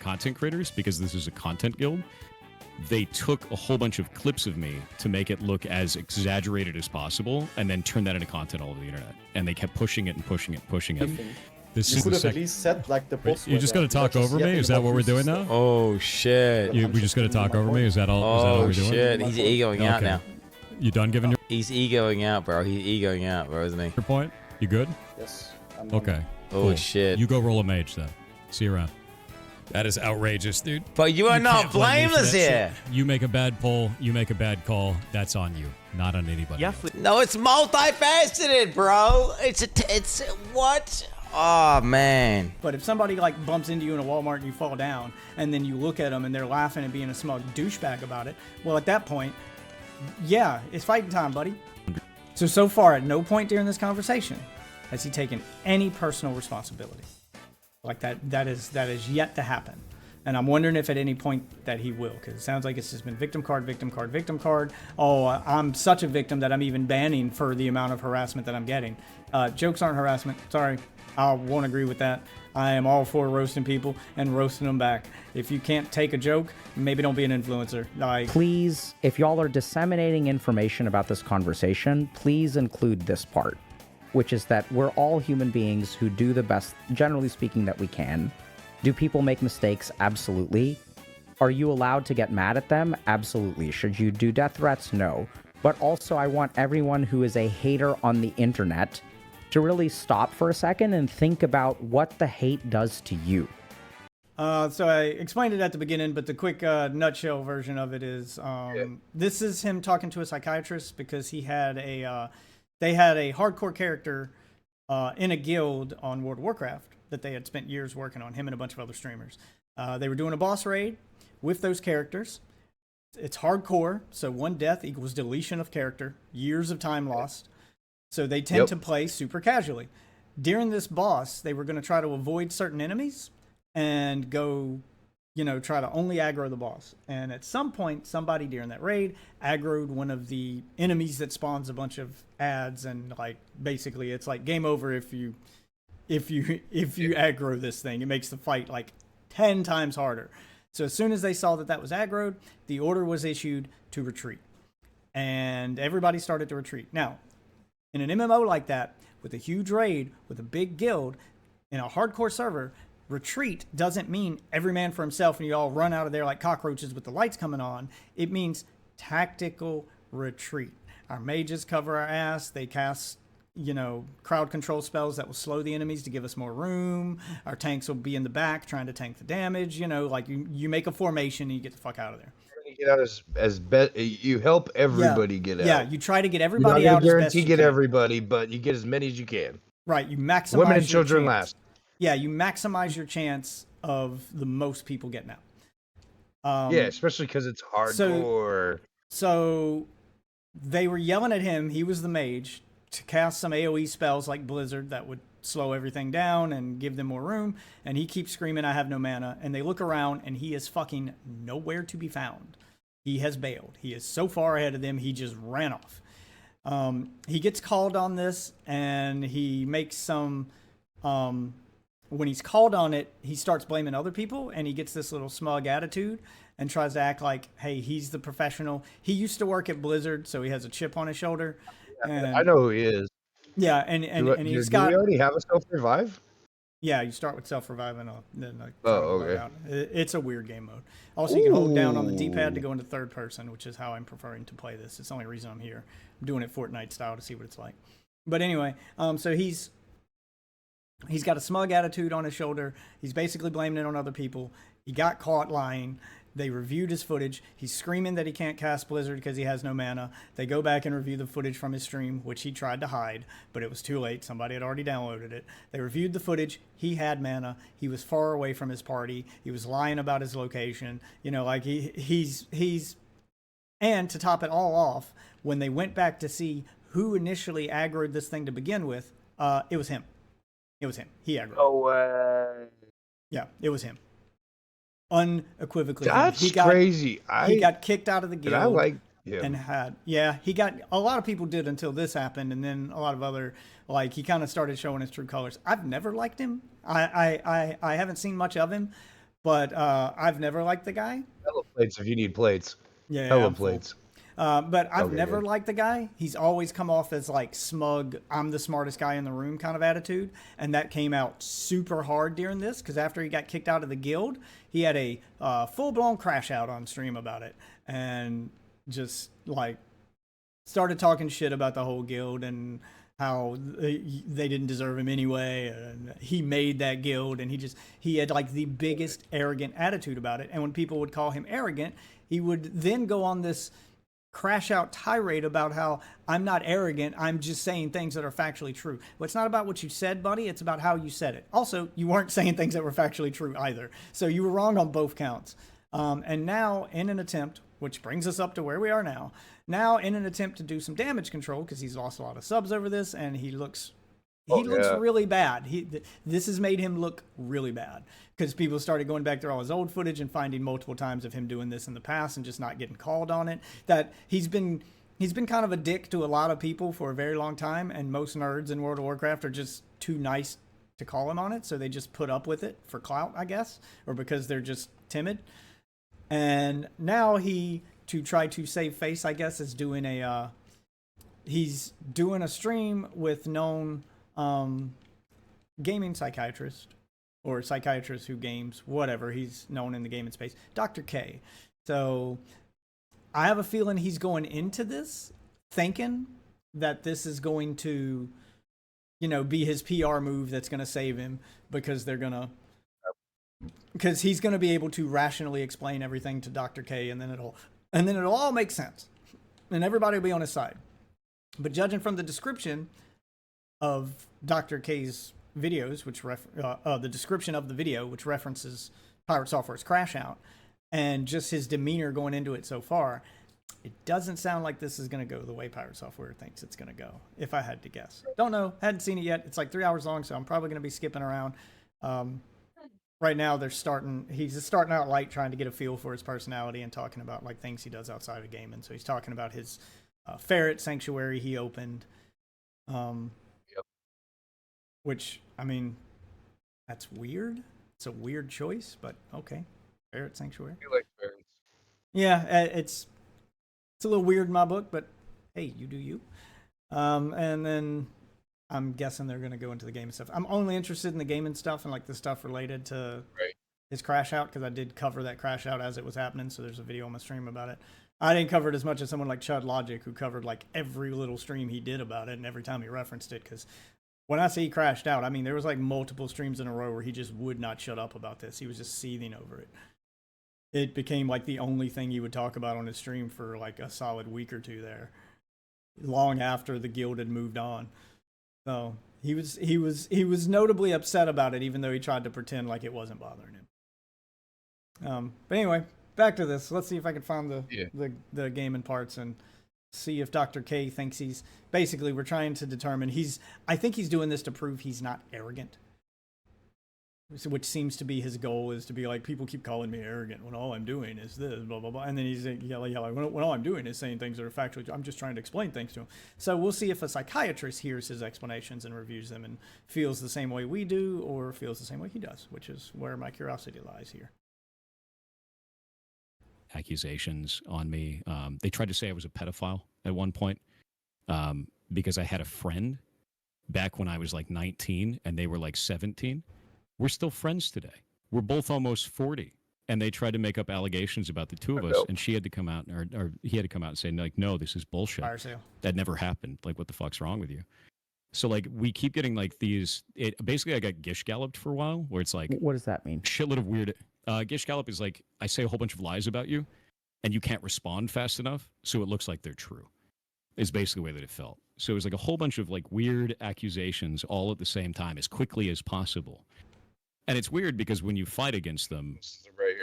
content creators, because this is a content guild, they took a whole bunch of clips of me to make it look as exaggerated as possible, and then turn that into content all over the internet. And they kept pushing it and pushing it and pushing it. This You is could the have at least said like the post. You're just gonna talk over me? Is that what we're doing now? Oh shit! We just gonna talk over me? Is that all? Is that all Oh we're doing? shit! He's egoing out Okay. now. You done giving your He's egoing out, bro. He's egoing out, bro, isn't he? point? You good? Yes. Okay. Oh cool. shit! You go roll a mage then. See you around. That is outrageous, dude. But you are not can't blame me for blameless that here. shit. You make a bad pull, you make a bad call. That's on you, not on anybody else. No, it's multifaceted, bro. It's what? Oh man. But if somebody like bumps into you in a Walmart and you fall down, and then you look at them and they're laughing and being a smug douchebag about it, well, at that point, yeah, it's fighting time, buddy. So far, at no point during this conversation has he taken any personal responsibility. Like that is yet to happen. And I'm wondering if at any point that he will, because it sounds like it's just been victim card, victim card, victim card. Oh, I'm such a victim that I'm even banning for the amount of harassment that I'm getting. Jokes aren't harassment. Sorry, I won't agree with that. I am all for roasting people and roasting them back. If you can't take a joke, maybe don't be an influencer. Like, Please, if y'all are disseminating information about this conversation, please include this part, which is that we're all human beings who do the best, generally speaking, that we can. Do people make mistakes? Absolutely. Are you allowed to get mad at them? Absolutely. Should you do death threats? No. But also, I want everyone who is a hater on the internet to really stop for a second and think about what the hate does to you. So I explained it at the beginning, but the quick nutshell version of it is this is him talking to a psychiatrist because he had they had a hardcore character in a guild on World of Warcraft that they had spent years working on, him and a bunch of other streamers. They were doing a boss raid with those characters. It's hardcore, so one death equals deletion of character, years of time lost. So they tend to play super casually. During this boss, they were going to try to avoid certain enemies and go, try to only aggro the boss. And at some point, somebody during that raid aggroed one of the enemies that spawns a bunch of ads, and like basically it's like game over if you aggro this thing. It makes the fight like 10 times harder. So as soon as they saw that that was aggroed, the order was issued to retreat. And everybody started to retreat. Now, in an MMO like that, with a huge raid, with a big guild, in a hardcore server, retreat doesn't mean every man for himself and you all run out of there like cockroaches with the lights coming on. It means tactical retreat. Our mages cover our ass. They cast, crowd control spells that will slow the enemies to give us more room. Our tanks will be in the back trying to tank the damage. Like you make a formation and you get the fuck out of there. Get out as best you help everybody get out. Yeah, you try to get everybody out. You're not guarantee get everybody, but you get as many as you can. Right, you maximize women and your children chance. last. Yeah, you maximize your chance of the most people getting out. Yeah, especially because it's hardcore. So they were yelling at him. He was the mage to cast some AoE spells like Blizzard that would slow everything down and give them more room. And he keeps screaming, "I have no mana." And they look around, and he is fucking nowhere to be found. He has bailed. He is so far ahead of them, he just ran off. He gets called on this, and he makes some... when he's called on it, he starts blaming other people, and he gets this little smug attitude and tries to act like, hey, he's the professional. He used to work at Blizzard, so he has a chip on his shoulder. And, I know who he is. Yeah, and he's got... Do we already have a self-revive? Yeah, you start with self-revive and then okay. It's a weird game mode. Also, you can hold down on the D-pad to go into third person, which is how I'm preferring to play this. It's the only reason I'm here. I'm doing it Fortnite style to see what it's like. But anyway, so he's got a smug attitude on his shoulder. He's basically blaming it on other people. He got caught lying. They reviewed his footage. He's screaming that he can't cast Blizzard because he has no mana. They go back and review the footage from his stream, which he tried to hide, but it was too late. Somebody had already downloaded it. They reviewed the footage. He had mana. He was far away from his party. He was lying about his location. Like he's and to top it all off, when they went back to see who initially aggroed this thing to begin with, it was him. It was him. He aggroed. Oh, yeah, it was him. Unequivocally. That's crazy. He got kicked out of the guild. I like him. And he got, a lot of people did until this happened, and then a lot of other, he kind of started showing his true colors. I've never liked him. I haven't seen much of him, But I've never liked the guy. Hella plates if you need plates. Yeah, Hella I'm full. plates. But I've Okay, never good. liked the guy. He's always come off as like smug, I'm the smartest guy in the room kind of attitude. And that came out super hard during this because after he got kicked out of the guild, he had a full-blown crash out on stream about it. And just like started talking shit about the whole guild and how they didn't deserve him anyway. And he made that guild and he had like the biggest arrogant attitude about it. And when people would call him arrogant, he would then go on this crash out tirade about how I'm not arrogant, I'm just saying things that are factually true. Well, it's not about what you said, buddy, it's about how you said it. Also, you weren't saying things that were factually true either. So you were wrong on both counts. And now in an attempt, which brings us up to where we are now in an attempt to do some damage control, because he's lost a lot of subs over this and he looks really bad. This has made him look really bad because people started going back through all his old footage and finding multiple times of him doing this in the past and just not getting called on it. That he's been kind of a dick to a lot of people for a very long time, and most nerds in World of Warcraft are just too nice to call him on it, so they just put up with it for clout, I guess, or because they're just timid. And now to try to save face, I guess, is doing he's doing a stream with known gaming psychiatrist or psychiatrist who games, whatever he's known in the gaming space, Dr.K. So I have a feeling he's going into this thinking that this is going to, be his PR move that's going to save him because he's going to be able to rationally explain everything to Dr.K. and then it'll all make sense and everybody will be on his side. But judging from the description of Dr. K's videos, which the description of the video, which references Pirate Software's crash out, and just his demeanor going into it so far, it doesn't sound like this is going to go the way Pirate Software thinks it's going to go, if I had to guess. Don't know. Hadn't seen it yet. It's like 3 hours long, so I'm probably going to be skipping around. Right now, he's starting out light, trying to get a feel for his personality and talking about like things he does outside of gaming. So he's talking about his ferret sanctuary he opened. Which, I mean, that's weird. It's a weird choice, but okay. Ferret sanctuary. You like ferrets. Yeah, it's a little weird in my book, but hey, you do you. And then I'm guessing thing they're going to go into the gaming stuff. I'm only interested in the gaming stuff and like the stuff related to his crash out because I did cover that crash out as it was happening. So there's a video on my stream about it. I didn't cover it as much as someone like Chud Logic, who covered like every little stream he did about it and every time he referenced it. Because when I say he crashed out, I mean there was like multiple streams in a row where he just would not shut up about this. He was just seething over it. It became like the only thing he would talk about on his stream for like a solid week or two there, long after the guild had moved on. So he was notably upset about it, even though he tried to pretend like it wasn't bothering him. But anyway, back to this. Let's see if I can find the gaming parts and see if Dr. K thinks he's basically. We're trying to determine I think he's doing this to prove he's not arrogant, which seems to be his goal, is to be like, people keep calling me arrogant when all I'm doing is this, blah, blah, blah. And then he's yelling, when all I'm doing is saying things that are factual. I'm just trying to explain things to him. So we'll see if a psychiatrist hears his explanations and reviews them and feels the same way we do or feels the same way he does, which is where my curiosity lies here. Accusations on me. They tried to say I was a pedophile at one point because I had a friend back when I was like 19 and they were like 17. We're still friends today. We're both almost 40. And they tried to make up allegations about the two of us. And she had to come out, or he had to come out and say, like, no, this is bullshit. Fire sale. That never happened. Like, what the fuck's wrong with you? So, like, we keep getting, like, these... basically, I got gish galloped for a while, where it's like... What does that mean? Shitload of weird... gish gallop is like, I say a whole bunch of lies about you, and you can't respond fast enough, so it looks like they're true. Is basically the way that it felt. So it was like a whole bunch of, like, weird accusations all at the same time, as quickly as possible. And it's weird because when you fight against them,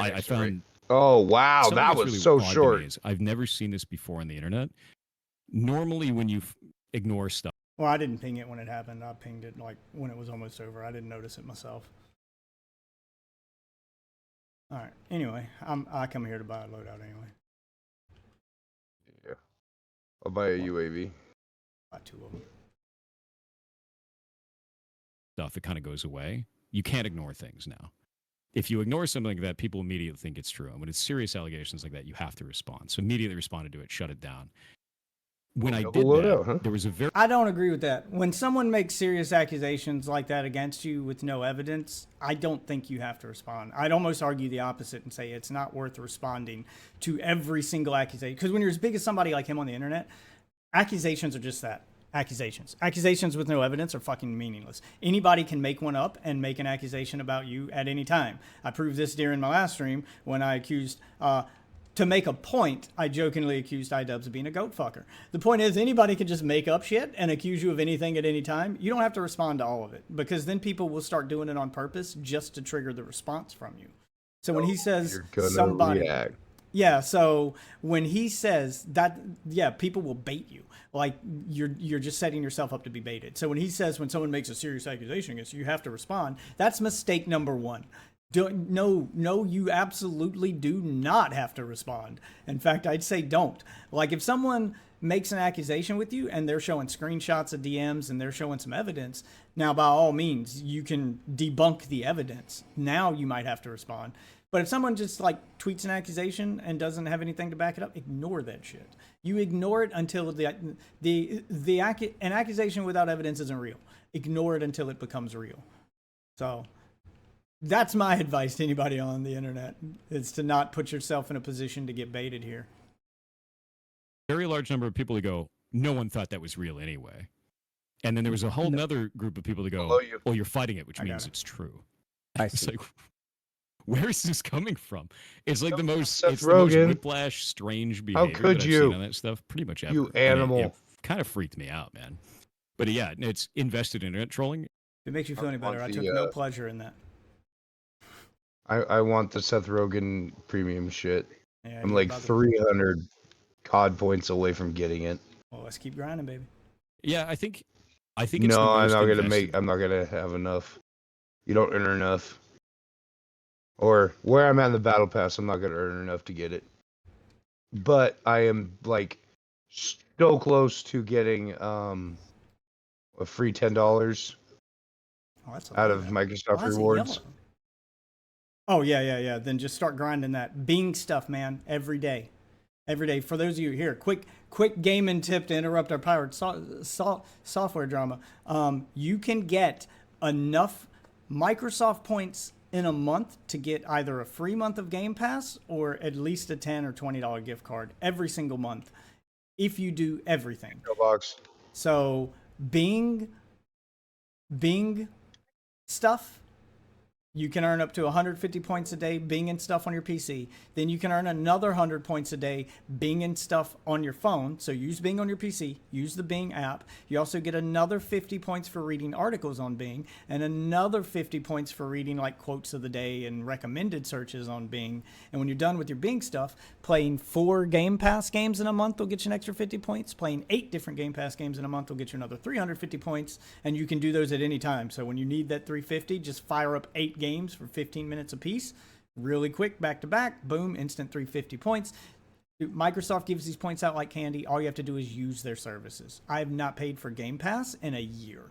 I found... Oh, wow, that was really so odd short. is I've never seen this before on the internet. Normally, when you ignore stuff... Well, I didn't ping it when it happened. I pinged it like when it was almost over. I didn't notice it myself. All right. Anyway, I come here to buy a loadout anyway. Yeah. I'll buy a UAV. Buy 2 of them. Stuff, it kind of goes away. You can't ignore things now. if you ignore something like that, people immediately think it's true. And when it's serious allegations like that, you have to respond. So immediately responded to it, shut it down. When I did that, there was a very... I don't agree with that. When someone makes serious accusations like that against you with no evidence, I don't think you have to respond. I'd almost argue the opposite and say it's not worth responding to every single accusation. Because when you're as big as somebody like him on the internet, accusations are just that. Accusations. Accusations with no evidence are fucking meaningless. Anybody can make one up and make an accusation about you at any time. I proved this during my last stream when I accused... to make a point, I jokingly accused iDubbbz of being a goat fucker. The point is, anybody can just make up shit and accuse you of anything at any time. You don't have to respond to all of it, because then people will start doing it on purpose just to trigger the response from you. So when he says somebody... react. Yeah, so when he says that, yeah, people will bait you. Like, you're just setting yourself up to be baited. So when he says when someone makes a serious accusation against you, you have to respond, that's mistake number one. No, you absolutely do not have to respond. In fact, I'd say don't. Like, if someone makes an accusation with you and they're showing screenshots of DMs and they're showing some evidence, now by all means, you can debunk the evidence. Now you might have to respond. But if someone just like tweets an accusation and doesn't have anything to back it up, ignore that shit. You ignore it until an accusation without evidence isn't real. Ignore it until it becomes real. So... that's my advice to anybody on the internet, is to not put yourself in a position to get baited here. Very large number of people who go, no one thought that was real anyway. And then there was a whole nother group of people that go, oh, you're fighting it, which means it's true. It's like, where is this coming from? It's like the most whiplash, strange behavior How could that I've you? seen on that stuff pretty much ever. You animal. It kind of freaked me out, man. But yeah, it's invested internet trolling. If it makes you feel any better, I took no pleasure in that. I want the Seth Rogen premium shit. Yeah, I'm like 300 COD points away from getting it. Well, let's keep grinding, baby. Yeah, I think it's no, I'm not gonna have enough. You don't earn enough. Or where I'm at in the battle pass, I'm not gonna earn enough to get it. But I am like so close to getting a free $10 out of Microsoft rewards. Oh, yeah. Then just start grinding that Bing stuff, man, every day. Every day. For those of you here, quick gaming tip to interrupt our pirate software drama. You can get enough Microsoft points in a month to get either a free month of Game Pass or at least a $10 or $20 gift card every single month if you do everything. So Bing stuff, you can earn up to 150 points a day Binging stuff on your PC. Then you can earn another 100 points a day Binging stuff on your phone. So use Bing on your PC. Use the Bing app. You also get another 50 points for reading articles on Bing and another 50 points for reading like quotes of the day and recommended searches on Bing. And when you're done with your Bing stuff, playing 4 Game Pass games in a month will get you an extra 50 points. Playing 8 different Game Pass games in a month will get you another 350 points. And you can do those at any time. So when you need that 350, just fire up 8 games for 15 minutes apiece, really quick, back to back, boom, instant 350 points. Microsoft gives these points out like candy. All you have to do is use their services. I have not paid for Game Pass in a year.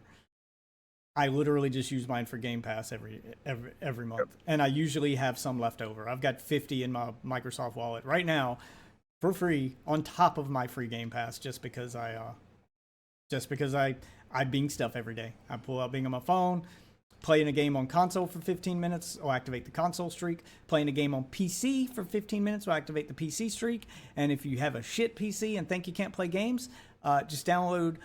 I literally just use mine for Game Pass every month, and I usually have some left over. I've got 50 in my Microsoft wallet right now for free on top of my free Game Pass, just because I Bing stuff every day. I pull out Bing on my phone. Playing a game on console for 15 minutes will activate the console streak. Playing a game on PC for 15 minutes will activate the PC streak. And if you have a shit PC and think you can't play games, just download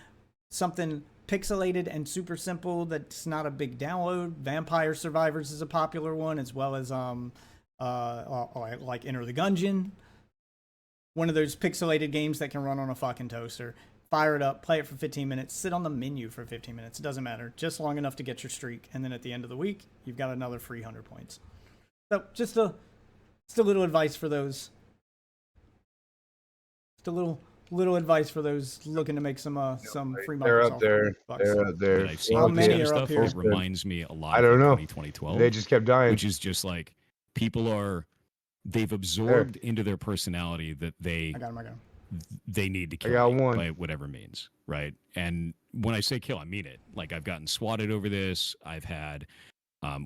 something pixelated and super simple that's not a big download. Vampire Survivors is a popular one, as well as like Enter the Gungeon. One of those pixelated games that can run on a fucking toaster. Fire it up, play it for 15 minutes, sit on the menu for 15 minutes. It doesn't matter. Just long enough to get your streak. And then at the end of the week, you've got another free 100 points. So just a little advice for those. Just a little advice for those looking to make some free Microsoft. They're up there. Bucks. They're up there. I've seen How many are up stuff. here? It reminds me a lot I don't know. 2012. They just kept dying. Which is just like, they've absorbed into their personality that they... I got him. They need to kill me by whatever means, right? And when I say kill, I mean it. Like, I've gotten swatted over this. I've had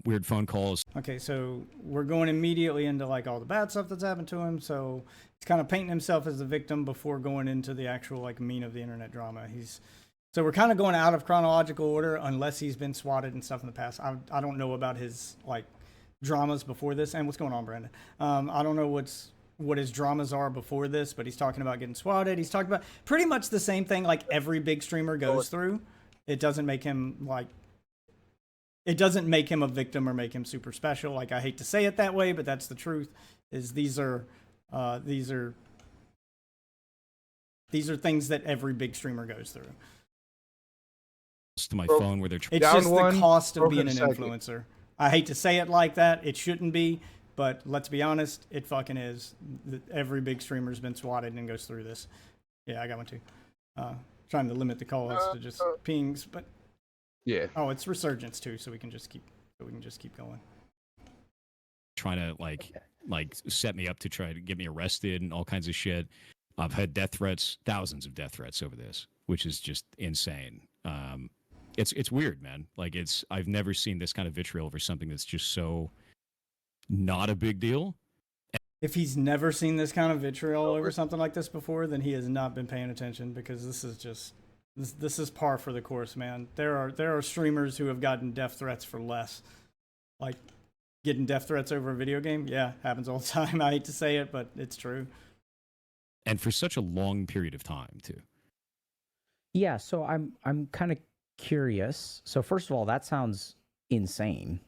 weird phone calls. Okay, so we're going immediately into like all the bad stuff that's happened to him. So he's kind of painting himself as the victim before going into the actual like mean of the internet drama. So we're kind of going out of chronological order unless he's been swatted and stuff in the past. I don't know about his like dramas before this. And what's going on, Brandon? I don't know what his dramas are before this, but he's talking about getting swatted. He's talking about pretty much the same thing like every big streamer goes through. It doesn't make him a victim or make him super special. Like, I hate to say it that way, but that's the truth. Is these are things that every big streamer goes through. To my phone where they're It's Down just one, the cost of broken being an second. influencer. I hate to say it like that. It shouldn't be, but let's be honest, it fucking is. Every big streamer's been swatted and goes through this. Yeah, I got one too. Trying to limit the calls to just pings, but Yeah. oh, it's resurgence too, so we can just keep going. trying to like set me up to try to get me arrested and all kinds of shit. I've had death threats, thousands of death threats over this, which is just insane. It's weird, man. Like I've never seen this kind of vitriol over something that's just so not a big deal. If he's never seen this kind of vitriol over something like this before, then he has not been paying attention, because this is just this is par for the course, man. There are streamers who have gotten death threats for less. Like getting death threats over a video game, yeah, happens all the time. I hate to say it, but it's true. And for such a long period of time, too. Yeah, so I'm kind of curious. So first of all, that sounds insane.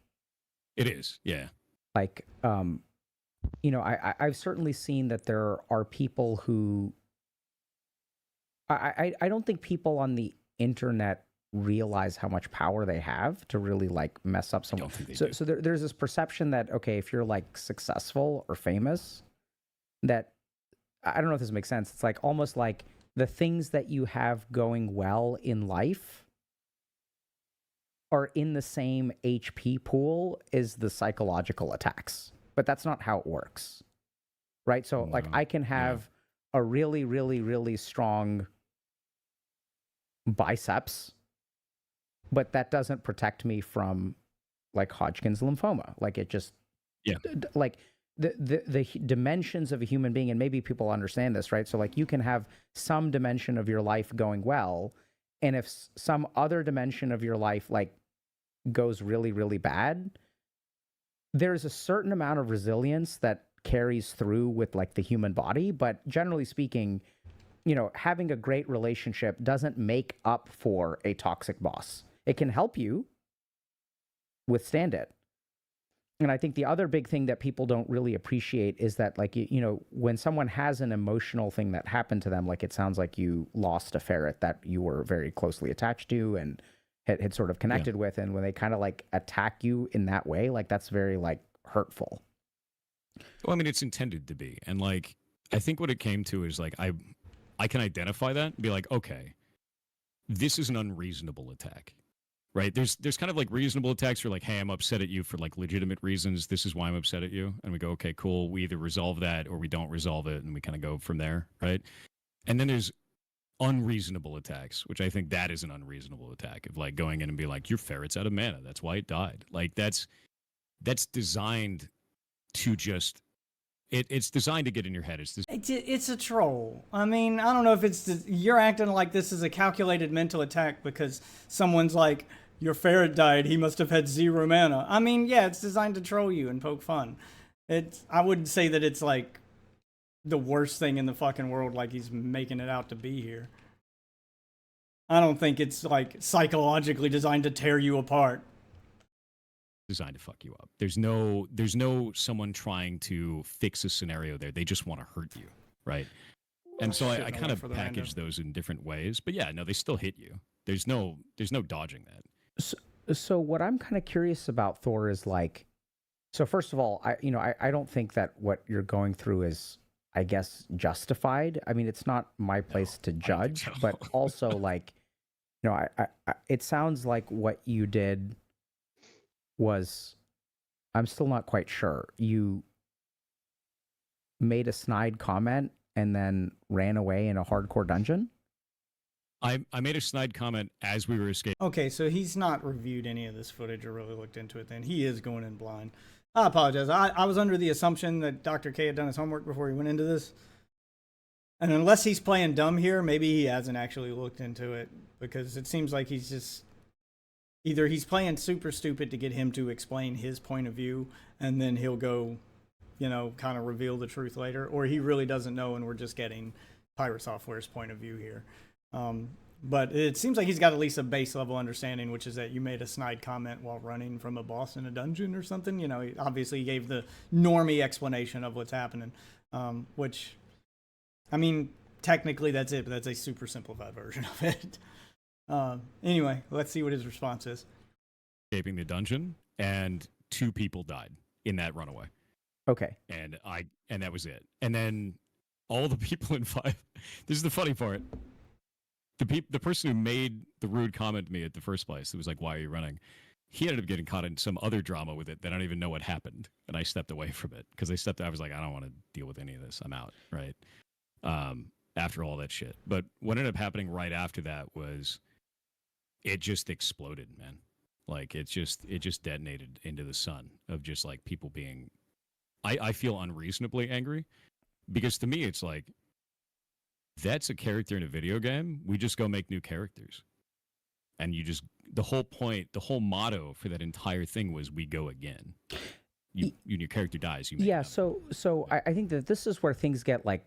It is, yeah. Like, I've certainly seen that there are people who I don't think people on the internet realize how much power they have to really like mess up someone. So there's this perception that, okay, if you're like successful or famous, that I don't know if this makes sense. It's like almost like the things that you have going well in life are in the same HP pool as the psychological attacks. But that's not how it works, right? So like I can have a really, really, really strong biceps, but that doesn't protect me from like Hodgkin's lymphoma. Like it just, like the dimensions of a human being, and maybe people understand this, right? So like you can have some dimension of your life going well, and if some other dimension of your life like goes really, really bad, there's a certain amount of resilience that carries through with like the human body. But generally speaking, having a great relationship doesn't make up for a toxic boss. It can help you withstand it. And I think the other big thing that people don't really appreciate is that, like, when someone has an emotional thing that happened to them, like it sounds like you lost a ferret that you were very closely attached to and had sort of connected with, and when they kind of like attack you in that way, like that's very like hurtful. Well, I mean, it's intended to be. And like, I think what it came to is like, I can identify that and be like, okay, this is an unreasonable attack, right? There's kind of like reasonable attacks for like, hey, I'm upset at you for like legitimate reasons. This is why I'm upset at you. And we go, okay, cool. We either resolve that or we don't resolve it. And we kind of go from there, right? And then there's unreasonable attacks, which I think that is an unreasonable attack of like going in and be like, your ferret's out of mana. That's why it died. Like that's designed to just, it's designed to get in your head. It's a troll. I mean, I don't know if you're acting like this is a calculated mental attack because someone's like, your ferret died, he must have had 0 mana. I mean, yeah, it's designed to troll you and poke fun. I wouldn't say that it's like the worst thing in the fucking world, like he's making it out to be here. I don't think it's like psychologically designed to tear you apart. Designed to fuck you up. There's no someone trying to fix a scenario there. They just want to hurt you, right? And so I kind of package those in different ways. But yeah, no, they still hit you. There's no dodging that. So what I'm kind of curious about, Thor, is like, so first of all, I don't think that what you're going through is, I guess, justified. I mean, it's not my place to judge, but also like, it sounds like what you did was, I'm still not quite sure. You made a snide comment and then ran away in a hardcore dungeon? I made a snide comment as we were escaping. Okay, so he's not reviewed any of this footage or really looked into it then. He is going in blind. I apologize. I was under the assumption that Dr. K had done his homework before he went into this. And unless he's playing dumb here, maybe he hasn't actually looked into it, because it seems like he's just either he's playing super stupid to get him to explain his point of view, and then he'll go, you know, kind of reveal the truth later, or he really doesn't know and we're just getting Pirate Software's point of view here. But it seems like he's got at least a base level understanding, which is that you made a snide comment while running from a boss in a dungeon or something. You know, obviously he gave the normie explanation of what's happening, which, I mean, technically that's it, but that's a super simplified version of it. Anyway, let's see what his response is. Escaping the dungeon, and 2 people died in that runaway. Okay. And that was it. And then all the people in 5. This is the funny part. The person who made the rude comment to me at the first place, it was like, "Why are you running?" He ended up getting caught in some other drama with it that I don't even know what happened, and I stepped away from it because I was like, I don't want to deal with any of this. I'm out. Right. After all that shit. But what ended up happening right after that was it just exploded, man. Like it just detonated into the sun of just like people being, I feel unreasonably angry, because to me it's like, that's a character in a video game. We just go make new characters. And you just, the whole point, the whole motto for that entire thing was we go again. Your character dies. You make yeah. another. So I think that this is where things get like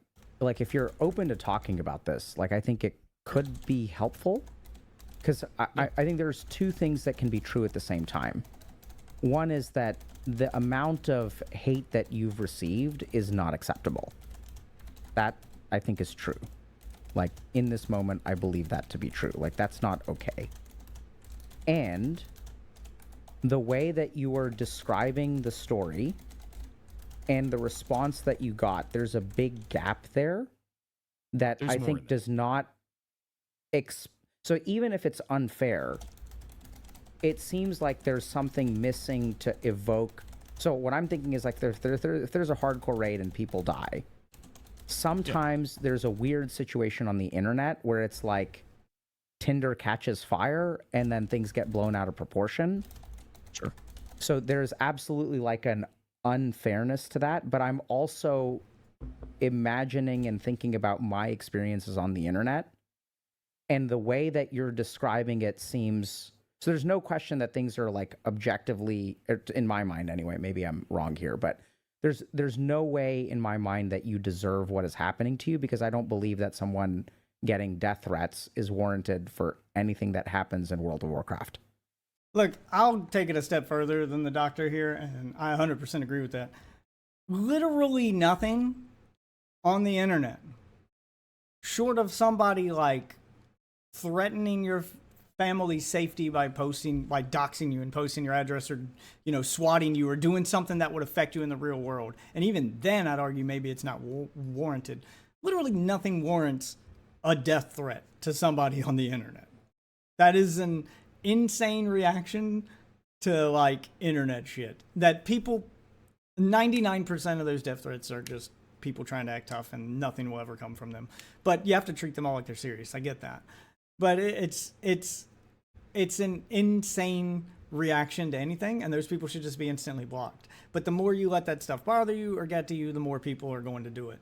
if you're open to talking about this, like I think it could be helpful, because I think there's 2 things that can be true at the same time. One is that the amount of hate that you've received is not acceptable. That I think is true. Like in this moment, I believe that to be true. Like that's not okay. And the way that you are describing the story and the response that you got, there's a big gap there that I think does not so even if it's unfair, it seems like there's something missing to evoke. So what I'm thinking is like if there's a hardcore raid and people die, sometimes there's a weird situation on the internet where it's like Tinder catches fire and then things get blown out of proportion. Sure. So there's absolutely like an unfairness to that, but I'm also imagining and thinking about my experiences on the internet, and the way that you're describing it seems, so there's no question that things are like objectively, in my mind anyway, maybe I'm wrong here, but there's no way in my mind that you deserve what is happening to you, because I don't believe that someone getting death threats is warranted for anything that happens in World of Warcraft. Look, I'll take it a step further than the doctor here, and I 100% agree with that. Literally nothing on the internet, short of somebody like threatening your family's safety by doxing you and posting your address, or, you know, swatting you or doing something that would affect you in the real world. And even then, I'd argue maybe it's not warranted. Literally nothing warrants a death threat to somebody on the internet. That is an insane reaction to like internet shit. That people, 99% of those death threats are just people trying to act tough, and nothing will ever come from them. But you have to treat them all like they're serious. I get that. But it's an insane reaction to anything, and those people should just be instantly blocked. But the more you let that stuff bother you or get to you, the more people are going to do it.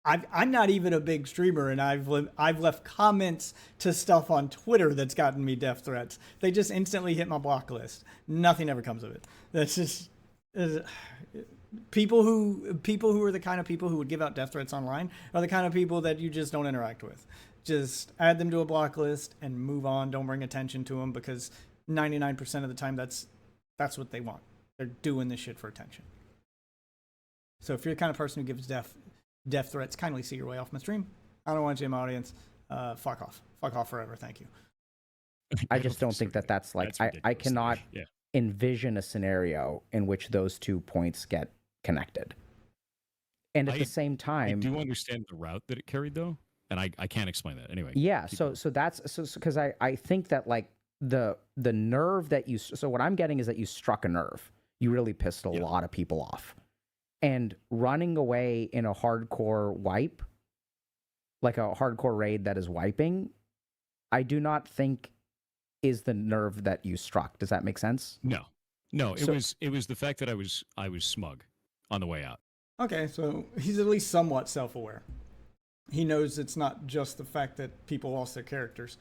I'm not even a big streamer, and I've left comments to stuff on Twitter that's gotten me death threats. They just instantly hit my block list. Nothing ever comes of it. That's just people who are the kind of people who would give out death threats online are the kind of people that you just don't interact with. Just add them to a block list and move on. Don't bring attention to them, because 99% of the time that's what they want. They're doing this shit for attention. So if you're the kind of person who gives death threats, kindly see your way off my stream. I don't want you in my audience. Fuck off. Fuck off forever. Thank you. I just don't think that that's like, I cannot envision a scenario in which those 2 points get connected. And at the same time, I do understand the route that it carried, though. And I can't explain that anyway. Yeah, so that's because I think that like the nerve that you, so what I'm getting is that you struck a nerve. You really pissed a lot of people off. And running away in a hardcore wipe, like a hardcore raid that is wiping, I do not think is the nerve that you struck. Does that make sense? No, it was the fact that I was smug on the way out. Okay, so he's at least somewhat self-aware. He knows it's not just the fact that people lost their characters,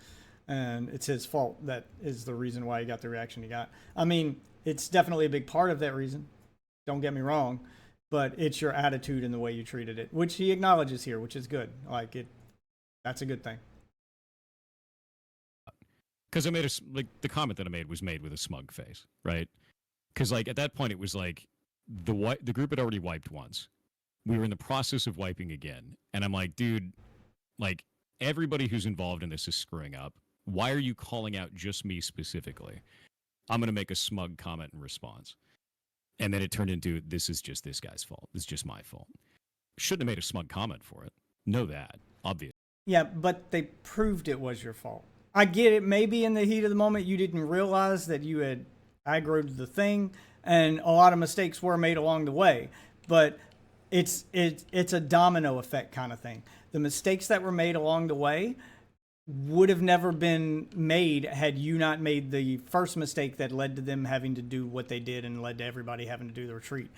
and it's his fault that is the reason why he got the reaction he got. I mean, it's definitely a big part of that reason. Don't get me wrong, but it's your attitude and the way you treated it, which he acknowledges here, which is good. Like that's a good thing. Because I made the comment that I made was made with a smug face, right? Because like at that point it was like the group had already wiped once. We were in the process of wiping again, and I'm like, dude, like everybody who's involved in this is screwing up. Why are you calling out just me specifically? I'm gonna make a smug comment in response, and then it turned into this is just this guy's fault. This is just my fault. Shouldn't have made a smug comment for it. Know that, obvious. Yeah, but they proved it was your fault. I get it. Maybe in the heat of the moment you didn't realize that you had aggroed the thing, and a lot of mistakes were made along the way. But it's a domino effect kind of thing. The mistakes that were made along the way would have never been made had you not made the first mistake that led to them having to do what they did and led to everybody having to do the retreat.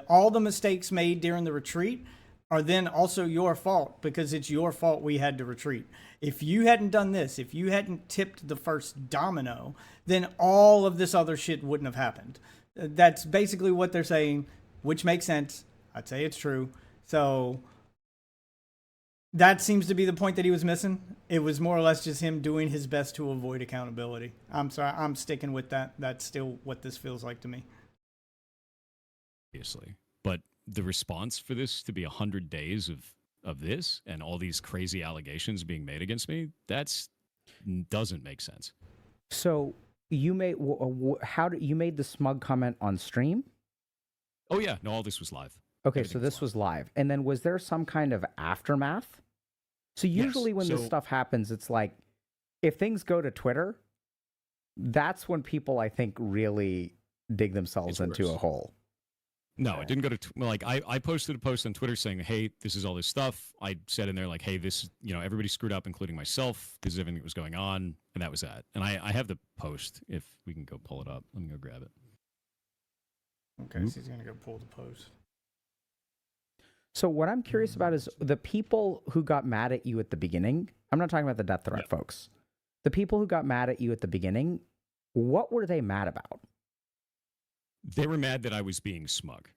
All the mistakes made during the retreat are then also your fault, because it's your fault we had to retreat. If you hadn't done this, if you hadn't tipped the first domino, then all of this other shit wouldn't have happened. That's basically what they're saying, which makes sense. I'd say it's true. So that seems to be the point that he was missing. It was more or less just him doing his best to avoid accountability. I'm sorry, I'm sticking with that. That's still what this feels like to me. Obviously. But the response for this to be 100 days of this and all these crazy allegations being made against me, doesn't make sense. So you made you made the smug comment on stream? Oh yeah, no, all this was live. Okay, so this was live. And then was there some kind of aftermath? So usually when this stuff happens, it's like if things go to Twitter, that's when people, I think, really dig themselves into a hole. No, it didn't go to like I posted a post on Twitter saying, "Hey, this is all this stuff." I said in there like, "Hey, this, everybody screwed up, including myself. This is everything that was going on," and that was that. And I have the post if we can go pull it up. Let me go grab it. Okay, so he's gonna go pull the post. So what I'm curious about is the people who got mad at you at the beginning. I'm not talking about the death threat, folks. The people who got mad at you at the beginning, what were they mad about? They were mad that I was being smug.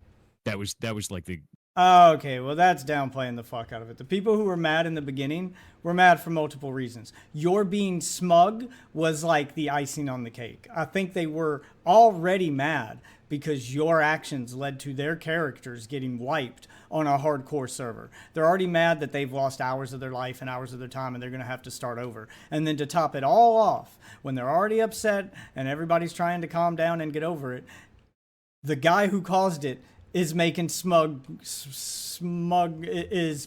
That was like the... Okay, well, that's downplaying the fuck out of it. The people who were mad in the beginning were mad for multiple reasons. Your being smug was like the icing on the cake. I think they were already mad because your actions led to their characters getting wiped on a hardcore server. They're already mad that they've lost hours of their life and hours of their time, and they're going to have to start over. And then to top it all off, when they're already upset and everybody's trying to calm down and get over it, the guy who caused it is making is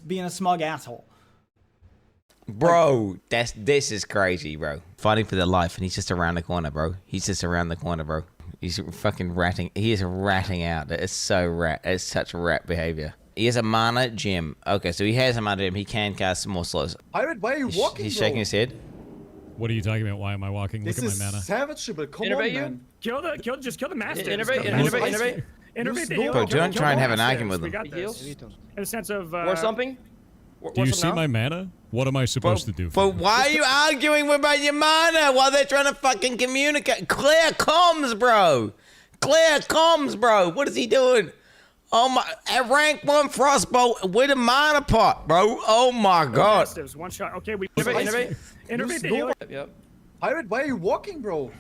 being a smug asshole. Bro, this is crazy, bro. Fighting for their life, and he's just around the corner, bro. He's just around the corner, bro. He's fucking ratting. He is ratting out. It's so rat. It's such rat behavior. He has a mana gem. Okay, so he has a mana gem. He can cast more slows. Pirate, why are you walking, He's bro? shaking his head. What are you talking about? Why am I walking? This Look at is my mana. savage, but come Innovate on, you? man. Just kill the master. Innovate. Innovate the Bro, hero. don't try and have an argument with We him. got this. In the sense of Or something? Do you see my mana? What am I supposed to do? But why are you arguing about your mana while they're trying to fucking communicate? Clear comms, bro. Clear comms, bro. What is he doing? Oh my! At rank 1 Frostbolt with a mana pot, bro. Oh my god. Mastiffs, one shot. Okay, we Innovate. innovate the Use hero. Yep. Pirate, why are you walking, bro?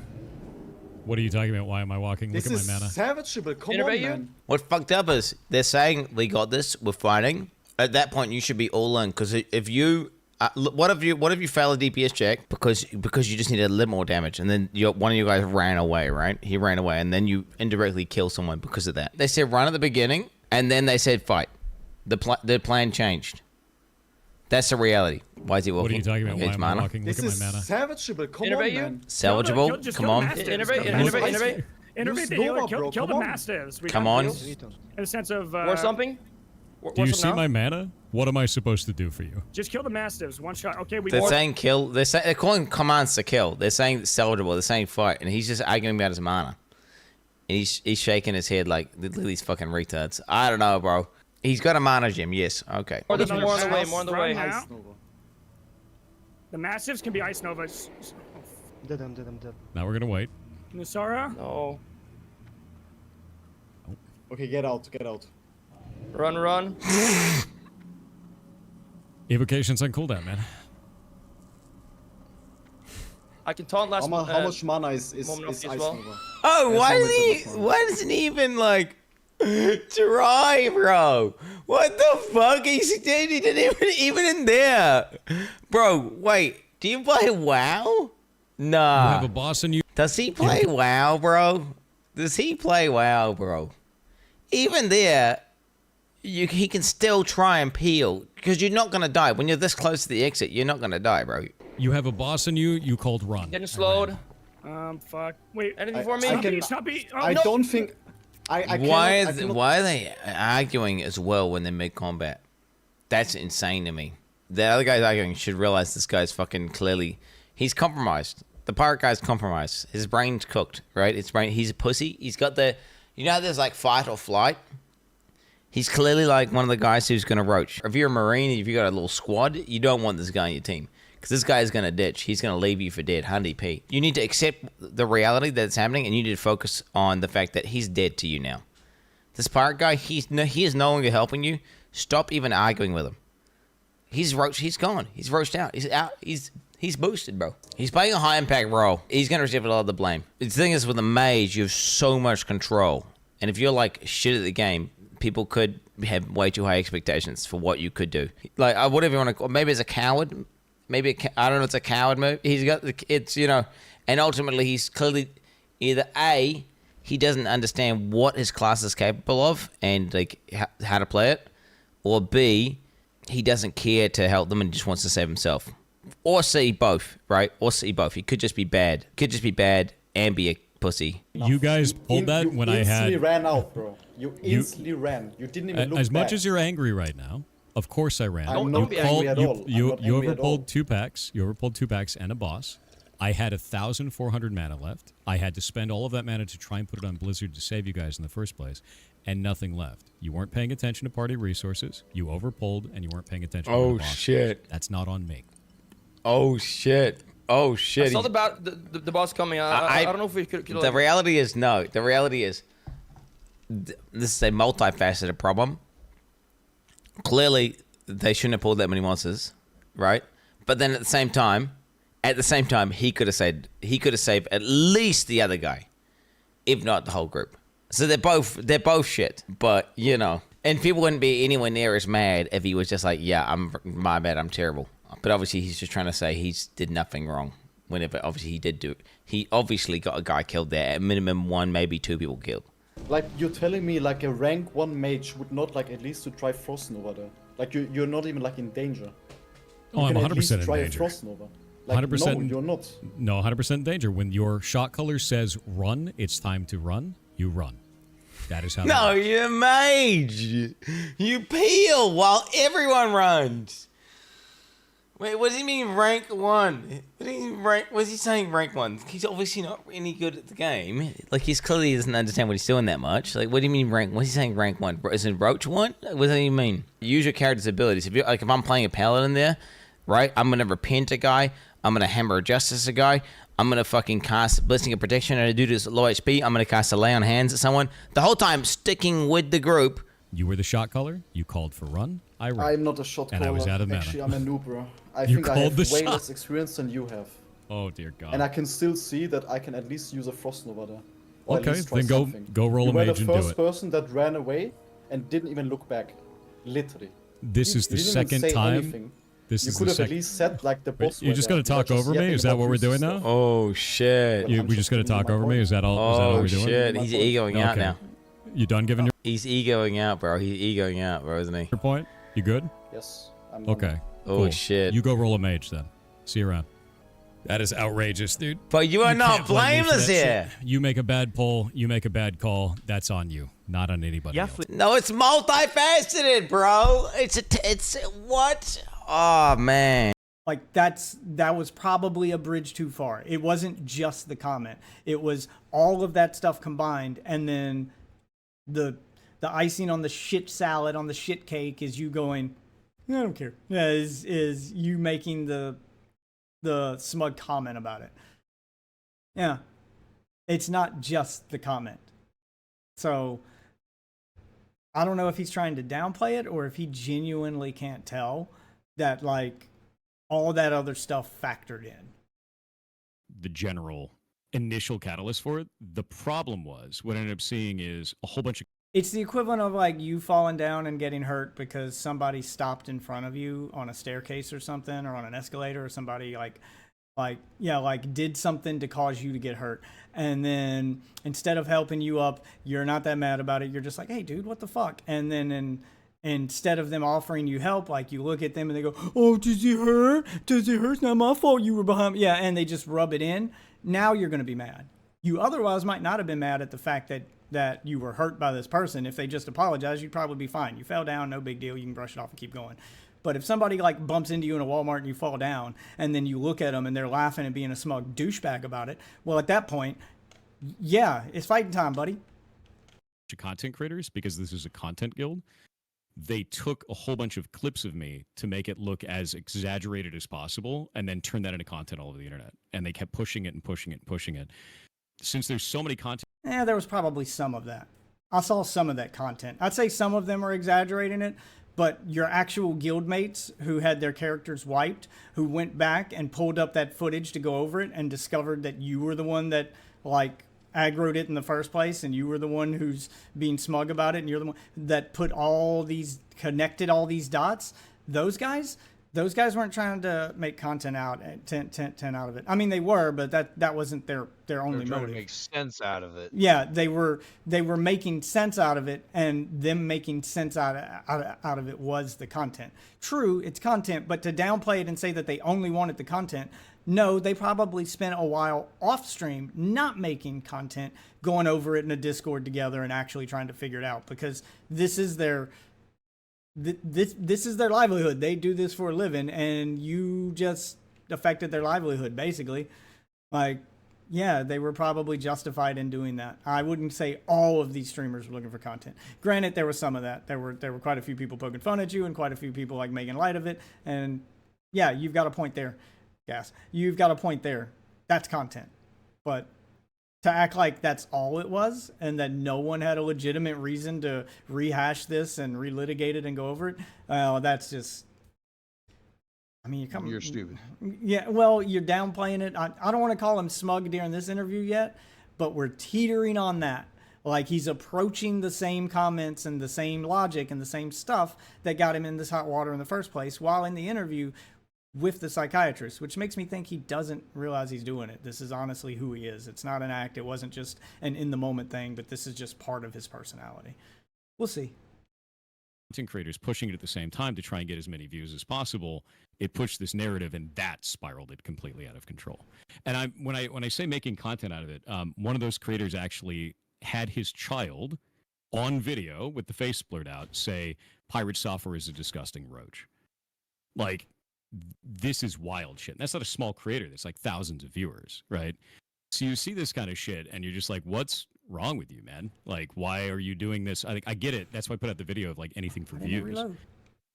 What are you talking about? Why am I walking? This Look at is my mana. savage, but come on, Innovate you? man. What fucked up is they're saying we got this. We're fighting. At that point, you should be all in because if you, what if you fail a DPS check because you just needed a little more damage and then one of you guys ran away, right? He ran away and then you indirectly kill someone because of that. They said run at the beginning and then they said fight. The plan changed. That's the reality. Why is he walking? What are you talking about? Okay, Why it's am I mana. walking? Look This at is my mana. savage, but come Innovate on, you? man. Salvageable. Come on. Innovate. Innovate Use the hero. Nova, bro. Kill Come the on. mastiffs. We Come got on. this. In the sense of Or something? Do you see my mana? What am I supposed to do for you? Just kill the mastiffs. One shot. Okay, we. They're saying kill. They're calling commands to kill. They're saying it's salvageable. They're saying fight, and he's just arguing about his mana. And he's shaking his head like, look at these fucking retards. I don't know, bro. He's got a mana gem. Yes. Okay. Or there's Another more on the way. pass More on the right way. now. The mastiffs can be ice novas. Dead. Now we're gonna wait. Nusara. No. Okay, get out. Run. Evocation's on cooldown, man. I can taunt last. How much mana is moment of Ice as well. Nova? Oh, There's why no does he? method of Why doesn't he even like try, bro? What the fuck? He didn't even in there, bro. Wait, do you play WoW? Nah. You have a boss and you. Does he play WoW, bro? Does he play WoW, bro? Even there, he can still try and peel because you're not gonna die when you're this close to the exit. You're not gonna die, bro. You have a boss in you. You called run. Getting slowed. Fuck. Wait. Anything for me? Stop. Oh, I no. don't think. I Why cannot- are they arguing as well when they're mid-combat? That's insane to me. The other guy's arguing should realize this guy's fucking clearly... He's compromised. The pirate guy's compromised. His brain's cooked, right? He's a pussy. He's got the... You know how there's like fight or flight? He's clearly like one of the guys who's going to roach. If you're a Marine, if you got a little squad, you don't want this guy on your team. Because this guy is going to ditch. He's going to leave you for dead. 100p. You need to accept the reality that's happening, and you need to focus on the fact that he's dead to you now. This pirate guy, he is no longer helping you. Stop even arguing with him. He's roached. He's gone. He's roached out. He's out. He's boosted, bro. He's playing a high impact role. He's going to receive a lot of the blame. The thing is, with a mage, you have so much control. And if you're like shit at the game, people could have way too high expectations for what you could do. Like, whatever you want to call, maybe as a coward. Maybe I don't know. It's a coward move. He's got it's and ultimately he's clearly either A, he doesn't understand what his class is capable of and like how to play it, or B, he doesn't care to help them and just wants to save himself, or C, both, right? Or C, both. He could just be bad. Could just be bad and be a pussy. You guys pulled that when I had. You instantly ran out, bro. You instantly ran. You didn't even look As much back. as you're angry right now. Of course I ran. Don't be angry at all. I'm You not angry at all. overpulled 2 packs. You overpulled 2 packs and a boss. I had 1,400 mana left. I had to spend all of that mana to try and put it on Blizzard to save you guys in the first place, and nothing left. You weren't paying attention to party resources. You overpulled, and you weren't paying attention to the boss. Shit. That's not on me. Oh shit. Oh shit. I saw the boss coming. I don't know if we could. The reality is no. The reality is this is a multifaceted problem. Clearly, they shouldn't have pulled that many monsters, right? But then at the same time, he could have saved at least the other guy, if not the whole group. So they're both shit. But and people wouldn't be anywhere near as mad if he was just like, yeah, my bad, I'm terrible. But obviously, he's just trying to say he did nothing wrong. Whenever obviously he did do it, he obviously got a guy killed there. At minimum, 1, maybe 2 people killed. Like, you're telling me like a rank 1 mage would not like at least to try Frost Nova there? Like you're not even like in danger. Oh, I'm 100% in try danger. A Frost Nova. Like, 100%. No, you're not. No, 100% in danger. When your shot color says run, it's time to run. You run. That is how. No, you're a mage. You peel while everyone runs. Wait, what does he mean rank 1? What do you mean rank? What's he saying rank 1? He's obviously not any good at the game. Like, he's clearly doesn't understand what he's doing that much. Like, what do you mean rank? What's he saying rank 1? Is it roach 1? What does he mean? Use your character's abilities. If I'm playing a paladin there, right? I'm gonna repent a guy. I'm gonna hammer of justice a guy. I'm gonna fucking cast blessing of protection and do this at low HP. I'm gonna cast a lay on hands at someone. The whole time sticking with the group. You were the shot caller. You called for run. I ran. I'm not a shot caller. And I was out of mana. Actually, I'm a noob, bro. I You think I called have the way shot. less experience than you have. Oh dear God. And I can still see that I can at least use a Frost Nova there. Or at Okay, least try then go something. roll a You were mage the and do first it. person that ran away and didn't even look back. Literally. This is the You didn't even second say time. anything. This You is could the have at second. least said like the boss. You're were just there. gonna talk You're just over me? yapping Is that about what we're doing useless now? stuff. Oh shit. We're just gonna talk over me? Is that all? Is that all Oh we're doing? shit. He's egoing out Okay. now. You done giving He's egoing out, bro. He's egoing out, bro, isn't he? your point? You good? Yes. I'm Okay. Oh cool. shit. You go roll a mage then. See you around. That is outrageous, dude. But you are not can't blame me for blameless that here. shit. You make a bad poll, you make a bad call. That's on you, not on anybody else. No, it's multifaceted, bro. It's what? Oh man. Like that was probably a bridge too far. It wasn't just the comment. It was all of that stuff combined, and then the icing on the shit salad on the shit cake is you going, I don't care. Yeah, is you making the smug comment about it. Yeah. It's not just the comment. So I don't know if he's trying to downplay it or if he genuinely can't tell that like all that other stuff factored in. The general initial catalyst for it. The problem was what I ended up seeing is a whole bunch of It's the equivalent of like you falling down and getting hurt because somebody stopped in front of you on a staircase or something, or on an escalator, or somebody did something to cause you to get hurt. And then instead of helping you up, you're not that mad about it. You're just like, hey dude, what the fuck? And then instead of them offering you help, like you look at them and they go, oh, does it hurt? Does it hurt? It's not my fault you were behind me. Yeah. And they just rub it in. Now you're going to be mad. You otherwise might not have been mad at the fact that you were hurt by this person. If they just apologized, you'd probably be fine. You fell down, no big deal. You can brush it off and keep going. But if somebody like bumps into you in a Walmart and you fall down and then you look at them and they're laughing and being a smug douchebag about it, well, at that point, yeah, it's fighting time, buddy. content creators, because this is a content guild, they took a whole bunch of clips of me to make it look as exaggerated as possible and then turn that into content all over the internet. And they kept pushing it and pushing it and pushing it. Since there's so many content... Yeah, there was probably some of that. I saw some of that content. I'd say some of them are exaggerating it, but your actual guildmates who had their characters wiped, who went back and pulled up that footage to go over it and discovered that you were the one that, like, aggroed it in the first place, and you were the one who's being smug about it, and you're the one that put connected all these dots, those guys weren't trying to make content out 10 out of it. I mean, they were, but that wasn't their only motive. To make sense out of it. Yeah, they were making sense out of it, and them making sense out of it was the content. True, it's content, but to downplay it and say that they only wanted the content, no, they probably spent a while off stream not making content, going over it in a Discord together and actually trying to figure it out, because this is their livelihood. They do this for a living, and you just affected their livelihood, basically. Like, yeah, they were probably justified in doing that. I wouldn't say all of these streamers were looking for content. Granted, there was some of that. There were quite a few people poking fun at you and quite a few people like making light of it. And yeah, you've got a point there. Gas. You've got a point there. That's content. But to act like that's all it was and that no one had a legitimate reason to rehash this and relitigate it and go over it, that's just... I mean, you're stupid. Yeah, well, you're downplaying it. I don't want to call him smug during this interview yet, but we're teetering on that. Like, he's approaching the same comments and the same logic and the same stuff that got him in this hot water in the first place, while in the interview with the psychiatrist, which makes me think he doesn't realize he's doing it. This is honestly who he is. It's not an act. It wasn't just an in-the-moment thing, but this is just part of his personality. We'll see. Content creators pushing it at the same time to try and get as many views as possible, it pushed this narrative, and that spiraled it completely out of control. And when I say making content out of it, one of those creators actually had his child on video with the face blurred out say, "Pirate software is a disgusting roach." Like, this is wild shit. And that's not a small creator. That's like thousands of viewers, right? So you see this kind of shit, and you're just like, what's wrong with you, man? Like, why are you doing this? I get it. That's why I put out the video of like anything for views. And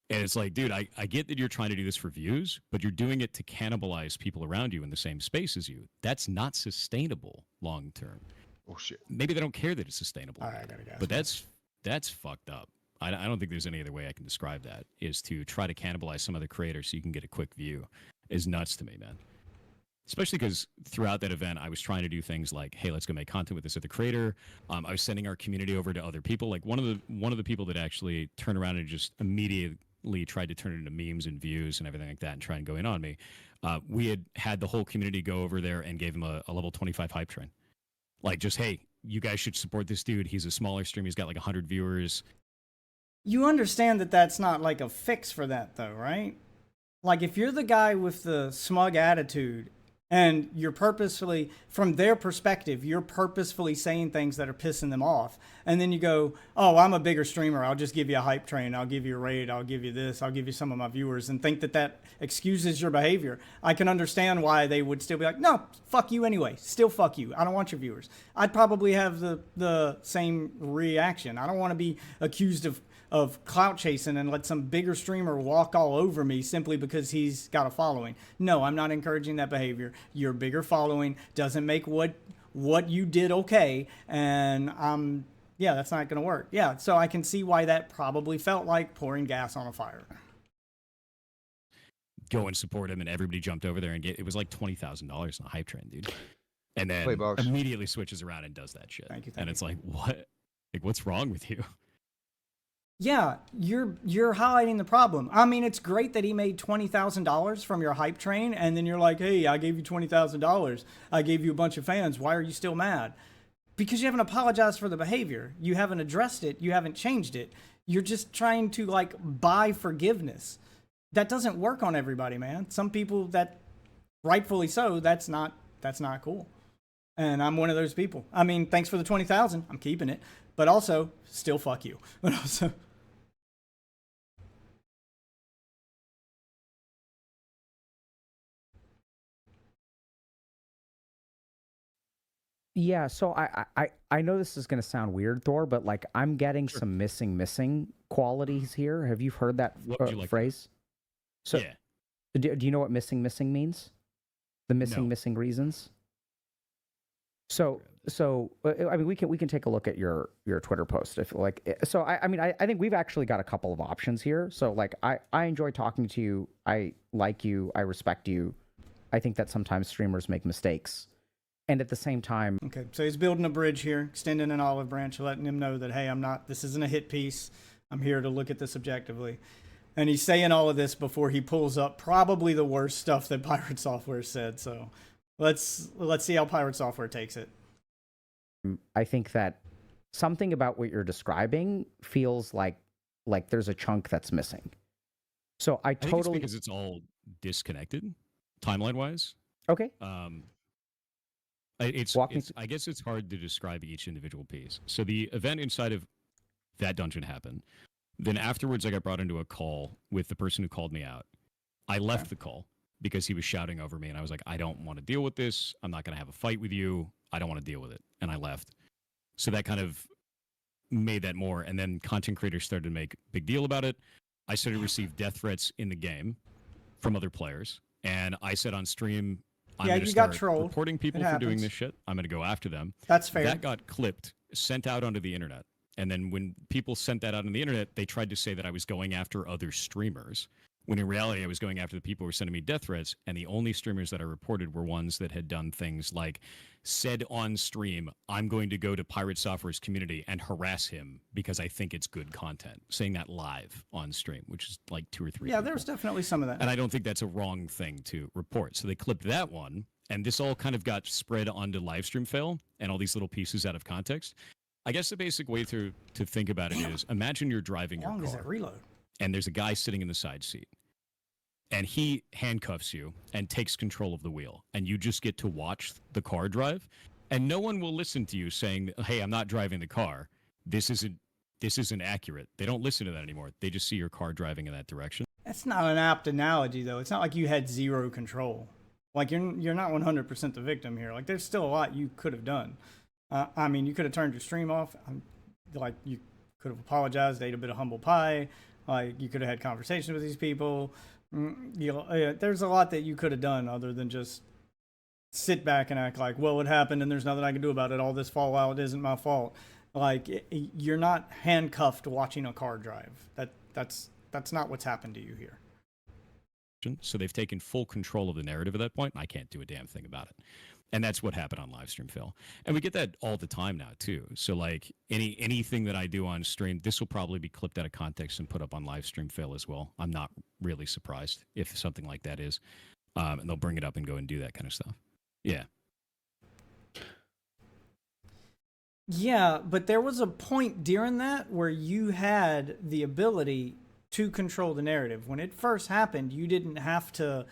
it's like, dude, I get that you're trying to do this for views, but you're doing it to cannibalize people around you in the same space as you. That's not sustainable long term. Oh shit. Maybe they don't care that it's sustainable. All right, I gotta guess. But that's fucked up. I don't think there's any other way I can describe that, is to try to cannibalize some other creator so you can get a quick view, is nuts to me, man. Especially because throughout that event, I was trying to do things like, hey, let's go make content with this other creator. I was sending our community over to other people. Like one of the people that actually turned around and just immediately tried to turn it into memes and views and everything like that and try and go in on me. We had the whole community go over there and gave him a level 25 hype train. Like, just, hey, you guys should support this dude. He's a smaller stream. He's got like 100 viewers. You understand that that's not like a fix for that, though, right? Like, if you're the guy with the smug attitude And you're purposefully, from their perspective, you're purposefully saying things that are pissing them off. And then you go, oh, I'm a bigger streamer. I'll just give you a hype train. I'll give you a raid. I'll give you this. I'll give you some of my viewers, and think that that excuses your behavior. I can understand why they would still be like, no, fuck you anyway. Still fuck you. I don't want your viewers. I'd probably have the same reaction. I don't want to be accused of clout chasing and let some bigger streamer walk all over me simply because he's got a following. No, I'm not encouraging that behavior. Your bigger following doesn't make what you did okay, and yeah, that's not going to work. Yeah, so I can see why that probably felt like pouring gas on a fire. Go and support him, and everybody jumped over there and it was like $20,000 on a hype train, dude. And then Playbox. immediately switches around and does that shit. Thank you. It's like, what? Like, what's wrong with you? Yeah, you're highlighting the problem. I mean, it's great that he made $20,000 from your hype train, and then you're like, hey, I gave you $20,000. I gave you a bunch of fans. Why are you still mad? Because you haven't apologized for the behavior. You haven't addressed it. You haven't changed it. You're just trying to like buy forgiveness. That doesn't work on everybody, man. Some people, that rightfully so, that's not cool. And I'm one of those people. I mean, thanks for the 20,000. I'm keeping it. But also, still fuck you. But also, Yeah, so I know this is going to sound weird, Thor, but like I'm getting some missing qualities here. Have you heard that What would you like phrase? So, yeah. do you know what missing means? The missing reasons. So I mean, we can take a look at your Twitter post if like. So I mean, I think we've actually got a couple of options here. So like, I enjoy talking to you. I like you. I respect you. I think that sometimes streamers make mistakes, and at the same time, okay. So he's building a bridge here, extending an olive branch, letting him know that, hey, this isn't a hit piece. I'm here to look at this objectively. And he's saying all of this before he pulls up probably the worst stuff that Pirate Software said. So let's see how Pirate Software takes it. I think that something about what you're describing feels like there's a chunk that's missing. So I think it's because it's all disconnected, timeline wise. Okay. I guess it's hard to describe each individual piece. So the event inside of that dungeon happened. Then afterwards, I got brought into a call with the person who called me out. I left the call because he was shouting over me, and I was like, I don't want to deal with this. I'm not going to have a fight with you. I don't want to deal with it. And I left. So that kind of made that more. And then content creators started to make a big deal about it. I started to receive death threats in the game from other players. And I said on stream, I'm going to start reporting people for doing this shit. I'm going to go after them. That's fair. That got clipped, sent out onto the internet. And then when people sent that out on the internet, they tried to say that I was going after other streamers, when in reality I was going after the people who were sending me death threats, and the only streamers that I reported were ones that had done things like said on stream, I'm going to go to Pirate Software's community and harass him because I think it's good content, saying that live on stream, which is like 2 or 3 Yeah, people. there's definitely some of that. And I don't think that's a wrong thing to report. So they clipped that one, and this all kind of got spread onto Livestream Fail and all these little pieces out of context. I guess the basic way to think about it is, imagine you're driving your car. How long does that reload? And there's a guy sitting in the side seat. And he handcuffs you and takes control of the wheel. And you just get to watch the car drive. And no one will listen to you saying, hey, I'm not driving the car. This isn't accurate. They don't listen to that anymore. They just see your car driving in that direction. That's not an apt analogy, though. It's not like you had zero control. Like, you're not 100% the victim here. Like, there's still a lot you could have done. I mean, you could have turned your stream off. Like, you could have apologized, ate a bit of humble pie. Like, you could have had conversations with these people. There's a lot that you could have done other than just sit back and act like, well, it happened and there's nothing I can do about it. All this fallout isn't my fault. Like, you're not handcuffed watching a car drive. That's not what's happened to you here. So they've taken full control of the narrative at that point, and I can't do a damn thing about it. And that's what happened on Livestream Phil. And we get that all the time now, too. So, like, anything that I do on stream, this will probably be clipped out of context and put up on Livestream Phil as well. I'm not really surprised if something like that is. And they'll bring it up and go and do that kind of stuff. Yeah. Yeah, but there was a point during that where you had the ability to control the narrative. When it first happened, you didn't have to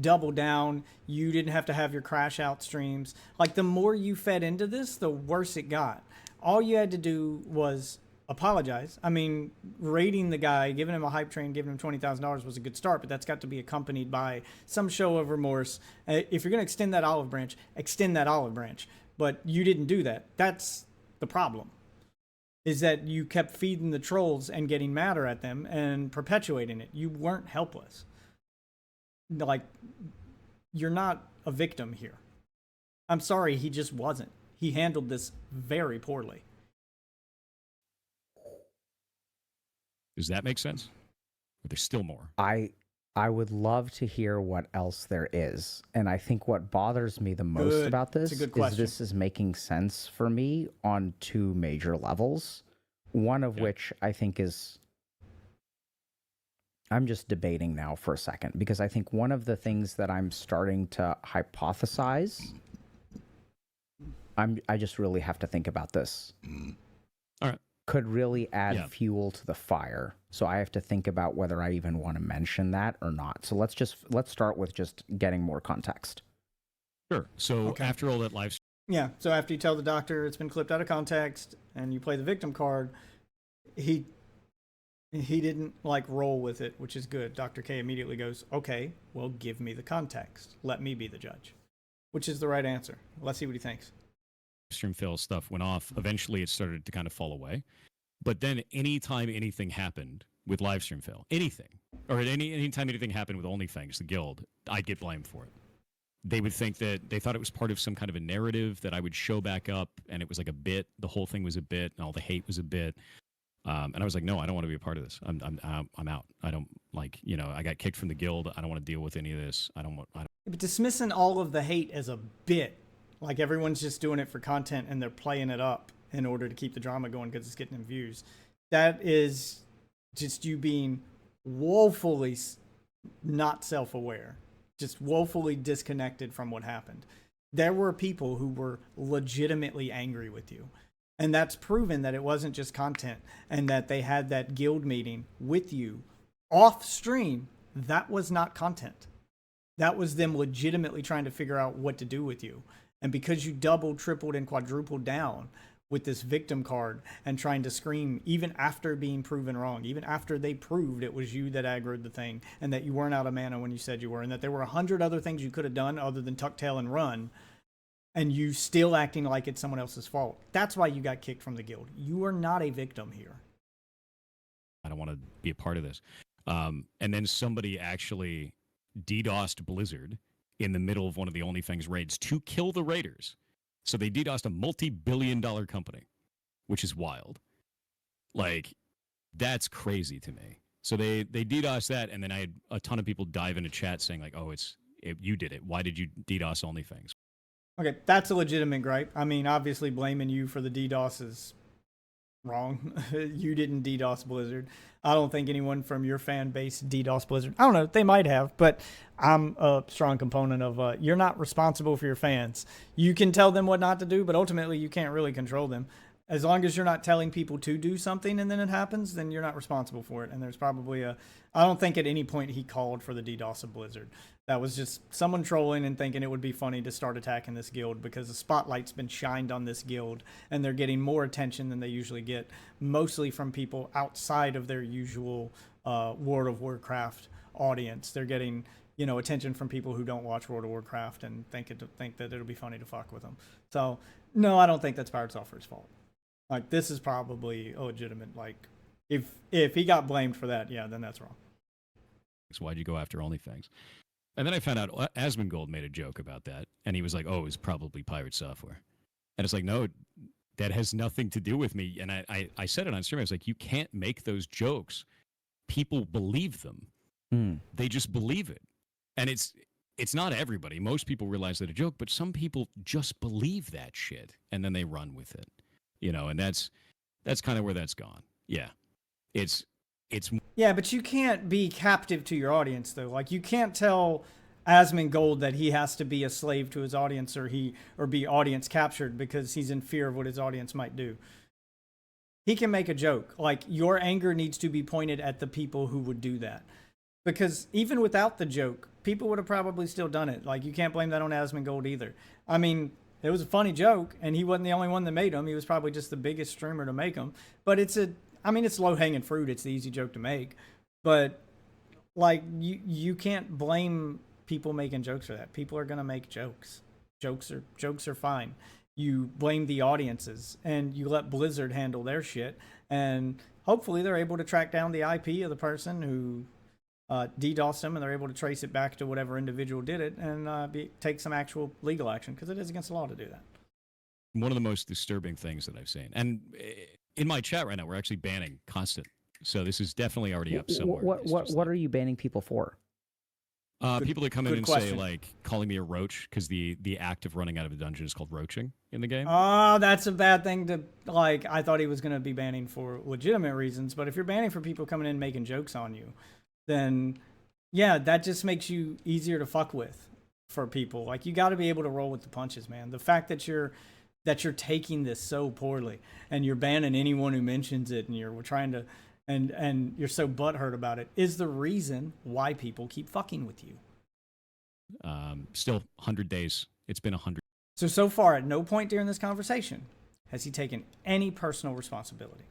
double down. You didn't have to have your crash out streams. Like, the more you fed into this, the worse it got. All you had to do was apologize. I mean, rating the guy, giving him a hype train, giving him $20,000 was a good start, but that's got to be accompanied by some show of remorse. If you're going to extend that olive branch, extend that olive branch. But you didn't do that. That's the problem, is that you kept feeding the trolls and getting madder at them and perpetuating it. You weren't helpless. Like, you're not a victim here. I'm sorry, he just wasn't. He handled this very poorly. Does that make sense? Or there's still more? I would love to hear what else there is. And I think what bothers me the most about this is this is making sense for me on two major levels. One of which I think is, I'm just debating now for a second, because I think one of the things that I'm starting to hypothesize, I just really have to think about this. All right. Could really add fuel to the fire. So I have to think about whether I even want to mention that or not. So let's start with just getting more context. Sure. So after all that live Yeah, so after you tell the doctor it's been clipped out of context and you play the victim card, he didn't like roll with it, which is good. Dr. K immediately goes, okay, well, give me the context. Let me be the judge, which is the right answer. Let's see what he thinks. stream fail stuff went off, eventually it started to kind of fall away. But then anytime anything happened with live stream fail, anything, or anytime anything happened with OnlyFans, the guild, I'd get blamed for it. They would think that they thought it was part of some kind of a narrative that I would show back up, and it was like a bit. The whole thing was a bit, and all the hate was a bit. And I was like, no, I don't want to be a part of this. I'm out. I don't like, I got kicked from the guild. I don't want to deal with any of this. But dismissing all of the hate as a bit, like everyone's just doing it for content and they're playing it up in order to keep the drama going because it's getting them views. That is just you being woefully not self-aware, just woefully disconnected from what happened. There were people who were legitimately angry with you. And that's proven that it wasn't just content and that they had that guild meeting with you off stream. That was not content. That was them legitimately trying to figure out what to do with you. And because you doubled, tripled, and quadrupled down with this victim card and trying to scream even after being proven wrong, even after they proved it was you that aggroed the thing and that you weren't out of mana when you said you were, and that there were 100 other things you could have done other than tuck tail and run, and you still acting like it's someone else's fault. That's why you got kicked from the guild. You are not a victim here. I don't want to be a part of this. And then somebody actually DDoSed Blizzard in the middle of one of the OnlyFans raids to kill the raiders. So they DDoSed a multi-billion-dollar company, which is wild. Like, that's crazy to me. So they DDoSed that, and then I had a ton of people dive into chat saying, like, oh, you did it. Why did you DDoS OnlyFans? Okay, that's a legitimate gripe. I mean, obviously blaming you for the DDoS is wrong. You didn't DDoS Blizzard. I don't think anyone from your fan base DDoS Blizzard. I don't know, they might have, but I'm a strong component of you're not responsible for your fans. You can tell them what not to do, but ultimately you can't really control them. As long as you're not telling people to do something and then it happens, then you're not responsible for it. And there's probably I don't think at any point he called for the DDoS of Blizzard. That was just someone trolling and thinking it would be funny to start attacking this guild because the spotlight's been shined on this guild and they're getting more attention than they usually get, mostly from people outside of their usual World of Warcraft audience. They're getting, attention from people who don't watch World of Warcraft and think that it'll be funny to fuck with them. So, no, I don't think that's Pirate Software's fault. Like, this is probably a legitimate, like, if he got blamed for that, yeah, then that's wrong. So why'd you go after OnlyFans? And then I found out Asmongold made a joke about that, and he was like, oh, it was probably Pirate Software. And it's like, no, that has nothing to do with me. And I said it on stream. I was like, you can't make those jokes. People believe them. They just believe it. And it's not everybody. Most people realize that a joke, but some people just believe that shit, and then they run with it. And that's kind of where that's gone. Yeah. It's yeah, but you can't be captive to your audience though. Like, you can't tell Asmongold that he has to be a slave to his audience or be audience captured because he's in fear of what his audience might do. He can make a joke. Like, your anger needs to be pointed at the people who would do that. Because even without the joke, people would have probably still done it. Like, you can't blame that on Asmongold either. I mean, it was a funny joke, and he wasn't the only one that made them. He was probably just the biggest streamer to make them. But it's low-hanging fruit. It's the easy joke to make. But, like, you can't blame people making jokes for that. People are going to make jokes. Jokes are fine. You blame the audiences, and you let Blizzard handle their shit. And hopefully they're able to track down the IP of the person who DDoSed them, and they're able to trace it back to whatever individual did it and take some actual legal action, because it is against the law to do that. One of the most disturbing things that I've seen, and in my chat right now, we're actually banning constant. So this is definitely already up somewhere. What are you banning people for? People that come in and question. say, like, calling me a roach, because the act of running out of a dungeon is called roaching in the game. Oh, that's a bad thing to, like, I thought he was going to be banning for legitimate reasons, but if you're banning for people coming in and making jokes on you, then yeah, that just makes you easier to fuck with for people. Like, you got to be able to roll with the punches, man. The fact that you're taking this so poorly and you're banning anyone who mentions it, and we're trying to, and you're so butthurt about it, is the reason why people keep fucking with you. Still 100 days. It's been 100. So far, at no point during this conversation has he taken any personal responsibility.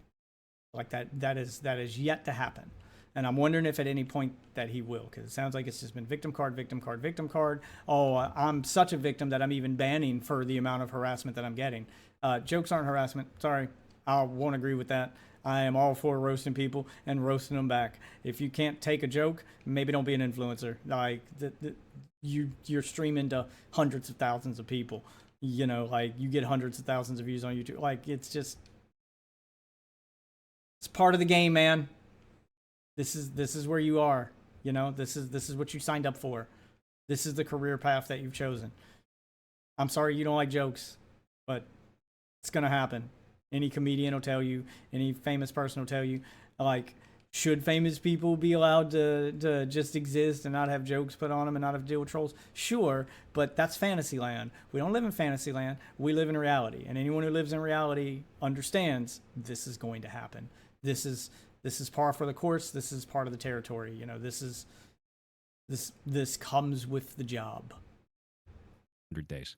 Like, that is yet to happen. And I'm wondering if at any point that he will, because it sounds like it's just been victim card, victim card, victim card. Oh, I'm such a victim that I'm even banning for the amount of harassment that I'm getting. Jokes aren't harassment. Sorry, I won't agree with that. I am all for roasting people and roasting them back. If you can't take a joke, maybe don't be an influencer. Like, you're streaming to hundreds of thousands of people. You know, like, you get hundreds of thousands of views on YouTube. Like, it's part of the game, man. This is where you are. You know, this is what you signed up for. This is the career path that you've chosen. I'm sorry you don't like jokes, but it's gonna happen. Any comedian will tell you, any famous person will tell you, like, should famous people be allowed to just exist and not have jokes put on them and not have to deal with trolls? Sure, but that's fantasy land. We don't live in fantasy land. We live in reality. And anyone who lives in reality understands this is going to happen. This is par for the course. This is part of the territory. You know, this comes with the job. 100 days.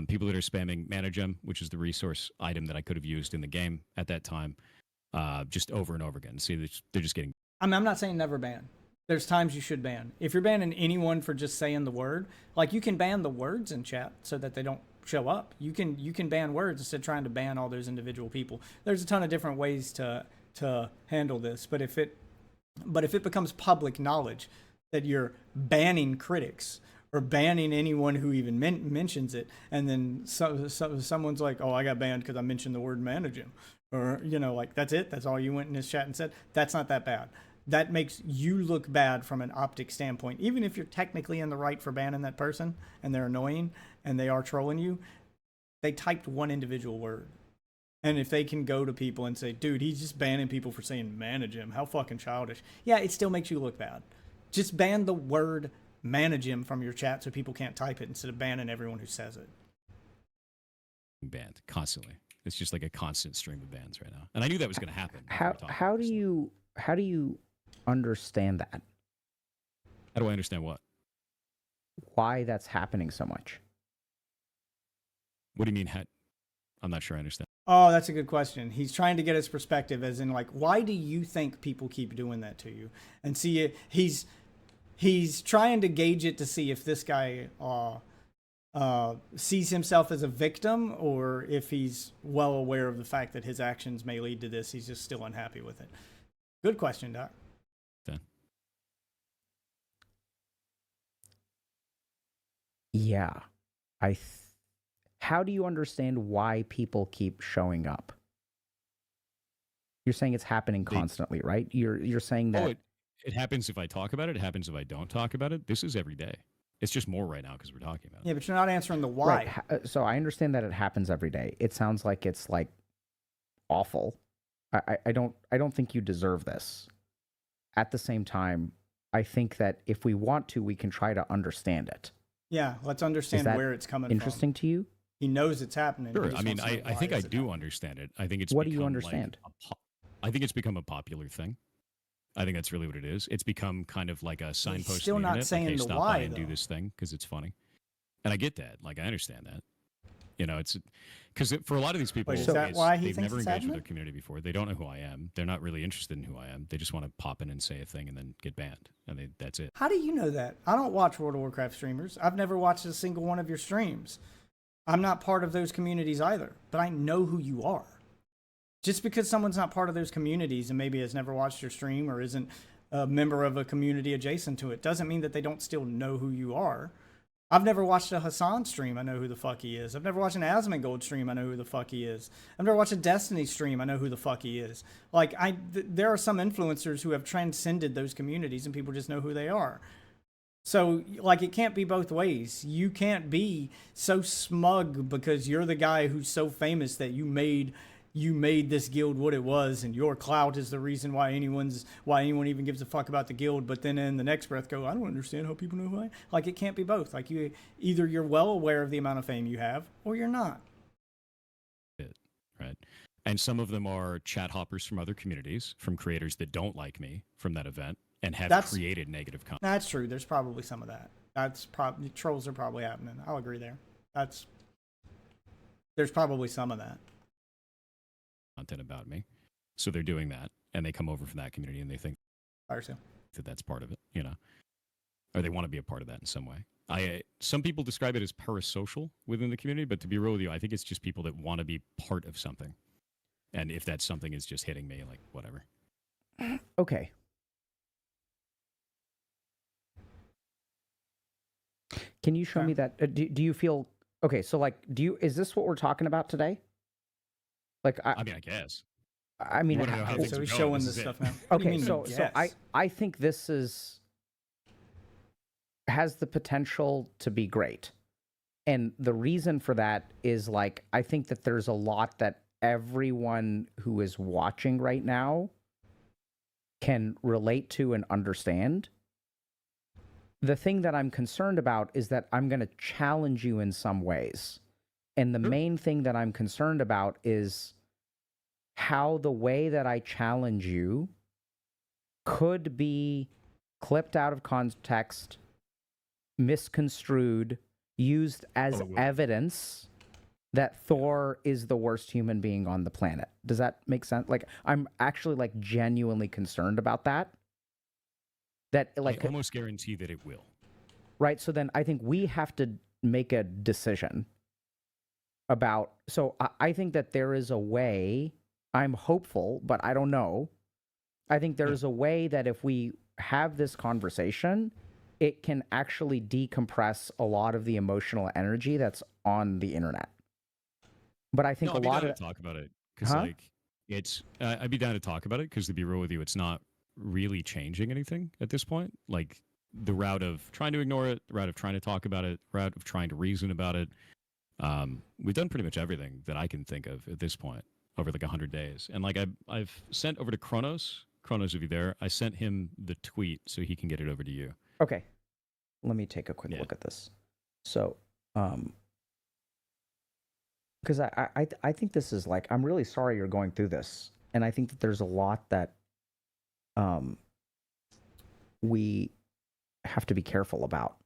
People that are spamming Mana Gem, which is the resource item that I could have used in the game at that time, just over and over again. See, they're just getting. I'm not saying never ban. There's times you should ban. If you're banning anyone for just saying the word, like, you can ban the words in chat so that they don't show up. You can ban words instead of trying to ban all those individual people. There's a ton of different ways to handle this, but if it becomes public knowledge that you're banning critics or banning anyone who even mentions it, and then someone's like, oh, I got banned because I mentioned the word manage him, or, you know, like, that's it, that's all you went in this chat and said, that's not that bad. That makes you look bad from an optic standpoint. Even if you're technically in the right for banning that person and they're annoying and they are trolling you, they typed one individual word. And if they can go to people and say, dude, he's just banning people for saying manage him, how fucking childish. Yeah, it still makes you look bad. Just ban the word manage him from your chat so people can't type it instead of banning everyone who says it. Banned constantly. It's just like a constant stream of bans right now. And I knew that was going to happen. How do you understand that? How do I understand what? Why that's happening so much? What do you mean? I'm not sure I understand. Oh, that's a good question. He's trying to get his perspective, as in, like, why do you think people keep doing that to you? And see, he's trying to gauge it to see if this guy sees himself as a victim, or if he's well aware of the fact that his actions may lead to this. He's just still unhappy with it. Good question, Doc. Okay. Yeah. How do you understand why people keep showing up? You're saying it's happening constantly, right? You're saying that... Oh, it happens if I talk about it. It happens if I don't talk about it. This is every day. It's just more right now because we're talking about it. Yeah, but you're not answering the why. Right. So I understand that it happens every day. It sounds like it's, like, awful. I don't think you deserve this. At the same time, I think that if we want to, we can try to understand it. Yeah, let's understand where it's coming from. Interesting to you? He knows it's happening. Sure. I mean, I think I do understand it. I think it's what do you understand? I think it's become a popular thing. I think that's really what it is. It's become kind of like a signpost still on the not internet, saying like, hey, the stop why, by and do though. this thing because it's funny. And I get that. Like, I understand that. You know, it's because for a lot of these people, Wait, is that why he they've thinks never it's engaged with happening? their community before. They don't know who I am. They're not really interested in who I am. They just want to pop in and say a thing and then get banned. And that's it. How do you know that? I don't watch World of Warcraft streamers. I've never watched a single one of your streams. I'm not part of those communities either, but I know who you are. Just because someone's not part of those communities and maybe has never watched your stream or isn't a member of a community adjacent to it doesn't mean that they don't still know who you are. I've never watched a Hassan stream. I know who the fuck he is. I've never watched an Asmongold stream. I know who the fuck he is. I've never watched a Destiny stream. I know who the fuck he is. Like, there are some influencers who have transcended those communities and people just know who they are. So, like, it can't be both ways. You can't be so smug because you're the guy who's so famous that you made this guild what it was, and your clout is the reason why anyone even gives a fuck about the guild. But then in the next breath, go, I don't understand how people know who I am. Like, it can't be both. Like, either you're well aware of the amount of fame you have, or you're not. Right. And some of them are chat hoppers from other communities, from creators that don't like me from that event and have created negative content. That's true. There's probably some of that. That's probably trolls are probably happening. I'll agree there. There's probably some of that. Content about me. So they're doing that, and they come over from that community, and they think that that's part of it, you know, or they want to be a part of that in some way. Some people describe it as parasocial within the community, but to be real with you, I think it's just people that want to be part of something. And if that something is just hitting me, like, whatever. Okay. Can you show me that? Do you feel okay? So, like, is this what we're talking about today? Like, I mean, I guess. I mean, so he's showing this stuff now. Okay, so I think this has the potential to be great, and the reason for that is, like, I think that there's a lot that everyone who is watching right now can relate to and understand. The thing that I'm concerned about is that I'm going to challenge you in some ways. And the main thing that I'm concerned about is how the way that I challenge you could be clipped out of context, misconstrued, used as evidence that Thor is the worst human being on the planet. Does that make sense? Like, I'm actually, like, genuinely concerned about that. That, like, I almost guarantee that it will. Right. So then I think we have to make a decision about. So I think that there is a way. I'm hopeful, but I don't know. I think there is a way that if we have this conversation, it can actually decompress a lot of the emotional energy that's on the internet. But I think I'd a lot of talk about it because like it's. I'd be down to talk about it because, to be real with you, it's not really changing anything at this point. Like, the route of trying to ignore it, the route of trying to talk about it, the route of trying to reason about it. We've done pretty much everything that I can think of at this point over like 100 days. And like I've sent over to Kronos, if you're there, I sent him the tweet so he can get it over to you. Okay. Let me take a quick look at this. So, because I think this is, like, I'm really sorry you're going through this. And I think that there's a lot that we have to be careful about.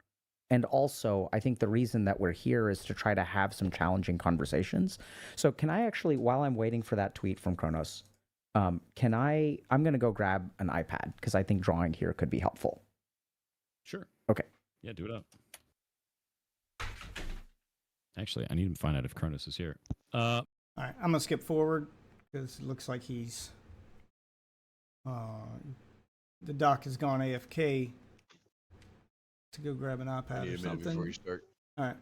And also, I think the reason that we're here is to try to have some challenging conversations. So can I actually, while I'm waiting for that tweet from Kronos, I'm going to go grab an iPad because I think drawing here could be helpful. Sure. Okay. Yeah, do it up. Actually, I need to find out if Kronos is here. All right, I'm going to skip forward because it looks like he's... the doc has gone AFK to go grab an iPad or something. Before you start. All right,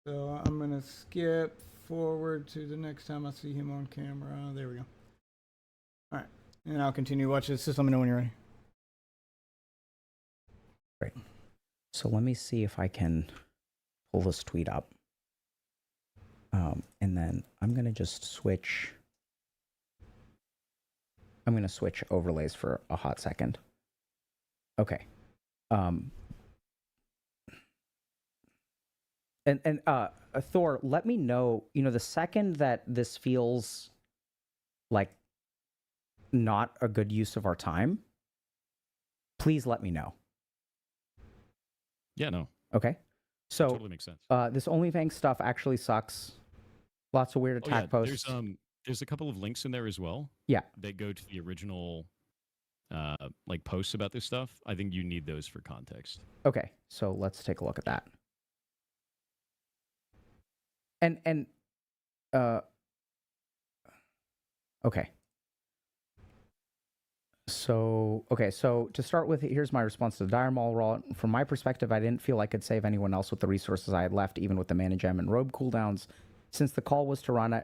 so I'm gonna skip forward to the next time I see him on camera. There we go. All right, and I'll continue watching this. Just let me know when you're ready. Great. So let me see if I can pull this tweet up, and then I'm gonna just switch. I'm gonna switch overlays for a hot second. Okay. And Thor, let me know, the second that this feels like not a good use of our time, please let me know. Yeah, no, Okay. So totally makes sense. this OnlyFans stuff actually sucks. Lots of weird attack posts. There's a couple of links in there as well. Yeah. That go to the original like posts about this stuff. I think you need those for context. Okay, so let's take a look at that. Okay. So to start with, here's my response to the Dire Maul. From my perspective, I didn't feel I could save anyone else with the resources I had left, even with the mana gem and robe cooldowns. Since the call was to run,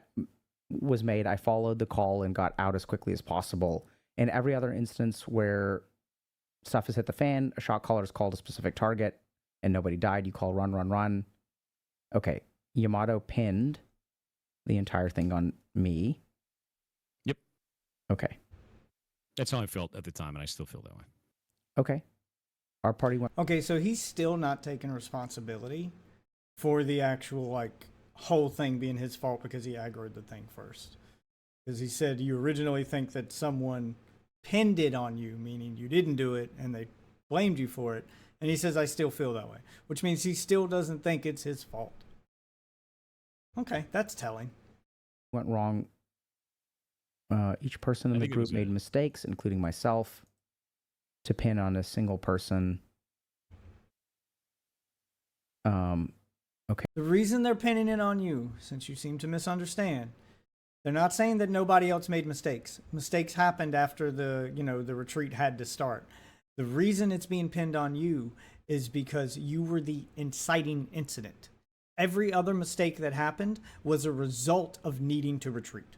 was made, I followed the call and got out as quickly as possible. In every other instance where stuff has hit the fan, a shot caller has called a specific target and nobody died, you call run, run, run. Okay, Yamato pinned the entire thing on me. Yep. Okay. That's how I felt at the time, and I still feel that way. Okay. Our party went... Okay, so he's still not taking responsibility for the actual, like, whole thing being his fault because he aggroed the thing first. Because he said you originally think that someone pinned it on you, meaning you didn't do it, and they blamed you for it. And he says, I still feel that way, which means he still doesn't think it's his fault. Okay, that's telling. Went wrong. Each person in the group made mistakes, including myself, to pin on a single person. Okay. The reason they're pinning it on you, since you seem to misunderstand, they're not saying that nobody else made mistakes. Mistakes happened after the retreat had to start. The reason it's being pinned on you is because you were the inciting incident. Every other mistake that happened was a result of needing to retreat.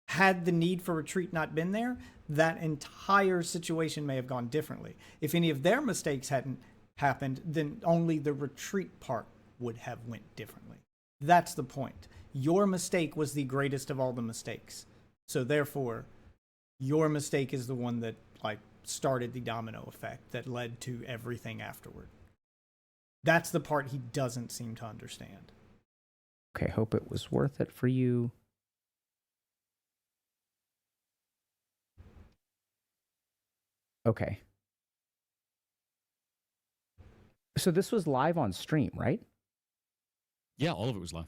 Had the need for retreat not been there, that entire situation may have gone differently. If any of their mistakes hadn't happened, then only the retreat part would have went differently. That's the point. Your mistake was the greatest of all the mistakes. So therefore, your mistake is the one that started the domino effect that led to everything afterward. That's the part he doesn't seem to understand. Okay, hope it was worth it for you. Okay. So this was live on stream, right? Yeah, all of it was live.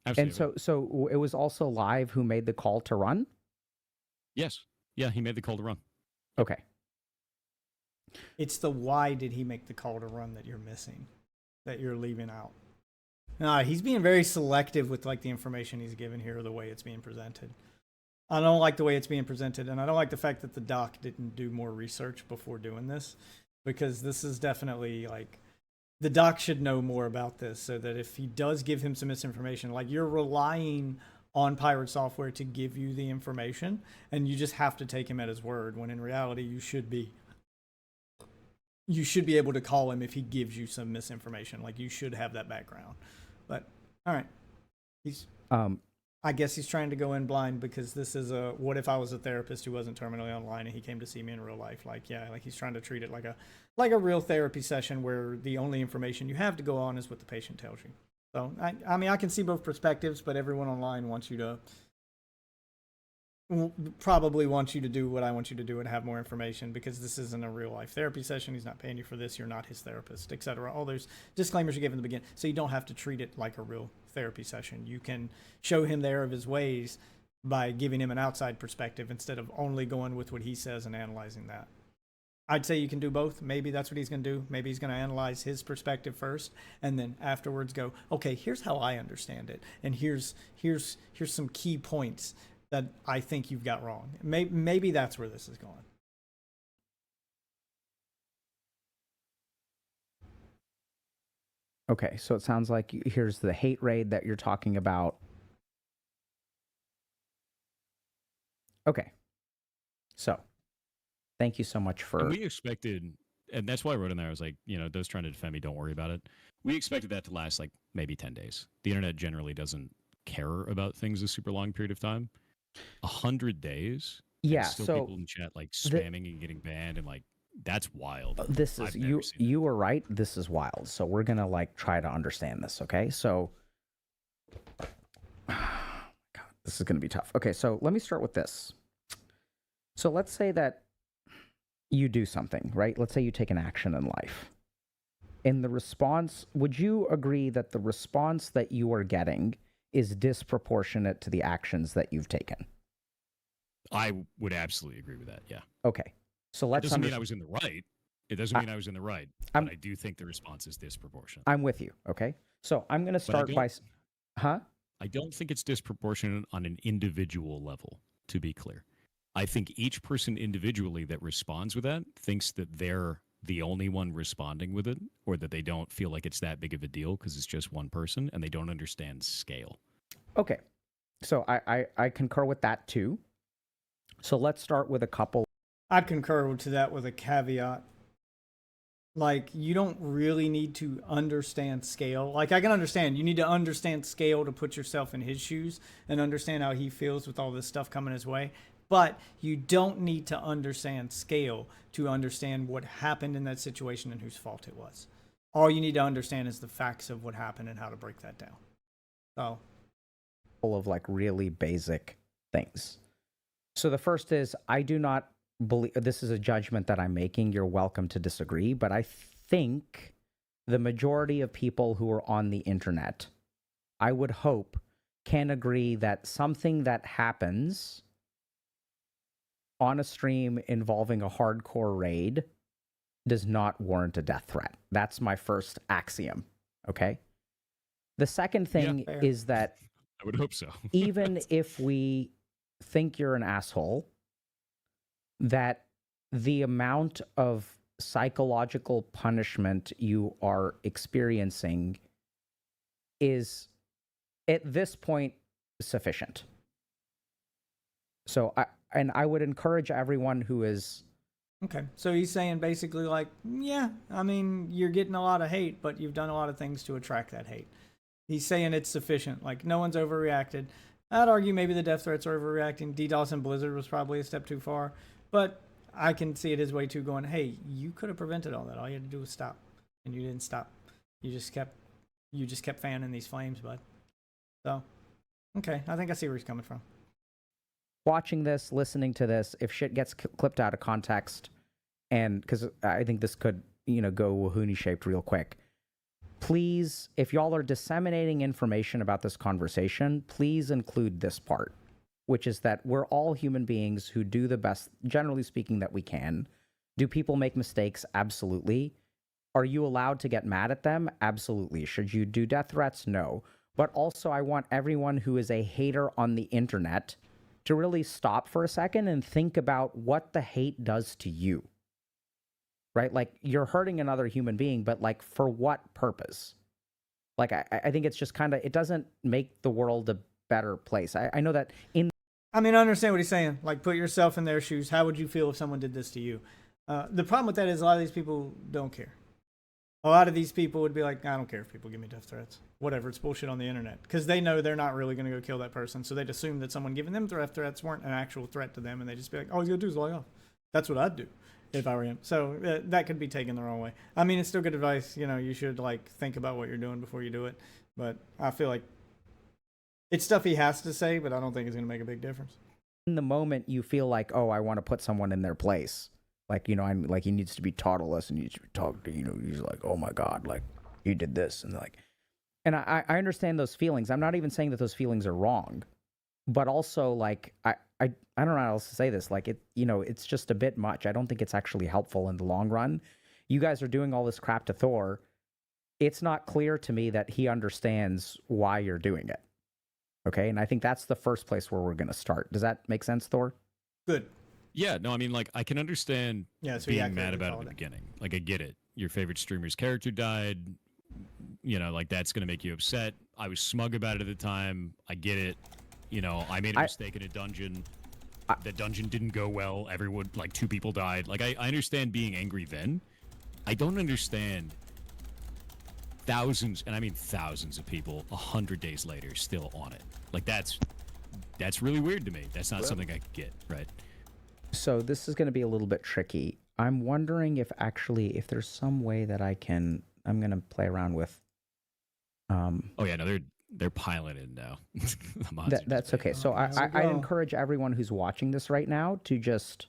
Absolutely. And so it was also live who made the call to run? Yes. Yeah, he made the call to run. Okay. It's the why did he make the call to run that you're missing, that you're leaving out. Nah, he's being very selective with the information he's given here, or the way it's being presented. I don't like the way it's being presented, and I don't like the fact that the doc didn't do more research before doing this, because this is definitely the doc should know more about this, so that if he does give him some misinformation, you're relying on Pirate Software to give you the information, and you just have to take him at his word, when in reality you should be able to call him if he gives you some misinformation. You should have that background. But all right, I guess he's trying to go in blind, because this is what if I was a therapist who wasn't terminally online and he came to see me in real life? He's trying to treat it like a real therapy session where the only information you have to go on is what the patient tells you. So I can see both perspectives, but everyone online probably wants you to do what I want you to do and have more information, because this isn't a real life therapy session. He's not paying you for this. You're not his therapist, etc. All those disclaimers you give in the beginning, so you don't have to treat it like a real therapy session. You can show him the error of his ways by giving him an outside perspective instead of only going with what he says and analyzing that. I'd say you can do both. Maybe that's what he's going to do. Maybe he's going to analyze his perspective first, and then afterwards go, okay, here's how I understand it, and here's some key points that I think you've got wrong. Maybe that's where this is going. Okay, so it sounds like here's the hate raid that you're talking about. Okay. So, thank you so much for... And we expected, and that's why I wrote in there, I was like, those trying to defend me, don't worry about it. We expected that to last maybe 10 days. The internet generally doesn't care about things a super long period of time. 100 days? Yeah, still so... people in chat spamming and getting banned, and that's wild. This is you were right. This is wild. So we're gonna try to understand this. Okay. So, God, this is gonna be tough. Okay. So let me start with this. So let's say that you do something, right? Let's say you take an action in life. In the response, would you agree that the response that you are getting is disproportionate to the actions that you've taken? I would absolutely agree with that. Yeah. Okay. So let's It doesn't mean I was in the right. It doesn't mean I was in the right, but I do think the response is disproportionate. I'm with you. Okay. So I'm going to start by, I don't think it's disproportionate on an individual level, to be clear. I think each person individually that responds with that thinks that they're the only one responding with it, or that they don't feel like it's that big of a deal because it's just one person and they don't understand scale. Okay. So I concur with that too. So let's start with a couple. I'd concur to that with a caveat. Like, you don't really need to understand scale. Like, I can understand you need to understand scale to put yourself in his shoes and understand how he feels with all this stuff coming his way. But you don't need to understand scale to understand what happened in that situation and whose fault it was. All you need to understand is the facts of what happened and how to break that down. So, of like really basic things. So the first is, I do not believe, this is a judgment that I'm making. You're welcome to disagree, but I think the majority of people who are on the internet, I would hope, can agree that something that happens on a stream involving a hardcore raid does not warrant a death threat. That's my first axiom. Okay. The second thing is that I would hope so. even if we think you're an asshole, that the amount of psychological punishment you are experiencing is at this point sufficient. So I would encourage everyone who is... Okay, so he's saying basically like, yeah, I mean, you're getting a lot of hate, but you've done a lot of things to attract that hate. He's saying it's sufficient. Like, no one's overreacted. I'd argue maybe the death threats are overreacting. DDoS and Blizzard was probably a step too far. But I can see it his way too, going, hey, you could have prevented all that. All you had to do was stop. And you didn't stop. You just kept fanning these flames, bud. So, okay, I think I see where he's coming from. Watching this, listening to this, if shit gets clipped out of context, and because I think this could, go wahoonie shaped real quick. Please, if y'all are disseminating information about this conversation, please include this part, which is that we're all human beings who do the best, generally speaking, that we can. Do people make mistakes? Absolutely. Are you allowed to get mad at them? Absolutely. Should you do death threats? No. But also, I want everyone who is a hater on the internet to really stop for a second and think about what the hate does to you. Right? Like, you're hurting another human being, but like, for what purpose? Like, I think it's just kind of, it doesn't make the world a better place. I know that I mean, I understand what he's saying. Like, put yourself in their shoes. How would you feel if someone did this to you? The problem with that is a lot of these people don't care. A lot of these people would be like, I don't care if people give me death threats. Whatever, it's bullshit on the internet. Because they know they're not really going to go kill that person. So they'd assume that someone giving them death threats weren't an actual threat to them. And they'd just be like, all you got to do is log off. That's what I'd do if I were him. So that could be taken the wrong way. I mean, it's still good advice. You should like think about what you're doing before you do it. But I feel like it's stuff he has to say, but I don't think it's going to make a big difference. In the moment you feel like, oh, I want to put someone in their place. Like, I'm like, he needs to be taught a lesson. He needs to be talked to, he's like, oh my God, like he did this. And like, and I understand those feelings. I'm not even saying that those feelings are wrong, but also like, I don't know how else to say this. Like it's just a bit much. I don't think it's actually helpful in the long run. You guys are doing all this crap to Thor. It's not clear to me that he understands why you're doing it. Okay. And I think that's the first place where we're going to start. Does that make sense, Thor? Good. Yeah, no, I mean, like, I can understand so being mad about it at the beginning. Like, I get it. Your favorite streamer's character died. Like, that's going to make you upset. I was smug about it at the time. I get it. I made a mistake in a dungeon. The dungeon didn't go well. Everyone, like, 2 people died. Like, I understand being angry then. I don't understand thousands, and I mean thousands of people 100 days later still on it. Like, that's really weird to me. That's not something I could get, right? So this is going to be a little bit tricky. I'm wondering if there's some way that I'm going to play around with. Oh yeah, no, they're piling in now. That's okay. So I encourage everyone who's watching this right now to just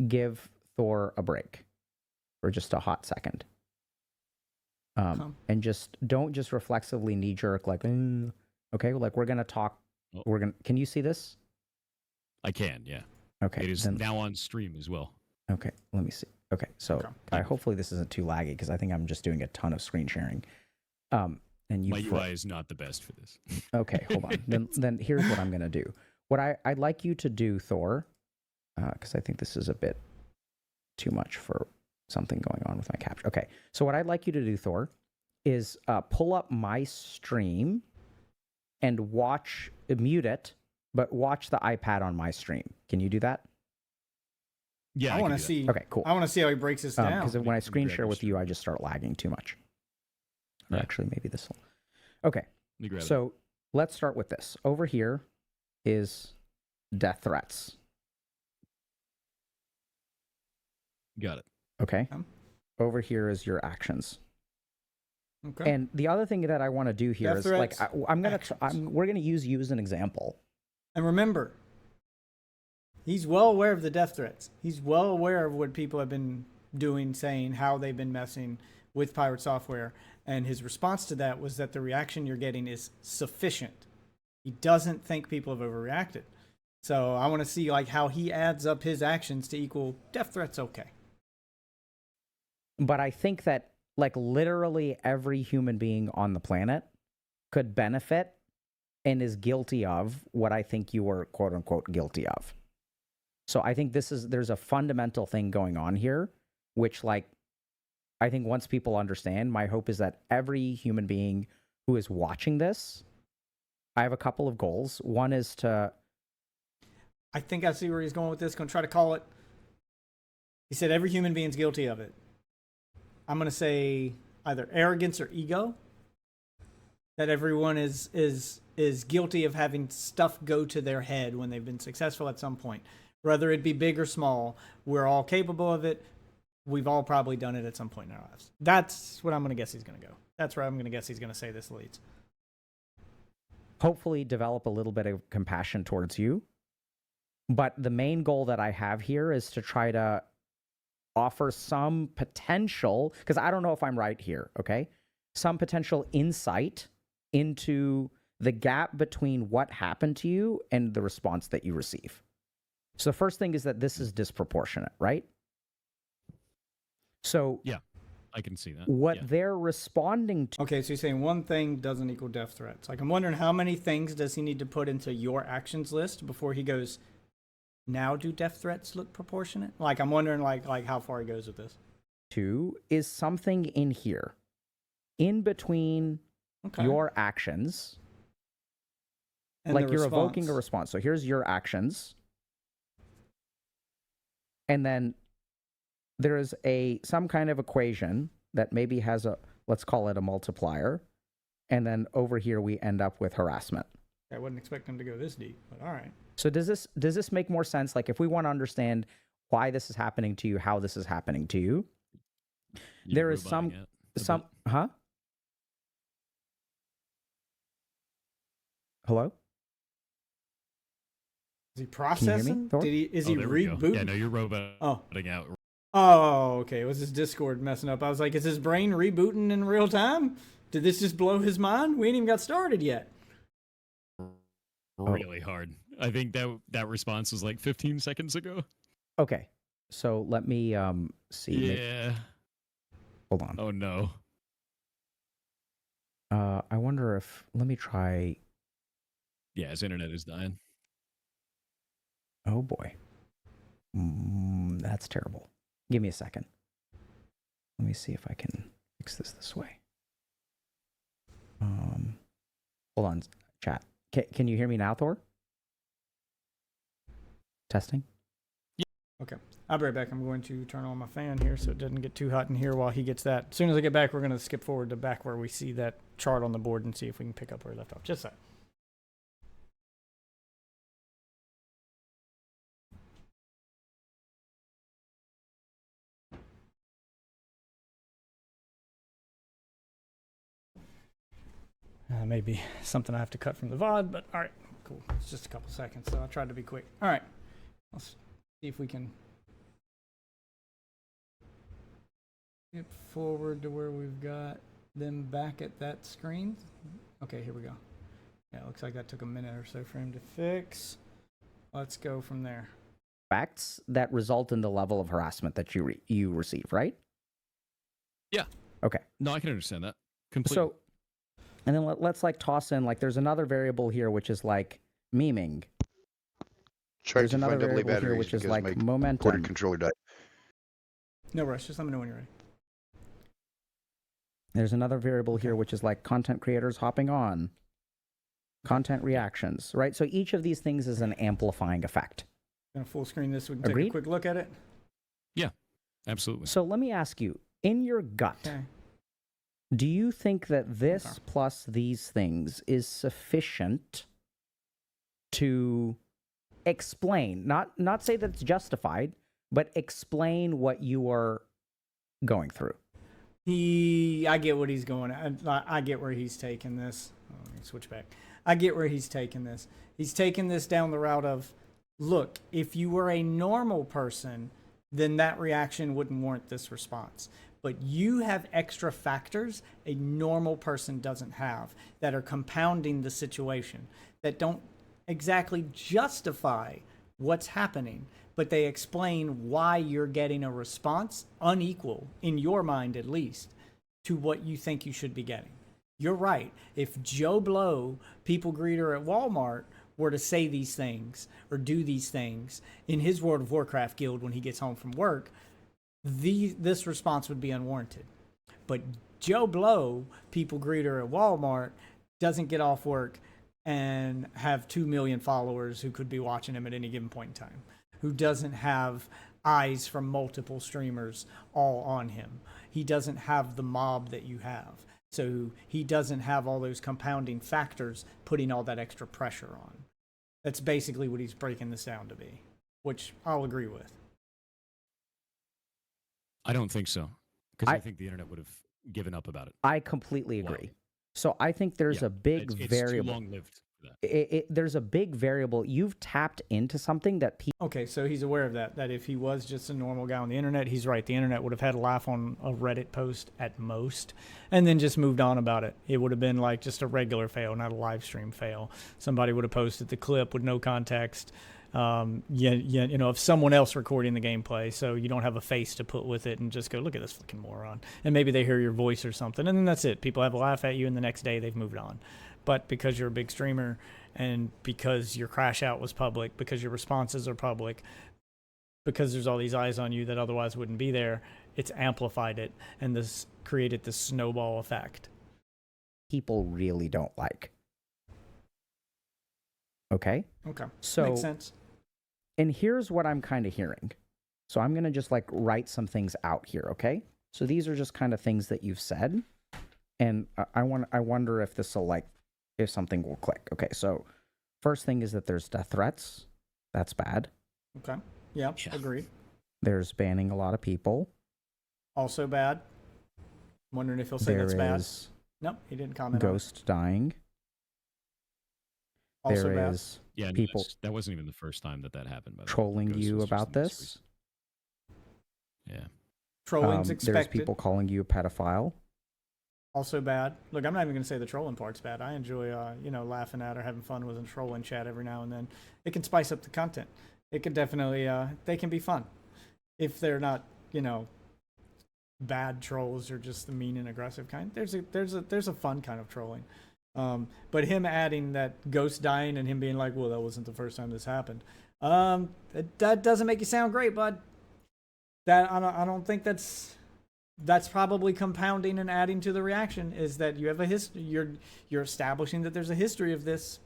give Thor a break for just a hot second. And just don't just reflexively knee jerk like, okay, like we're gonna talk. Oh. Can you see this? I can, yeah. Okay. It is now on stream as well. Okay, let me see. Okay, so hopefully this isn't too laggy because I think I'm just doing a ton of screen sharing. And you My UI is not the best for this. Okay, hold on. then here's what I'm gonna do. What I'd like you to do, Thor, because I think this is a bit too much for something going on with my capture. Okay, so what I'd like you to do, Thor, is pull up my stream and mute it, but watch the iPad on my stream. Can you do that? Yeah, I want to see. Okay, cool. I want to see how he breaks this down. Because when I screen share with you, I just start lagging too much. Or actually, maybe this will. Okay, so let's start with this. Over here is death threats. Got it. Okay. Over here is your actions. Okay. And the other thing that I want to do here Death is like threats, we're gonna use you as an example. And remember, he's well aware of the death threats. He's well aware of what people have been doing, saying, how they've been messing with pirate software. And his response to that was that the reaction you're getting is sufficient. He doesn't think people have overreacted. So I want to see like how he adds up his actions to equal death threats. Okay. But I think that like literally every human being on the planet could benefit and is guilty of what I think you were quote unquote guilty of. So I think there's a fundamental thing going on here, which like, I think once people understand, my hope is that every human being who is watching this, I have a couple of goals. One is to... I think I see where he's going with this. Going to try to call it. He said every human being's guilty of it. I'm going to say either arrogance or ego. That everyone is guilty of having stuff go to their head when they've been successful at some point. Whether it be big or small, we're all capable of it. We've all probably done it at some point in our lives. That's what I'm going to guess he's going to go. That's where I'm going to guess he's going to say this leads. Hopefully develop a little bit of compassion towards you. But the main goal that I have here is to try to offer some potential, because I don't know if I'm right here, okay? Some potential insight into the gap between what happened to you and the response that you receive. So the first thing is that this is disproportionate, right? So yeah, I can see that. What they're responding to. Okay, so you're saying one thing doesn't equal death threats. Like I'm wondering how many things does he need to put into your actions list before he goes, now do death threats look proportionate? Like I'm wondering like how far he goes with this. Two is something in here, in between your actions, and like you're evoking a response. So here's your actions, and then there is some kind of equation that maybe has let's call it a multiplier, and then over here we end up with harassment. I wouldn't expect him to go this deep, but all right. So does this make more sense? Like if we want to understand why this is happening to you, how this is happening to you, there is some Hello? Is he processing? Is he rebooting? Yeah, no, you're roboting out. Oh, okay. Was his Discord messing up? I was like, is his brain rebooting in real time? Did this just blow his mind? We ain't even got started yet. Really hard. I think that response was like 15 seconds ago. Okay. So let me see. Yeah. Hold on. Oh no. I wonder if let me try. Yeah, his internet is dying. Oh boy. That's terrible. Give me a second. Let me see if I can fix this way. Hold on, chat. Can you hear me now, Thor? Testing? Yeah. Okay. I'll be right back. I'm going to turn on my fan here so it doesn't get too hot in here while he gets that. As soon as I get back, we're going to skip forward to back where we see that chart on the board and see if we can pick up where he left off. Just a sec. Maybe something I have to cut from the VOD, but all right, cool. It's just a couple seconds, so I tried to be quick. All right, let's see if we can Skip forward to where we've got them back at that screen. Okay, here we go. Yeah, it looks like that took a minute or so for him to fix. Let's go from there. Facts that result in the level of harassment that you receive, right? Yeah. Okay. No, I can understand that completely. So, and then let's like toss in like there's another variable here which is like memeing. Try There's to another find AA variable here batteries which is because like my momentum. ported controller died. No rush. Just let me know when you're ready. There's another variable here which is like content creators hopping on, content reactions, right? So each of these things is an amplifying effect. Gonna full screen this. We can take Agreed? a quick look at it. Yeah, absolutely. So let me ask you, in your gut, Okay. do you think that this Okay. plus these things is sufficient to explain, not say that it's justified, but explain what you are going through? I get what he's going at. I get where he's taking this. Oh, let me switch back. I get where he's taking this. He's taking this down the route of, look, if you were a normal person, then that reaction wouldn't warrant this response. But you have extra factors a normal person doesn't have that are compounding the situation, that don't exactly justify what's happening, but they explain why you're getting a response unequal, in your mind at least, to what you think you should be getting. You're right. If Joe Blow, people greeter at Walmart, were to say these things or do these things in his World of Warcraft guild when he gets home from work, this response would be unwarranted. But Joe Blow, people greeter at Walmart, doesn't get off work and have 2 million followers who could be watching him at any given point in time, who doesn't have eyes from multiple streamers all on him. He doesn't have the mob that you have. So he doesn't have all those compounding factors putting all that extra pressure on. That's basically what he's breaking this down to be, which I'll agree with. I don't think so, because I think the internet would have given up about it. I completely agree. So I think there's a big it's variable. too long-lived for that. There's a big variable. You've tapped into something that people. Okay, so he's aware of that if he was just a normal guy on the internet, he's right. The internet would have had a laugh on a Reddit post at most, and then just moved on about it. It would have been like just a regular fail, not a live stream fail. Somebody would have posted the clip with no context. If someone else recording the gameplay, so you don't have a face to put with it and just go, look at this fucking moron. And maybe they hear your voice or something, and then that's it. People have a laugh at you, and the next day they've moved on. But because you're a big streamer, and because your crash out was public, because your responses are public, because there's all these eyes on you that otherwise wouldn't be there, it's amplified it, and this created this snowball effect. People really don't like. Okay? Okay. So, makes sense. And here's what I'm kind of hearing. So I'm going to just like write some things out here, okay? So these are just kind of things that you've said. And I wonder if this will like, if something will click. Okay, so first thing is that there's death threats. That's bad. Okay. Yeah. Agreed. There's banning a lot of people. Also bad. I'm wondering if he'll say that's bad. Nope, he didn't comment on it. Ghost dying. Also There bad. is Yeah, people that wasn't even the first time that happened. By the way. trolling Ghost you was just about the most this. recent. Yeah. Trolling's expected. There's people calling you a pedophile. Also bad. Look, I'm not even going to say the trolling part's bad. I enjoy, laughing at or having fun with a trolling chat every now and then. It can spice up the content. It can definitely, they can be fun. If they're not, bad trolls or just the mean and aggressive kind. There's a fun kind of trolling. But him adding that ghost dying and him being like, well, that wasn't the first time this happened. That doesn't make you sound great, bud. That I don't think that's probably compounding and adding to the reaction, is that you have a history. You're establishing that there's a history of this.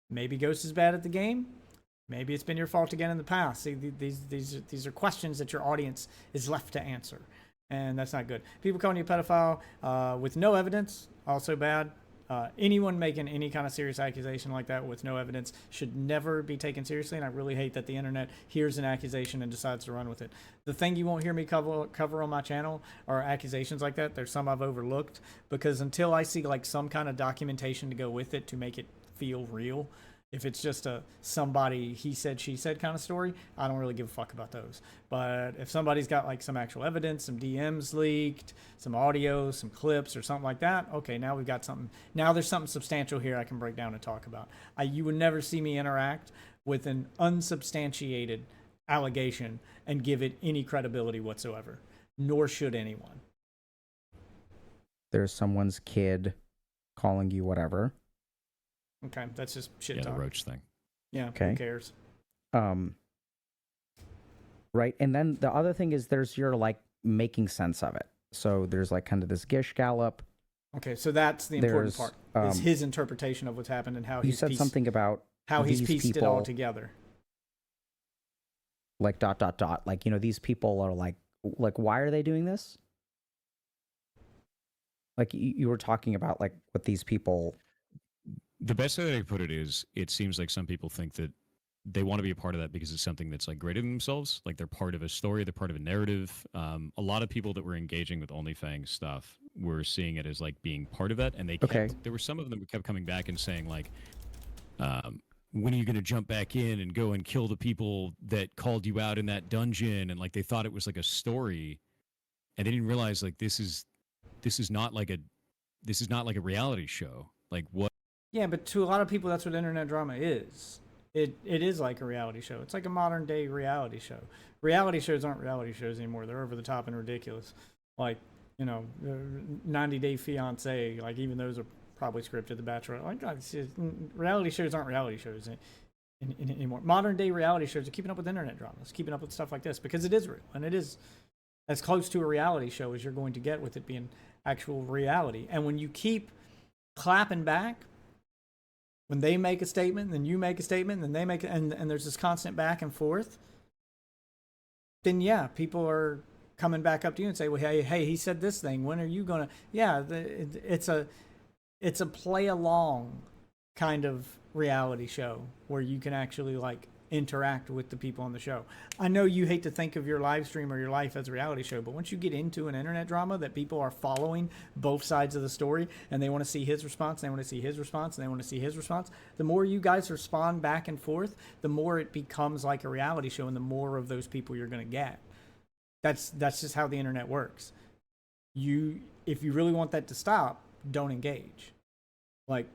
Maybe Ghost is bad at the game. Maybe it's been your fault again in the past. See, these are questions that your audience is left to answer, and that's not good. People calling you a pedophile with no evidence, also bad. Anyone making any kind of serious accusation like that with no evidence should never be taken seriously, and I really hate that the internet hears an accusation and decides to run with it. The thing you won't hear me cover on my channel are accusations like that. There's some I've overlooked, because until I see like some kind of documentation to go with it to make it feel real, If it's just a somebody he said she said kind of story, I don't really give a fuck about those. But if somebody's got like some actual evidence, some DMs leaked, some audio, some clips or something like that, okay, now we've got something. Now there's something substantial here I can break down and talk about. You would never see me interact with an unsubstantiated allegation and give it any credibility whatsoever, nor should anyone. There's someone's kid calling you whatever. Okay, that's just shit Yeah, talk. the roach thing. Yeah, Okay. who cares? Right, and then the other thing is there's your like making sense of it. So there's like kind of this Gish Gallop. Okay, so that's the important There's, part. Is his interpretation of what's happened and how You he's said something about how he's these pieced it all people- together. like ... Like, you know, these people are like why are they doing this? Like you were talking about like what these people. The best way I put it is, it seems like some people think that they want to be a part of that because it's something that's like greater than themselves. Like they're part of a story, they're part of a narrative. A lot of people that were engaging with OnlyFans stuff were seeing it as like being part of that, and they kept, Okay. there were some of them who kept coming back and saying like, when are you going to jump back in and go and kill the people that called you out in that dungeon? And like they thought it was like a story, and they didn't realize like this is not like a reality show. Like what? Yeah, but to a lot of people, that's what internet drama is. It is like a reality show. It's like a modern day reality show. Reality shows aren't reality shows anymore. They're over the top and ridiculous. Like, you know, 90 Day Fiance. Like even those are probably scripted. The Bachelor. Like reality shows aren't reality shows anymore. Modern day reality shows are keeping up with internet dramas, keeping up with stuff like this because it is real and it is as close to a reality show as you're going to get with it being actual reality. And when you keep clapping back, when they make a statement, then you make a statement, and then they make it, and there's this constant back and forth, then yeah, people are coming back up to you and say, well, hey, he said this thing. When are you gonna? Yeah, it's a play along kind of reality show where you can actually like interact with the people on the show. I know you hate to think of your live stream or your life as a reality show, but once you get into an internet drama that people are following both sides of the story and they want to see his response, they want to see his response, and they want to see his response, the more you guys respond back and forth, the more it becomes like a reality show and the more of those people you're going to get. That's just how the internet works. If you really want that to stop, don't engage. Like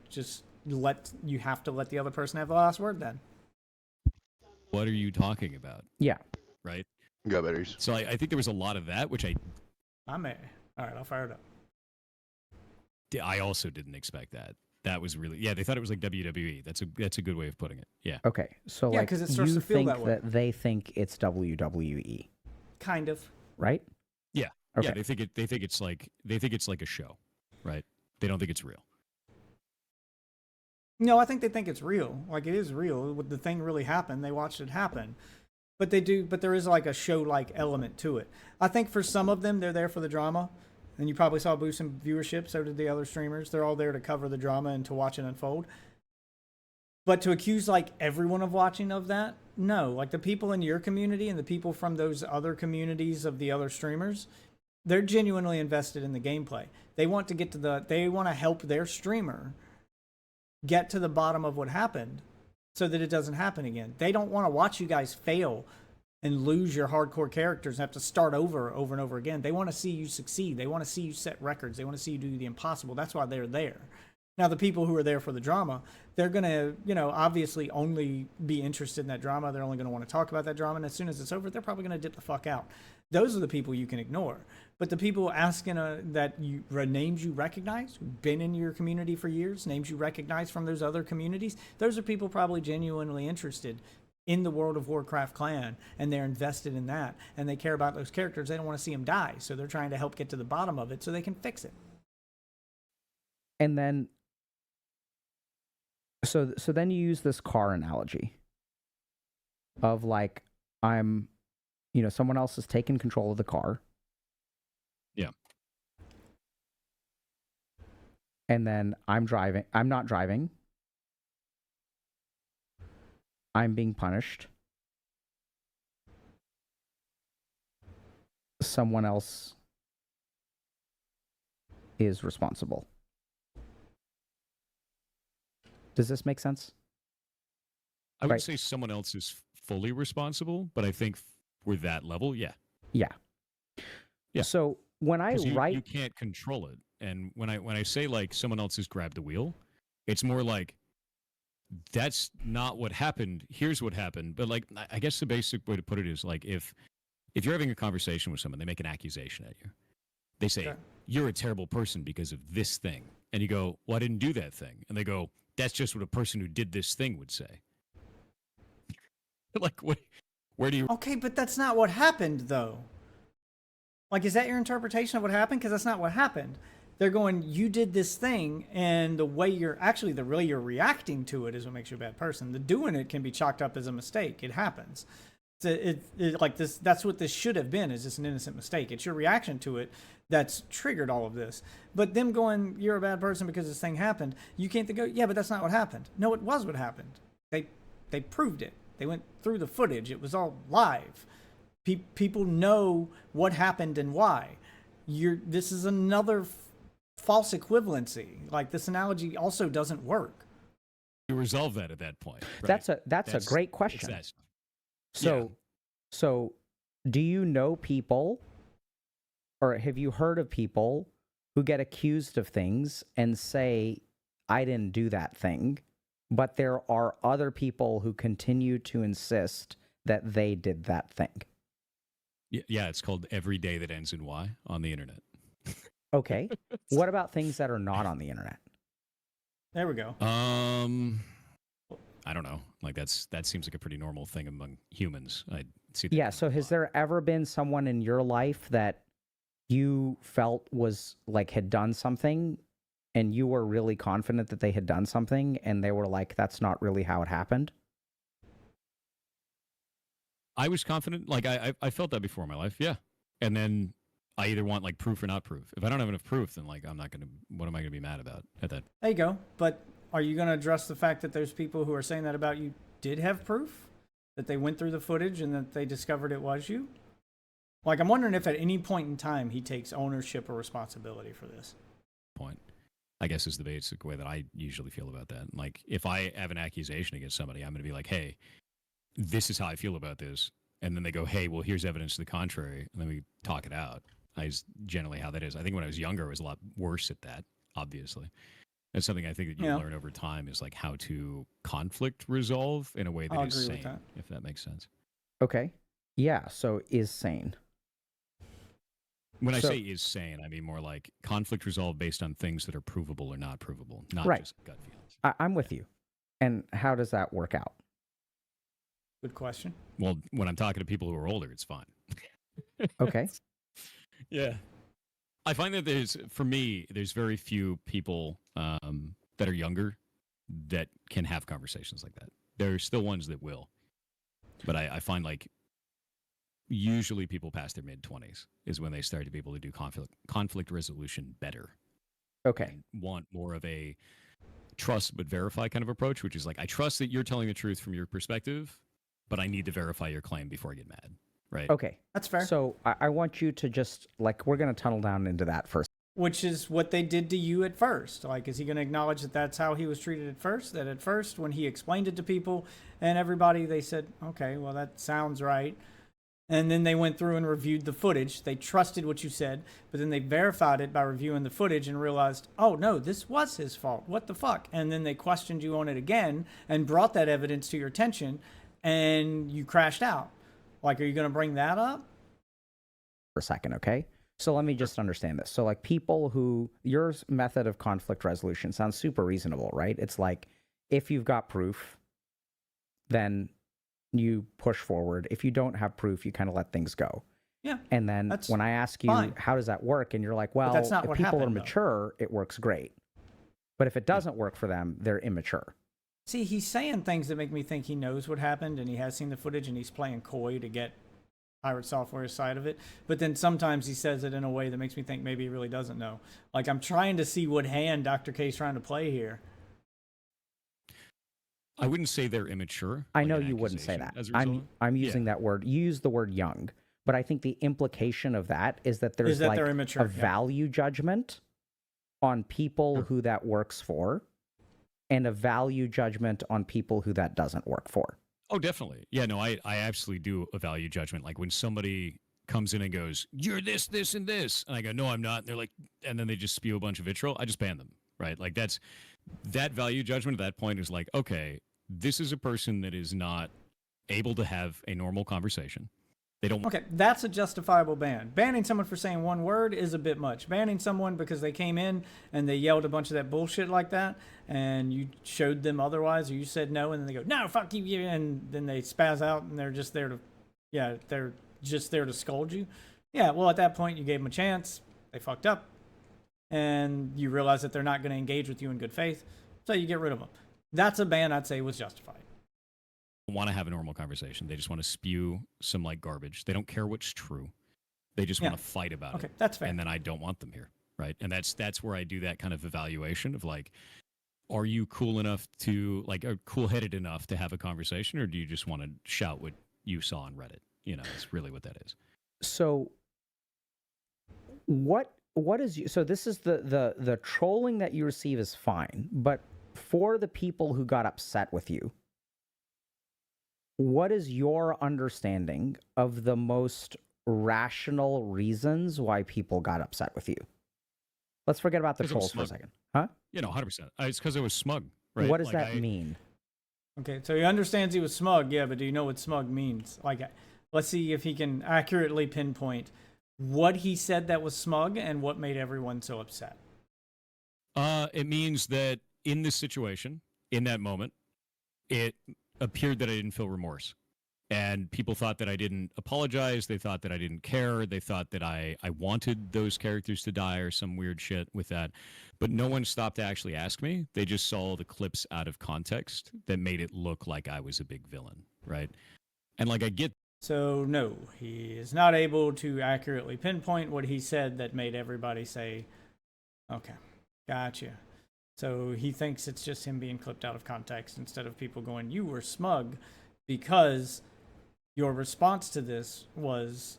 you have to let the other person have the last word then. What are you talking about? Yeah. Right? Got batteries. So I think there was a lot of that, which All right, I'll fire it up. I also didn't expect that. That was really, yeah, they thought it was like WWE. That's a good way of putting it. Yeah. Okay. So Yeah, like 'cause it starts you to feel think that way. they think it's WWE, Kind of. right? Yeah. Okay. Yeah, they think it's like a show, right? They don't think it's real. No, I think they think it's real. Like it is real. The thing really happened. They watched it happen. But there is like a show-like element to it. I think for some of them, they're there for the drama. And you probably saw a boost in viewership. So did the other streamers. They're all there to cover the drama and to watch it unfold. But to accuse like everyone of watching of that, no. Like the people in your community and the people from those other communities of the other streamers, they're genuinely invested in the gameplay. They want to help their streamer get to the bottom of what happened so that it doesn't happen again. They don't want to watch you guys fail and lose your hardcore characters and have to start over and over again. They want to see you succeed. They want to see you set records. They want to see you do the impossible. That's why they're there. Now, the people who are there for the drama, they're going to, obviously only be interested in that drama. They're only going to want to talk about that drama. And as soon as it's over, they're probably going to dip the fuck out. Those are the people you can ignore. But the people asking names you recognize, who've been in your community for years, names you recognize from those other communities, those are people probably genuinely interested in the World of Warcraft clan, and they're invested in that, and they care about those characters. They don't want to see them die, so they're trying to help get to the bottom of it so they can fix it. And then so then you use this car analogy of like someone else has taken control of the car. Yeah. And then I'm not driving. I'm being punished. Someone else is responsible. Does this make sense? I would Right. say someone else is fully responsible, but I think for that level, yeah. Yeah. Yeah. So when I 'Cause you write, can't control it. And when I say like someone else has grabbed the wheel, it's more like that's not what happened. Here's what happened. But like I guess the basic way to put it is like if you're having a conversation with someone, they make an accusation at you. They say, Okay. you're a terrible person because of this thing. And you go, well, I didn't do that thing. And they go, that's just what a person who did this thing would say. Like, where do you... Okay, but that's not what happened, though. Like, is that your interpretation of what happened? Because that's not what happened. They're going, you did this thing, and the way you're actually, the way you're reacting to it is what makes you a bad person. The doing it can be chalked up as a mistake. It happens. Like this, that's what this should have been, is just an innocent mistake. It's your reaction to it that's triggered all of this. But them going, you're a bad person because this thing happened, you can't go, yeah, but that's not what happened. No, it was what happened. They proved it. They went through the footage. It was all live. People know what happened and why. This is another false equivalency. Like, this analogy also doesn't work. You resolve that at that point. Right? that's a great question. That's- So do you know people, or have you heard of people who get accused of things and say, I didn't do that thing, but there are other people who continue to insist that they did that thing? Yeah, it's called Every Day That Ends in Y on the internet. Okay. What about things that are not on the internet? There we go. I don't know. Like that seems like a pretty normal thing among humans. I see. Yeah. So has there ever been someone in your life that you felt was like had done something and you were really confident that they had done something and they were like, that's not really how it happened? I was confident. Like I felt that before in my life. Yeah. And then I either want like proof or not proof. If I don't have enough proof, then like I'm not gonna. What am I gonna be mad about at that? There you go. But are you going to address the fact that there's people who are saying that about you did have proof? That they went through the footage and that they discovered it was you? Like, I'm wondering if at any point in time he takes ownership or responsibility for this. Point. I guess is the basic way that I usually feel about that. Like if I have an accusation against somebody, I'm gonna be like, hey, this is how I feel about this. And then they go, hey, well, here's evidence to the contrary. And then we talk it out. Is generally how that is. I think when I was younger, I was a lot worse at that, obviously. That's something I think that you learn over time is like how to conflict resolve in a way that is sane, if that makes sense. Okay. Yeah. So is sane. When I say is sane, I mean more like conflict resolve based on things that are provable or not provable, not just gut feelings. I'm with you. And how does that work out? Good question. Well, when I'm talking to people who are older, it's fine. Okay. Yeah. I find that there's very few people that are younger that can have conversations like that. There's still ones that will. But I find like usually people past their mid-20s is when they start to be able to do conflict resolution better. Okay. And want more of a trust but verify kind of approach, which is like, I trust that you're telling the truth from your perspective, but I need to verify your claim before I get mad. Right. Okay. That's fair. So I want you to just, like, we're going to tunnel down into that first. Which is what they did to you at first. Like, is he going to acknowledge that that's how he was treated at first? That at first, when he explained it to people and everybody, they said, okay, well, that sounds right. And then they went through and reviewed the footage. They trusted what you said, but then they verified it by reviewing the footage and realized, oh, no, this was his fault. What the fuck? And then they questioned you on it again and brought that evidence to your attention, and you crashed out. Like, are you going to bring that up? For a second, okay? So let me just understand this. So, like, people who, your method of conflict resolution sounds super reasonable, right? It's like, if you've got proof, then you push forward. If you don't have proof, you kind of let things go. Yeah. And then when I ask you, fine. how does that work? And you're like, well, that's not if what people are happened, though. mature, it works great. But if it doesn't work for them, they're immature. See, he's saying things that make me think he knows what happened and he has seen the footage and he's playing coy to get Pirate Software's side of it. But then sometimes he says it in a way that makes me think maybe he really doesn't know. Like, I'm trying to see what hand Dr. K is trying to play here. I wouldn't say they're immature. I like know an you wouldn't say that. accusation as a result. I'm using that word. You use the word young, but I think the implication of that is that there's like they're immature, a value judgment on people who that works for. and a value judgment on people who that doesn't work for. Oh, definitely. Yeah, no, I absolutely do a value judgment. Like when somebody comes in and goes, "You're this, this, and this," and I go, "No, I'm not." And they're like, and then they just spew a bunch of vitriol. I just ban them, right? Like that value judgment at that point is like, okay, this is a person that is not able to have a normal conversation. They don't. Okay, that's a justifiable ban. Banning someone for saying one word is a bit much. Banning someone because they came in and they yelled a bunch of that bullshit like that, and you showed them otherwise, or you said no, and then they go, "No, fuck you," and then they spaz out, and they're just there to scold you. Yeah, well, at that point, you gave them a chance. They fucked up, and you realize that they're not going to engage with you in good faith, so you get rid of them. That's a ban I'd say was justified. Want to have a normal conversation. They just want to spew some like garbage. They don't care what's true. They just want to fight about it. Okay, that's fair. And then I don't want them here, right? And that's where I do that kind of evaluation of like, are you cool enough to like, are cool-headed enough to have a conversation, or do you just want to shout what you saw on Reddit? You know, it's really what that is. So what is so this is the trolling that you receive is fine, but for the people who got upset with you, what is your understanding of the most rational reasons why people got upset with you? Let's forget about the trolls for a second. Huh? You know, 100%. It's because it was smug, right? What does Like, that mean? Okay, so he understands he was smug, yeah, but do you know what smug means? Like, let's see if he can accurately pinpoint what he said that was smug and what made everyone so upset. It means that in this situation, in that moment, it appeared that I didn't feel remorse. And people thought that I didn't apologize. They thought that I didn't care. They thought that I wanted those characters to die or some weird shit with that. But no one stopped to actually ask me. They just saw the clips out of context that made it look like I was a big villain, right? And like I get. So no, he is not able to accurately pinpoint what he said that made everybody say, okay, gotcha. So he thinks it's just him being clipped out of context instead of people going, you were smug because your response to this was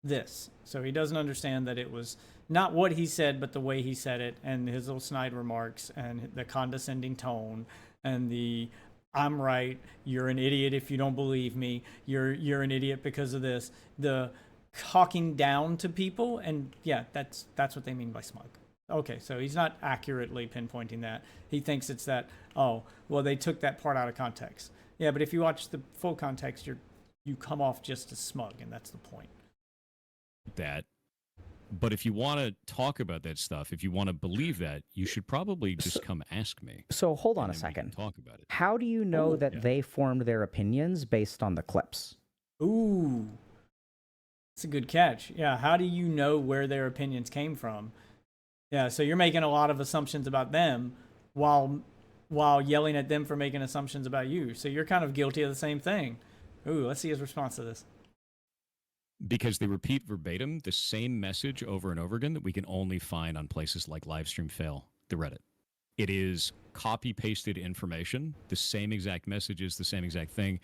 this. So he doesn't understand that it was not what he said, but the way he said it, and his little snide remarks, and the condescending tone, and the "I'm right, you're an idiot if you don't believe me, you're an idiot because of this," the talking down to people, and yeah, that's what they mean by smug. Okay, so he's not accurately pinpointing that. He thinks it's that, oh, well, they took that part out of context. Yeah, but if you watch the full context, you come off just as smug, and that's the point. That. But if you want to talk about that stuff, if you want to believe that, you should probably just come ask me. So hold on a second. Talk about it. How do you know that they formed their opinions based on the clips? Ooh, that's a good catch. Yeah, how do you know where their opinions came from? Yeah, so you're making a lot of assumptions about them while yelling at them for making assumptions about you. So you're kind of guilty of the same thing. Ooh, let's see his response to this. Because they repeat verbatim the same message over and over again that we can only find on places like Livestream Fail, the Reddit. It is copy-pasted information, the same exact messages, the same exact thing.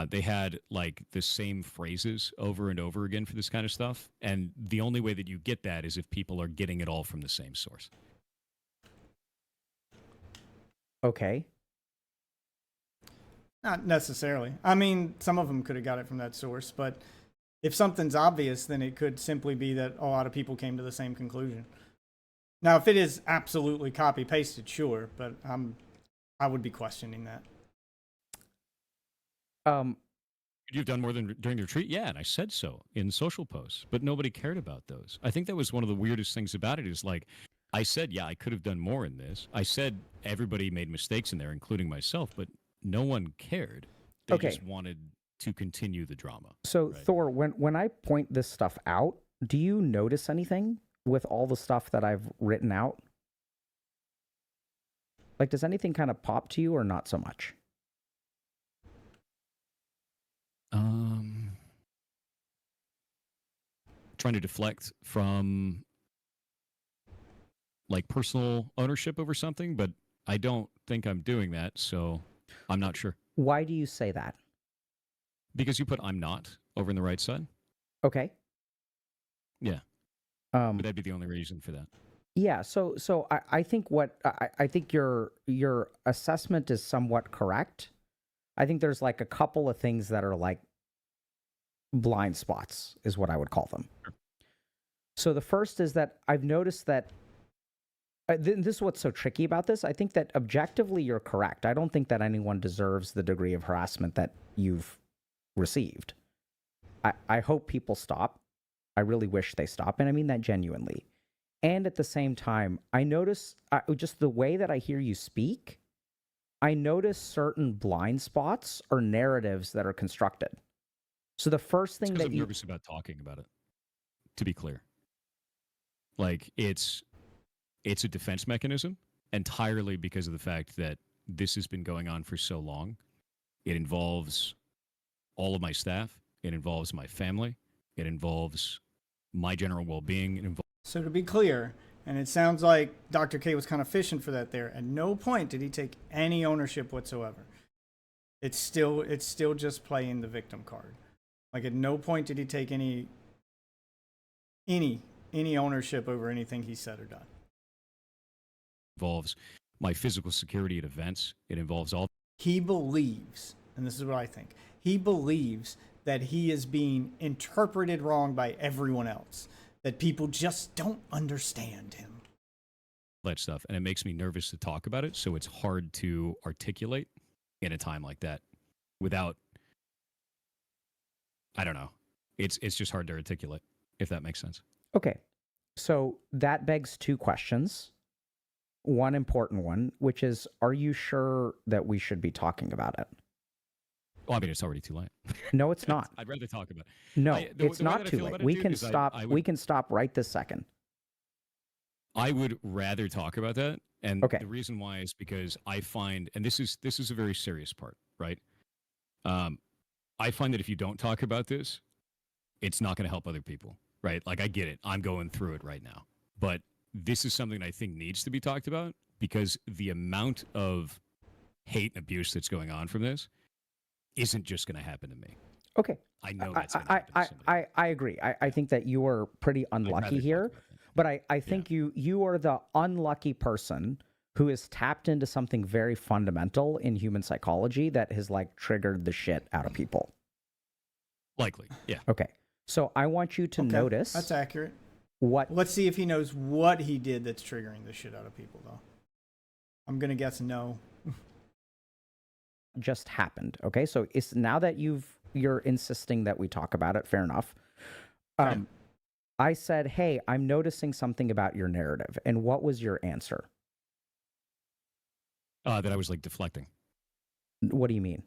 They had like the same phrases over and over again for this kind of stuff. And the only way that you get that is if people are getting it all from the same source. Okay. Not necessarily. I mean, some of them could have got it from that source, but if something's obvious, then it could simply be that a lot of people came to the same conclusion. Now, if it is absolutely copy-pasted, sure, but I would be questioning that. You've done more than during the retreat? Yeah, and I said so in social posts, but nobody cared about those. I think that was one of the weirdest things about it is like, I said, yeah, I could have done more in this. I said everybody made mistakes in there, including myself, but no one cared. They just wanted to continue the drama. So, right? Thor, when I point this stuff out, do you notice anything with all the stuff that I've written out? Like, does anything kind of pop to you or not so much? Trying to deflect from like personal ownership over something, but I don't think I'm doing that, so I'm not sure. Why do you say that? Because you put "I'm not" over in the right side. Okay. Yeah. But that'd be the only reason for that. Yeah, so I think I think your assessment is somewhat correct. I think there's like a couple of things that are like blind spots, is what I would call them. So the first is that I've noticed that this is what's so tricky about this. I think that objectively you're correct. I don't think that anyone deserves the degree of harassment that you've received. I hope people stop. I really wish they stop, and I mean that genuinely. And at the same time, I notice just the way that I hear you speak, I notice certain blind spots or narratives that are constructed. So the first thing that I'm nervous about talking about it, to be clear. Like, it's a defense mechanism entirely because of the fact that this has been going on for so long. It involves all of my staff. It involves my family. It involves my general well-being. So to be clear, and it sounds like Dr. K was kind of fishing for that there, at no point did he take any ownership whatsoever. It's still just playing the victim card. Like, at no point did he take any ownership over anything he said or done. Involves my physical security at events. It involves all. He believes, and this is what I think, he believes that he is being interpreted wrong by everyone else, that people just don't understand him. That stuff, and it makes me nervous to talk about it, so it's hard to articulate in a time like that without, I don't know. It's just hard to articulate, if that makes sense. Okay. So that begs two questions. One important one, which is, are you sure that we should be talking about it? Well, I mean, it's already too late. No, it's not. I'd rather talk about it. No, it's not too late. We can stop. We can stop right this second. I would rather talk about that, and Okay. the reason why is because I find, and this is a very serious part, right? I find that if you don't talk about this, it's not going to help other people, right? Like, I get it. I'm going through it right now, but this is something I think needs to be talked about because the amount of hate and abuse that's going on from this isn't just going to happen to me. Okay. I know that's going to happen to somebody. I agree. I think that you are pretty unlucky here, but I think you are the unlucky person who has tapped into something very fundamental in human psychology that has like triggered the shit out of people. Likely, yeah. Okay. So I want you to notice. That's accurate. What? Let's see if he knows what he did that's triggering the shit out of people, though. I'm going to guess no. Just happened. Okay. So it's now that you're insisting that we talk about it. Fair enough. I said, hey, I'm noticing something about your narrative. And what was your answer? That I was like deflecting. What do you mean?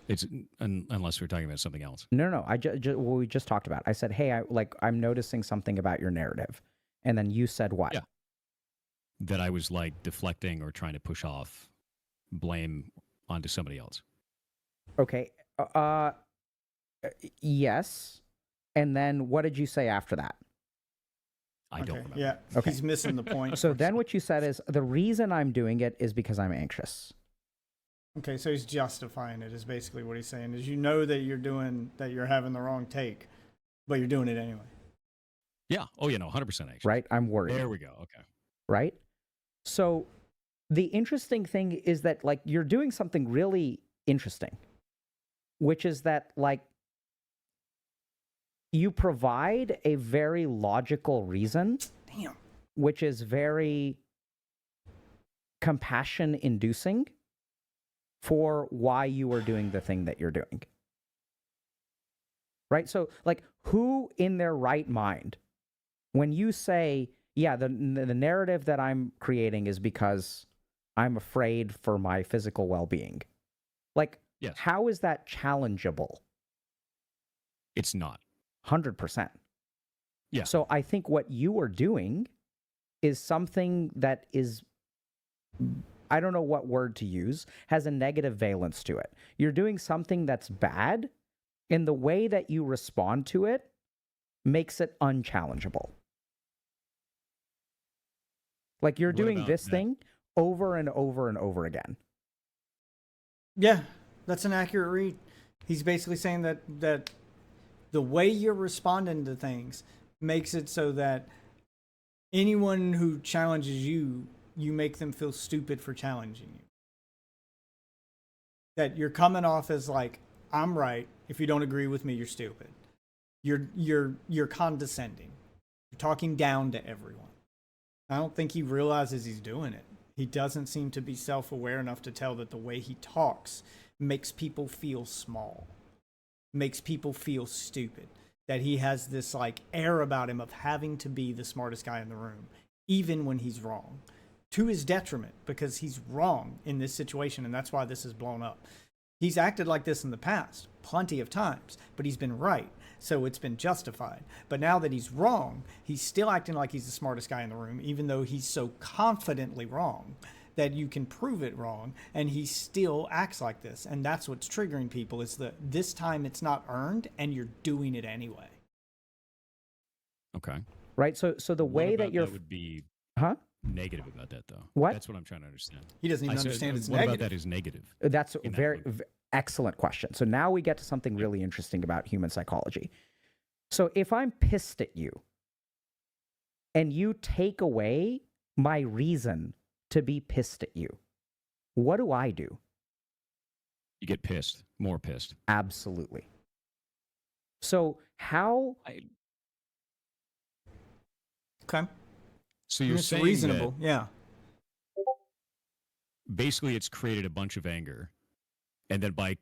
It's unless we're talking about something else. No. What we just talked about. I said, hey, I'm noticing something about your narrative. And then you said what? Yeah. That I was like deflecting or trying to push off blame onto somebody else. Okay. Yes. And then what did you say after that? I don't remember. Yeah. Okay. He's missing the point. So then what you said is the reason I'm doing it is because I'm anxious. Okay, so he's justifying it is basically what he's saying. Is you know that you're having the wrong take, but you're doing it anyway. Yeah. Oh, yeah, no, 100% anxious. Right? I'm worried. There we go. Okay. Right? So the interesting thing is that like you're doing something really interesting, which is that like you provide a very logical reason, which is very compassion inducing for why you are doing the thing that you're doing. Right? So like who in their right mind, when you say, yeah, the narrative that I'm creating is because I'm afraid for my physical well-being. Like, yes. How is that challengeable? It's not. 100%. Yeah. So I think what you are doing is something that is, I don't know what word to use, has a negative valence to it. You're doing something that's bad, and the way that you respond to it makes it unchallengeable. Like you're doing this thing over and over and over again. Yeah, that's an accurate read. He's basically saying that the way you're responding to things makes it so that anyone who challenges you, you make them feel stupid for challenging you. That you're coming off as like, I'm right. If you don't agree with me, you're stupid. You're condescending. You're talking down to everyone. I don't think he realizes he's doing it. He doesn't seem to be self-aware enough to tell that the way he talks makes people feel small, makes people feel stupid, that he has this like air about him of having to be the smartest guy in the room, even when he's wrong, to his detriment, because he's wrong in this situation, and that's why this is blown up. He's acted like this in the past, plenty of times, but he's been right, so it's been justified. But now that he's wrong, he's still acting like he's the smartest guy in the room, even though he's so confidently wrong that you can prove it wrong, and he still acts like this. And that's what's triggering people, is that this time it's not earned, and you're doing it anyway. Okay. Right? So the way that you're... That would be negative about that, though. What? That's what I'm trying to understand. He doesn't even understand it's what negative. about that is negative? That's a very excellent question. So now we get to something really interesting about human psychology. So if I'm pissed at you and you take away my reason to be pissed at you, what do? You get pissed, more pissed. Absolutely. So how... Okay. So you're it's saying reasonable, that yeah. basically it's created a bunch of anger, and then by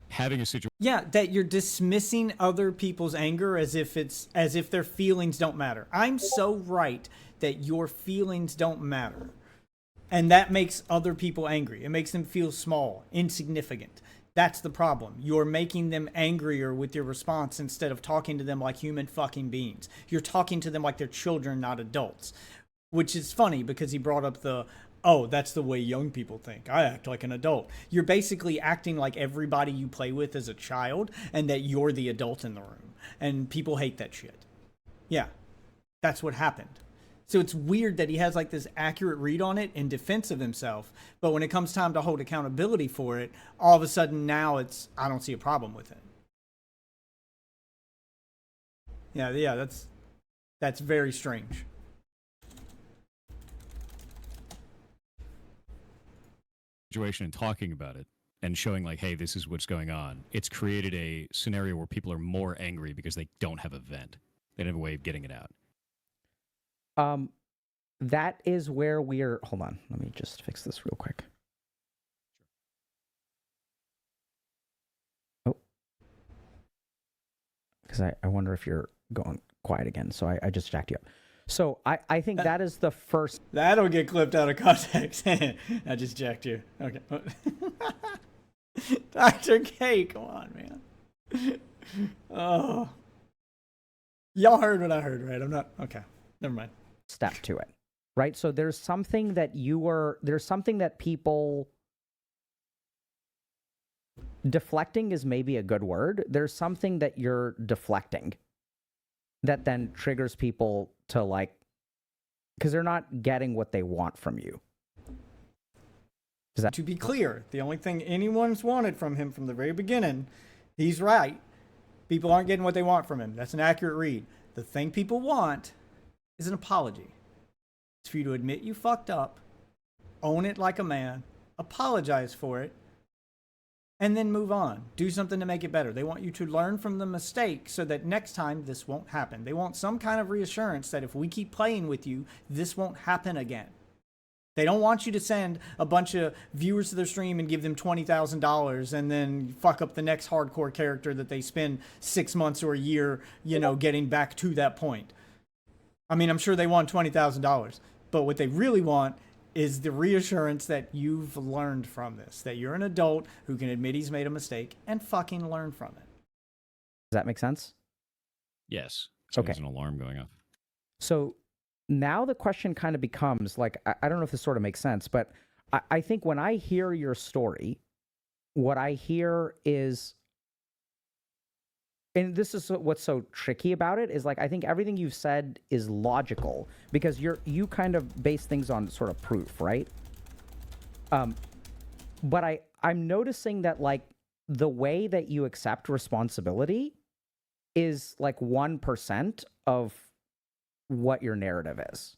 having a situation... Yeah, that you're dismissing other people's anger as if their feelings don't matter. I'm so right that your feelings don't matter. And that makes other people angry. It makes them feel small, insignificant. That's the problem. You're making them angrier with your response instead of talking to them like human fucking beings. You're talking to them like they're children, not adults. Which is funny because he brought up oh, that's the way young people think. I act like an adult. You're basically acting like everybody you play with is a child and that you're the adult in the room. And people hate that shit. Yeah, that's what happened. So it's weird that he has like this accurate read on it in defense of himself, but when it comes time to hold accountability for it, all of a sudden now I don't see a problem with it. Yeah, that's very strange. Situation and talking about it and showing like, hey, this is what's going on. It's created a scenario where people are more angry because they don't have a vent. They don't have a way of getting it out. That is where we're... Hold on. Let me just fix this real quick. Oh. Because I wonder if you're going quiet again. So I just jacked you up. So I think that is the first... That'll get clipped out of context. I just jacked you. Okay. Dr. K, come on, man. Oh. Y'all heard what I heard, right? I'm not... Okay. Never mind. Step to it, right? So there's something that there's something that people... Deflecting is maybe a good word. There's something that you're deflecting that then triggers people to like, because they're not getting what they want from you. To be clear, the only thing anyone's wanted from him from the very beginning, he's right. People aren't getting what they want from him. That's an accurate read. The thing people want is an apology. It's for you to admit you fucked up, own it like a man, apologize for it, and then move on. Do something to make it better. They want you to learn from the mistake so that next time this won't happen. They want some kind of reassurance that if we keep playing with you, this won't happen again. They don't want you to send a bunch of viewers to their stream and give them $20,000 and then fuck up the next hardcore character that they spend 6 months or a year, getting back to that point. I mean, I'm sure they want $20,000, but what they really want is the reassurance that you've learned from this, that you're an adult who can admit he's made a mistake and fucking learn from it. Does that make sense? Yes. So Okay. There's an alarm going off. So now the question kind of becomes like, I don't know if this sort of makes sense, but I think when I hear your story, what I hear is, and this is what's so tricky about it, is like, I think everything you've said is logical because you kind of base things on sort of proof, right? But I'm noticing that like the way that you accept responsibility is like 1% of what your narrative is.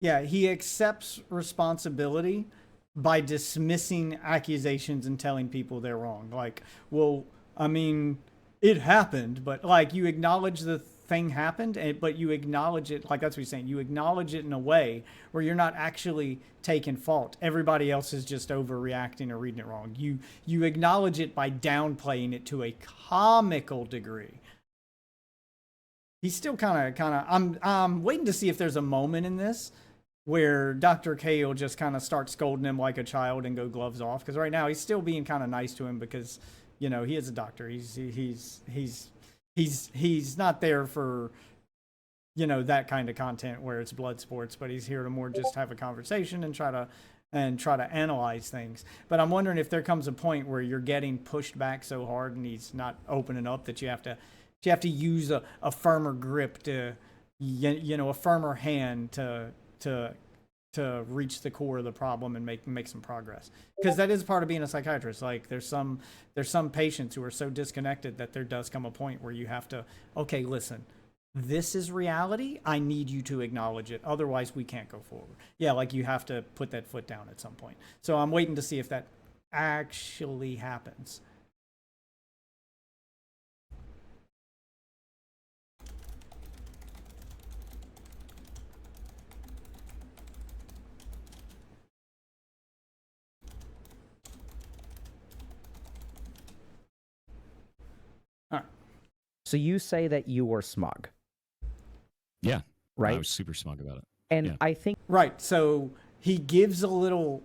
Yeah, he accepts responsibility by dismissing accusations and telling people they're wrong. Like, well, I mean, it happened, but like you acknowledge the thing happened, but you acknowledge it, like that's what he's saying. You acknowledge it in a way where you're not actually taking fault. Everybody else is just overreacting or reading it wrong. You acknowledge it by downplaying it to a comical degree. He's still kind of. I'm waiting to see if there's a moment in this where Dr. K will just kind of start scolding him like a child and go gloves off. Because right now he's still being kind of nice to him because, you know, he is a doctor. He's not there for, you know, that kind of content where it's blood sports, but he's here to more just have a conversation and try to analyze things. But I'm wondering if there comes a point where you're getting pushed back so hard and he's not opening up that you have to use a firmer grip to, you know, a firmer hand to reach the core of the problem and make some progress. Because that is part of being a psychiatrist. Like there's some patients who are so disconnected that there does come a point where you have to, okay, listen, this is reality. I need you to acknowledge it. Otherwise we can't go forward. Yeah, like you have to put that foot down at some point. So I'm waiting to see if that actually happens. So you say that you were smug. Yeah. Right? I was super smug about it. And yeah. I think right. So he gives a little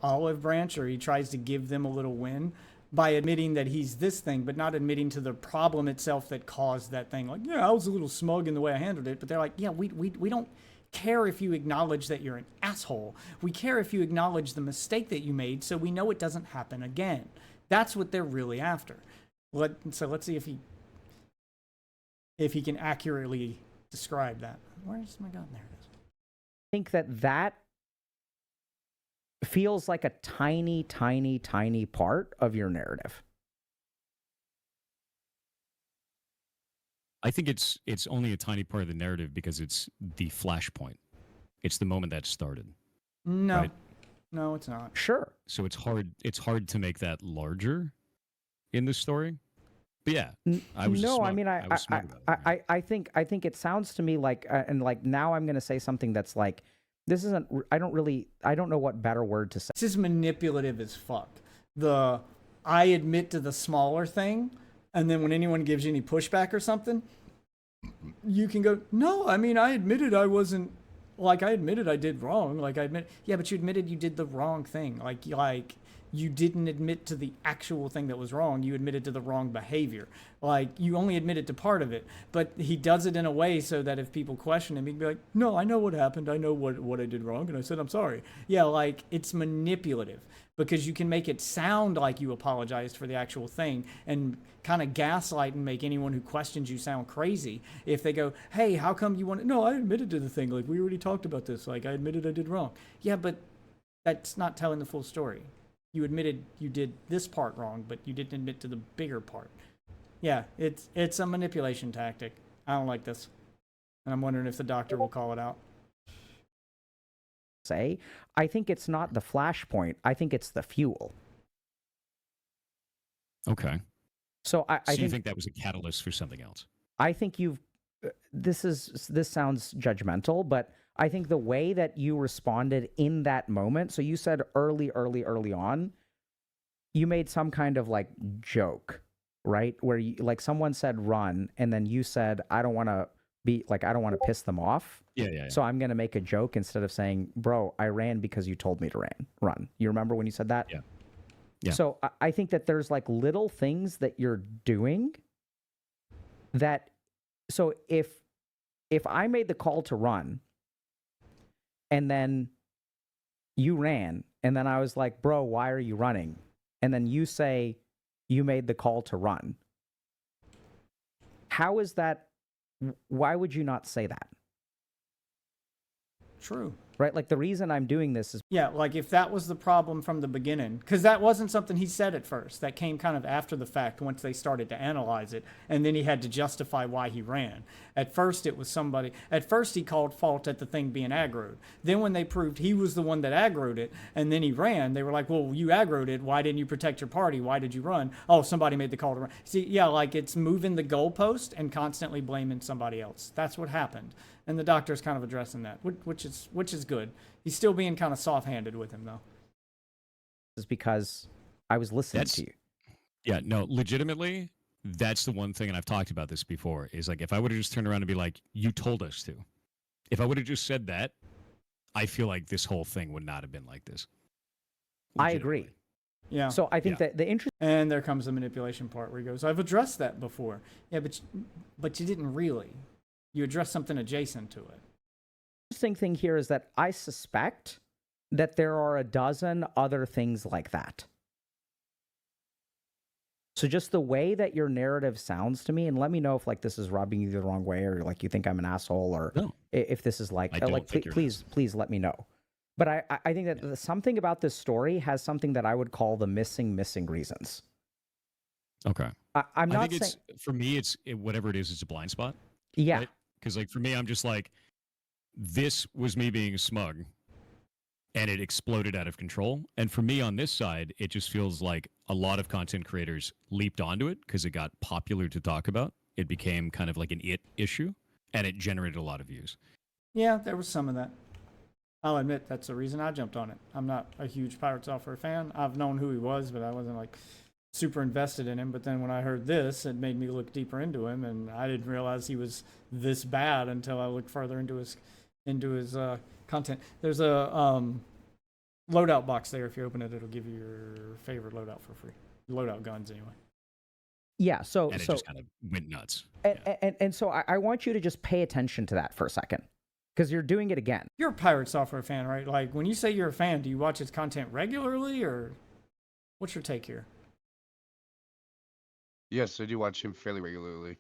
olive branch, or he tries to give them a little win by admitting that he's this thing, but not admitting to the problem itself that caused that thing. Like, yeah, I was a little smug in the way I handled it, but they're like, yeah, we don't care if you acknowledge that you're an asshole. We care if you acknowledge the mistake that you made so we know it doesn't happen again. That's what they're really after. So let's see if he can accurately describe that. Where's my gun? There it is. I think that feels like a tiny, tiny, tiny part of your narrative. I think it's only a tiny part of the narrative because it's the flashpoint. It's the moment that started. No, right? No, it's not. Sure. So it's hard to make that larger in the story. But yeah, I was no. smug. I mean, I think it sounds to me like, and like now I'm going to say something that's like, this isn't. I don't know what better word to say. This is manipulative as fuck. I admit to the smaller thing, and then when anyone gives you any pushback or something, you can go, no, I mean, I admitted I wasn't. Like, I admitted I did wrong. Like, yeah, but you admitted you did the wrong thing. Like you didn't admit to the actual thing that was wrong. You admitted to the wrong behavior. Like, you only admitted to part of it. But he does it in a way so that if people question him, he can be like, no, I know what happened. I know what I did wrong, and I said I'm sorry. Yeah, like, it's manipulative because you can make it sound like you apologized for the actual thing and kind of gaslight and make anyone who questions you sound crazy. If they go, hey, how come you want to... No, I admitted to the thing. Like, we already talked about this. Like, I admitted I did wrong. Yeah, but that's not telling the full story. You admitted you did this part wrong, but you didn't admit to the bigger part. Yeah, it's a manipulation tactic. I don't like this. And I'm wondering if the doctor will call it out. I think it's not the flashpoint. I think it's the fuel. Okay. So you think that was a catalyst for something else? I think this sounds judgmental, but I think the way that you responded in that moment, so you said early on, you made some kind of like joke, right? Where you, like someone said run, and then you said, I don't want to piss them off. Yeah. So I'm going to make a joke instead of saying, bro, I ran because you told me to run. You remember when you said that? Yeah. So I think that there's like little things that you're doing that, so if I made the call to run and then you ran and then I was like, bro, why are you running? And then you say you made the call to run. How is that? Why would you not say that? True. right? Like the reason I'm doing this is Yeah, like if that was the problem from the beginning, because that wasn't something he said at first. That came kind of after the fact once they started to analyze it, and then he had to justify why he ran. At first, it was somebody. At first, he called fault at the thing being aggroed. Then, when they proved he was the one that aggroed it, and then he ran, they were like, "Well, you aggroed it. Why didn't you protect your party? Why did you run? Oh, somebody made the call to run." See, yeah, like it's moving the goalpost and constantly blaming somebody else. That's what happened, and the doctor's kind of addressing that, which is good. He's still being kind of soft-handed with him, though. is because I was listening to you. Yeah, no, legitimately, that's the one thing, and I've talked about this before, is like if I would have just turned around and be like, you told us to. If I would have just said that, I feel like this whole thing would not have been like this. I agree. Yeah. So I think that the interest. And there comes the manipulation part where he goes, "I've addressed that before." Yeah, but you didn't really. You addressed something adjacent to it. Interesting thing here is that I suspect that there are a dozen other things like that. So just the way that your narrative sounds to me, and let me know if like this is rubbing you the wrong way, or like you think I'm an asshole, or if this is like, please let me know. But I think that something about this story has something that I would call the missing reasons. Okay. I'm not think saying... for me, whatever it is, it's a blind spot. Yeah. Because like for me, I'm just like, this was me being smug, and it exploded out of control. And for me on this side, it just feels like a lot of content creators leaped onto it because it got popular to talk about. It became kind of like an issue, and it generated a lot of views. Yeah, there was some of that. I'll admit that's the reason I jumped on it. I'm not a huge Pirate Software fan. I've known who he was, but I wasn't like super invested in him. But then when I heard this, it made me look deeper into him, and I didn't realize he was this bad until I looked further into his content. There's a loadout box there. If you open it, it'll give you your favorite loadout for free. Loadout guns, anyway. Yeah, so it just kind of went nuts. And so I want you to just pay attention to that for a second, because you're doing it again. You're a Pirate Software fan, right? Like, when you say you're a fan, do you watch his content regularly, or what's your take here? Yes, I do watch him fairly regularly.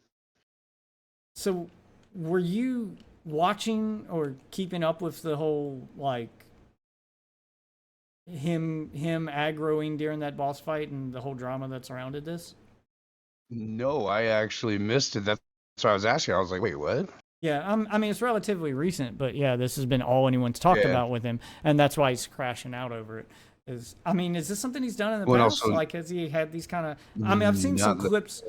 So, were you watching or keeping up with the whole, like, him aggroing during that boss fight and the whole drama that surrounded this? No, I actually missed it. That's what I was asking. I was like, wait, what? Yeah, I mean, it's relatively recent, but yeah, this has been all anyone's talked about with him, and that's why he's crashing out over it. Is this something he's done in the past? Like, has he had these kind of... I mean, I've seen some clips.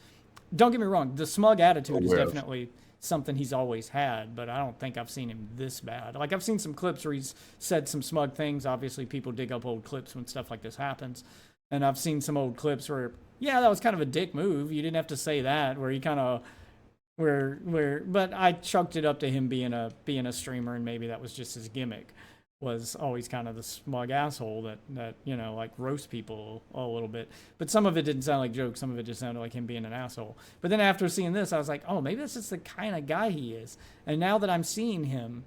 Don't get me wrong, the smug attitude is definitely something he's always had, but I don't think I've seen him this bad. Like, I've seen some clips where he's said some smug things. Obviously, people dig up old clips when stuff like this happens. And I've seen some old clips where, yeah, that was kind of a dick move. You didn't have to say that, where he kind of... but I chalked it up to him being a streamer, and maybe that was just his gimmick, was always kind of the smug asshole that you know, like, roast people a little bit. But some of it didn't sound like jokes, some of it just sounded like him being an asshole. But then after seeing this, I was like, oh, maybe that's just the kind of guy he is. And now that I'm seeing him,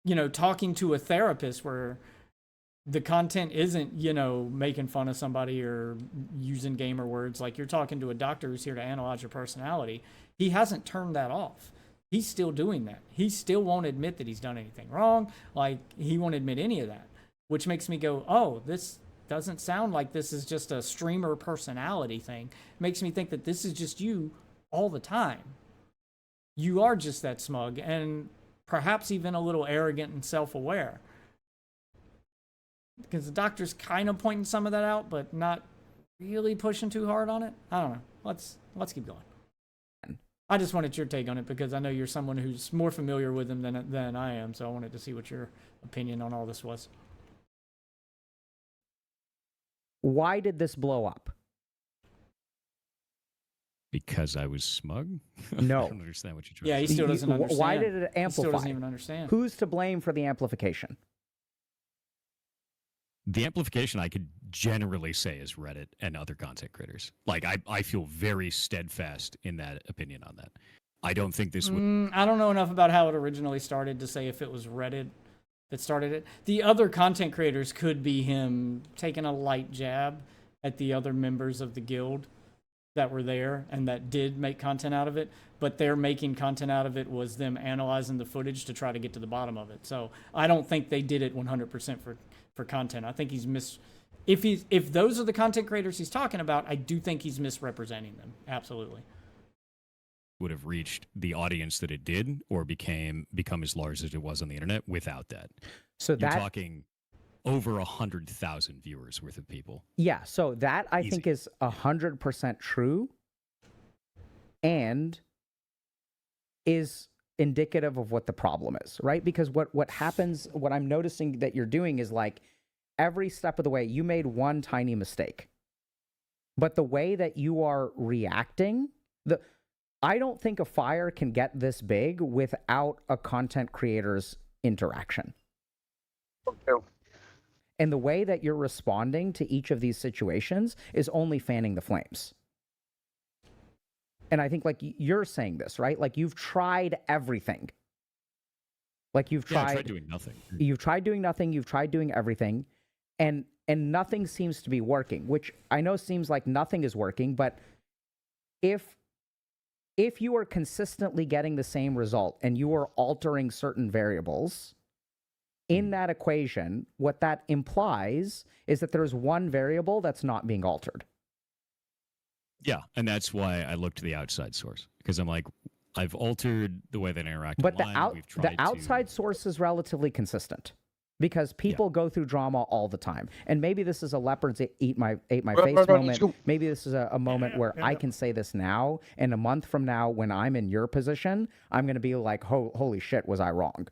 you know, talking to a therapist where the content isn't, you know, making fun of somebody or using gamer words, like you're talking to a doctor who's here to analyze your personality. He hasn't turned that off. He's still doing that. He still won't admit that he's done anything wrong. Like, he won't admit any of that, which makes me go, oh, this doesn't sound like this is just a streamer personality thing. It makes me think that this is just you all the time. You are just that smug and perhaps even a little arrogant and self-aware. Because the doctor's kind of pointing some of that out, but not really pushing too hard on it. I don't know. Let's keep going. I just wanted your take on it because I know you're someone who's more familiar with him than I am, so I wanted to see what your opinion on all this was. Why did this blow up? Because I was smug? No. I don't understand what you're trying Yeah, he to say. still doesn't understand. Why did it amplify? He still doesn't even understand. Who's to blame for the amplification? The amplification, I could generally say, is Reddit and other content creators. Like, I feel very steadfast in that opinion on that. I don't think this would... I don't know enough about how it originally started to say if it was Reddit that started it. The other content creators could be him taking a light jab at the other members of the guild that were there and that did make content out of it, but their making content out of it was them analyzing the footage to try to get to the bottom of it. So I don't think they did it 100% for content. I think if those are the content creators he's talking about, I do think he's misrepresenting them. Absolutely. Would have reached the audience that it did, or become as large as it was on the internet without that. So You're talking over 100,000 viewers worth of people. Yeah, so that I Easy. think is 100% true and is indicative of what the problem is, right? Because what happens, what I'm noticing that you're doing is like every step of the way, you made one tiny mistake. But the way that you are reacting, I don't think a fire can get this big without a content creator's interaction. Okay. And the way that you're responding to each of these situations is only fanning the flames. And I think like you're saying this, right? Like you've tried everything. Like you've tried, I tried doing nothing. You've tried doing nothing, you've tried doing everything, and nothing seems to be working, which I know seems like nothing is working, but if you are consistently getting the same result and you are altering certain variables in that equation, what that implies is that there's one variable that's not being altered. Yeah, and that's why I look to the outside source, because I'm like, I've altered the way they interact But online. the outside source is relatively consistent because people go through drama all the time. And maybe this is a leopards ate my face moment. Maybe this is a moment where I can say this now, and a month from now when I'm in your position, I'm going to be like, holy shit, was I wrong?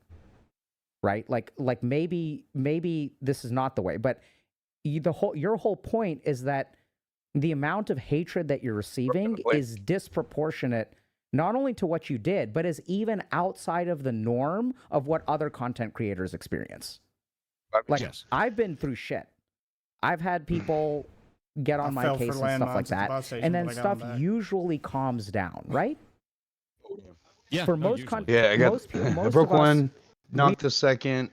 Right? Like maybe this is not the way, but your whole point is that the amount of hatred that you're receiving is disproportionate, not only to what you did, but is even outside of the norm of what other content creators experience. Like, yes. I've been through shit. I've had people get on my case and stuff like that, and then stuff usually calms down, right? Yeah, For no, most usually. countries, Yeah, I got. most people, I most broke of us, one. Not the second.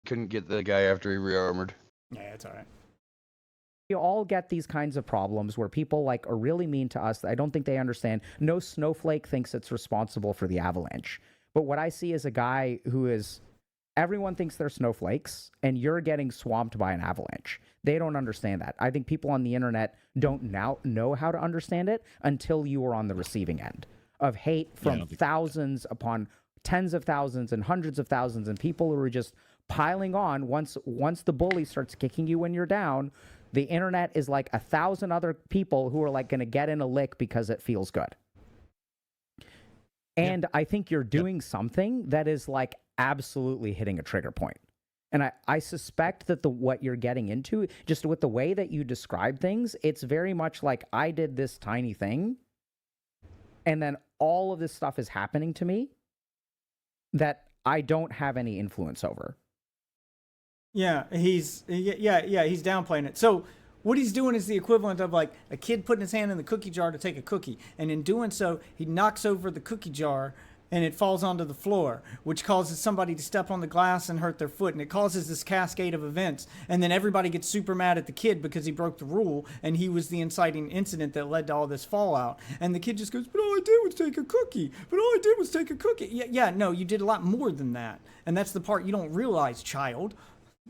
Couldn't get the guy after he rearmored. Yeah, it's all right. we all get these kinds of problems where people like are really mean to us. I don't think they understand. No snowflake thinks it's responsible for the avalanche. But what I see is a guy who is, everyone thinks they're snowflakes and you're getting swamped by an avalanche. They don't understand that. I think people on the internet don't now know how to understand it until you are on the receiving end of hate from thousands upon tens of thousands and hundreds of thousands and people who are just piling on. Once the bully starts kicking you when you're down, the internet is like 1,000 other people who are like going to get in a lick because it feels good. And I think you're doing something that is like absolutely hitting a trigger point. And I suspect that what you're getting into, just with the way that you describe things, it's very much like I did this tiny thing, and then all of this stuff is happening to me that I don't have any influence over. Yeah, he's downplaying it. So what he's doing is the equivalent of like a kid putting his hand in the cookie jar to take a cookie, and in doing so, he knocks over the cookie jar and it falls onto the floor, which causes somebody to step on the glass and hurt their foot, and it causes this cascade of events, and then everybody gets super mad at the kid because he broke the rule and he was the inciting incident that led to all this fallout, and the kid just goes, but all I did was take a cookie, no, you did a lot more than that, and that's the part you don't realize, child.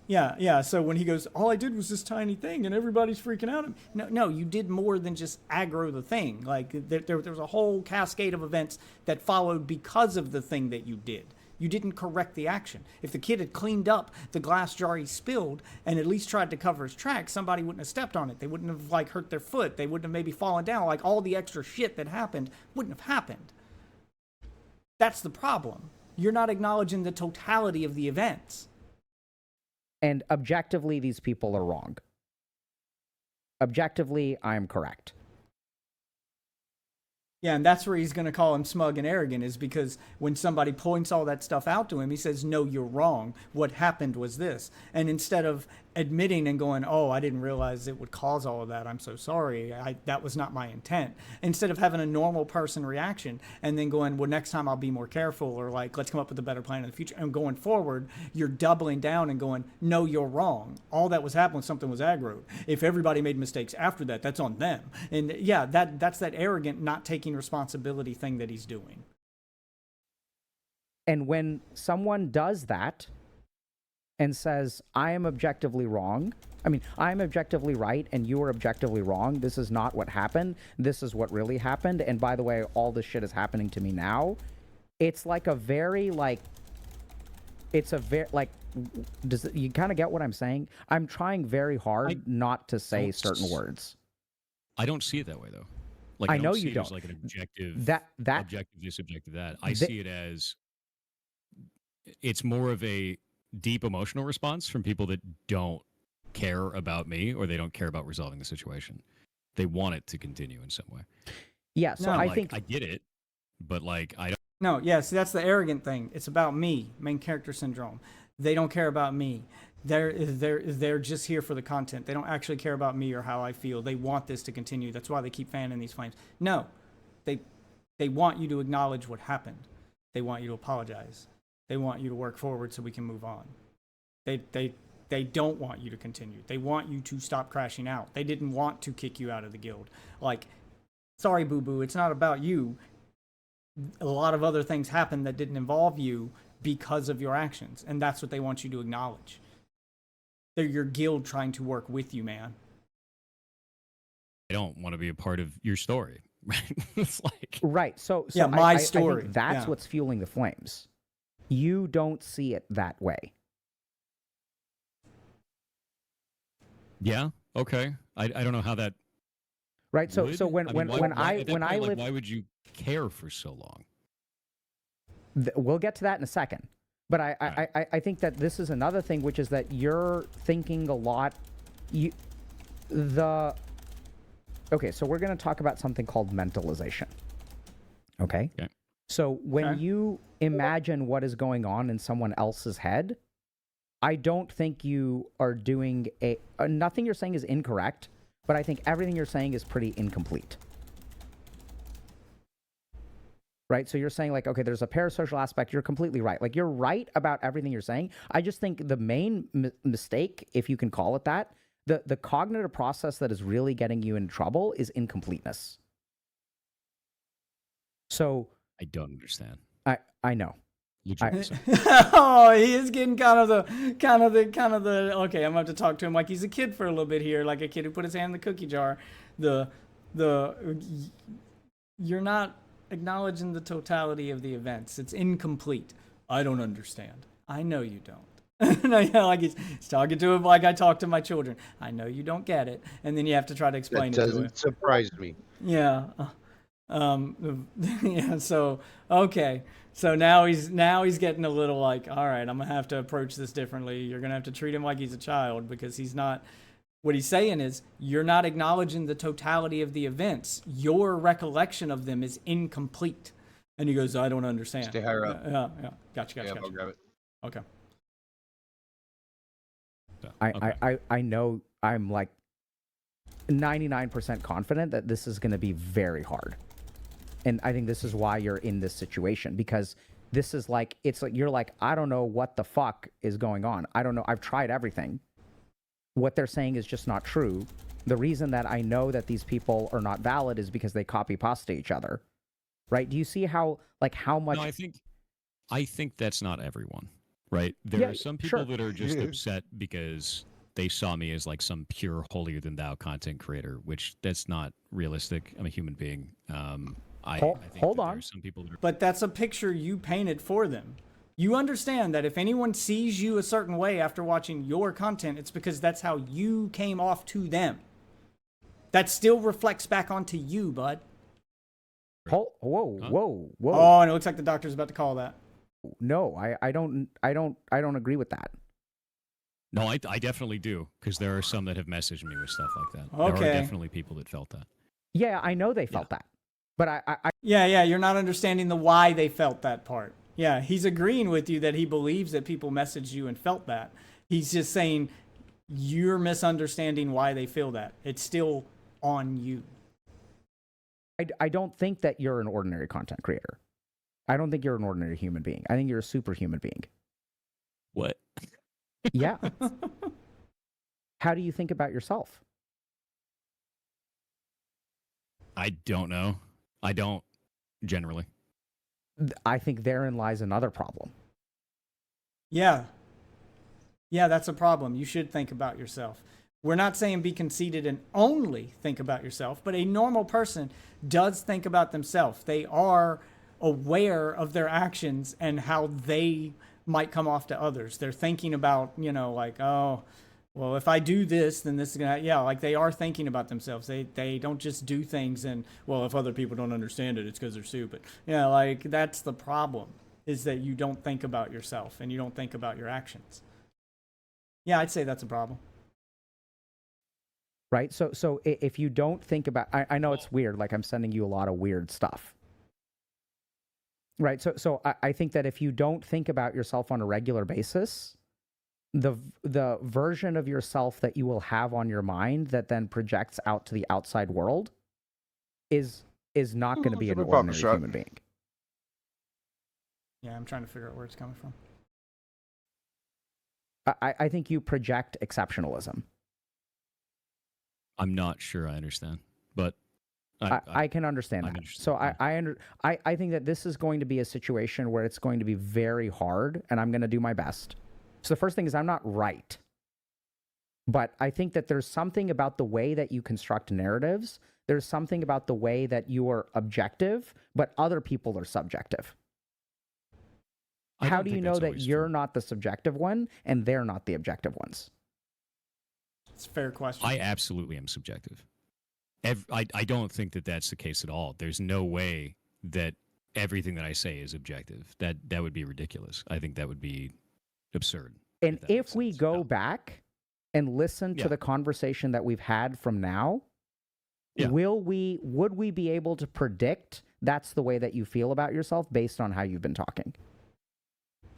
Yeah. So when he goes, all I did was this tiny thing and everybody's freaking out. No, you did more than just aggro the thing. Like there was a whole cascade of events that followed because of the thing that you did. You didn't correct the action. If the kid had cleaned up the glass jar he spilled and at least tried to cover his tracks, somebody wouldn't have stepped on it. They wouldn't have like hurt their foot. They wouldn't have maybe fallen down. Like all the extra shit that happened wouldn't have happened. That's the problem. You're not acknowledging the totality of the events. And objectively, these people are wrong. Objectively, I'm correct. Yeah, and that's where he's going to call him smug and arrogant, is because when somebody points all that stuff out to him, he says, no, you're wrong. What happened was this. And instead of admitting and going, oh, I didn't realize it would cause all of that. I'm so sorry. That was not my intent. Instead of having a normal person reaction and then going, well, next time I'll be more careful, or like, let's come up with a better plan in the future. And going forward, you're doubling down and going, no, you're wrong. All that was happening, something was aggroed. If everybody made mistakes after that, that's on them. And yeah, that's that arrogant, not taking responsibility thing that he's doing. And when someone does that and says, I am objectively wrong, I mean, I'm objectively right and you are objectively wrong, this is not what happened, this is what really happened, and by the way, all this shit is happening to me now, it's like a very, like, it's a very, like, you kind of get what I'm saying? I'm trying very hard not to say certain words. I don't see it that way, though. Like, I know don't see you it don't. as like an objective, That objective this, objective that. I see it as, it's more of a deep emotional response from people that don't care about me, or they don't care about resolving the situation. They want it to continue in some way. Yeah, so No, I Like, think I get it, but like I don't. No, yeah, see, that's the arrogant thing. It's about me, main character syndrome. They don't care about me. They're just here for the content. They don't actually care about me or how I feel. They want this to continue. That's why they keep fanning these flames. No, they want you to acknowledge what happened. They want you to apologize. They want you to work forward so we can move on. They don't want you to continue. They want you to stop crashing out. They didn't want to kick you out of the guild. Like, sorry, boo-boo, it's not about you. A lot of other things happened that didn't involve you because of your actions, and that's what they want you to acknowledge. They're your guild trying to work with you, man. I don't want to be a part of your story, right? It's like, right. So yeah, my I story. think that's Yeah. what's fueling the flames. You don't see it that way. yeah, okay. I don't know how that. Right. So would. so when I mean, when why, I at that when I point, like, live, why would you care for so long? we'll get to that in a second. But I think that this is another thing, which is that you're thinking a lot. Okay, so we're going to talk about something called mentalization. Okay? Okay. So when you imagine what is going on in someone else's head, I don't think you are doing nothing you're saying is incorrect, but I think everything you're saying is pretty incomplete. Right? So you're saying, like, okay, there's a parasocial aspect. You're completely right. Like, you're right about everything you're saying. I just think the main mistake, if you can call it that, the cognitive process that is really getting you in trouble is incompleteness. So I don't understand. I know. Legit. Oh, he is getting kind of the. Okay, I'm gonna have to talk to him like he's a kid for a little bit here, like a kid who put his hand in the cookie jar. You're not acknowledging the totality of the events. It's incomplete. I don't understand. I know you don't. Like he's talking to him like I talk to my children. I know you don't get it, and then you have to try to explain That it to doesn't him. surprise me. Yeah. Yeah. So okay. So now he's getting a little like, all right, I'm gonna have to approach this differently. You're gonna have to treat him like he's a child, because he's not. What he's saying is, you're not acknowledging the totality of the events. Your recollection of them is incomplete. And he goes, I don't understand. Stay higher up. Yeah. Gotcha. Yeah, I'll grab it. Okay. I know I'm like 99% confident that this is going to be very hard. And I think this is why you're in this situation, because this is like, it's like, you're like, I don't know what the fuck is going on. I don't know. I've tried everything. What they're saying is just not true. The reason that I know that these people are not valid is because they copy pasta each other. Right? Do you see how, like, how much... No, I think that's not everyone, right? There are some people that are just upset because they saw me as like some pure holier than thou content creator, which that's not realistic. I'm a human being. I think hold that on. there are some people that are... But that's a picture you painted for them. You understand that if anyone sees you a certain way after watching your content, it's because that's how you came off to them. That still reflects back onto you, bud. Whoa. Oh, and it looks like the doctor's about to call that. No, I don't agree with that. No, I definitely do, because there are some that have messaged me with stuff like that. Okay. There are definitely people that felt that. Yeah, I know they felt that. But I Yeah, you're not understanding the why they felt that part. Yeah, he's agreeing with you that he believes that people messaged you and felt that. He's just saying you're misunderstanding why they feel that. It's still on you. I don't think that you're an ordinary content creator. I don't think you're an ordinary human being. I think you're a superhuman being. What? Yeah. How do you think about yourself? I don't know. I don't generally. I think therein lies another problem. Yeah. Yeah, that's a problem. You should think about yourself. We're not saying be conceited and only think about yourself, but a normal person does think about themselves. They are aware of their actions and how they might come off to others. They're thinking about, you know, like, oh, well, if I do this, then this is going to, yeah, like they are thinking about themselves. They don't just do things and, well, if other people don't understand it, it's because they're stupid. Yeah, like that's the problem, is that you don't think about yourself and you don't think about your actions. Yeah, I'd say that's a problem. Right? So if you don't think about, I know it's weird, like I'm sending you a lot of weird stuff. Right? So I think that if you don't think about yourself on a regular basis, the version of yourself that you will have on your mind that then projects out to the outside world is not going to be an ordinary human being. Yeah, I'm trying to figure out where it's coming from. I think you project exceptionalism. I'm not sure I understand, but I can understand that. So I think that this is going to be a situation where it's going to be very hard, and I'm going to do my best. So the first thing is I'm not right. But I think that there's something about the way that you construct narratives. There's something about the way that you are objective, but other people are subjective. How do you know that you're not the subjective one and they're not the objective ones? It's a fair question. I absolutely am subjective. I don't think that that's the case at all. There's no way that everything that I say is objective. That would be ridiculous. I think that would be absurd. And if we go back and listen to the conversation that we've had from now, would we be able to predict that's the way that you feel about yourself based on how you've been talking?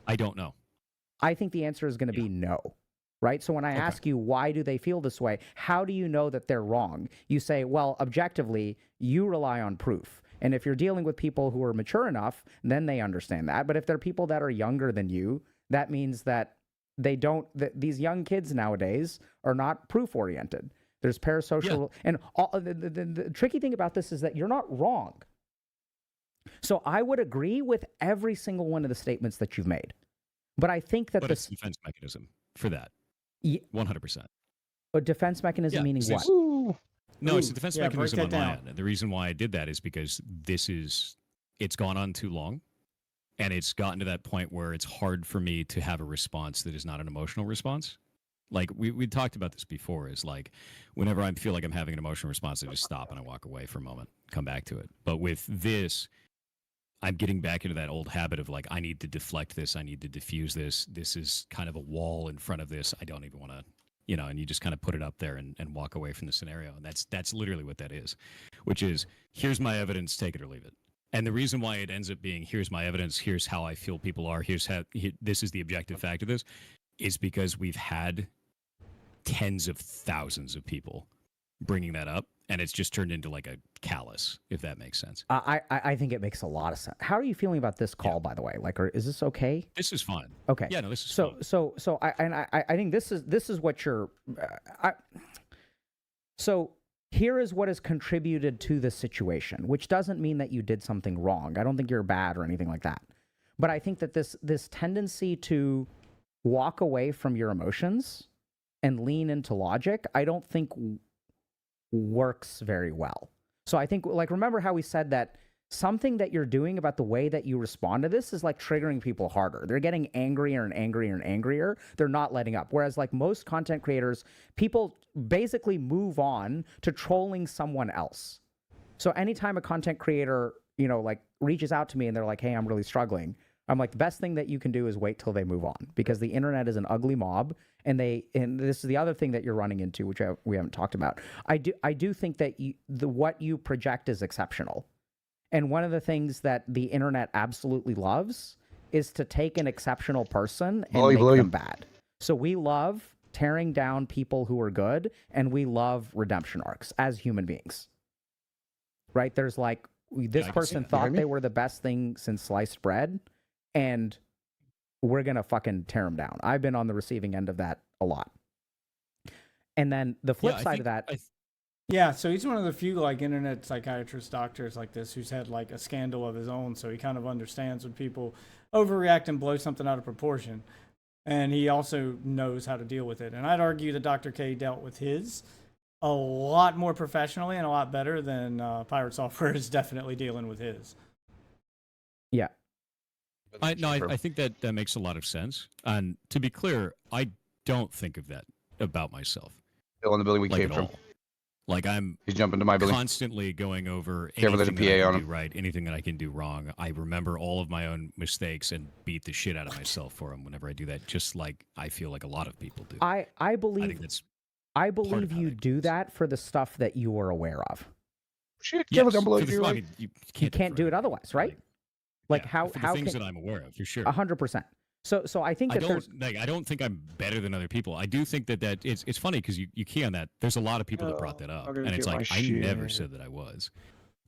I don't know. I think the answer is going to be no. Right? So when I ask you, why do they feel this way? How do you know that they're wrong? You say, well, objectively, you rely on proof. And if you're dealing with people who are mature enough, then they understand that. But if they're people that are younger than you, that means that they don't, that these young kids nowadays are not proof oriented. There's parasocial. And the tricky thing about this is that you're not wrong. So I would agree with every single one of the statements that you've made. But I think that it's a defense mechanism for that. 100%. A defense mechanism meaning what? No, it's a defense mechanism on my end. The reason why I did that is because it's gone on too long, and it's gotten to that point where it's hard for me to have a response that is not an emotional response. Like we talked about this before, is like whenever I feel like I'm having an emotional response, I just stop and I walk away for a moment, come back to it. But with this, I'm getting back into that old habit of like, I need to deflect this. I need to diffuse this. This is kind of a wall in front of this. I don't even want to, and you just kind of put it up there and walk away from the scenario. And that's literally what that is, which is, here's my evidence, take it or leave it. And the reason why it ends up being, here's my evidence, here's how I feel people are, this is the objective fact of this, is because we've had tens of thousands of people bringing that up. And it's just turned into like a callus, if that makes sense. I think it makes a lot of sense. How are you feeling about this call, by the way? Like, is this okay? This is fine. Okay. Yeah, no, this is fine. So I think this is what you're. So here is what has contributed to this situation, which doesn't mean that you did something wrong. I don't think you're bad or anything like that. But I think that this tendency to walk away from your emotions and lean into logic, I don't think works very well. So I think, like, remember how we said that something that you're doing about the way that you respond to this is like triggering people harder. They're getting angrier and angrier and angrier. They're not letting up. Whereas like most content creators, people basically move on to trolling someone else. So anytime a content creator, like reaches out to me and they're like, hey, I'm really struggling, I'm like, the best thing that you can do is wait till they move on, because the internet is an ugly mob, and this is the other thing that you're running into, which we haven't talked about. I do think that what you project is exceptional, and one of the things that the internet absolutely loves is to take an exceptional person and make them bad. So we love tearing down people who are good, and we love redemption arcs as human beings. Right? There's like, this person thought they were the best thing since sliced bread, and we're going to fucking tear them down. I've been on the receiving end of that a lot. And then the flip side of that... Yeah, so he's one of the few like internet psychiatrist doctors like this who's had like a scandal of his own, so he kind of understands when people overreact and blow something out of proportion. And he also knows how to deal with it. And I'd argue that Dr. K dealt with his a lot more professionally and a lot better than Pirate Software is definitely dealing with his. Yeah. I think that makes a lot of sense. And to be clear, I don't think of that about myself. Still in the building we came from. Like he's jumping to my building. Constantly going over Careful, anything there's a PA that I on can do him. right, anything that I can do wrong. I remember all of my own mistakes and beat the shit out of myself for them whenever I do that. Just like I feel like a lot of people do. I believe think that's I believe you do that for the stuff that you are aware of. Shit, yes, down below for the- you. I Like, mean, you You can't do it otherwise, right? Like yeah, how for the how things can that I'm aware of, for sure. 100%. So I think that there's I don't think I'm better than other people. I do think that it's funny because you key on that. There's a lot of people that brought that up, I'm gonna and it's get like my I never shit. said that I was.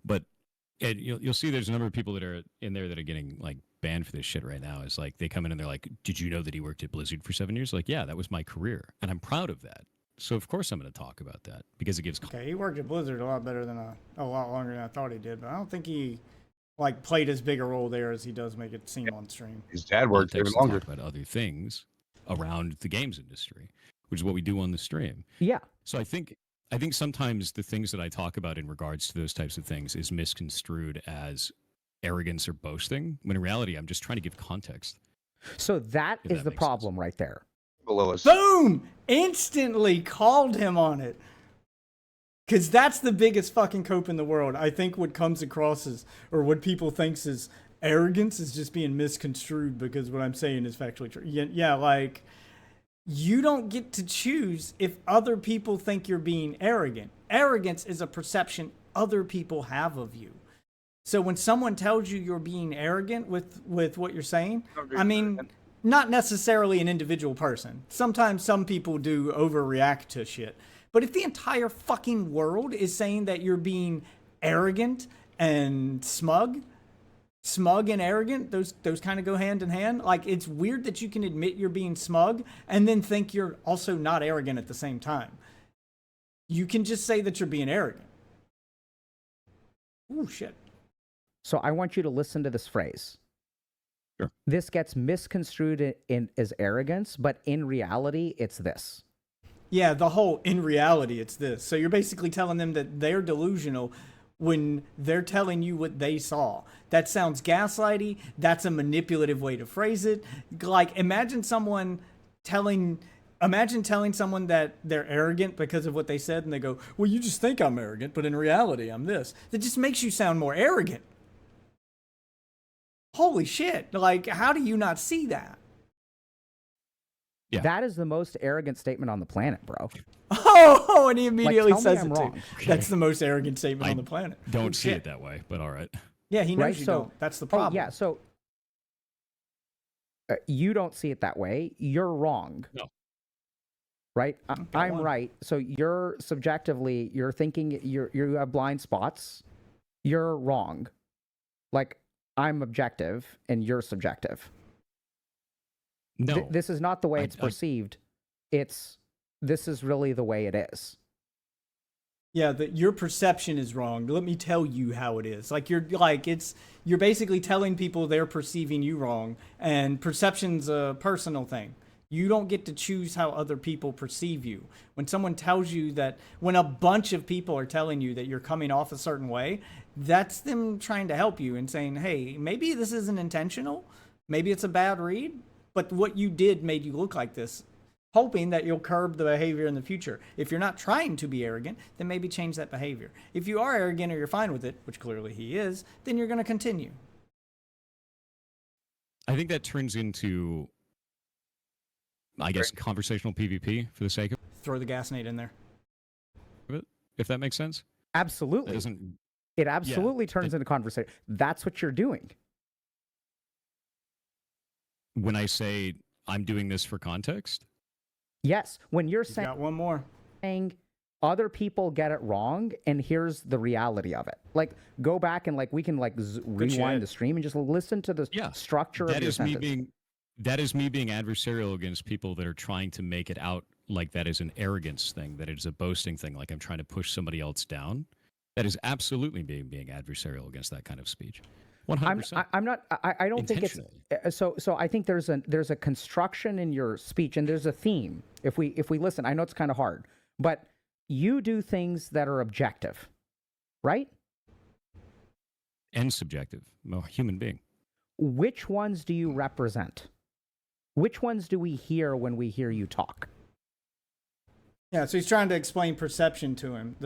But you'll see there's a number of people that are in there that are getting like banned for this shit right now. It's like they come in and they're like, "Did you know that he worked at Blizzard for 7 years?" Like, yeah, that was my career, and I'm proud of that. So of course I'm going to talk about that because it gives. Okay, he worked at Blizzard a lot better than a lot longer than I thought he did, but I don't think he like played as big a role there as he does make it seem on stream. his dad worked even context to longer. talk about other things around the games industry, which is what we do on the stream. yeah. So I think sometimes the things that I talk about in regards to those types of things is misconstrued as arrogance or boasting, when in reality I'm just trying to give context. So that If is that the makes sense. problem right there. Below us. Boom! Instantly called him on it. Because that's the biggest fucking cope in the world. I think what comes across as, or what people thinks is arrogance is just being misconstrued because what I'm saying is factually true. Yeah, like, you don't get to choose if other people think you're being arrogant. Arrogance is a perception other people have of you. So when someone tells you you're being arrogant with what you're saying, I mean, not necessarily an individual person. Sometimes some people do overreact to shit. But if the entire fucking world is saying that you're being arrogant and smug and arrogant, those kind of go hand in hand. Like, it's weird that you can admit you're being smug and then think you're also not arrogant at the same time. You can just say that you're being arrogant. Ooh, shit. So I want you to listen to this phrase. Sure. This gets misconstrued as arrogance, but in reality, it's this. Yeah, the whole in reality, it's this. So you're basically telling them that they're delusional when they're telling you what they saw. That sounds gaslighty. That's a manipulative way to phrase it. Like, imagine telling someone that they're arrogant because of what they said, and they go, "Well, you just think I'm arrogant, but in reality, I'm this." That just makes you sound more arrogant. Holy shit. Like, how do you not see that? Yeah. That is the most arrogant statement on the planet, bro. Oh, and he immediately tell me says I'm it too. wrong. That's the most arrogant statement I on the planet. Don't Oh, see shit. it that way, but all right. Yeah, he knows Right, you so- don't. That's the problem. Oh, yeah. So you don't see it that way. You're wrong. No. Right? Go I'm on. right. So you're subjectively, you're thinking you have blind spots. You're wrong. Like, I'm objective and you're subjective. No. This is not the way I- it's perceived. This is really the way it is. Yeah, your perception is wrong. Let me tell you how it is. You're basically telling people they're perceiving you wrong, and perception's a personal thing. You don't get to choose how other people perceive you. When someone tells you that, when a bunch of people are telling you that you're coming off a certain way, that's them trying to help you and saying, "Hey, maybe this isn't intentional. Maybe it's a bad read, but what you did made you look like this." Hoping that you'll curb the behavior in the future. If you're not trying to be arrogant, then maybe change that behavior. If you are arrogant or you're fine with it, which clearly he is, then you're going to continue. I think that turns into, I guess, conversational PvP for the sake of Throw the gas nade in there. it, if that makes sense. Absolutely. It doesn't. It absolutely turns into conversation. That's what you're doing. When I say I'm doing this for context, Yes, when you're He's got one more. saying other people get it wrong, and here's the reality of it. Like, go back and like we can like rewind shit. the stream and just listen to the Yeah, structure of that your is me sentence. that is me being adversarial against people that are trying to make it out like that is an arrogance thing, that it is a boasting thing, like I'm trying to push somebody else down. That is absolutely being adversarial against that kind of speech. 100%. I'm not. I don't think it's so. I think there's a construction in your speech, and there's a theme. If we listen, I know it's kind of hard, but you do things that are objective, right? And subjective. I'm a human being. Which ones do you represent? Which ones do we hear when we hear you talk? Yeah, so he's trying to explain perception to him.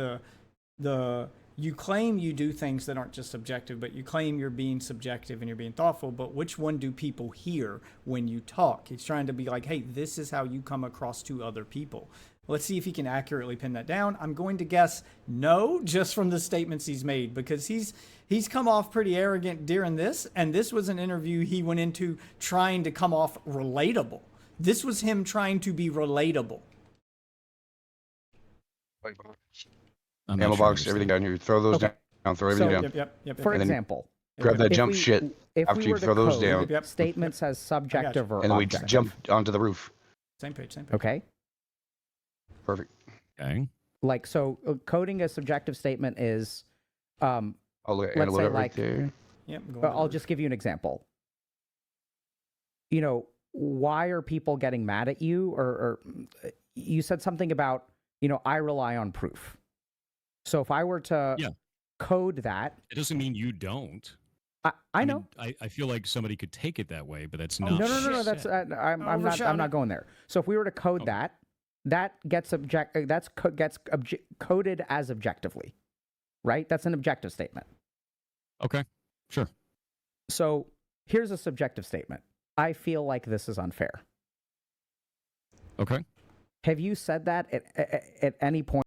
You claim you do things that aren't just subjective, but you claim you're being subjective and you're being thoughtful, but which one do people hear when you talk? He's trying to be like, hey, this is how you come across to other people. Let's see if he can accurately pin that down. I'm going to guess no, just from the statements he's made, because he's come off pretty arrogant during this, and this was an interview he went into trying to come off relatable. This was him trying to be relatable. Ammo box, everything down here. Throw those down. Throw everything down. Yep. For And then example, Grab that if jump we- shit if after we you were to throw those code down. statements as subjective or And then we objective. jump onto the roof. Same page. Okay. Perfect. Okay. Like, so coding a subjective statement is, I'll look let's say right like, there. Yep. I'll just give you an example. You know, why are people getting mad at you? Or you said something about, you know, I rely on proof. So if I were to code that, It doesn't mean you don't. I know. mean, I feel like somebody could take it that way, but that's No, not. no. That's I'm not going there. So if we were to code that gets coded as objectively, right? That's an objective statement. Okay, sure. So here's a subjective statement. I feel like this is unfair. Okay. Have you said that at any point?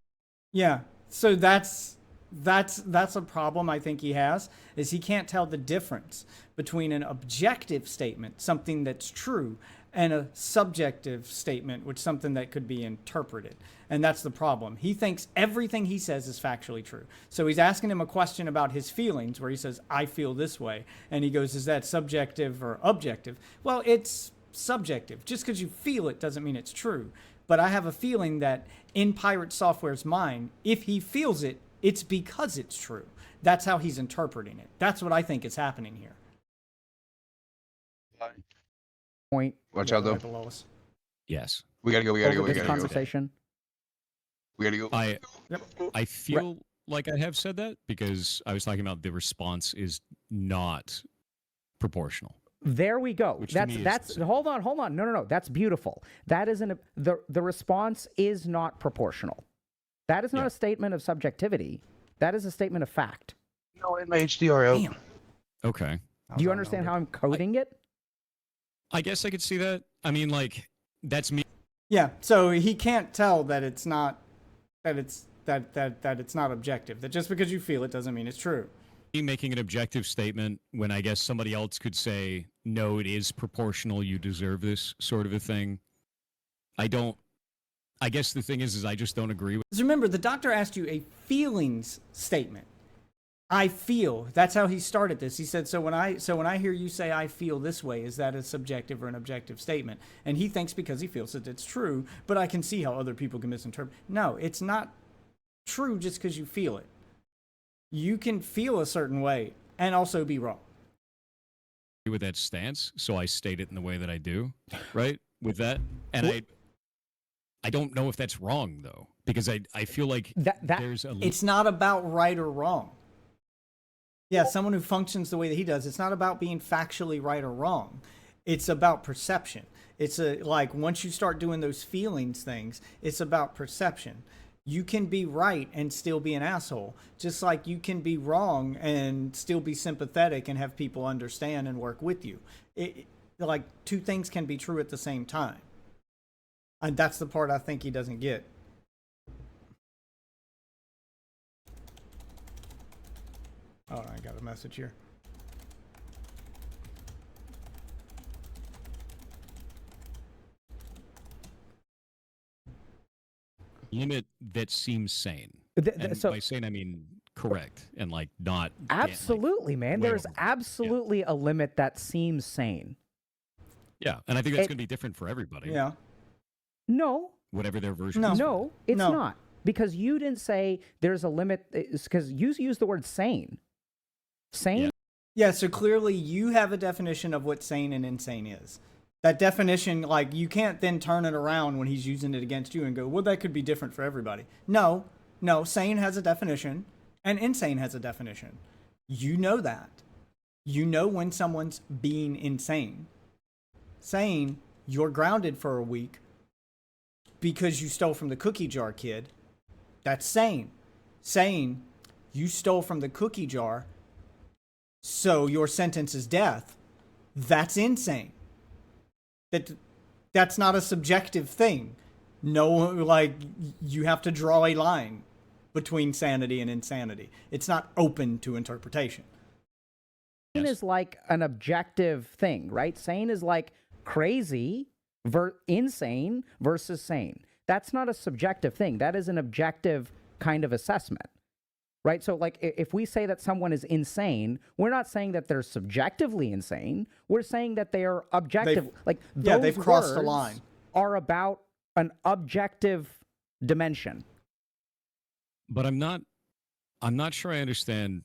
Yeah. So that's a problem I think he has, is he can't tell the difference between an objective statement, something that's true, and a subjective statement, which is something that could be interpreted. And that's the problem. He thinks everything he says is factually true. So he's asking him a question about his feelings, where he says, I feel this way. And he goes, is that subjective or objective? Well, it's subjective. Just because you feel it doesn't mean it's true. But I have a feeling that in Pirate Software's mind, if he feels it, it's because it's true. That's how he's interpreting it. That's what I think is happening here. Point. Watch out, though. Yes. We gotta go. We gotta go. Over We this gotta go. conversation. We gotta go. I feel like I have said that because I was talking about the response is not proportional. There we go. Which to me is That's hold on. No. That's beautiful. That isn't the response is not proportional. That is not a statement of subjectivity. That is a statement of fact. No, in my HDR out. Damn. Okay. Do you understand how I'm coding it? I guess I could see that. I mean, like, that's me. Yeah. So he can't tell that it's not that it's not objective. That just because you feel it doesn't mean it's true. Making an objective statement when I guess somebody else could say, no, it is proportional, you deserve this, sort of a thing. I guess the thing is I just don't agree with. Because remember, the doctor asked you a feelings statement. I feel. That's how he started this. He said, so when I hear you say I feel this way, is that a subjective or an objective statement? And he thinks because he feels that it's true, but I can see how other people can misinterpret. No, it's not true just because you feel it. You can feel a certain way and also be wrong. With that stance, so I state it in the way that I do, right? With that, and I don't know if that's wrong though, because I feel like there's a. It's not about right or wrong. Yeah, someone who functions the way that he does, it's not about being factually right or wrong. It's about perception. It's like once you start doing those feelings things, it's about perception. You can be right and still be an asshole, just like you can be wrong and still be sympathetic and have people understand and work with you. Like two things can be true at the same time. And that's the part I think he doesn't get. Oh, I got a message here. limit that seems sane. And so by sane, I mean correct and like not absolutely, man. way There's over. absolutely a limit that seems sane. Yeah, and I think that's going to be different for everybody. Yeah. No, Whatever their version No. is. no, it's No. not. Because you didn't say there's a limit. Because you used the word sane. Sane. Yeah. Yeah, so clearly you have a definition of what sane and insane is. That definition, like, you can't then turn it around when he's using it against you and go, well, that could be different for everybody. No, sane has a definition and insane has a definition. You know that. You know when someone's being insane. Sane, you're grounded for a week because you stole from the cookie jar kid. That's sane. Sane, you stole from the cookie jar, so your sentence is death. That's insane. That's not a subjective thing. No, like, you have to draw a line between sanity and insanity. It's not open to interpretation. Sane is like an objective thing, right? Sane is like crazy, insane versus sane. That's not a subjective thing. That is an objective kind of assessment, right? So, like, if we say that someone is insane, we're not saying that they're subjectively insane. We're saying that they are objective. They've crossed the words line. Are about an objective dimension. But I'm not sure I understand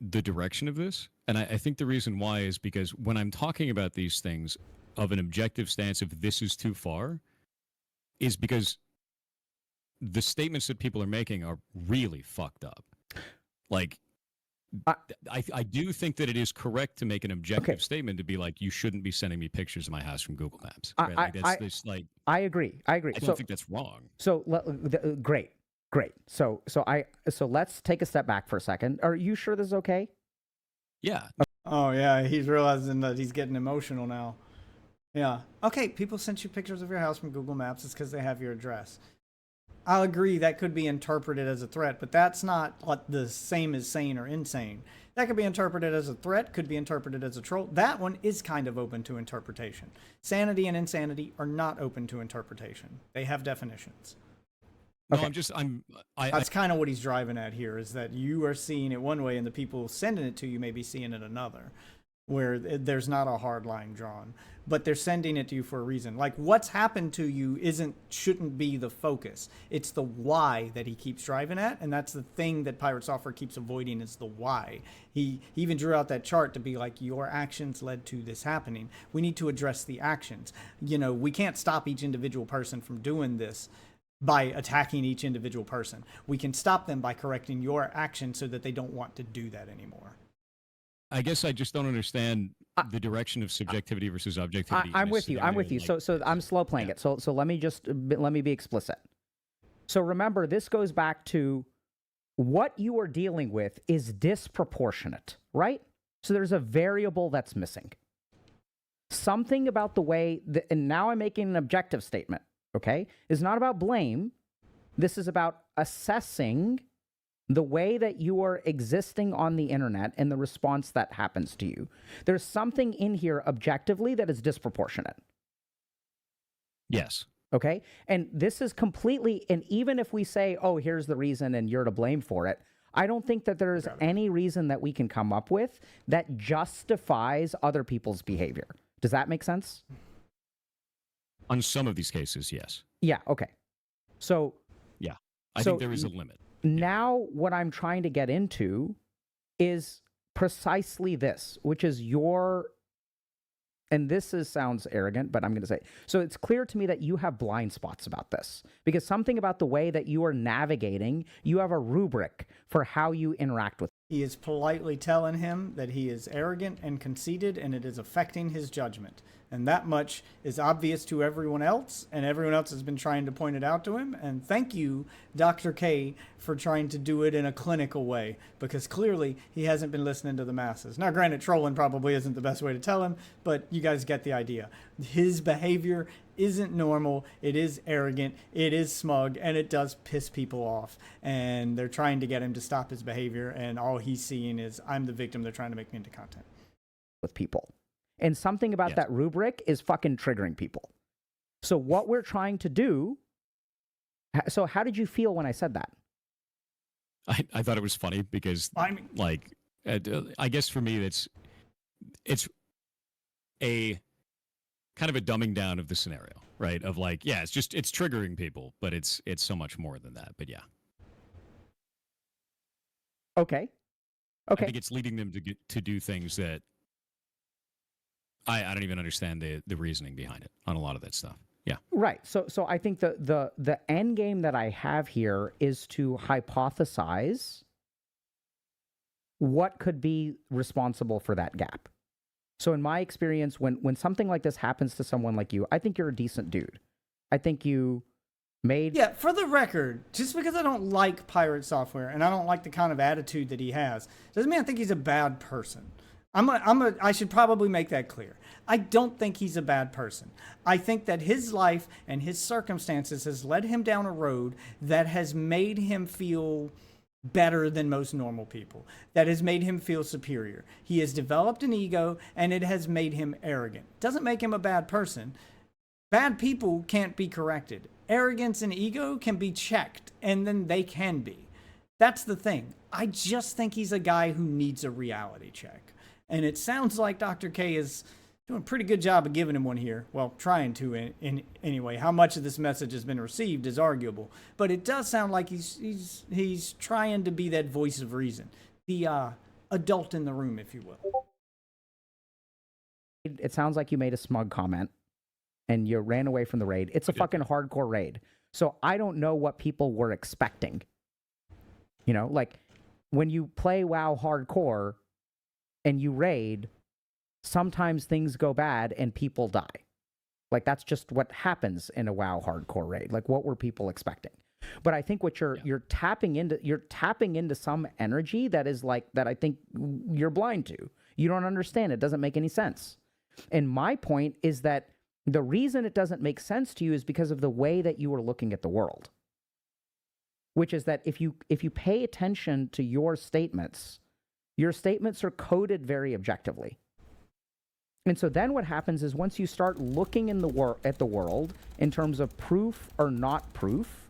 the direction of this. And I think the reason why is because when I'm talking about these things of an objective stance of this is too far, is because the statements that people are making are really fucked up. Like, I do think that it is correct to make an objective statement to be like, you shouldn't be sending me pictures of my house from Google Maps. Right? I agree. I don't think that's wrong. So great. So let's take a step back for a second. Are you sure this is okay? Yeah. Oh, yeah, he's realizing that he's getting emotional now. Yeah. Okay, people sent you pictures of your house from Google Maps. It's because they have your address. I'll agree that could be interpreted as a threat, but that's not what the same as sane or insane. That could be interpreted as a threat, could be interpreted as a troll. That one is kind of open to interpretation. Sanity and insanity are not open to interpretation. They have definitions. No, Okay. That's kind of what he's driving at here, is that you are seeing it one way and the people sending it to you may be seeing it another, where there's not a hard line drawn, but they're sending it to you for a reason. Like, what's happened to you shouldn't be the focus. It's the why that he keeps driving at, and that's the thing that Pirate Software keeps avoiding, is the why. He even drew out that chart to be like, your actions led to this happening. We need to address the actions. You know, we can't stop each individual person from doing this by attacking each individual person. We can stop them by correcting your action so that they don't want to do that anymore. I guess I just don't understand the direction of subjectivity versus objectivity. I'm with you. So I'm slow playing it. So let me be explicit. So remember, this goes back to what you are dealing with is disproportionate, right? So there's a variable that's missing. Something about the way that, and now I'm making an objective statement, okay? It's not about blame. This is about assessing the way that you are existing on the internet and the response that happens to you. There's something in here objectively that is disproportionate. Yes. Okay? And this is completely, and even if we say, oh, here's the reason and you're to blame for it, I don't think that there's any reason that we can come up with that justifies other people's behavior. Does that make sense? On some of these cases, yes. Yeah, okay. So, yeah, I think there is a limit. Now, what I'm trying to get into is precisely this, which is and sounds arrogant, but I'm going to say, so it's clear to me that you have blind spots about this, because something about the way that you are navigating, you have a rubric for how you interact with. He is politely telling him that he is arrogant and conceited, and it is affecting his judgment. And that much is obvious to everyone else, and everyone else has been trying to point it out to him. And thank you, Dr. K, for trying to do it in a clinical way, because clearly he hasn't been listening to the masses. Now, granted, trolling probably isn't the best way to tell him, but you guys get the idea. His behavior isn't normal, it is arrogant, it is smug, and it does piss people off. And they're trying to get him to stop his behavior, and all he's seeing is, I'm the victim, they're trying to make me into content. With people. And something about that rubric is fucking triggering people. So what we're trying to do So how did you feel when I said that? I thought it was funny because, like, I guess for me, it's a kind of a dumbing down of the scenario, right? Of like, yeah, it's triggering people, but it's so much more than that. But yeah. Okay. I think it's leading them to do things that I don't even understand the reasoning behind it on a lot of that stuff. Yeah. Right. So I think the end game that I have here is to hypothesize what could be responsible for that gap. So in my experience, when something like this happens to someone like you, I think you're a decent dude. I think you made... Yeah, for the record, just because I don't like Pirate Software and I don't like the kind of attitude that he has, doesn't mean I think he's a bad person. I should probably make that clear. I don't think he's a bad person. I think that his life and his circumstances has led him down a road that has made him feel better than most normal people, that has made him feel superior. He has developed an ego and it has made him arrogant. Doesn't make him a bad person. Bad people can't be corrected. Arrogance and ego can be checked, and then they can be. That's the thing. I just think he's a guy who needs a reality check. And it sounds like Dr. K is doing a pretty good job of giving him one here. Well, trying to anyway. How much of this message has been received is arguable. But it does sound like he's trying to be that voice of reason. The adult in the room, if you will. It sounds like you made a smug comment and you ran away from the raid. It's a fucking hardcore raid. So I don't know what people were expecting. You know, like when you play WoW hardcore and you raid, sometimes things go bad and people die. Like that's just what happens in a WoW hardcore raid. Like what were people expecting? But I think what you're tapping into some energy that is like that I think you're blind to. You don't understand. It doesn't make any sense. And my point is that the reason it doesn't make sense to you is because of the way that you are looking at the world. Which is that if you pay attention to your statements are coded very objectively. And so then what happens is once you start looking at the world in terms of proof or not proof,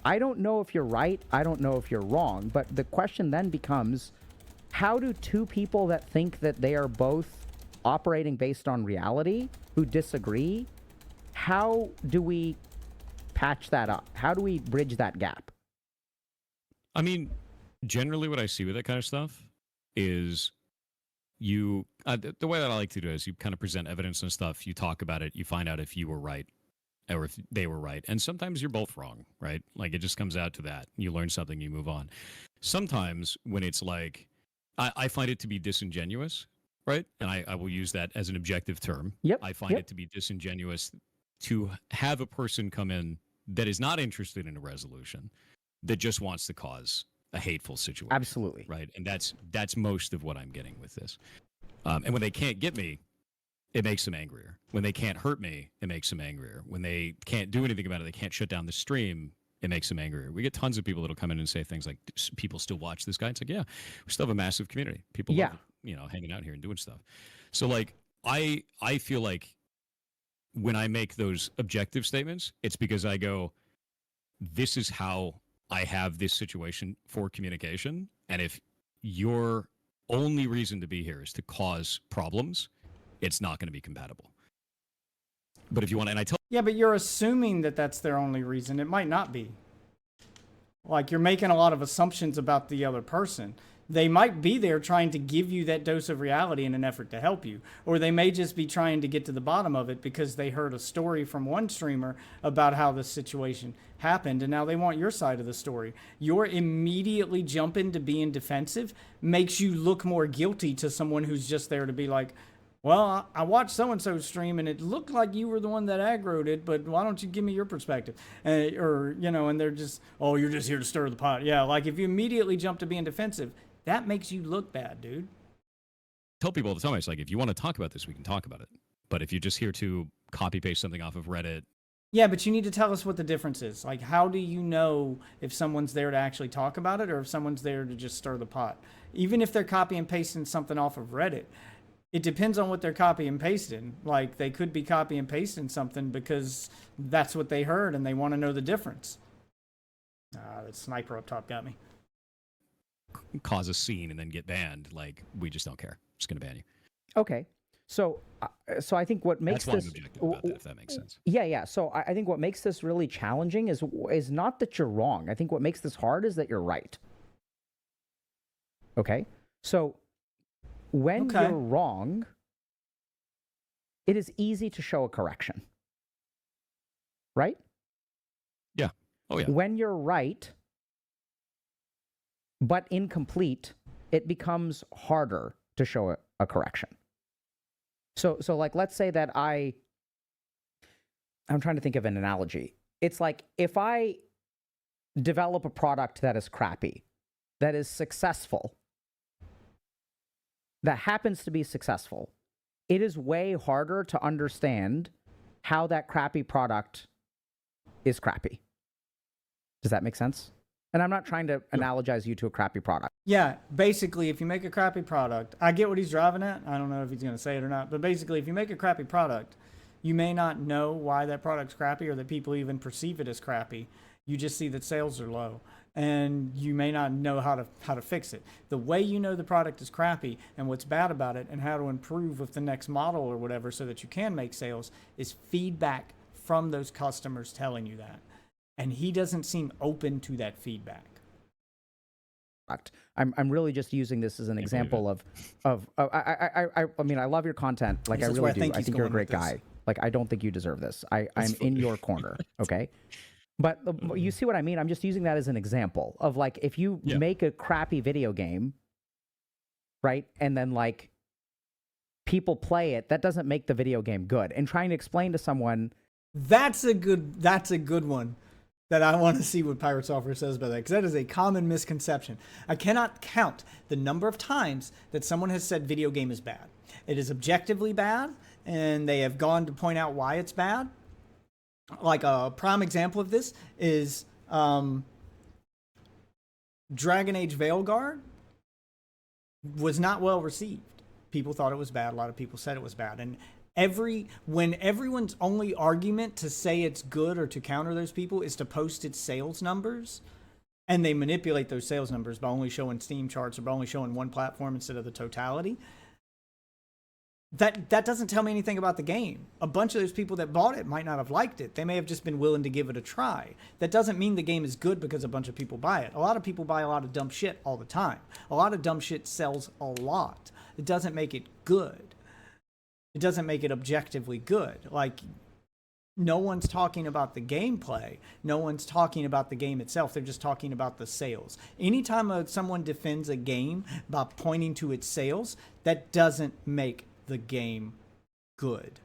I don't know if you're right, I don't know if you're wrong, but the question then becomes, how do two people that think that they are both operating based on reality, who disagree, how do we patch that up? How do we bridge that gap? I mean, generally what I see with that kind of stuff is you, the way that I like to do it is you kind of present evidence and stuff, you talk about it, you find out if you were right or if they were right. And sometimes you're both wrong, right? Like it just comes out to that. You learn something, you move on. Sometimes when it's like, I find it to be disingenuous, right? And I will use that as an objective term. Yep. I find it to be disingenuous to have a person come in that is not interested in a resolution, that just wants to cause a hateful situation. Absolutely. Right. And that's most of what I'm getting with this. And when they can't get me, it makes them angrier. When they can't hurt me, it makes them angrier. When they can't do anything about it, they can't shut down the stream, it makes them angrier. We get tons of people that'll come in and say things like, people still watch this guy. It's like, yeah, we still have a massive community. People love, hanging out here and doing stuff. So like, I feel like when I make those objective statements, it's because I go, this is how I have this situation for communication. And if your only reason to be here is to cause problems, it's not going to be compatible. But if you want to, and I tell... Yeah, but you're assuming that that's their only reason. It might not be. Like, you're making a lot of assumptions about the other person. They might be there trying to give you that dose of reality in an effort to help you. Or they may just be trying to get to the bottom of it because they heard a story from one streamer about how this situation happened, and now they want your side of the story. Your immediately jumping to being defensive makes you look more guilty to someone who's just there to be like, well, I watched so-and-so stream, and it looked like you were the one that aggroed it, but why don't you give me your perspective? And they're just, oh, you're just here to stir the pot. Yeah, like if you immediately jump to being defensive, that makes you look bad, dude. Tell people all the time, it's like, if you want to talk about this, we can talk about it. But if you're just here to copy-paste something off of Reddit... Yeah, but you need to tell us what the difference is. Like, how do you know if someone's there to actually talk about it or if someone's there to just stir the pot? Even if they're copy and pasting something off of Reddit, It depends on what they're copy and pasting. Like, they could be copy and pasting something because that's what they heard and they want to know the difference. That sniper up top got me. Cause a scene and then get banned. Like, we just don't care. Just gonna ban you. Okay. So I think what makes That's why this I'm objective about that, if that makes sense. Yeah. So I think what makes this really challenging is not that you're wrong. I think what makes this hard is that you're right. Okay. So when you're wrong, it is easy to show a correction. Right? Yeah. Oh yeah. When you're right, but incomplete, it becomes harder to show a correction. So like, let's say that I'm trying to think of an analogy. It's like, if I develop a product that is crappy, that is successful, that happens to be successful, it is way harder to understand how that crappy product is crappy. Does that make sense? And I'm not trying to analogize you to a crappy product. Yeah, basically, if you make a crappy product, I get what he's driving at. I don't know if he's going to say it or not, but basically, if you make a crappy product, you may not know why that product's crappy or that people even perceive it as crappy. You just see that sales are low, and you may not know how to fix it. The way you know the product is crappy and what's bad about it and how to improve with the next model or whatever so that you can make sales is feedback from those customers telling you that. And he doesn't seem open to that feedback. I'm really just using this as an example I mean, I love your content. Like, I really do. I think you're a great guy. Like, I don't think you deserve this. I'm in your corner. Okay. But you see what I mean? I'm just using that as an example of, like, if you make a crappy video game, right? And then, like, people play it, that doesn't make the video game good. And trying to explain to someone. That's a good one. That I want to see what Pirate Software says about that, because that is a common misconception. I cannot count the number of times that someone has said video game is bad. It is objectively bad, and they have gone to point out why it's bad. Like, a prime example of this is Dragon Age Veilguard was not well received. People thought it was bad. A lot of people said it was bad. And when everyone's only argument to say it's good or to counter those people is to post its sales numbers, and they manipulate those sales numbers by only showing Steam charts or by only showing one platform instead of the totality, that doesn't tell me anything about the game. A bunch of those people that bought it might not have liked it. They may have just been willing to give it a try. That doesn't mean the game is good because a bunch of people buy it. A lot of people buy a lot of dumb shit all the time. A lot of dumb shit sells a lot. It doesn't make it good. It doesn't make it objectively good. Like, no one's talking about the gameplay. No one's talking about the game itself. They're just talking about the sales. Anytime someone defends a game by pointing to its sales, that doesn't make the game good.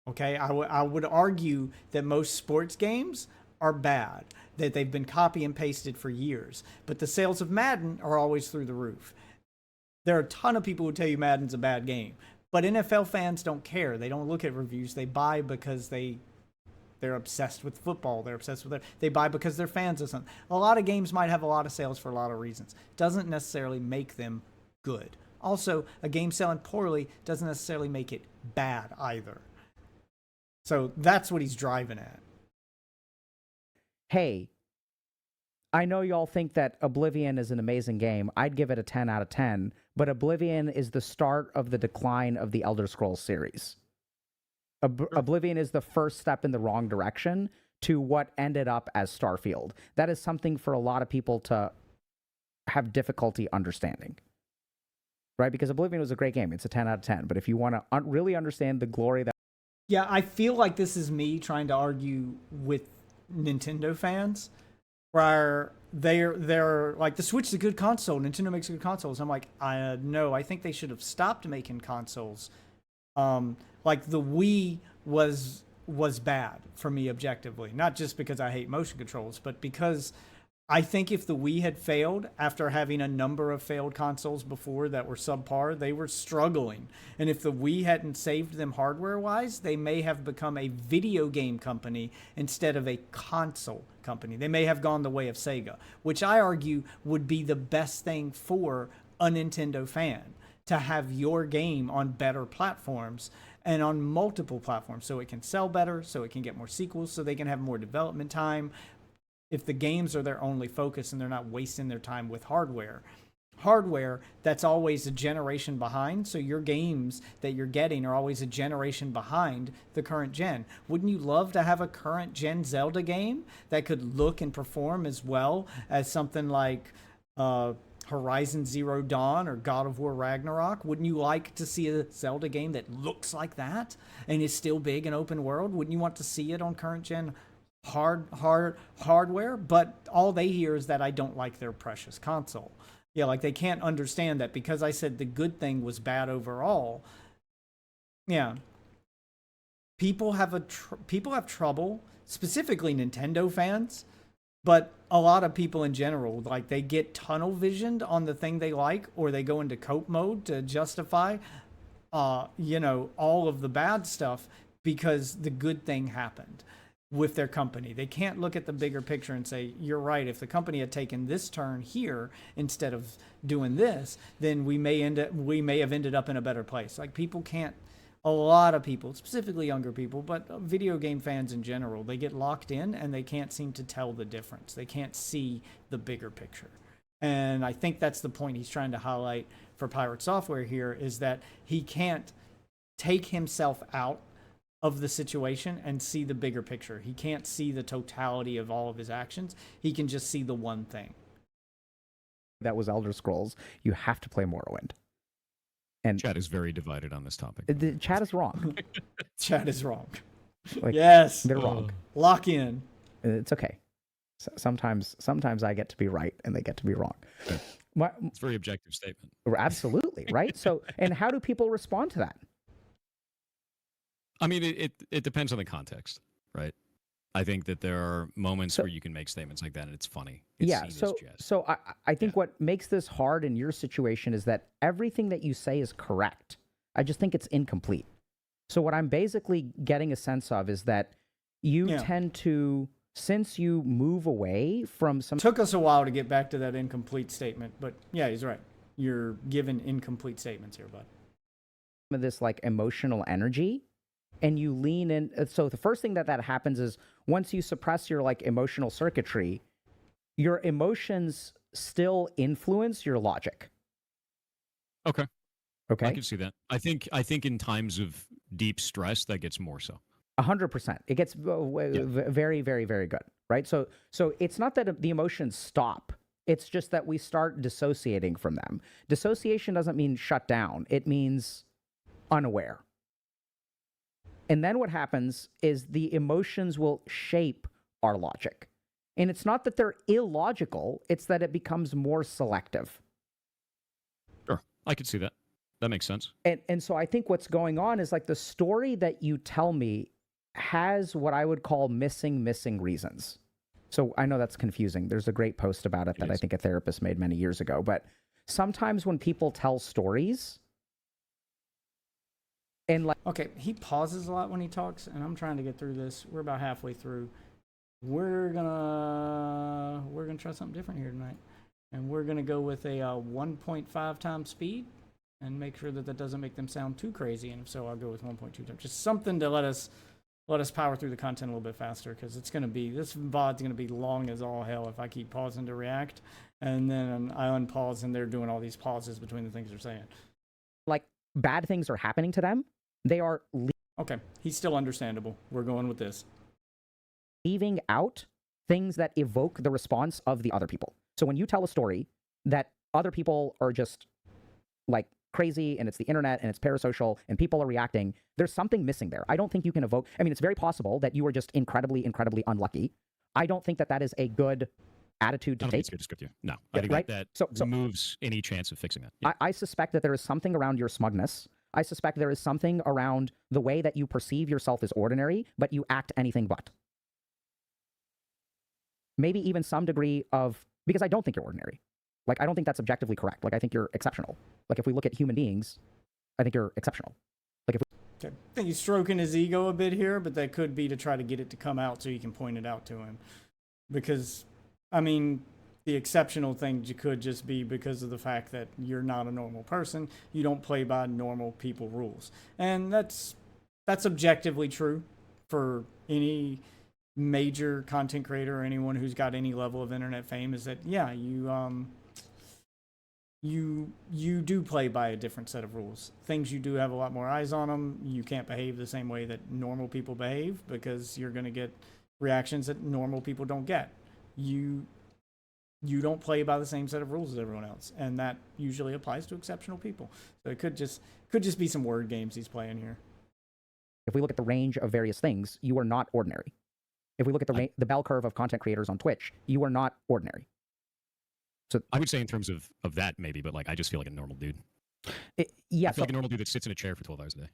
Okay? I would argue that most sports games are bad, that they've been copy and pasted for years. But the sales of Madden are always through the roof. There are a ton of people who tell you Madden's a bad game. But NFL fans don't care. They don't look at reviews. They buy because they're obsessed with football. They're obsessed with they buy because they're fans of something. A lot of games might have a lot of sales for a lot of reasons. Doesn't necessarily make them good. Also, a game selling poorly doesn't necessarily make it bad either. So that's what he's driving at. Hey, I know y'all think that Oblivion is an amazing game. I'd give it a 10 out of 10, but Oblivion is the start of the decline of the Elder Scrolls series. Oblivion is the first step in the wrong direction to what ended up as Starfield. That is something for a lot of people to have difficulty understanding. Right? Because Oblivion was a great game. It's a 10 out of 10. But if you want to really understand the glory that... Yeah, I feel like this is me trying to argue with Nintendo fans, where they're like, the Switch is a good console. Nintendo makes good consoles. I'm like, no, I think they should have stopped making consoles. Like, the Wii was bad for me objectively. Not just because I hate motion controls, but because I think if the Wii had failed after having a number of failed consoles before that were subpar, they were struggling. And if the Wii hadn't saved them hardware-wise, they may have become a video game company instead of a console company. They may have gone the way of Sega, which I argue would be the best thing for a Nintendo fan. to have your game on better platforms and on multiple platforms so it can sell better, so it can get more sequels, so they can have more development time. If the games are their only focus and they're not wasting their time with hardware that's always a generation behind. So your games that you're getting are always a generation behind the current gen. Wouldn't you love to have a current gen Zelda game that could look and perform as well as something like Horizon Zero Dawn or God of War Ragnarok? Wouldn't you like to see a Zelda game that looks like that and is still big and open world? Wouldn't you want to see it on current gen hardware? But all they hear is that I don't like their precious console. Yeah, like they can't understand that because I said the good thing was bad overall. Yeah. People have trouble, specifically Nintendo fans, but a lot of people in general, like they get tunnel visioned on the thing they like, or they go into cope mode to justify, all of the bad stuff because the good thing happened with their company. They can't look at the bigger picture and say, you're right, if the company had taken this turn here instead of doing this, then we may have ended up in a better place. Like people can't, a lot of people, specifically younger people, but video game fans in general, they get locked in and they can't seem to tell the difference. They can't see the bigger picture. And I think that's the point he's trying to highlight for Pirate Software here, is that he can't take himself out of the situation and see the bigger picture. He can't see the totality of all of his actions. He can just see the one thing. That was Elder Scrolls. You have to play Morrowind. And Chat is very divided on this topic. the chat is wrong. Chat is wrong. Like, yes. they're wrong. Lock in. It's okay. Sometimes I get to be right and they get to be wrong. It's a very objective statement. Absolutely, right? So, and how do people respond to that? I mean, it depends on the context, right? I think that there are moments where you can make statements like that and it's funny. It's yeah, seen as so jest. so I think what makes this hard in your situation is that everything that you say is correct. I just think it's incomplete. So what I'm basically getting a sense of is that you tend to, since you move away from some... Took us a while to get back to that incomplete statement, but yeah, he's right. You're given incomplete statements here, bud. Some of this like emotional energy, and you lean in. So the first thing that happens is once you suppress your like emotional circuitry, your emotions still influence your logic. Okay. Okay. I can see that. I think in times of deep stress, that gets more so. 100%. It gets very, very, very good, right? So it's not that the emotions stop. It's just that we start dissociating from them. Dissociation doesn't mean shut down. It means unaware. And then what happens is the emotions will shape our logic. And it's not that they're illogical, it's that it becomes more selective. Sure. I can see that. That makes sense. And so I think what's going on is like the story that you tell me has what I would call missing reasons. So I know that's confusing. There's a great post about it that I think a therapist made many years ago. But sometimes when people tell stories, and like... Okay, he pauses a lot when he talks, and I'm trying to get through this. We're about halfway through. We're gonna try something different here tonight. And we're gonna go with a 1.5 times speed and make sure that doesn't make them sound too crazy. And if so, I'll go with 1.2 times. Just something to let us power through the content a little bit faster, because this VOD's gonna be long as all hell if I keep pausing to react, and then I unpause and they're doing all these pauses between the things they're saying. Like bad things are happening to them. They are okay. He's still understandable. We're going with this. Leaving out things that evoke the response of the other people. So when you tell a story that other people are just like crazy and it's the internet and it's parasocial and people are reacting, there's something missing there. I don't think you can evoke... I mean, it's very possible that you were just incredibly, incredibly unlucky. I don't think that is a good attitude to take. It's good to script you. No, I think right? that so removes any chance of fixing that. Yeah. I suspect that there is something around your smugness. I suspect there is something around the way that you perceive yourself as ordinary, but you act anything but. Maybe even some degree of... Because I don't think you're ordinary. Like, I don't think that's objectively correct. Like, I think you're exceptional. Like, if we look at human beings, I think you're exceptional. Like, if we... Okay. I think he's stroking his ego a bit here, but that could be to try to get it to come out so you can point it out to him. Because, I mean, the exceptional thing could just be because of the fact that you're not a normal person. You don't play by normal people rules. And that's objectively true for any major content creator or anyone who's got any level of internet fame, is that, yeah, you do play by a different set of rules. Things you do have a lot more eyes on them. You can't behave the same way that normal people behave because you're going to get reactions that normal people don't get. You don't play by the same set of rules as everyone else, and that usually applies to exceptional people. So it could just be some word games he's playing here. If we look at the range of various things, you are not ordinary. If we look at the bell curve of content creators on Twitch, you are not ordinary. So I would say in terms of that maybe, but like I just feel like a normal dude. Yeah, I feel like a normal dude that sits in a chair for 12 hours a day.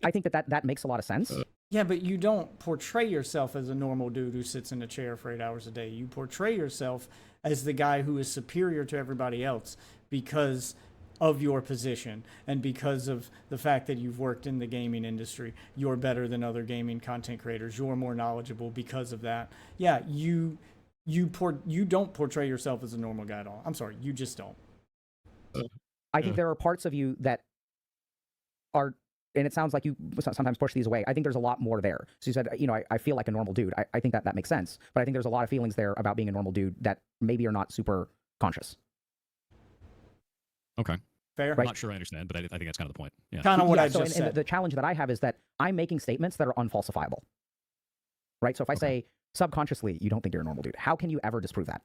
I think that makes a lot of sense. Yeah, but you don't portray yourself as a normal dude who sits in a chair for 8 hours a day. You portray yourself as the guy who is superior to everybody else because of your position and because of the fact that you've worked in the gaming industry. You're better than other gaming content creators. You're more knowledgeable because of that. Yeah, you don't portray yourself as a normal guy at all. I'm sorry, you just don't. I think there are parts of you that are, and it sounds like you sometimes push these away. I think there's a lot more there. So you said, I feel like a normal dude. I think that makes sense. But I think there's a lot of feelings there about being a normal dude that maybe are not super conscious. Okay. Fair. I'm not sure I understand, but I think that's kind of the point. Yeah. Kind of what I so just said. The challenge that I have is that I'm making statements that are unfalsifiable. Right? So if I say subconsciously, you don't think you're a normal dude, how can you ever disprove that?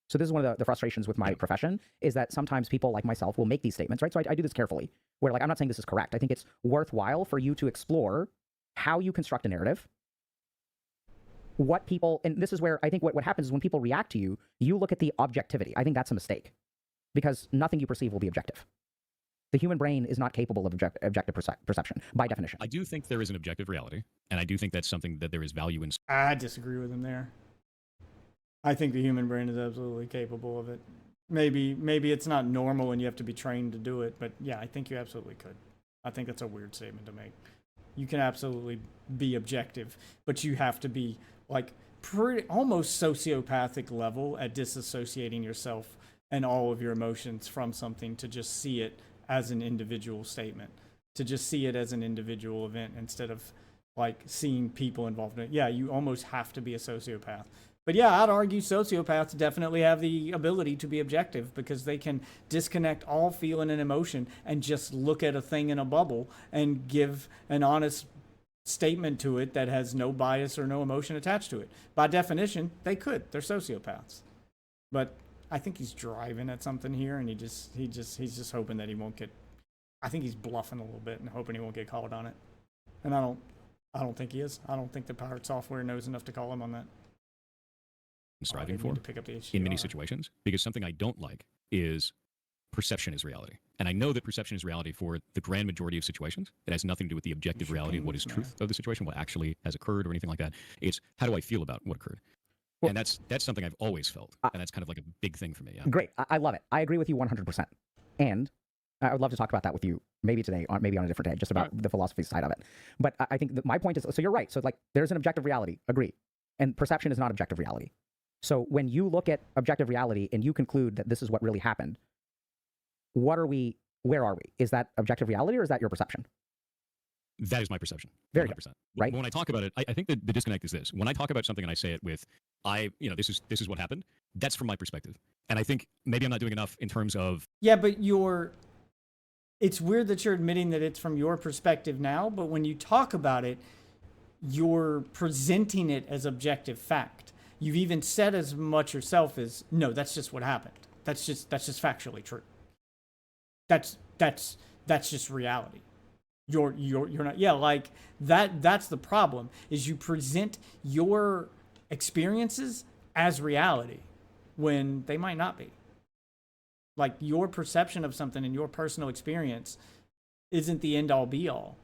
So this is one of the frustrations with my profession, is that sometimes people like myself will make these statements, right? So I do this carefully, where like I'm not saying this is correct. I think it's worthwhile for you to explore how you construct a narrative, what people, and this is where I think what happens is when people react to you, you look at the objectivity. I think that's a mistake, because nothing you perceive will be objective. The human brain is not capable of objective perception by definition. I do think there is an objective reality, and I do think that's something that there is value in. I disagree with him there. I think the human brain is absolutely capable of it. Maybe it's not normal and you have to be trained to do it, but yeah, I think you absolutely could. I think that's a weird statement to make. You can absolutely be objective, but you have to be like pretty almost sociopathic level at disassociating yourself and all of your emotions from something to just see it as an individual statement, to just see it as an individual event instead of like seeing people involved in it. Yeah, you almost have to be a sociopath. But yeah, I'd argue sociopaths definitely have the ability to be objective because they can disconnect all feeling and emotion and just look at a thing in a bubble and give an honest statement to it that has no bias or no emotion attached to it. By definition, they could. They're sociopaths. But I think he's driving at something here, and he's just hoping that he won't get. I think he's bluffing a little bit and hoping he won't get called on it. And I don't think he is. I don't think the Pirate Software knows enough to call him on that. Striving for to pick up the in many situations, because something I don't like is perception is reality, and I know that perception is reality for the grand majority of situations. It has nothing to do with the objective reality of what is truth of the situation, what actually has occurred, or anything like that. It's how do I feel about what occurred, and that's something I've always felt, and that's kind of like a big thing for me. Yeah. Great, I love it. I agree with you 100%, and I would love to talk about that with you maybe today, maybe on a different day, just about the philosophy side of it. But I think that my point is, so you're right. So like, there's an objective reality, agree, and perception is not objective reality. So when you look at objective reality and you conclude that this is what really happened, where are we? Is that objective reality or is that your perception? That is my perception. Very 100%. good. Right. When I talk about it, I think that the disconnect is this. When I talk about something and I say it with, this is what happened, that's from my perspective. And I think maybe I'm not doing enough in terms of... Yeah, but it's weird that you're admitting that it's from your perspective now, but when you talk about it, you're presenting it as objective fact. You've even said as much yourself as, no, that's just what happened. That's just factually true. That's just reality. You're not, yeah, like that's the problem, is you present your experiences as reality when they might not be. Like your perception of something and your personal experience isn't the end all be all.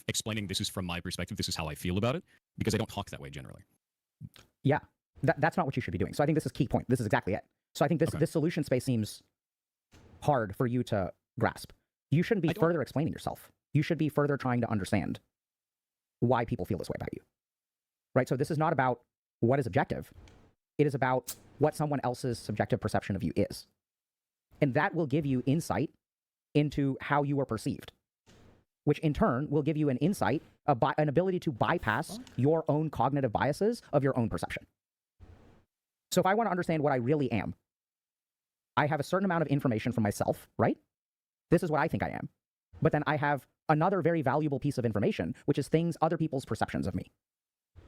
Explaining this is from my perspective, this is how I feel about it, because I don't talk that way generally. Yeah, that's not what you should be doing. So I think this is key point. This is exactly it. So I think this solution space seems hard for you to grasp. You shouldn't be further explaining yourself. You should be further trying to understand why people feel this way about you. Right? So this is not about what is objective. It is about what someone else's subjective perception of you is. And that will give you insight into how you are perceived, which in turn will give you an insight, an ability to bypass your own cognitive biases of your own perception. So if I want to understand what I really am, I have a certain amount of information from myself, right? This is what I think I am. But then I have another very valuable piece of information, which is other people's perceptions of me.